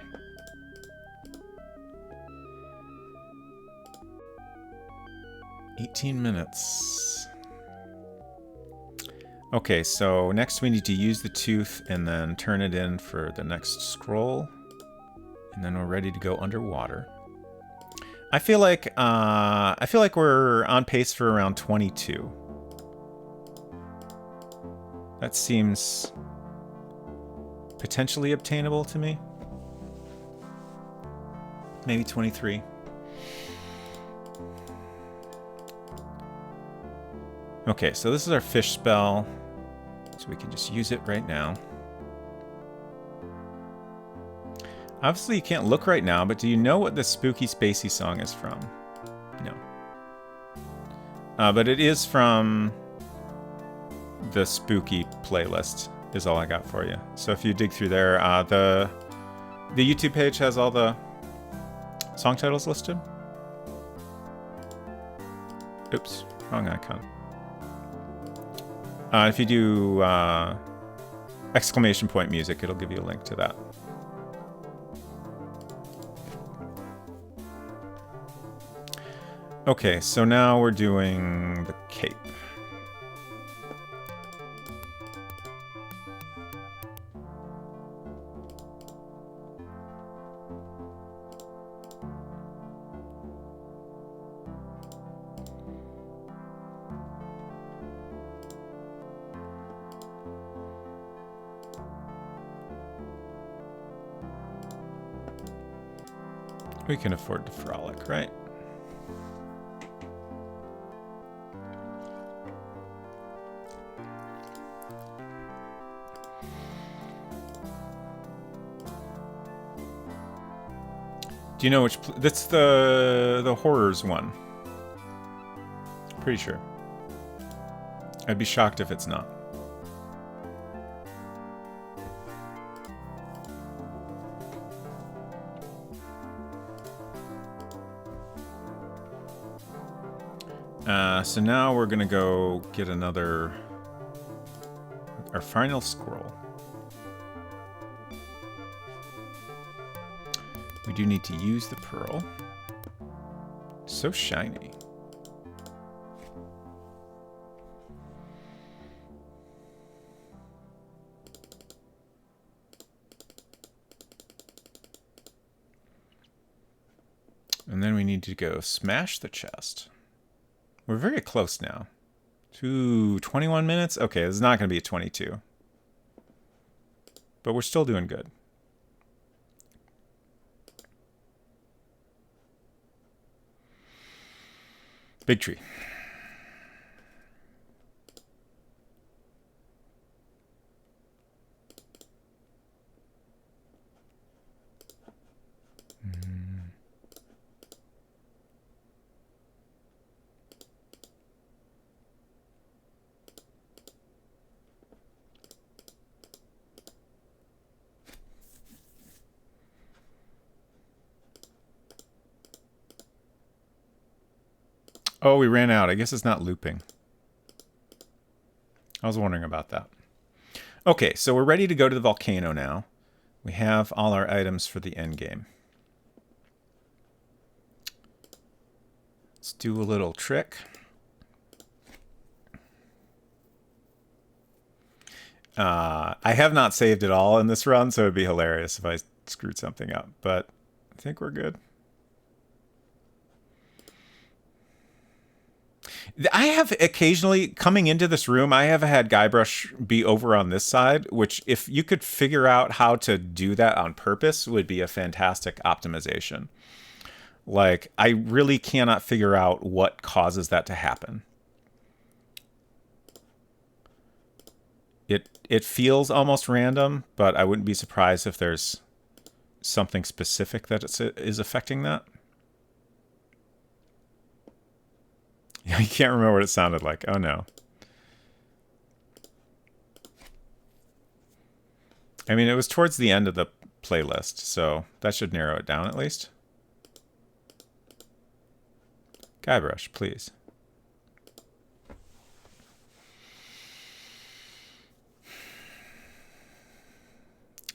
Speaker 1: $18 minutes. Okay, so next we need to use the tooth and then turn it in for the next scroll. And then we're ready to go underwater. I feel like we're on pace for around 22. That seems potentially obtainable to me. Maybe 23. Okay, so this is our fish spell. So we can just use it right now. Obviously, you can't look right now, but do you know what the spooky spacey song is from? No. But it is from the spooky playlist, is all I got for you. So if you dig through there, the YouTube page has all the song titles listed. Oops, wrong icon. If you do exclamation point music, it'll give you a link to that. Okay, so now we're doing the cape. We can afford to frolic, right? Do you know which? That's the horrors one. Pretty sure. I'd be shocked if it's not. So now we're gonna go get our final scroll. do need to use the pearl. So shiny. And then we need to go smash the chest. We're very close now. To 21 minutes? Okay, this is not going to be a 22. But we're still doing good. Big tree. Oh, we ran out. I guess it's not looping. I was wondering about that. Okay, so we're ready to go to the volcano now. We have all our items for the end game. Let's do a little trick. I have not saved it all in this run, so it'd be hilarious if I screwed something up, but I think we're good. I have occasionally, coming into this room, I have had Guybrush be over on this side, which if you could figure out how to do that on purpose would be a fantastic optimization. Like, I really cannot figure out what causes that to happen. It feels almost random, but I wouldn't be surprised if there's something specific that is affecting that. I can't remember what it sounded like. Oh, no. I mean, it was towards the end of the playlist, so that should narrow it down at least. Guybrush, please.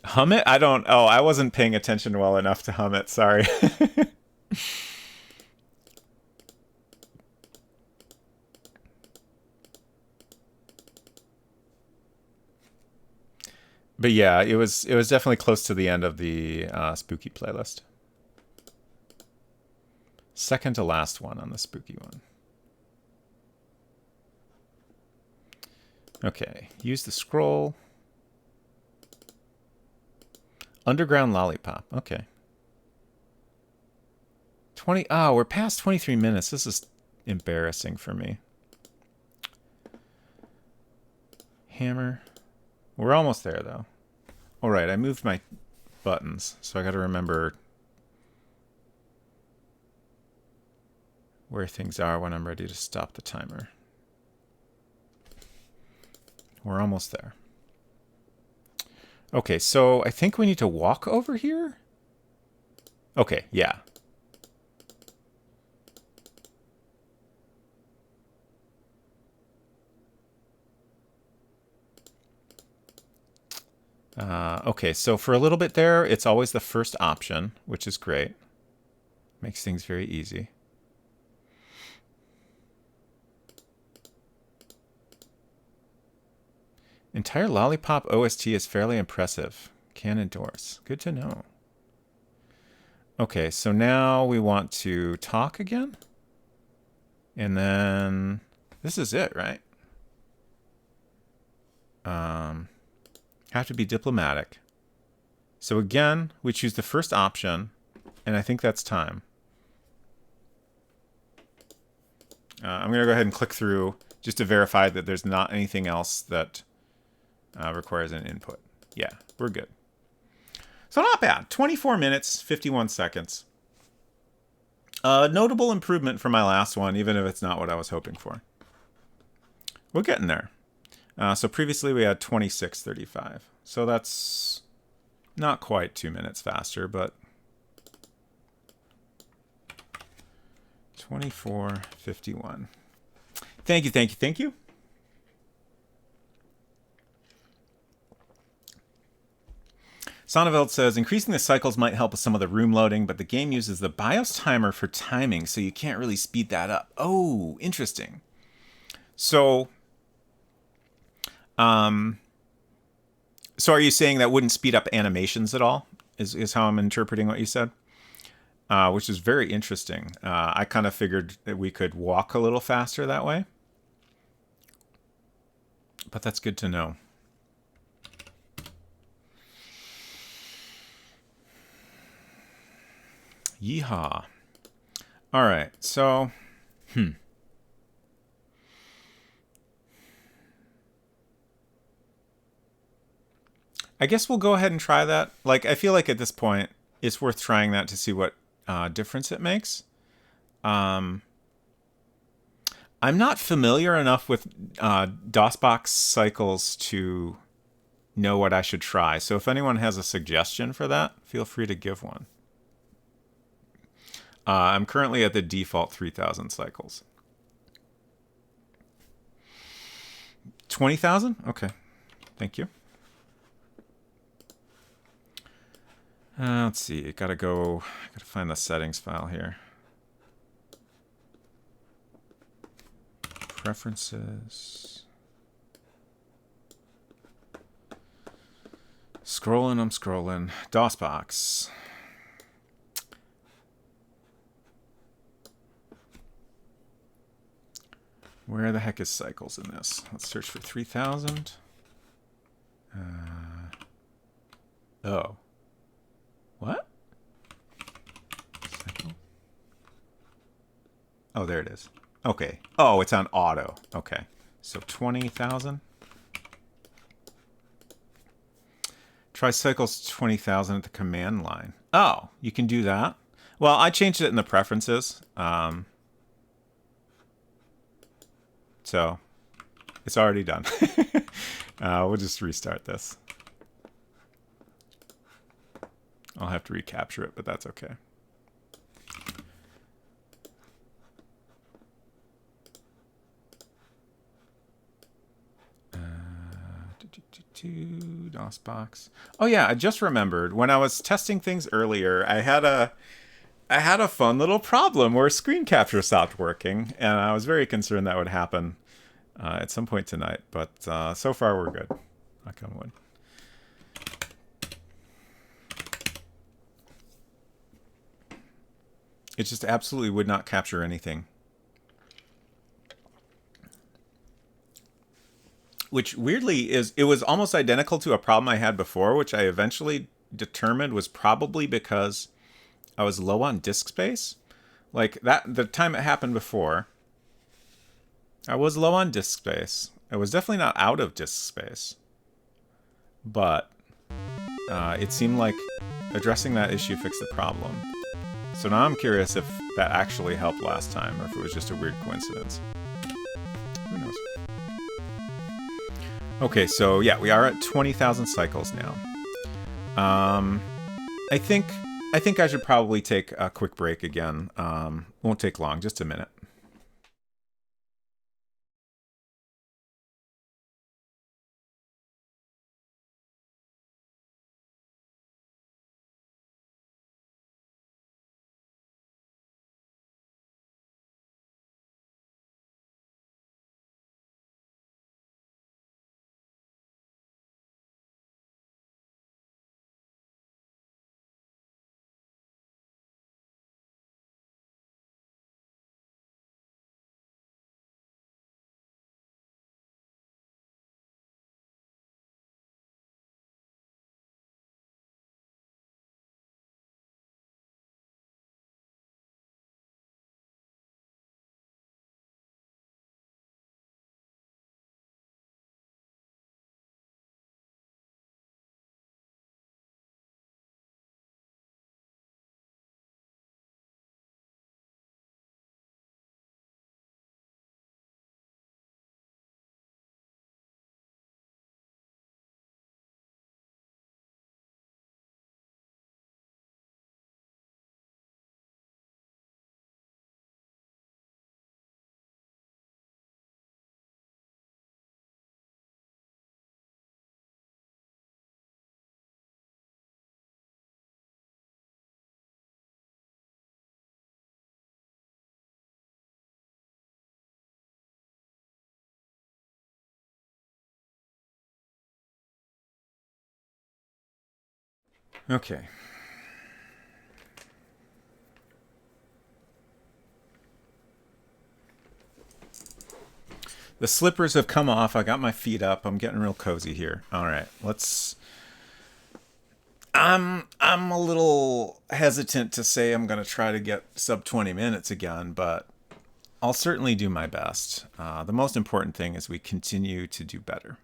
Speaker 1: Hum it? I don't... Oh, I wasn't paying attention well enough to hum it. Sorry. But yeah, it was definitely close to the end of the spooky playlist. Second to last one on the spooky one. Okay, use the scroll. Underground lollipop. Okay. 20. Oh, we're past 23 minutes. This is embarrassing for me. Hammer. We're almost there, though. All right, I moved my buttons, so I got to remember where things are when I'm ready to stop the timer. We're almost there. Okay, so I think we need to walk over here? Okay, yeah. Okay, so for a little bit there, it's always the first option, which is great. Makes things very easy. Entire Lollipop OST is fairly impressive. Can endorse. Good to know. Okay, so now we want to talk again. And then this is it, right? Have to be diplomatic. So again, we choose the first option, and I think that's time. I'm going to go ahead and click through just to verify that there's not anything else that requires an input. Yeah, we're good. So not bad. 24 minutes, 51 seconds. Notable improvement from my last one, even if it's not what I was hoping for. We're getting there. So previously we had 26:35. So that's not quite 2 minutes faster, but 24:51. Thank you, thank you, thank you. Sonneveld says, increasing the cycles might help with some of the room loading, but the game uses the BIOS timer for timing, so you can't really speed that up. Oh, interesting. So, so are you saying that wouldn't speed up animations at all? Is how I'm interpreting what you said? Which is very interesting. I kind of figured that we could walk a little faster that way. But that's good to know. Yeehaw. All right, so, I guess we'll go ahead and try that. Like, I feel like at this point, it's worth trying that to see what difference it makes. I'm not familiar enough with DOSBox cycles to know what I should try. So if anyone has a suggestion for that, feel free to give one. I'm currently at the default 3,000 cycles. 20,000? Okay. Thank you. Let's see. Gotta find the settings file here. Preferences. Scrolling, I'm scrolling. DOSBox. Where the heck is cycles in this? Let's search for 3,000. Oh. What? Cycle? Oh, there it is. Okay. Oh, it's on auto. Okay. So 20,000. Try cycles 20,000 at the command line. Oh, you can do that? Well, I changed it in the preferences. So it's already done. We'll just restart this. I'll have to recapture it, but that's okay. DOSBox. Oh yeah, I just remembered when I was testing things earlier, I had a fun little problem where screen capture stopped working, and I was very concerned that would happen at some point tonight. But so far we're good. Knock on wood. It just absolutely would not capture anything. Which weirdly it was almost identical to a problem I had before, which I eventually determined was probably because I was low on disk space. Like the time it happened before, I was low on disk space. I was definitely not out of disk space. But it seemed like addressing that issue fixed the problem. So now I'm curious if that actually helped last time, or if it was just a weird coincidence. Who knows? Okay, so yeah, we are at 20,000 cycles now. I think I should probably take a quick break again. Won't take long, just a minute. Okay. The slippers have come off. I got my feet up. I'm getting real cozy here. All right, let's. I'm a little hesitant to say I'm going to try to get sub 20 minutes again, but I'll certainly do my best. The most important thing is we continue to do better.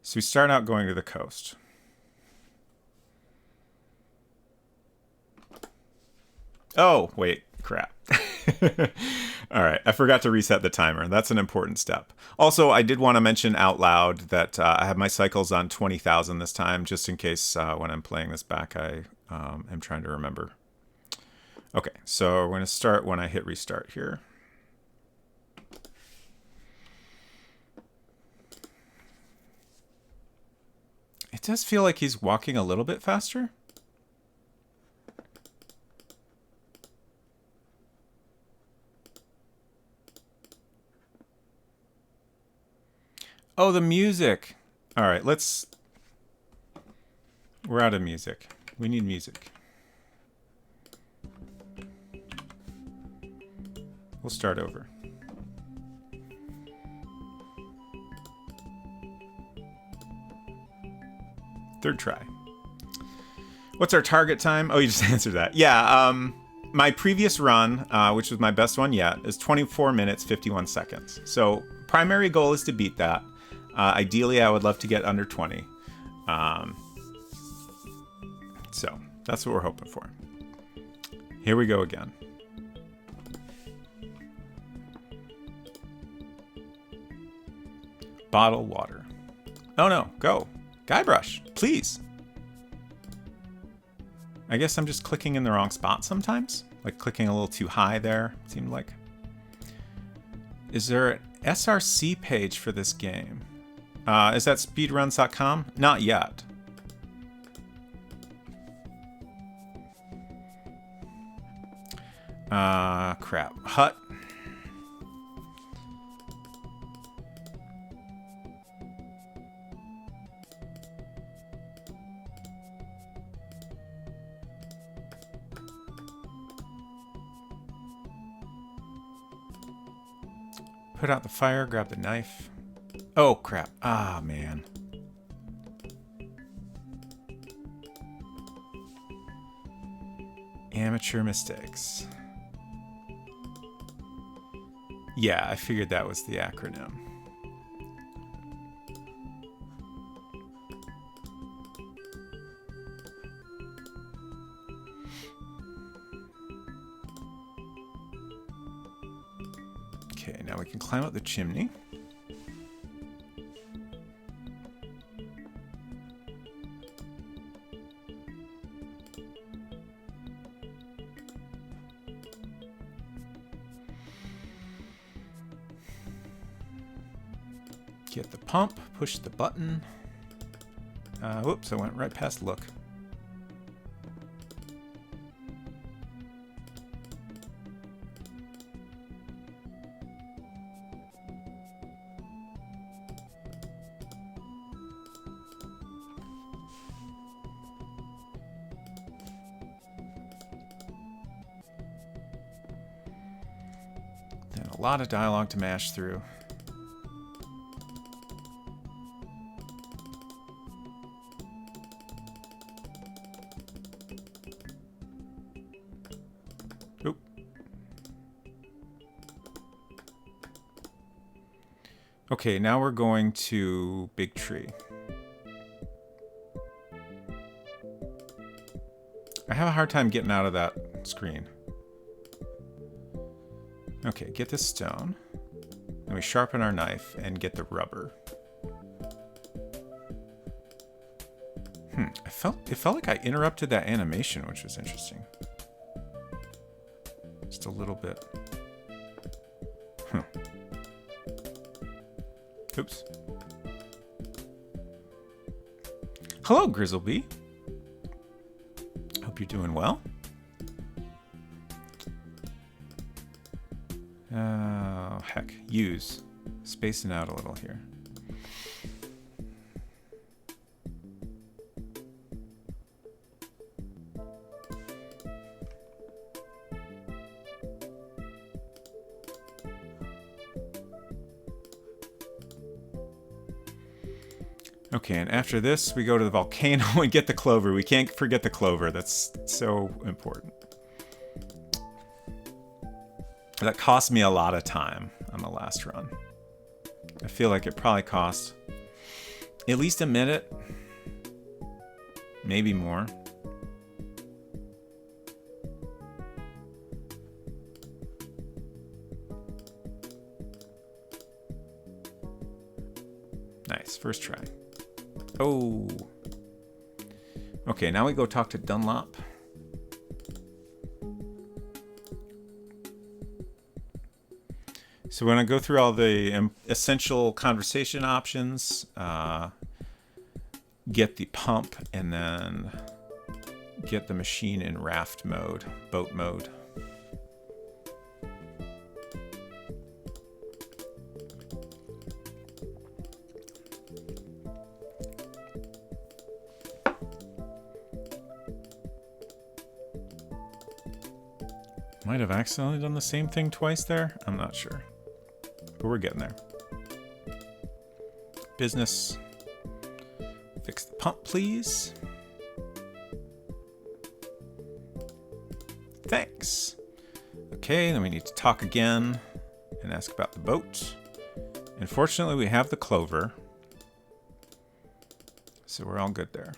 Speaker 1: So we start out going to the coast. Oh, wait, crap. All right, I forgot to reset the timer. That's an important step. Also, I did want to mention out loud that I have my cycles on 20,000 this time, just in case when I'm playing this back, I am trying to remember. Okay, so we're going to start when I hit restart here. It does feel like he's walking a little bit faster. Oh, the music. All right, let's... We're out of music. We need music. We'll start over. Third try. What's our target time? Oh, you just answered that. Yeah, my previous run, which was my best one yet, is 24 minutes, 51 seconds. So primary goal is to beat that. Ideally, I would love to get under 20. So that's what we're hoping for. Here we go again. Bottle water. Oh no, go. Guybrush, please. I guess I'm just clicking in the wrong spot sometimes. Like clicking a little too high there, it seemed like. Is there an SRC page for this game? Is that speedruns.com? Not yet. Crap. Hut. Put out the fire, grab the knife. Oh, crap. Ah, man. Amateur mistakes. Yeah, I figured that was the acronym. Okay, now we can climb up the chimney. Get the pump, push the button. Whoops, I went right past look. Then a lot of dialogue to mash through. Okay, now we're going to Big Tree. I have a hard time getting out of that screen. Okay, get this stone. Then we sharpen our knife and get the rubber. It felt like I interrupted that animation, which was interesting. Just a little bit. Oops. Hello, Grizzleby. Hope you're doing well. Oh, heck. Use. Spacing out a little here. Okay, and after this, we go to the volcano and get the clover. We can't forget the clover. That's so important. That cost me a lot of time on the last run. I feel like it probably cost at least a minute, maybe more. Nice, first try. Oh. Okay, now we go talk to Dunlop. So we're going to go through all the essential conversation options, get the pump, and then get the machine in raft mode, boat mode. Might have accidentally done the same thing twice there. I'm not sure. But we're getting there. Business. Fix the pump, please. Thanks. Okay, then we need to talk again and ask about the boat. Unfortunately, we have the clover. So we're all good there.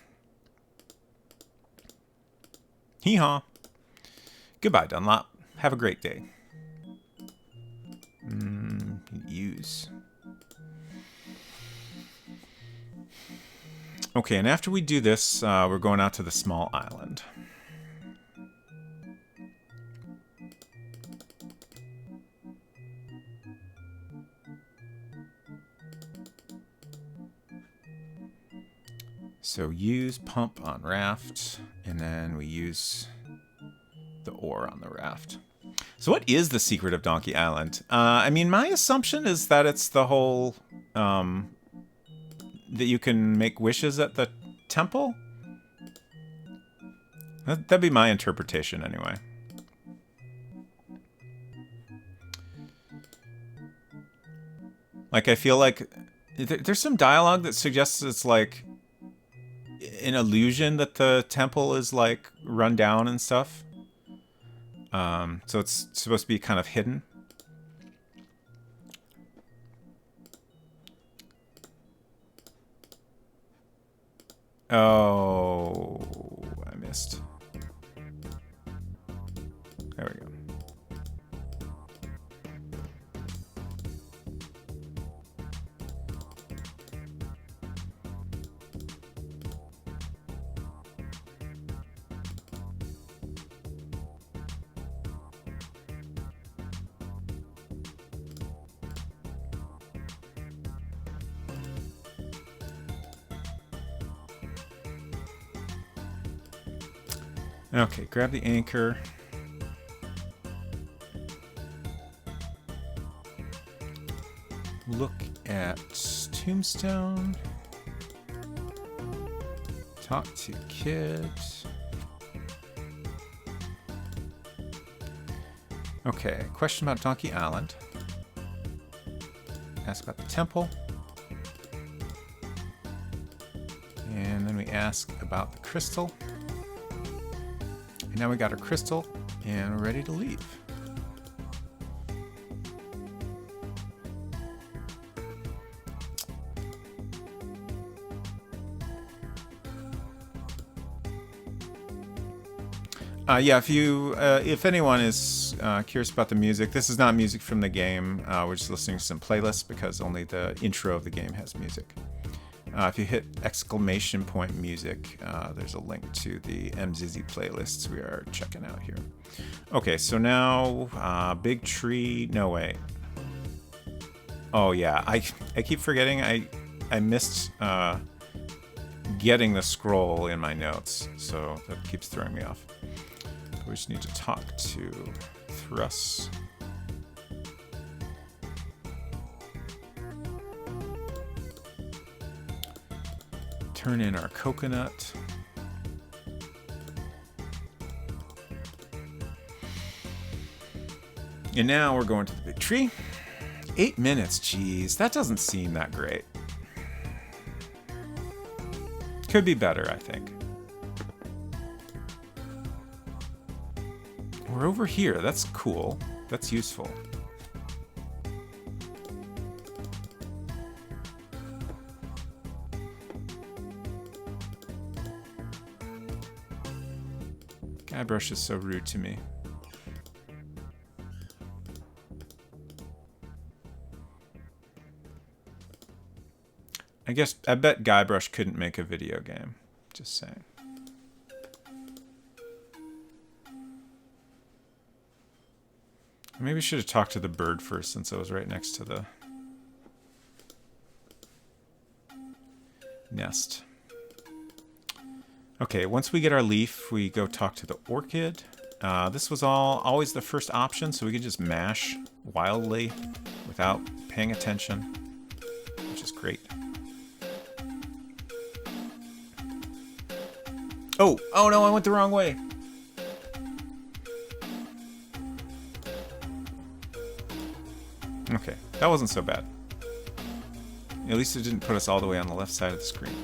Speaker 1: Hee-haw. Goodbye, Dunlop. Have a great day. Use. Okay, and after we do this, we're going out to the small island. So use pump on raft, and then we use the ore on the raft. So what is the secret of Donkey Island? I mean, my assumption is that it's the whole, that you can make wishes at the temple? That'd be my interpretation anyway. Like, I feel like there's some dialogue that suggests it's like an illusion that the temple is like run down and stuff. So it's supposed to be kind of hidden. Oh, I missed. There we go. Okay, grab the anchor. Look at Tombstone. Talk to Kid. Okay, question about Donkey Island. Ask about the temple. And then we ask about the crystal. And now we got our crystal, and we're ready to leave. Yeah, if anyone is curious about the music, this is not music from the game. We're just listening to some playlists because only the intro of the game has music. If you hit exclamation point music, there's a link to the Emmxyzzy playlists we are checking out here. Okay, so now big tree. No, wait. Oh yeah, I keep forgetting. I missed getting the scroll in my notes, so that keeps throwing me off. We just need to talk to Thrus. Turn in our coconut. And now we're going to the big tree. 8 minutes, geez, that doesn't seem that great. Could be better, I think. We're over here. That's cool. That's useful. Guybrush is so rude to me. I bet Guybrush couldn't make a video game. Just saying. Maybe I should have talked to the bird first since I was right next to the nest. Okay, once we get our leaf, we go talk to the orchid. This was always the first option, so we could just mash wildly without paying attention, which is great. Oh no, I went the wrong way. Okay, that wasn't so bad. At least it didn't put us all the way on the left side of the screen.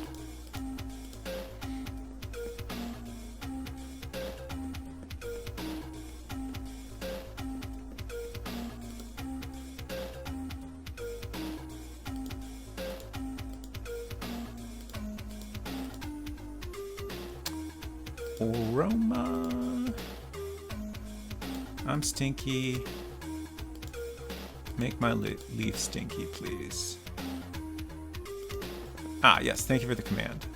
Speaker 1: Aroma. I'm stinky. Make my leaf stinky, please. Ah, yes, thank you for the command.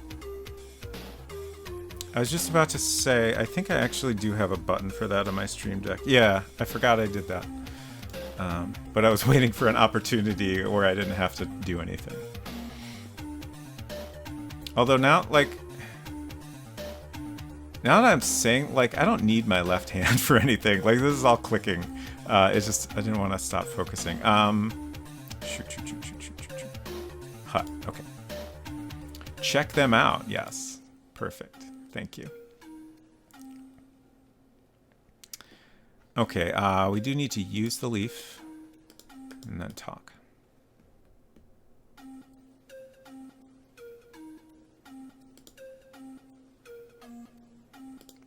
Speaker 1: I was just about to say, I think I actually do have a button for that on my Stream Deck. Yeah, I forgot I did that. But I was waiting for an opportunity where I didn't have to do anything. Although now, like, now that I'm saying, like, I don't need my left hand for anything. Like, this is all clicking. It's just, I didn't want to stop focusing. Shoot. Hut, okay. Check them out, yes. Perfect, thank you. Okay, we do need to use the leaf and then talk.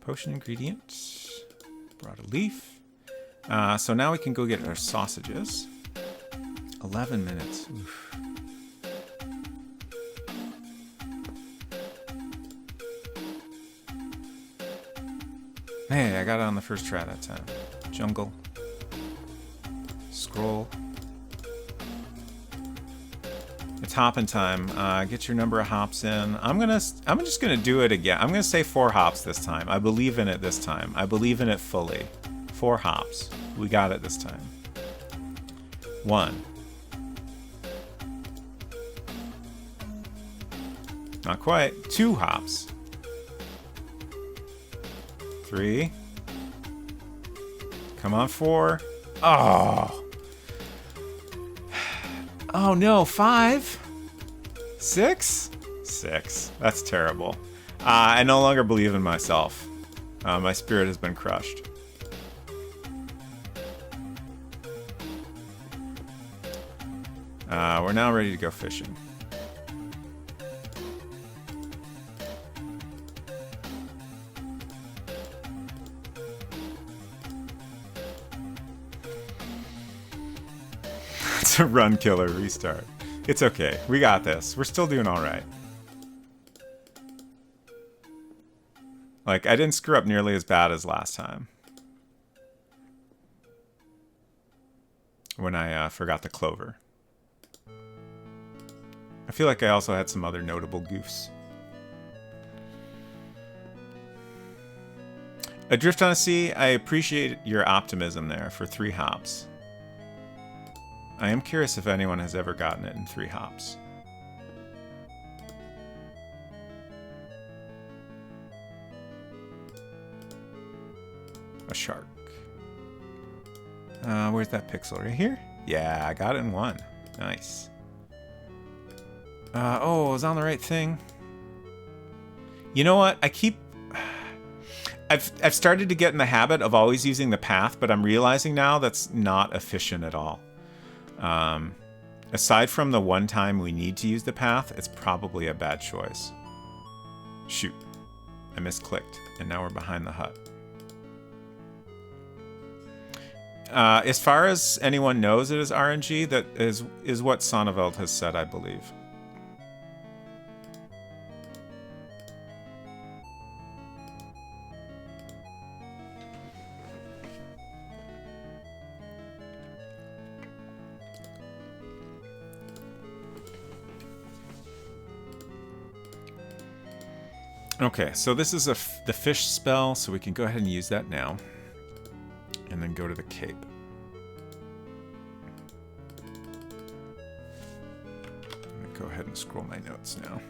Speaker 1: Potion ingredients. Brought a leaf. So now we can go get our sausages. 11 minutes. Oof. Hey, I got it on the first try that time. Jungle. Scroll. It's hopping time. Get your number of hops in. I'm just gonna do it again. I'm gonna say 4 hops this time. I believe in it this time. I believe in it fully. 4 hops. We got it this time. 1. Not quite. 2 hops. 3. Come on, 4. Oh. Oh no, 5. 6? 6. That's terrible. I no longer believe in myself. My spirit has been crushed. We're now ready to go fishing. It's a run killer restart. It's okay. We got this. We're still doing all right. Like, I didn't screw up nearly as bad as last time. When I forgot the clover. I feel like I also had some other notable goofs. Adrift on a Sea, I appreciate your optimism there for 3 hops. I am curious if anyone has ever gotten it in 3 hops. A shark. Where's that pixel? Right here? Yeah, I got it in 1. Nice. Oh, I was on the right thing. You know what? I've started to get in the habit of always using the path, but I'm realizing now that's not efficient at all. Aside from the one time we need to use the path, it's probably a bad choice. Shoot. I misclicked, and now we're behind the hut. As far as anyone knows, it is RNG. That is what Sonneveld has said, I believe. Okay, so this is the fish spell, so we can go ahead and use that now. And then go to the cape. I'm going to go ahead and scroll my notes now.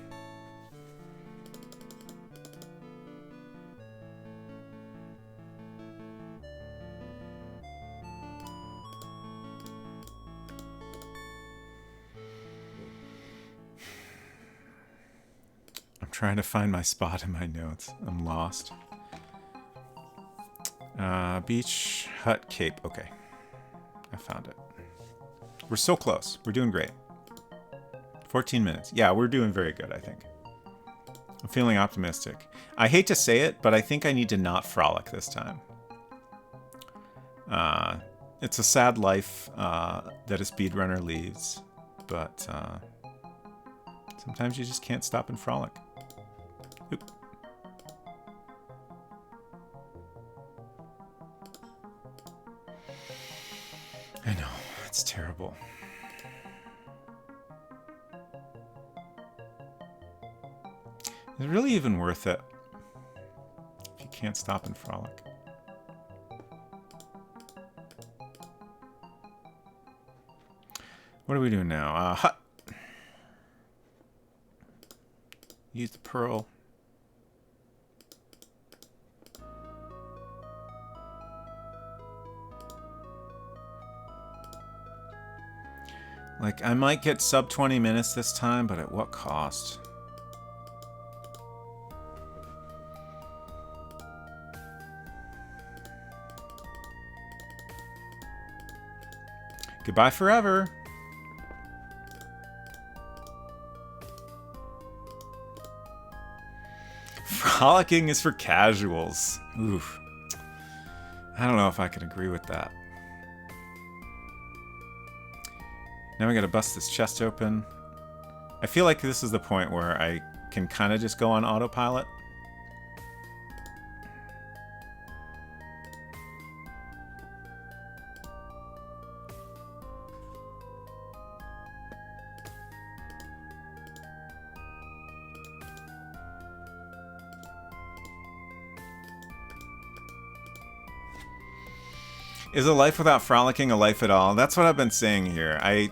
Speaker 1: I'm trying to find my spot in my notes. I'm lost. Beach, hut, cape. Okay. I found it. We're so close. We're doing great. 14 minutes. Yeah, we're doing very good, I think. I'm feeling optimistic. I hate to say it, but I think I need to not frolic this time. It's a sad life that a speedrunner leads, but sometimes you just can't stop and frolic. Oop. I know, it's terrible. Is it really even worth it if you can't stop and frolic? What are we doing now? Hut. Use the pearl. Like, I might get sub 20 minutes this time, but at what cost? Goodbye forever. Frolicking is for casuals. Oof. I don't know if I can agree with that. Now we gotta bust this chest open. I feel like this is the point where I can kind of just go on autopilot. Is a life without frolicking a life at all? That's what I've been saying here. I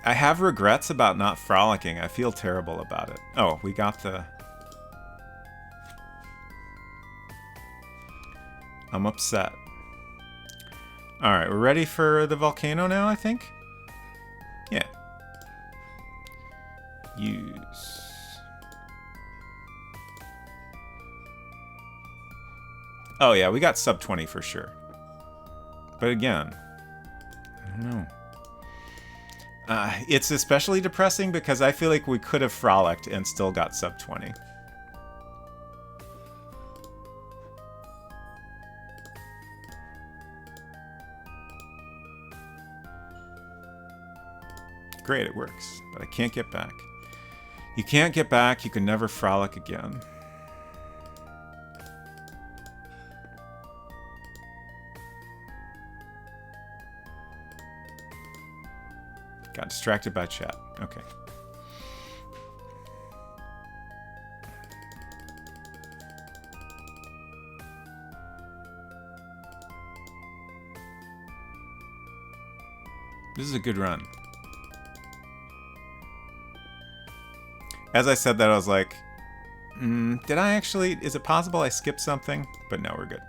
Speaker 1: have regrets about not frolicking. I feel terrible about it. Oh, we got the... I'm upset. Alright, we're ready for the volcano now, I think? Yeah. Use... Oh yeah, we got sub 20 for sure. But again, I don't know. It's especially depressing because I feel like we could have frolicked and still got sub 20. Great, it works, but I can't get back. You can't get back, you can never frolic again. Got distracted by chat. Okay. This is a good run. As I said that, I was like, did I actually... Is it possible I skipped something? But no, we're good.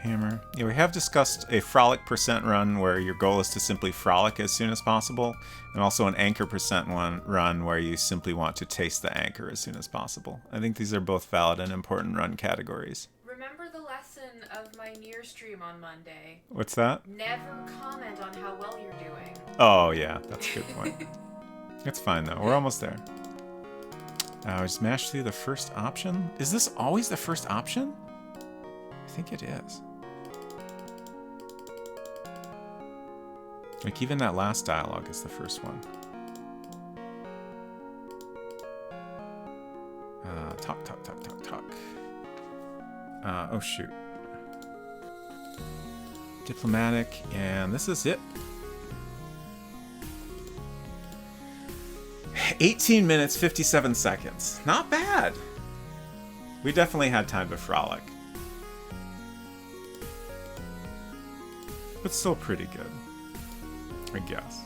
Speaker 1: Hammer. Yeah, we have discussed a frolic % run where your goal is to simply frolic as soon as possible, and also an anchor % run where you simply want to taste the anchor as soon as possible. I think these are both valid and important run categories.
Speaker 2: Remember remember the lesson of my near stream on Monday.
Speaker 1: What's that?
Speaker 2: Never comment on how well you're doing.
Speaker 1: Oh, yeah. That's a good point. It's fine, though. We're almost there. We smashed through the first option. Is this always the first option? I think it is. Like, even that last dialogue is the first one. Talk. Oh, shoot. Diplomatic, and this is it. 18 minutes, 57 seconds. Not bad. We definitely had time to frolic. But still pretty good, I guess.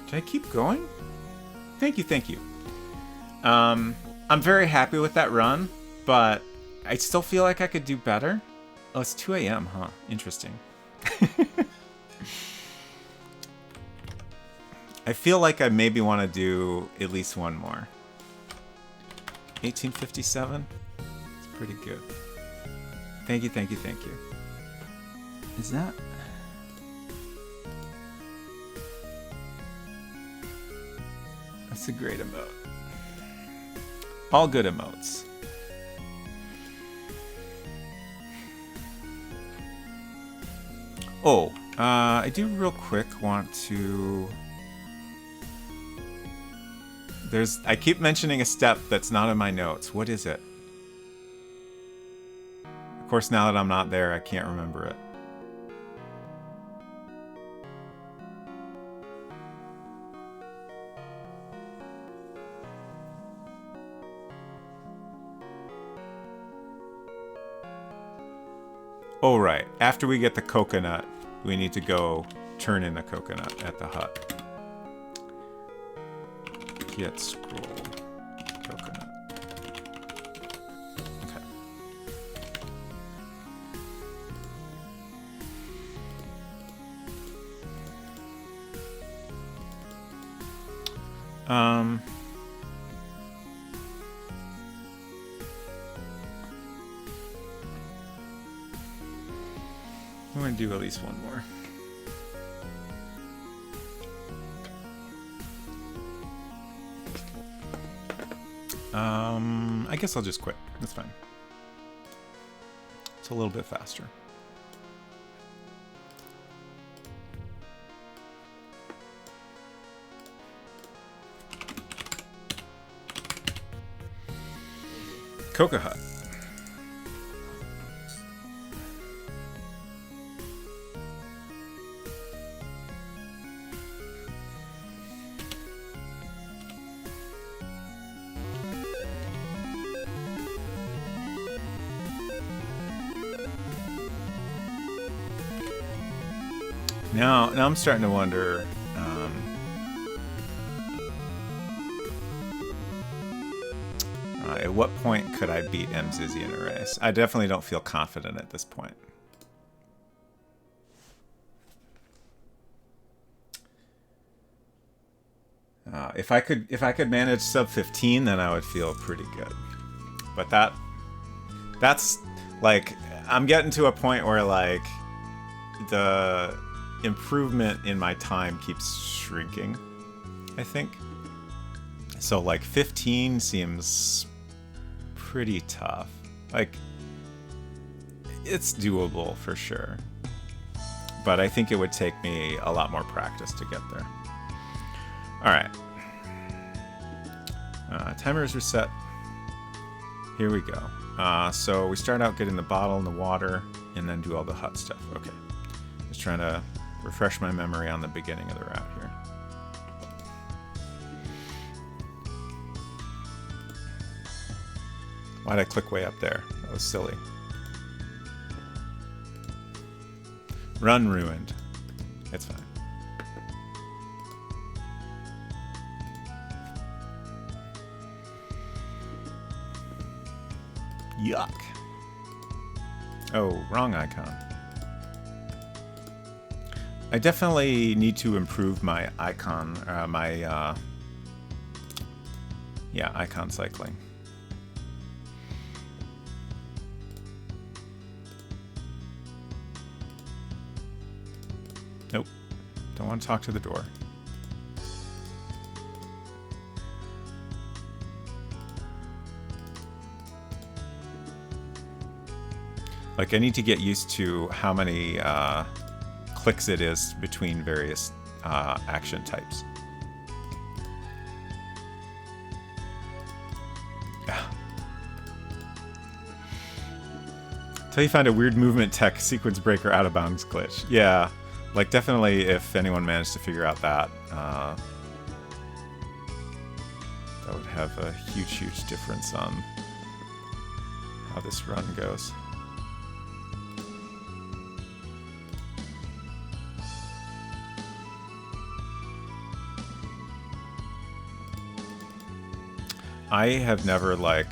Speaker 1: Should I keep going? Thank you. I'm very happy with that run, but I still feel like I could do better. Oh, it's 2 a.m., huh? Interesting. I feel like I maybe want to do at least one more. 1857? It's pretty good. Thank you. Is that... That's a great emote. All good emotes. Oh, I do real quick want to... I keep mentioning a step that's not in my notes. What is it? Of course, now that I'm not there, I can't remember it. Oh, right. After we get the coconut, we need to go turn in the coconut at the hut. Get scroll coconut. Okay. I'm gonna do at least one more. I guess I'll just quit. That's fine. It's a little bit faster. Coca Hut. Now I'm starting to wonder. At what point could I beat Emmxyzzy in a race? I definitely don't feel confident at this point. If I could manage sub 15, then I would feel pretty good. But that's like, I'm getting to a point where like the improvement in my time keeps shrinking, I think. So like 15 seems pretty tough. Like, it's doable for sure, but I think it would take me a lot more practice to get there. All right. Timer is reset. Here we go. So we start out getting the bottle and the water and then do all the hut stuff. Okay. Just trying to refresh my memory on the beginning of the route here. Why'd I click way up there? That was silly. Run ruined. It's fine. Yuck. Oh, wrong icon. I definitely need to improve my icon, icon cycling. Nope. Don't want to talk to the door. Like, I need to get used to how many clicks it is between various action types. Until you find a weird movement tech sequence breaker out of bounds glitch. Yeah, like definitely if anyone managed to figure out that, that would have a huge, huge difference on how this run goes. I have never, like,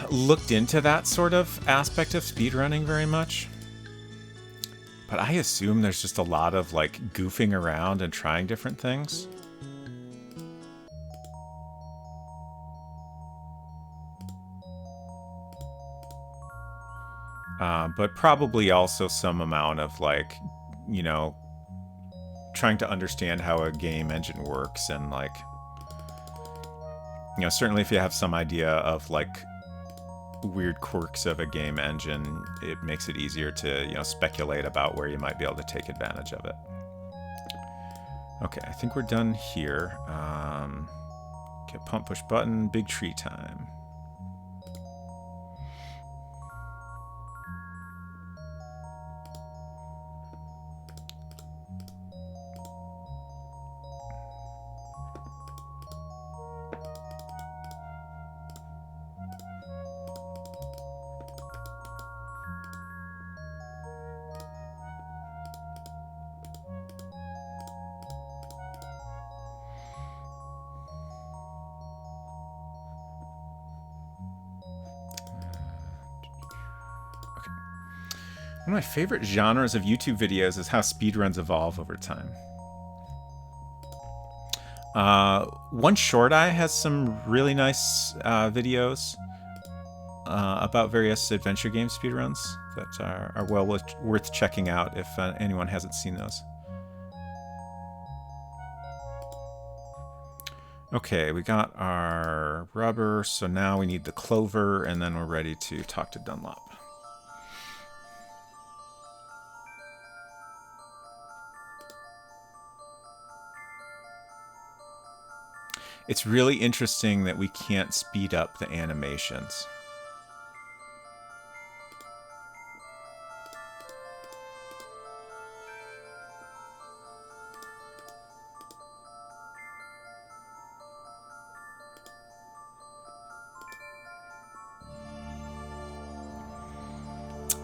Speaker 1: looked into that sort of aspect of speedrunning very much. But I assume there's just a lot of, like, goofing around and trying different things. But probably also some amount of, like, you know, trying to understand how a game engine works, and, like, you know, certainly if you have some idea of, like, weird quirks of a game engine, it makes it easier to, you know, speculate about where you might be able to take advantage of it. Okay, I think we're done here. Okay, pump push button, big tree time. One of my favorite genres of YouTube videos is how speedruns evolve over time. One Short Eye has some really nice videos about various adventure game speedruns that are well worth checking out if anyone hasn't seen those. Okay, we got our rubber, so now we need the clover, and then we're ready to talk to Dunlop. It's really interesting that we can't speed up the animations.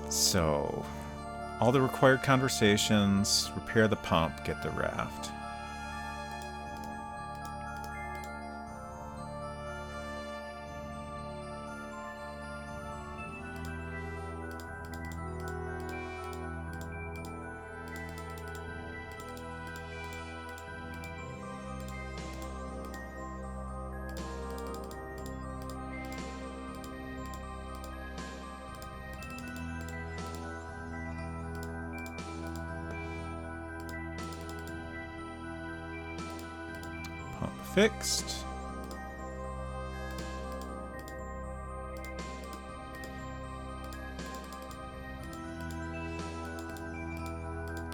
Speaker 1: So, all the required conversations, repair the pump, get the raft. Fixed.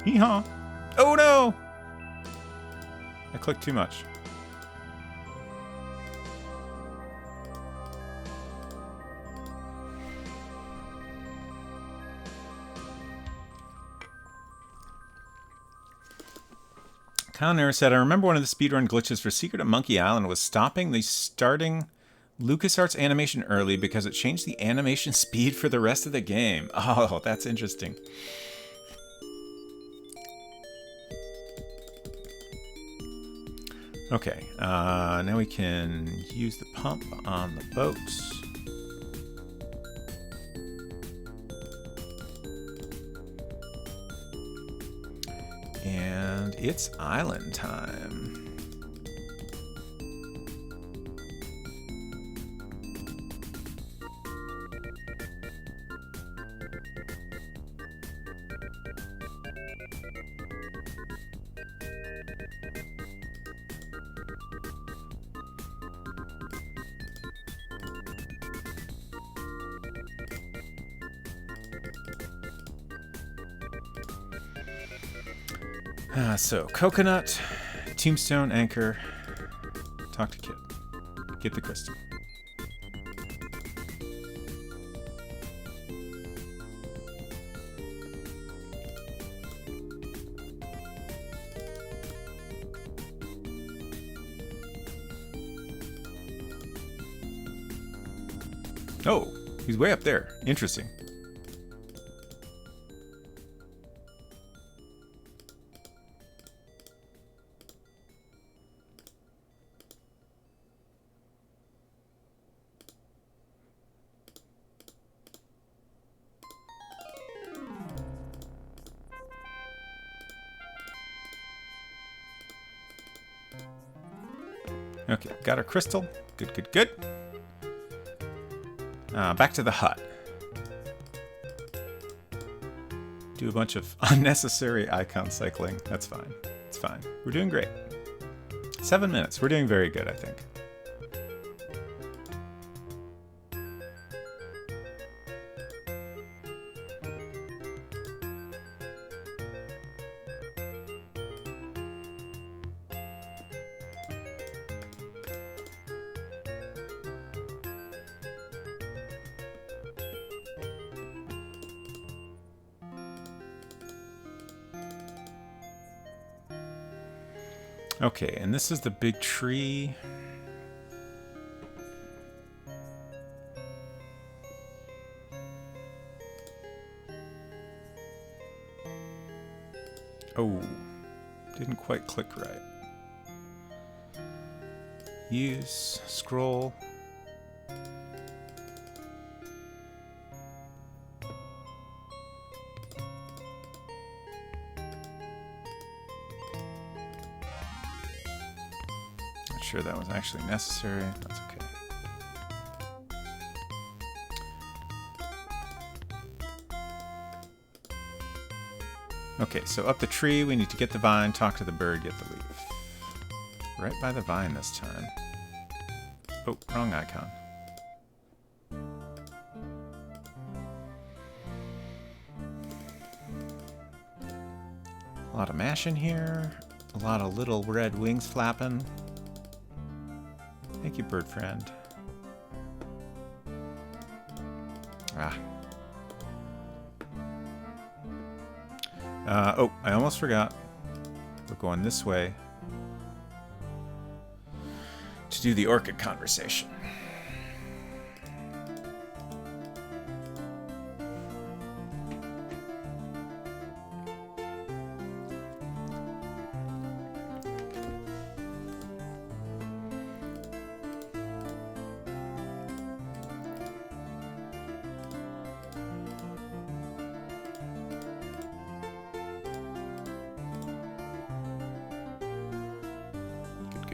Speaker 1: Hee-haw. Oh no! I clicked too much. Connor said, I remember one of the speedrun glitches for Secret at Monkey Island was stopping the starting LucasArts animation early because it changed the animation speed for the rest of the game. Oh, that's interesting. Okay, now we can use the pump on the boats. And it's island time. So, coconut, tombstone, anchor, talk to Kit. Get the crystal. Oh, he's way up there. Interesting. Okay, got our crystal. Good, good, good. Back to the hut. Do a bunch of unnecessary icon cycling. That's fine. It's fine. We're doing great. 7 minutes. We're doing very good, I think. Okay, and this is the big tree. Oh, didn't quite click right. Use, scroll. Sure that was actually necessary. That's okay. Okay, so up the tree, we need to get the vine, talk to the bird, get the leaf. Right by the vine this time. Oh, wrong icon. A lot of mash in here. A lot of little red wings flapping. Thank you, bird friend. Ah. Oh, I almost forgot. We're going this way to do the orchid conversation.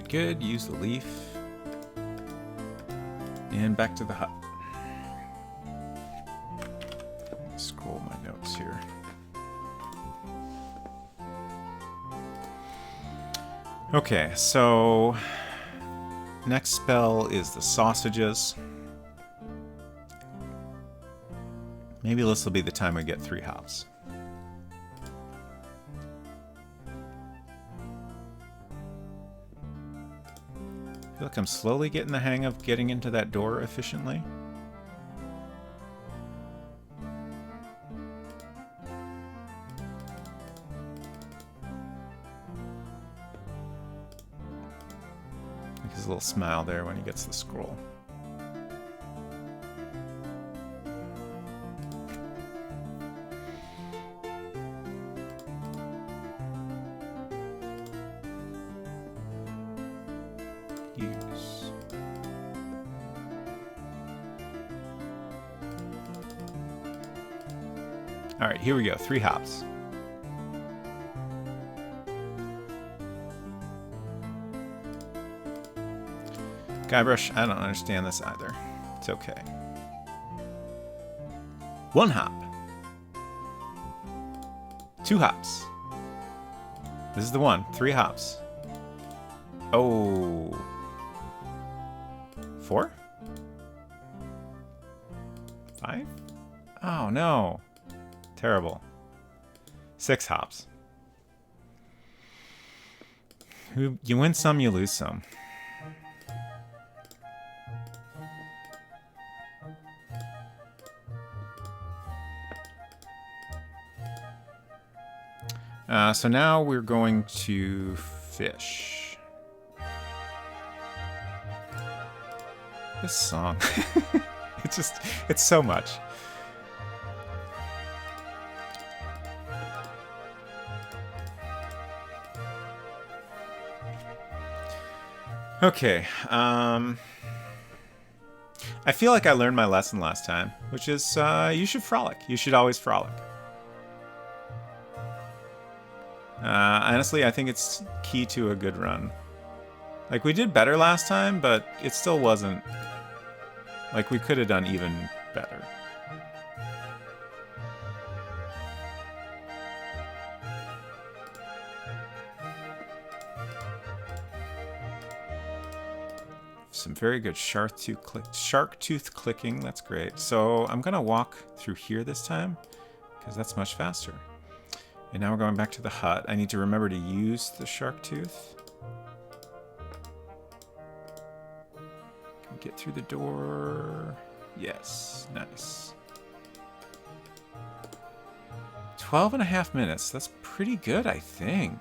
Speaker 1: Good, use the leaf. And back to the hut. Scroll my notes here. Okay, so next spell is the sausages. Maybe this will be the time we get 3 hops. I feel like I'm slowly getting the hang of getting into that door efficiently. Like his little smile there when he gets the scroll. All right, here we go. 3 hops. Guybrush, I don't understand this either. It's okay. 1 hop. 2 hops. This is the one. 3 hops. Oh. 4? 5? Oh, no. Terrible. 6 hops. You win some, you lose some. So now we're going to fish. This song. It's so much. Okay. I feel like I learned my lesson last time, which is you should frolic. You should always frolic. Honestly, I think it's key to a good run. Like, we did better last time, but it still wasn't... Like, we could have done even better. Some very good shark tooth clicking. That's great. So I'm going to walk through here this time, because that's much faster. And now we're going back to the hut. I need to remember to use the shark tooth. Can we get through the door? Yes, nice. 12.5 minutes. That's pretty good, I think.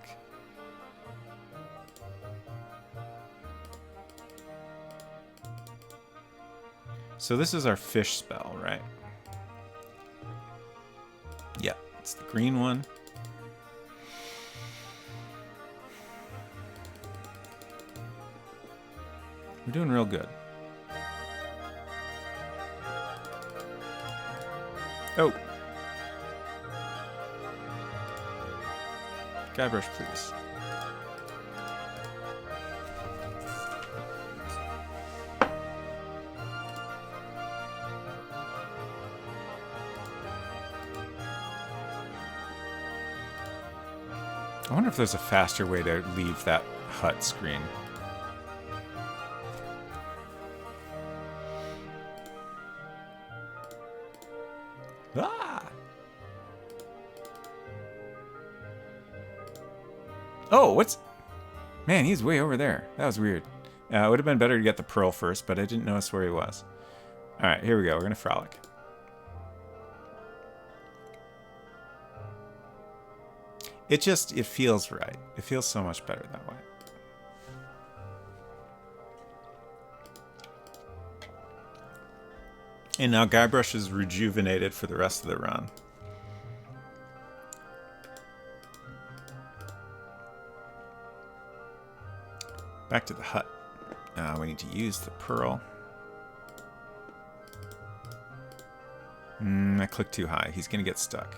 Speaker 1: So this is our fish spell, right? Yep, it's the green one. We're doing real good. Oh. Guybrush, please. I wonder if there's a faster way to leave that hut screen. Ah! Oh, what's... Man, he's way over there. That was weird. It would have been better to get the pearl first, but I didn't notice where he was. Alright, here we go. We're going to frolic. It feels right. It feels so much better that way. And now Guybrush is rejuvenated for the rest of the run. Back to the hut. We need to use the pearl. I clicked too high. He's going to get stuck.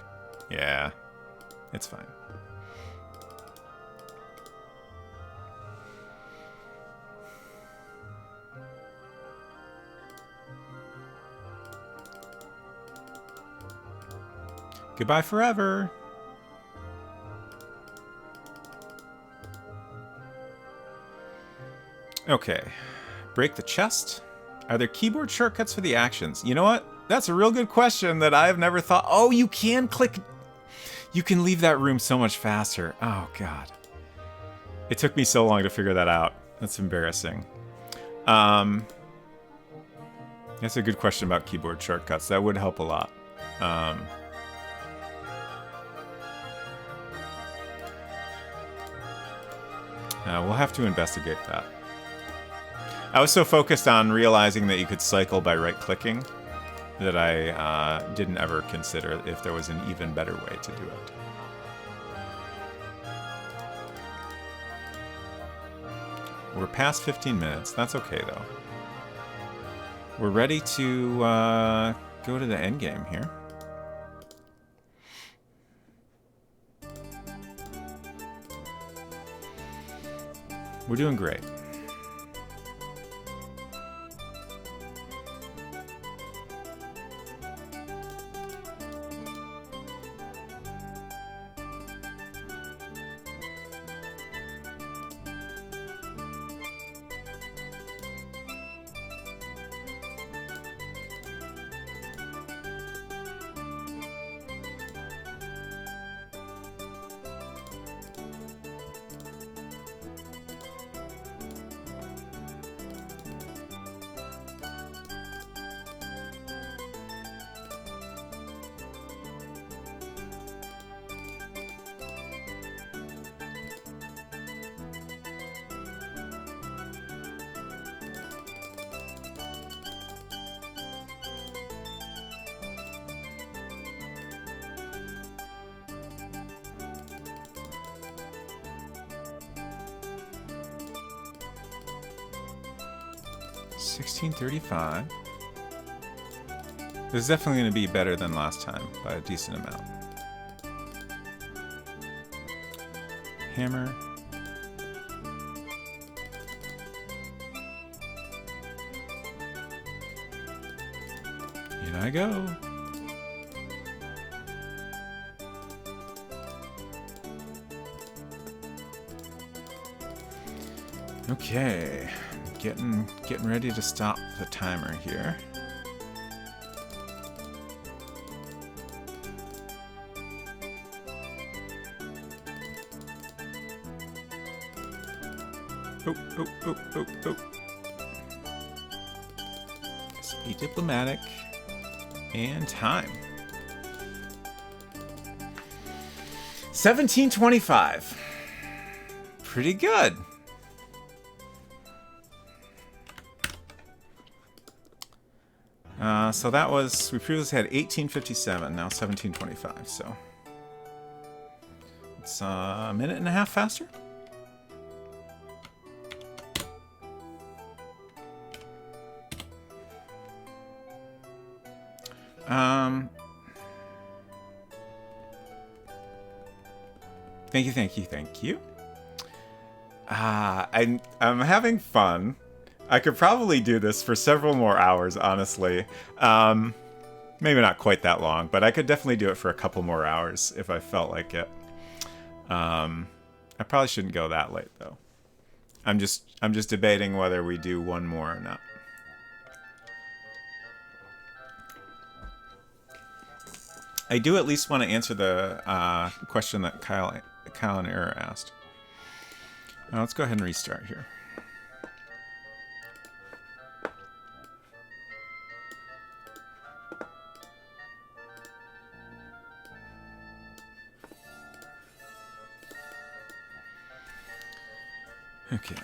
Speaker 1: Yeah, it's fine. Goodbye forever. Okay. Break the chest. Are there keyboard shortcuts for the actions? You know what? That's a real good question that I've never thought. Oh, you can click. You can leave that room so much faster. Oh, God. It took me so long to figure that out. That's embarrassing. That's a good question about keyboard shortcuts. That would help a lot. We'll have to investigate that. I was so focused on realizing that you could cycle by right-clicking that I didn't ever consider if there was an even better way to do it. We're past 15 minutes. That's okay, though. We're ready to go to the end game here. We're doing great. 1635. This is definitely going to be better than last time by a decent amount. Hammer. In I go. Okay, getting ready to stop the timer here. Oh. Let's be diplomatic. And time. 1725. Pretty good. So that was, we previously had 1857, now 1725, so it's a minute and a half faster. Thank you. I'm having fun. I could probably do this for several more hours, honestly. Maybe not quite that long, but I could definitely do it for a couple more hours if I felt like it. I probably shouldn't go that late though. I'm just debating whether we do one more or not. I do at least want to answer the question that Kyle and Error asked. Let's go ahead and restart here. Okay.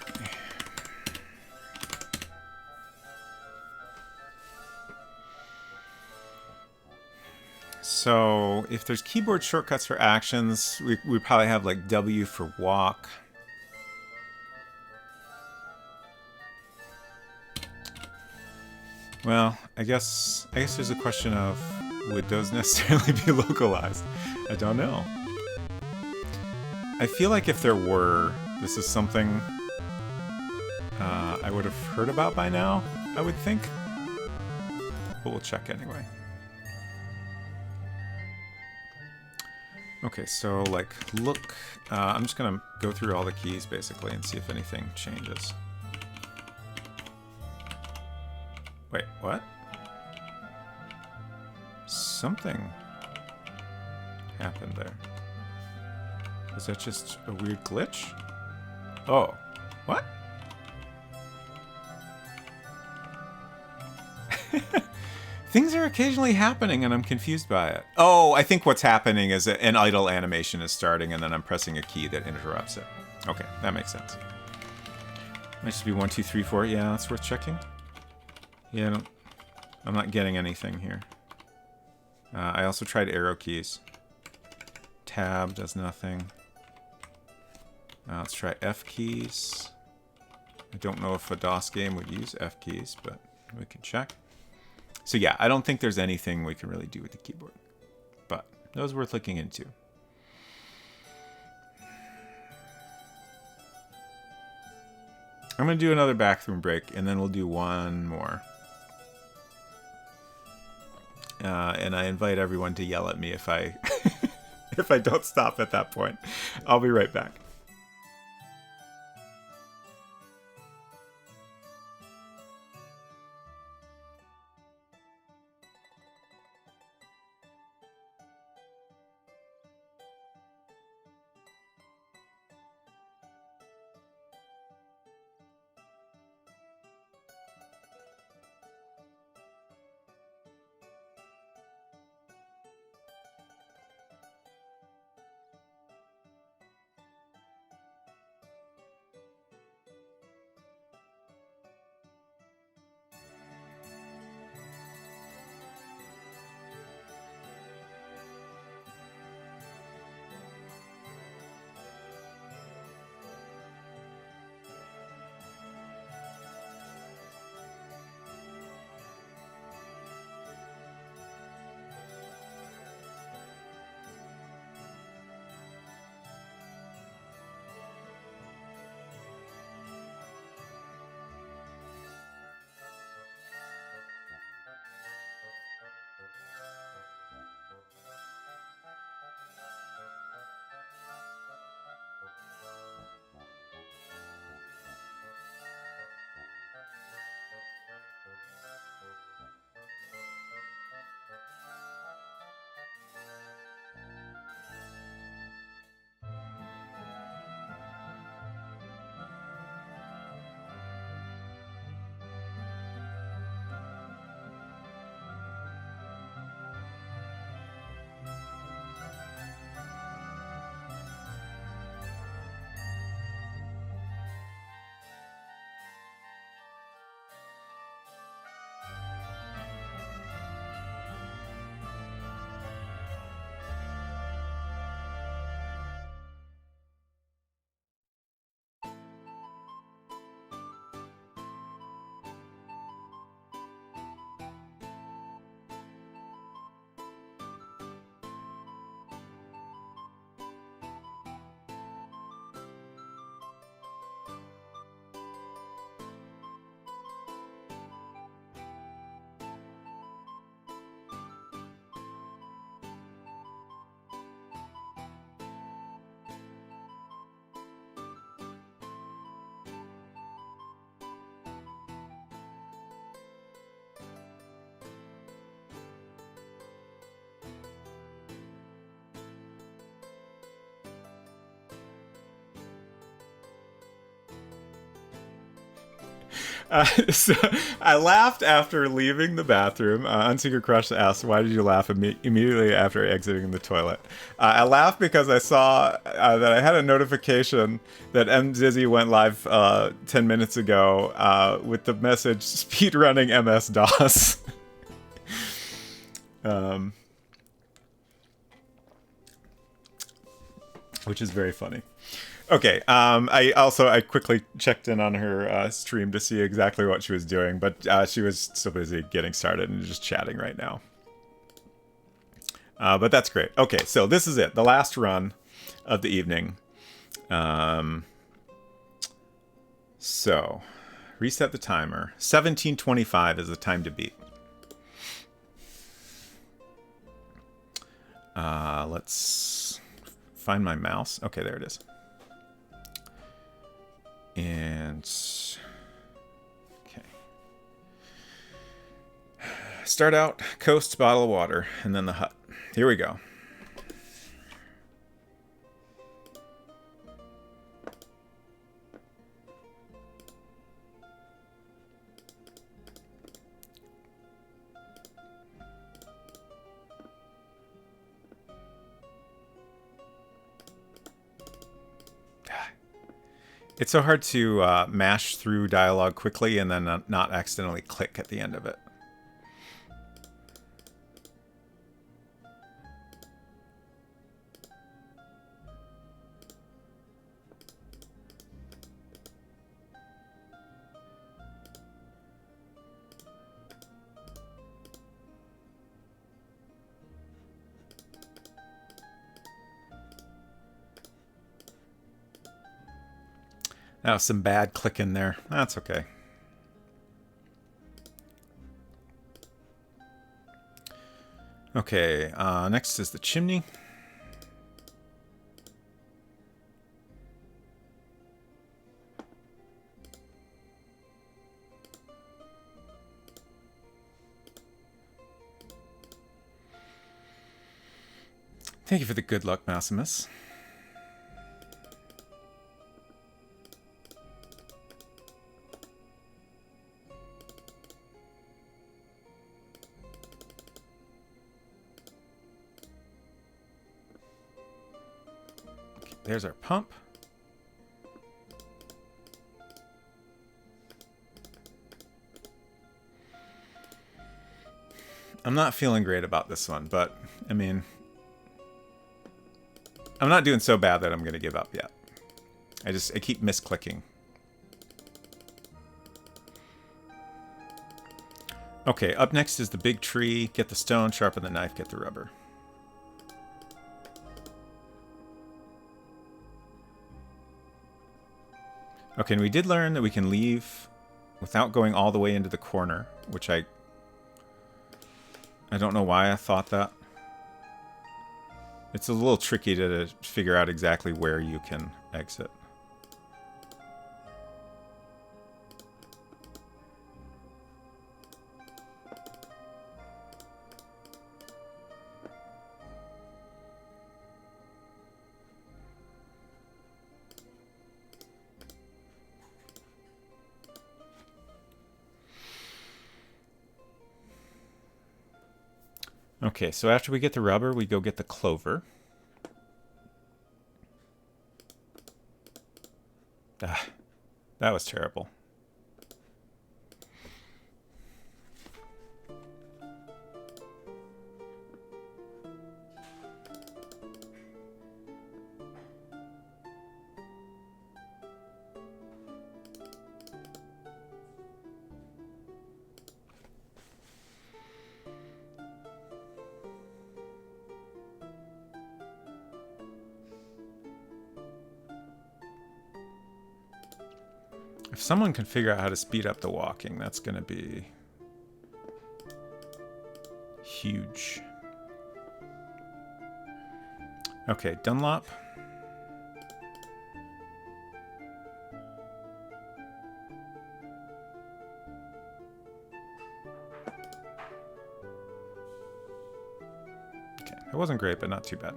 Speaker 1: So if there's keyboard shortcuts for actions, we probably have like W for walk. Well, I guess there's a question of, would those necessarily be localized? I don't know. I feel like if there were, this is something I would have heard about by now, I would think. But we'll check anyway. Okay, so like look, I'm just gonna go through all the keys basically and see if anything changes. Wait, what? Something happened there. Was that just a weird glitch? Oh, what? Things are occasionally happening and I'm confused by it. Oh, I think what's happening is an idle animation is starting and then I'm pressing a key that interrupts it. Okay, that makes sense. Might just be 1, 2, 3, 4. Yeah, that's worth checking. Yeah, I'm not getting anything here. I also tried arrow keys. Tab does nothing. Let's try F keys. I don't know if a DOS game would use F keys, but we can check. So yeah, I don't think there's anything we can really do with the keyboard. But that was worth looking into. I'm going to do another bathroom break, and then we'll do one more. And I invite everyone to yell at me if I if I don't stop at that point. I'll be right back. So I laughed after leaving the bathroom. Unseeker Crush asked, "Why did you laugh immediately after exiting the toilet?" I laughed because I saw that I had a notification that Emmxyzzy went live 10 minutes ago with the message "Speedrunning MS DOS." Which is very funny. Okay, I quickly checked in on her stream to see exactly what she was doing, but she was still busy getting started and just chatting right now. But that's great. Okay, so this is it, the last run of the evening. So, reset the timer. 17:25 is the time to beat. Let's find my mouse. Okay, there it is. And okay, start out, coast, bottle of water, and then the hut. Here we go. It's so hard to mash through dialogue quickly and then not accidentally click at the end of it. Oh, some bad click in there. That's okay. Okay, next is the chimney. Thank you for the good luck, Maximus. There's our pump. I'm not feeling great about this one, but I mean, I'm not doing so bad that I'm going to give up yet. I keep misclicking. Okay, up next is the big tree. Get the stone, sharpen the knife, get the rubber. Okay, and we did learn that we can leave without going all the way into the corner, which I don't know why I thought that. It's a little tricky to figure out exactly where you can exit. Okay, so after we get the rubber, we go get the clover. Ah, that was terrible. If someone can figure out how to speed up the walking, that's going to be huge. Okay, Dunlop. Okay, it wasn't great, but not too bad.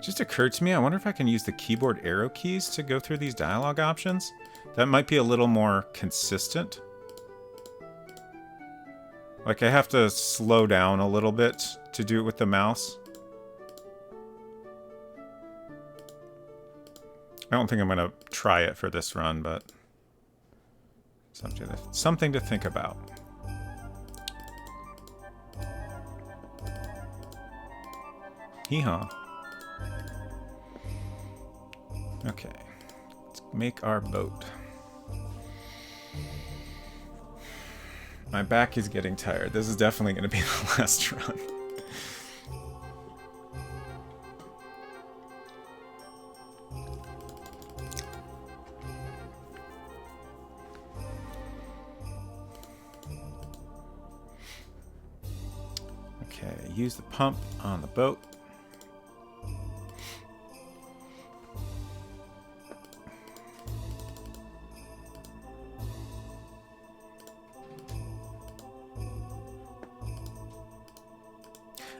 Speaker 1: Just occurred to me, I wonder if I can use the keyboard arrow keys to go through these dialogue options. That might be a little more consistent. Like I have to slow down a little bit to do it with the mouse. I don't think I'm going to try it for this run, but something to think about. Hee-haw. Okay, let's make our boat. My back is getting tired. This is definitely going to be the last run. Okay, use the pump on the boat.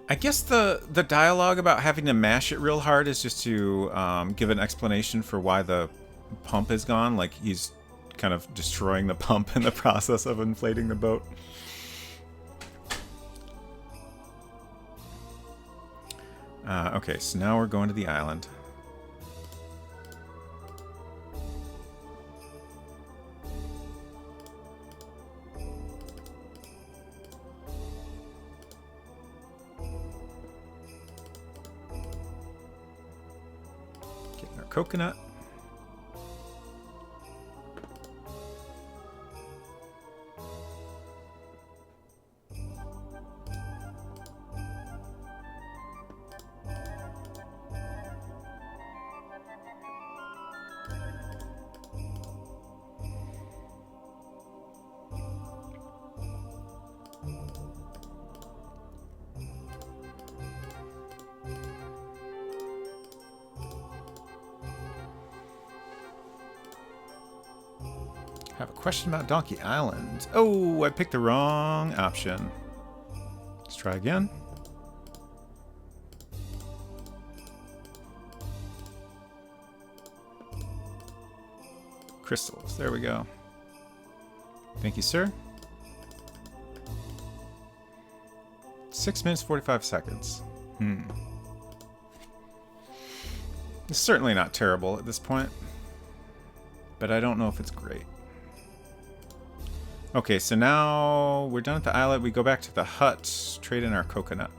Speaker 1: I guess the dialogue about having to mash it real hard is just to give an explanation for why the pump is gone. Like he's kind of destroying the pump in the process of inflating the boat. Okay, so now we're going to the island. Getting our coconut. Have a question about Donkey Island. Oh, I picked the wrong option. Let's try again. Crystals. There we go. Thank you, sir. 6 minutes, 45 seconds. It's certainly not terrible at this point, but I don't know if it's great. Okay, so now we're done at the islet. We go back to the hut, trade in our coconut.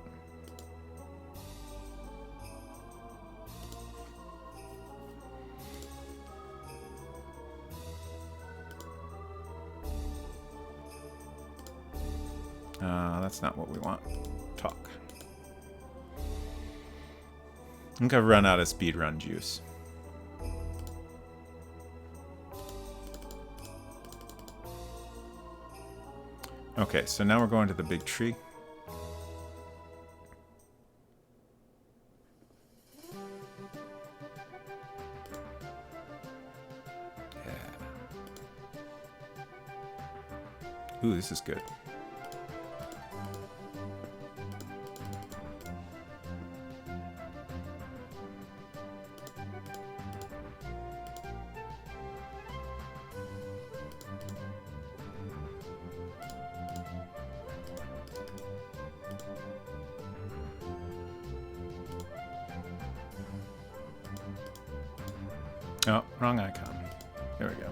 Speaker 1: That's not what we want. Talk. I think I've run out of speedrun juice. Okay, so now we're going to the big tree. Yeah. Ooh, this is good. Oh, wrong icon. There we go.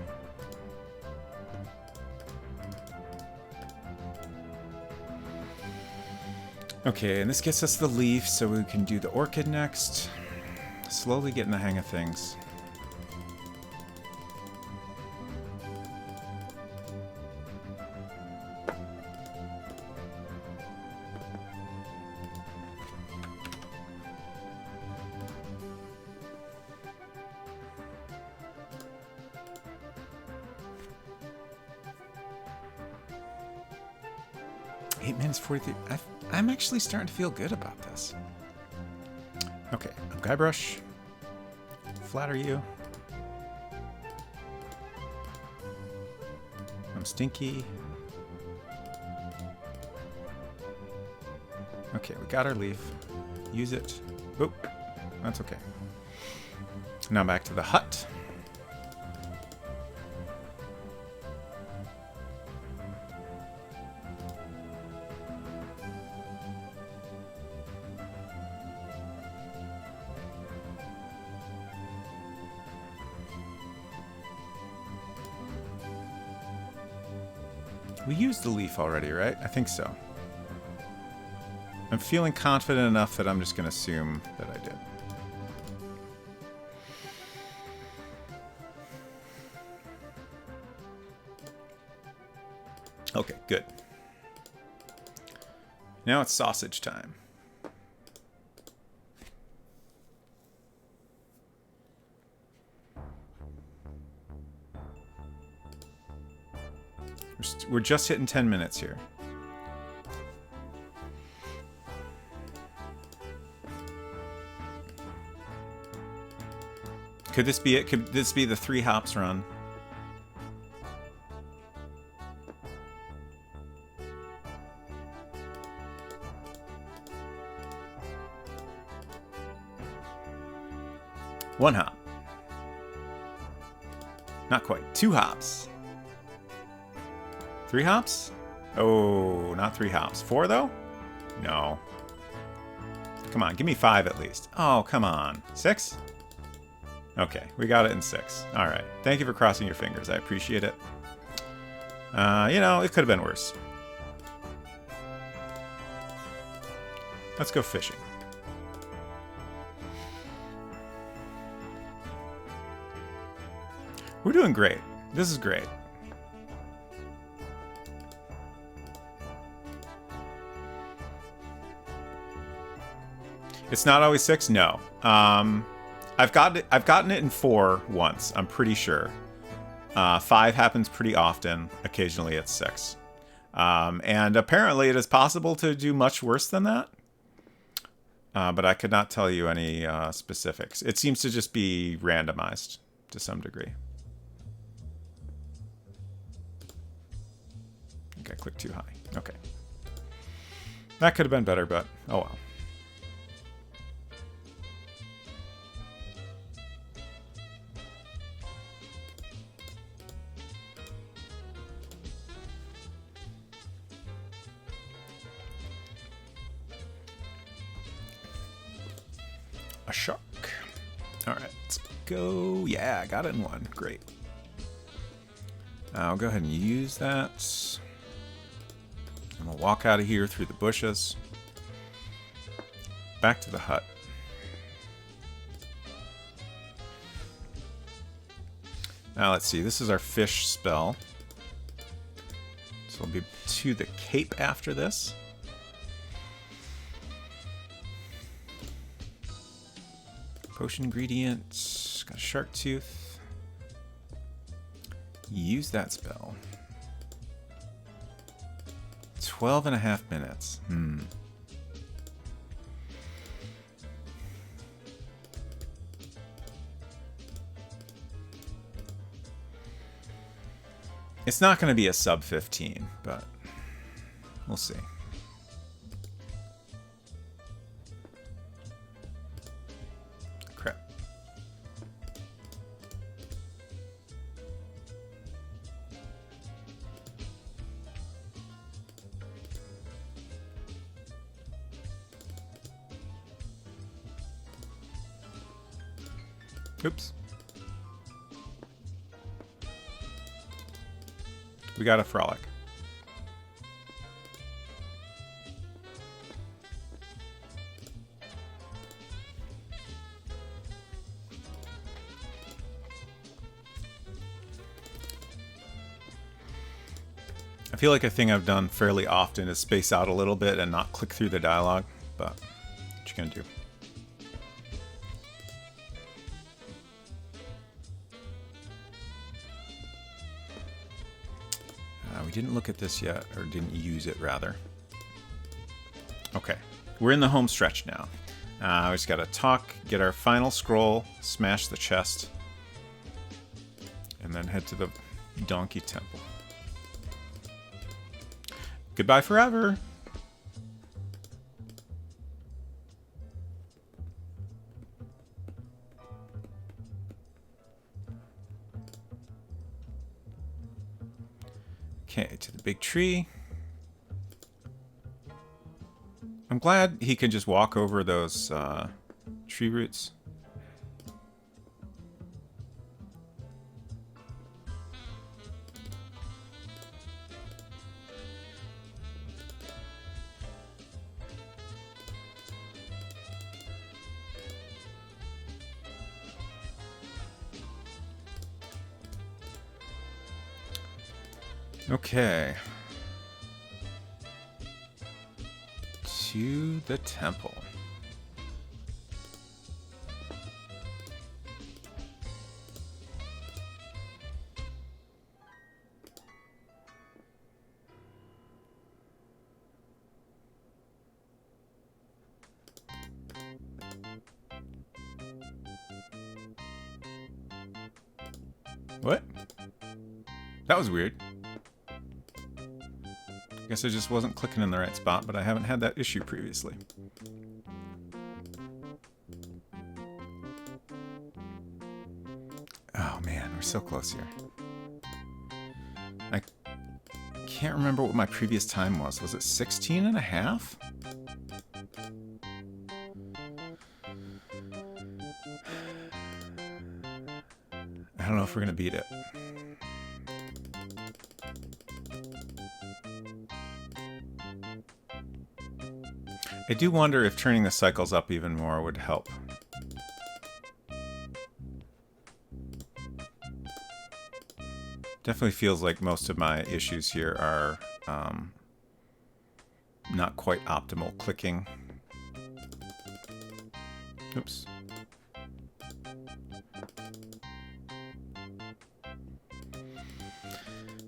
Speaker 1: Okay, and this gets us the leaf, so we can do the orchid next. Slowly getting the hang of things. I'm actually starting to feel good about this. Okay, Guybrush. Flatter you. I'm Stinky. Okay, we got our leaf. Use it. Oop. That's okay. Now back to the hut. We used the leaf already, right? I think so. I'm feeling confident enough that I'm just going to assume that I did. Okay, good. Now it's sausage time. We're just hitting 10 minutes here. Could this be it? Could this be the 3 hops run? One hop. Not quite. 2 hops. 3 hops? Oh, not 3 hops. 4 though? No. Come on, give me 5 at least. Oh, come on. 6? Okay, we got it in 6. All right. Thank you for crossing your fingers. I appreciate it. You know, it could have been worse. Let's go fishing. We're doing great. This is great. It's not always 6? No. I've gotten it in 4 once, I'm pretty sure. 5 happens pretty often. Occasionally it's 6. And apparently it is possible to do much worse than that. But I could not tell you any specifics. It seems to just be randomized to some degree. I think I clicked too high. Okay. That could have been better, but oh well. A shark. All right, let's go. Yeah, I got it in 1. Great. I'll go ahead and use that. I'm gonna walk out of here through the bushes. Back to the hut. Now let's see. This is our fish spell. So we'll be to the cape after this. Potion ingredients. Got a shark tooth. Use that spell. 12.5 minutes. It's not going to be a sub 15, but we'll see. Crap. Oops. We got a frolic. I feel like a thing I've done fairly often is space out a little bit and not click through the dialogue, but what you gonna do? We didn't look at this yet, or didn't use it, rather. Okay, we're in the home stretch now. We just gotta talk, get our final scroll, smash the chest, and then head to the Donkey Temple. Goodbye forever! tree. I'm glad he can just walk over those tree roots. Okay. To the temple. What? That was weird. Guess I just wasn't clicking in the right spot, but I haven't had that issue previously. Oh man, we're so close here. I can't remember what my previous time was. Was it 16 and a half? I don't know if we're gonna beat it. I do wonder if turning the cycles up even more would help. Definitely feels like most of my issues here are not quite optimal clicking. Oops.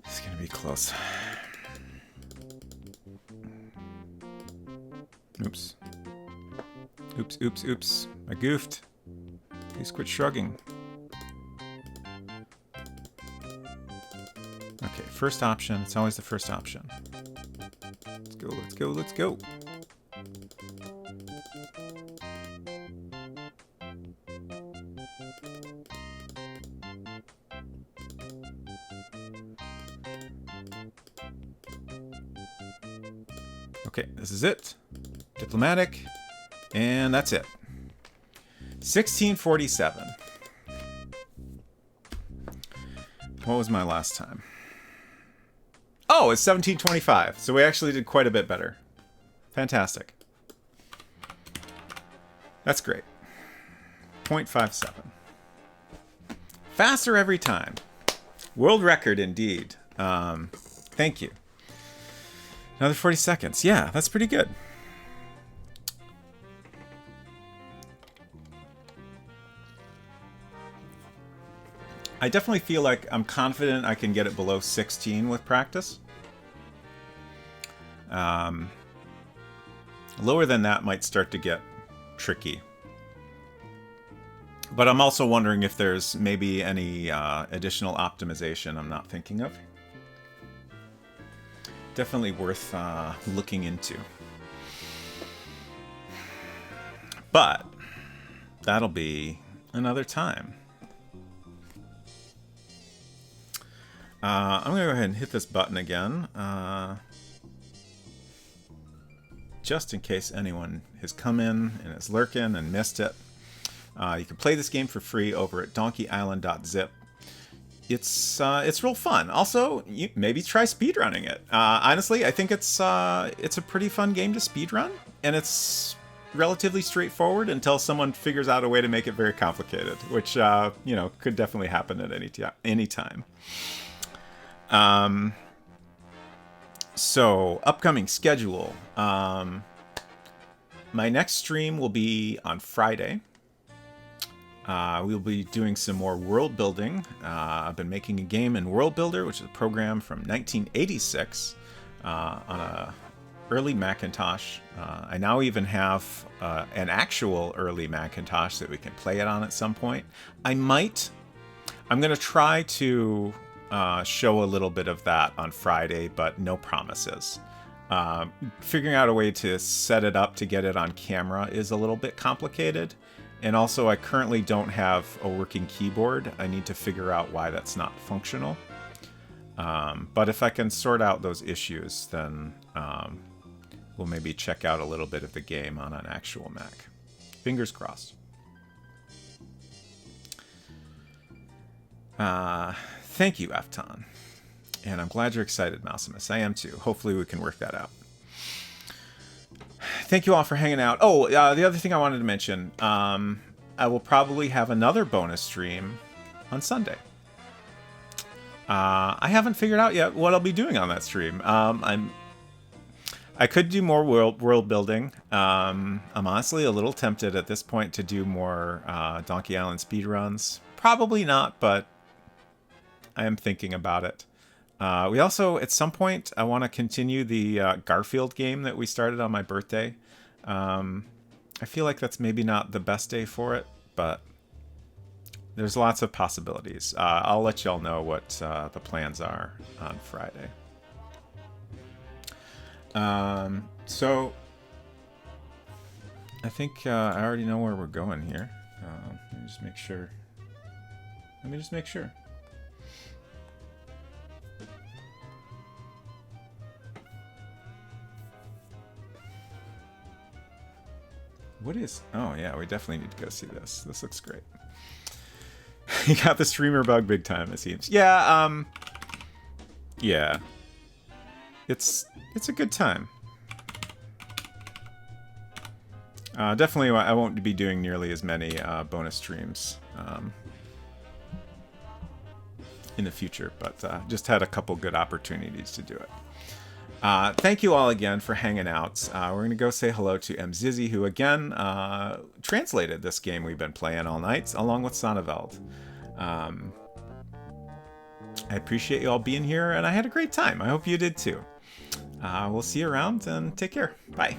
Speaker 1: It's gonna be close. Oops. Oops, oops, oops. I goofed. Please quit shrugging. Okay, first option. It's always the first option. Let's go, let's go, let's go. Okay, this is it. Diplomatic, and that's it. 1647. What was my last time? Oh, it's 1725. So we actually did quite a bit better. Fantastic. That's great. 0.57. Faster every time. World record indeed. Thank you. Another 40 seconds. Yeah, that's pretty good. I definitely feel like I'm confident I can get it below 16 with practice. Lower than that might start to get tricky. But I'm also wondering if there's maybe any additional optimization I'm not thinking of. Definitely worth looking into. But that'll be another time. I'm going to go ahead and hit this button again. Just in case anyone has come in and is lurking and missed it. You can play this game for free over at donkeyisland.zip. It's real fun. Also, you maybe try speedrunning it. Honestly, I think it's a pretty fun game to speedrun, and it's relatively straightforward until someone figures out a way to make it very complicated, which could definitely happen at any time. So, upcoming schedule. My next stream will be on Friday. We'll be doing some more world building. I've been making a game in World Builder, which is a program from 1986 on a early Macintosh. I now even have an actual early Macintosh that we can play it on at some point. I'm going to try to show a little bit of that on Friday, but no promises. Figuring out a way to set it up to get it on camera is a little bit complicated. And also, I currently don't have a working keyboard. I need to figure out why that's not functional. But if I can sort out those issues, then we'll maybe check out a little bit of the game on an actual Mac. Fingers crossed. Thank you, Afton. And I'm glad you're excited, Mousimus. I am too. Hopefully we can work that out. Thank you all for hanging out. Oh, the other thing I wanted to mention, I will probably have another bonus stream on Sunday. I haven't figured out yet what I'll be doing on that stream. I could do more world building. I'm honestly a little tempted at this point to do more Donkey Island speedruns. Probably not, but I am thinking about it. We also, at some point, I want to continue the Garfield game that we started on my birthday. I feel like that's maybe not the best day for it, but there's lots of possibilities. I'll let y'all know what the plans are on Friday. So I think I already know where we're going here. Let me just make sure. What is... Oh, yeah, we definitely need to go see this. This looks great. You got the streamer bug big time, it seems. Yeah, yeah. It's a good time. Definitely, I won't be doing nearly as many bonus streams in the future, but just had a couple good opportunities to do it. Thank you all again for hanging out. We're going to go say hello to Emmxyzzy, who again translated this game we've been playing all night, along with Sonneveld. I appreciate you all being here, and I had a great time. I hope you did too. We'll see you around, and take care. Bye.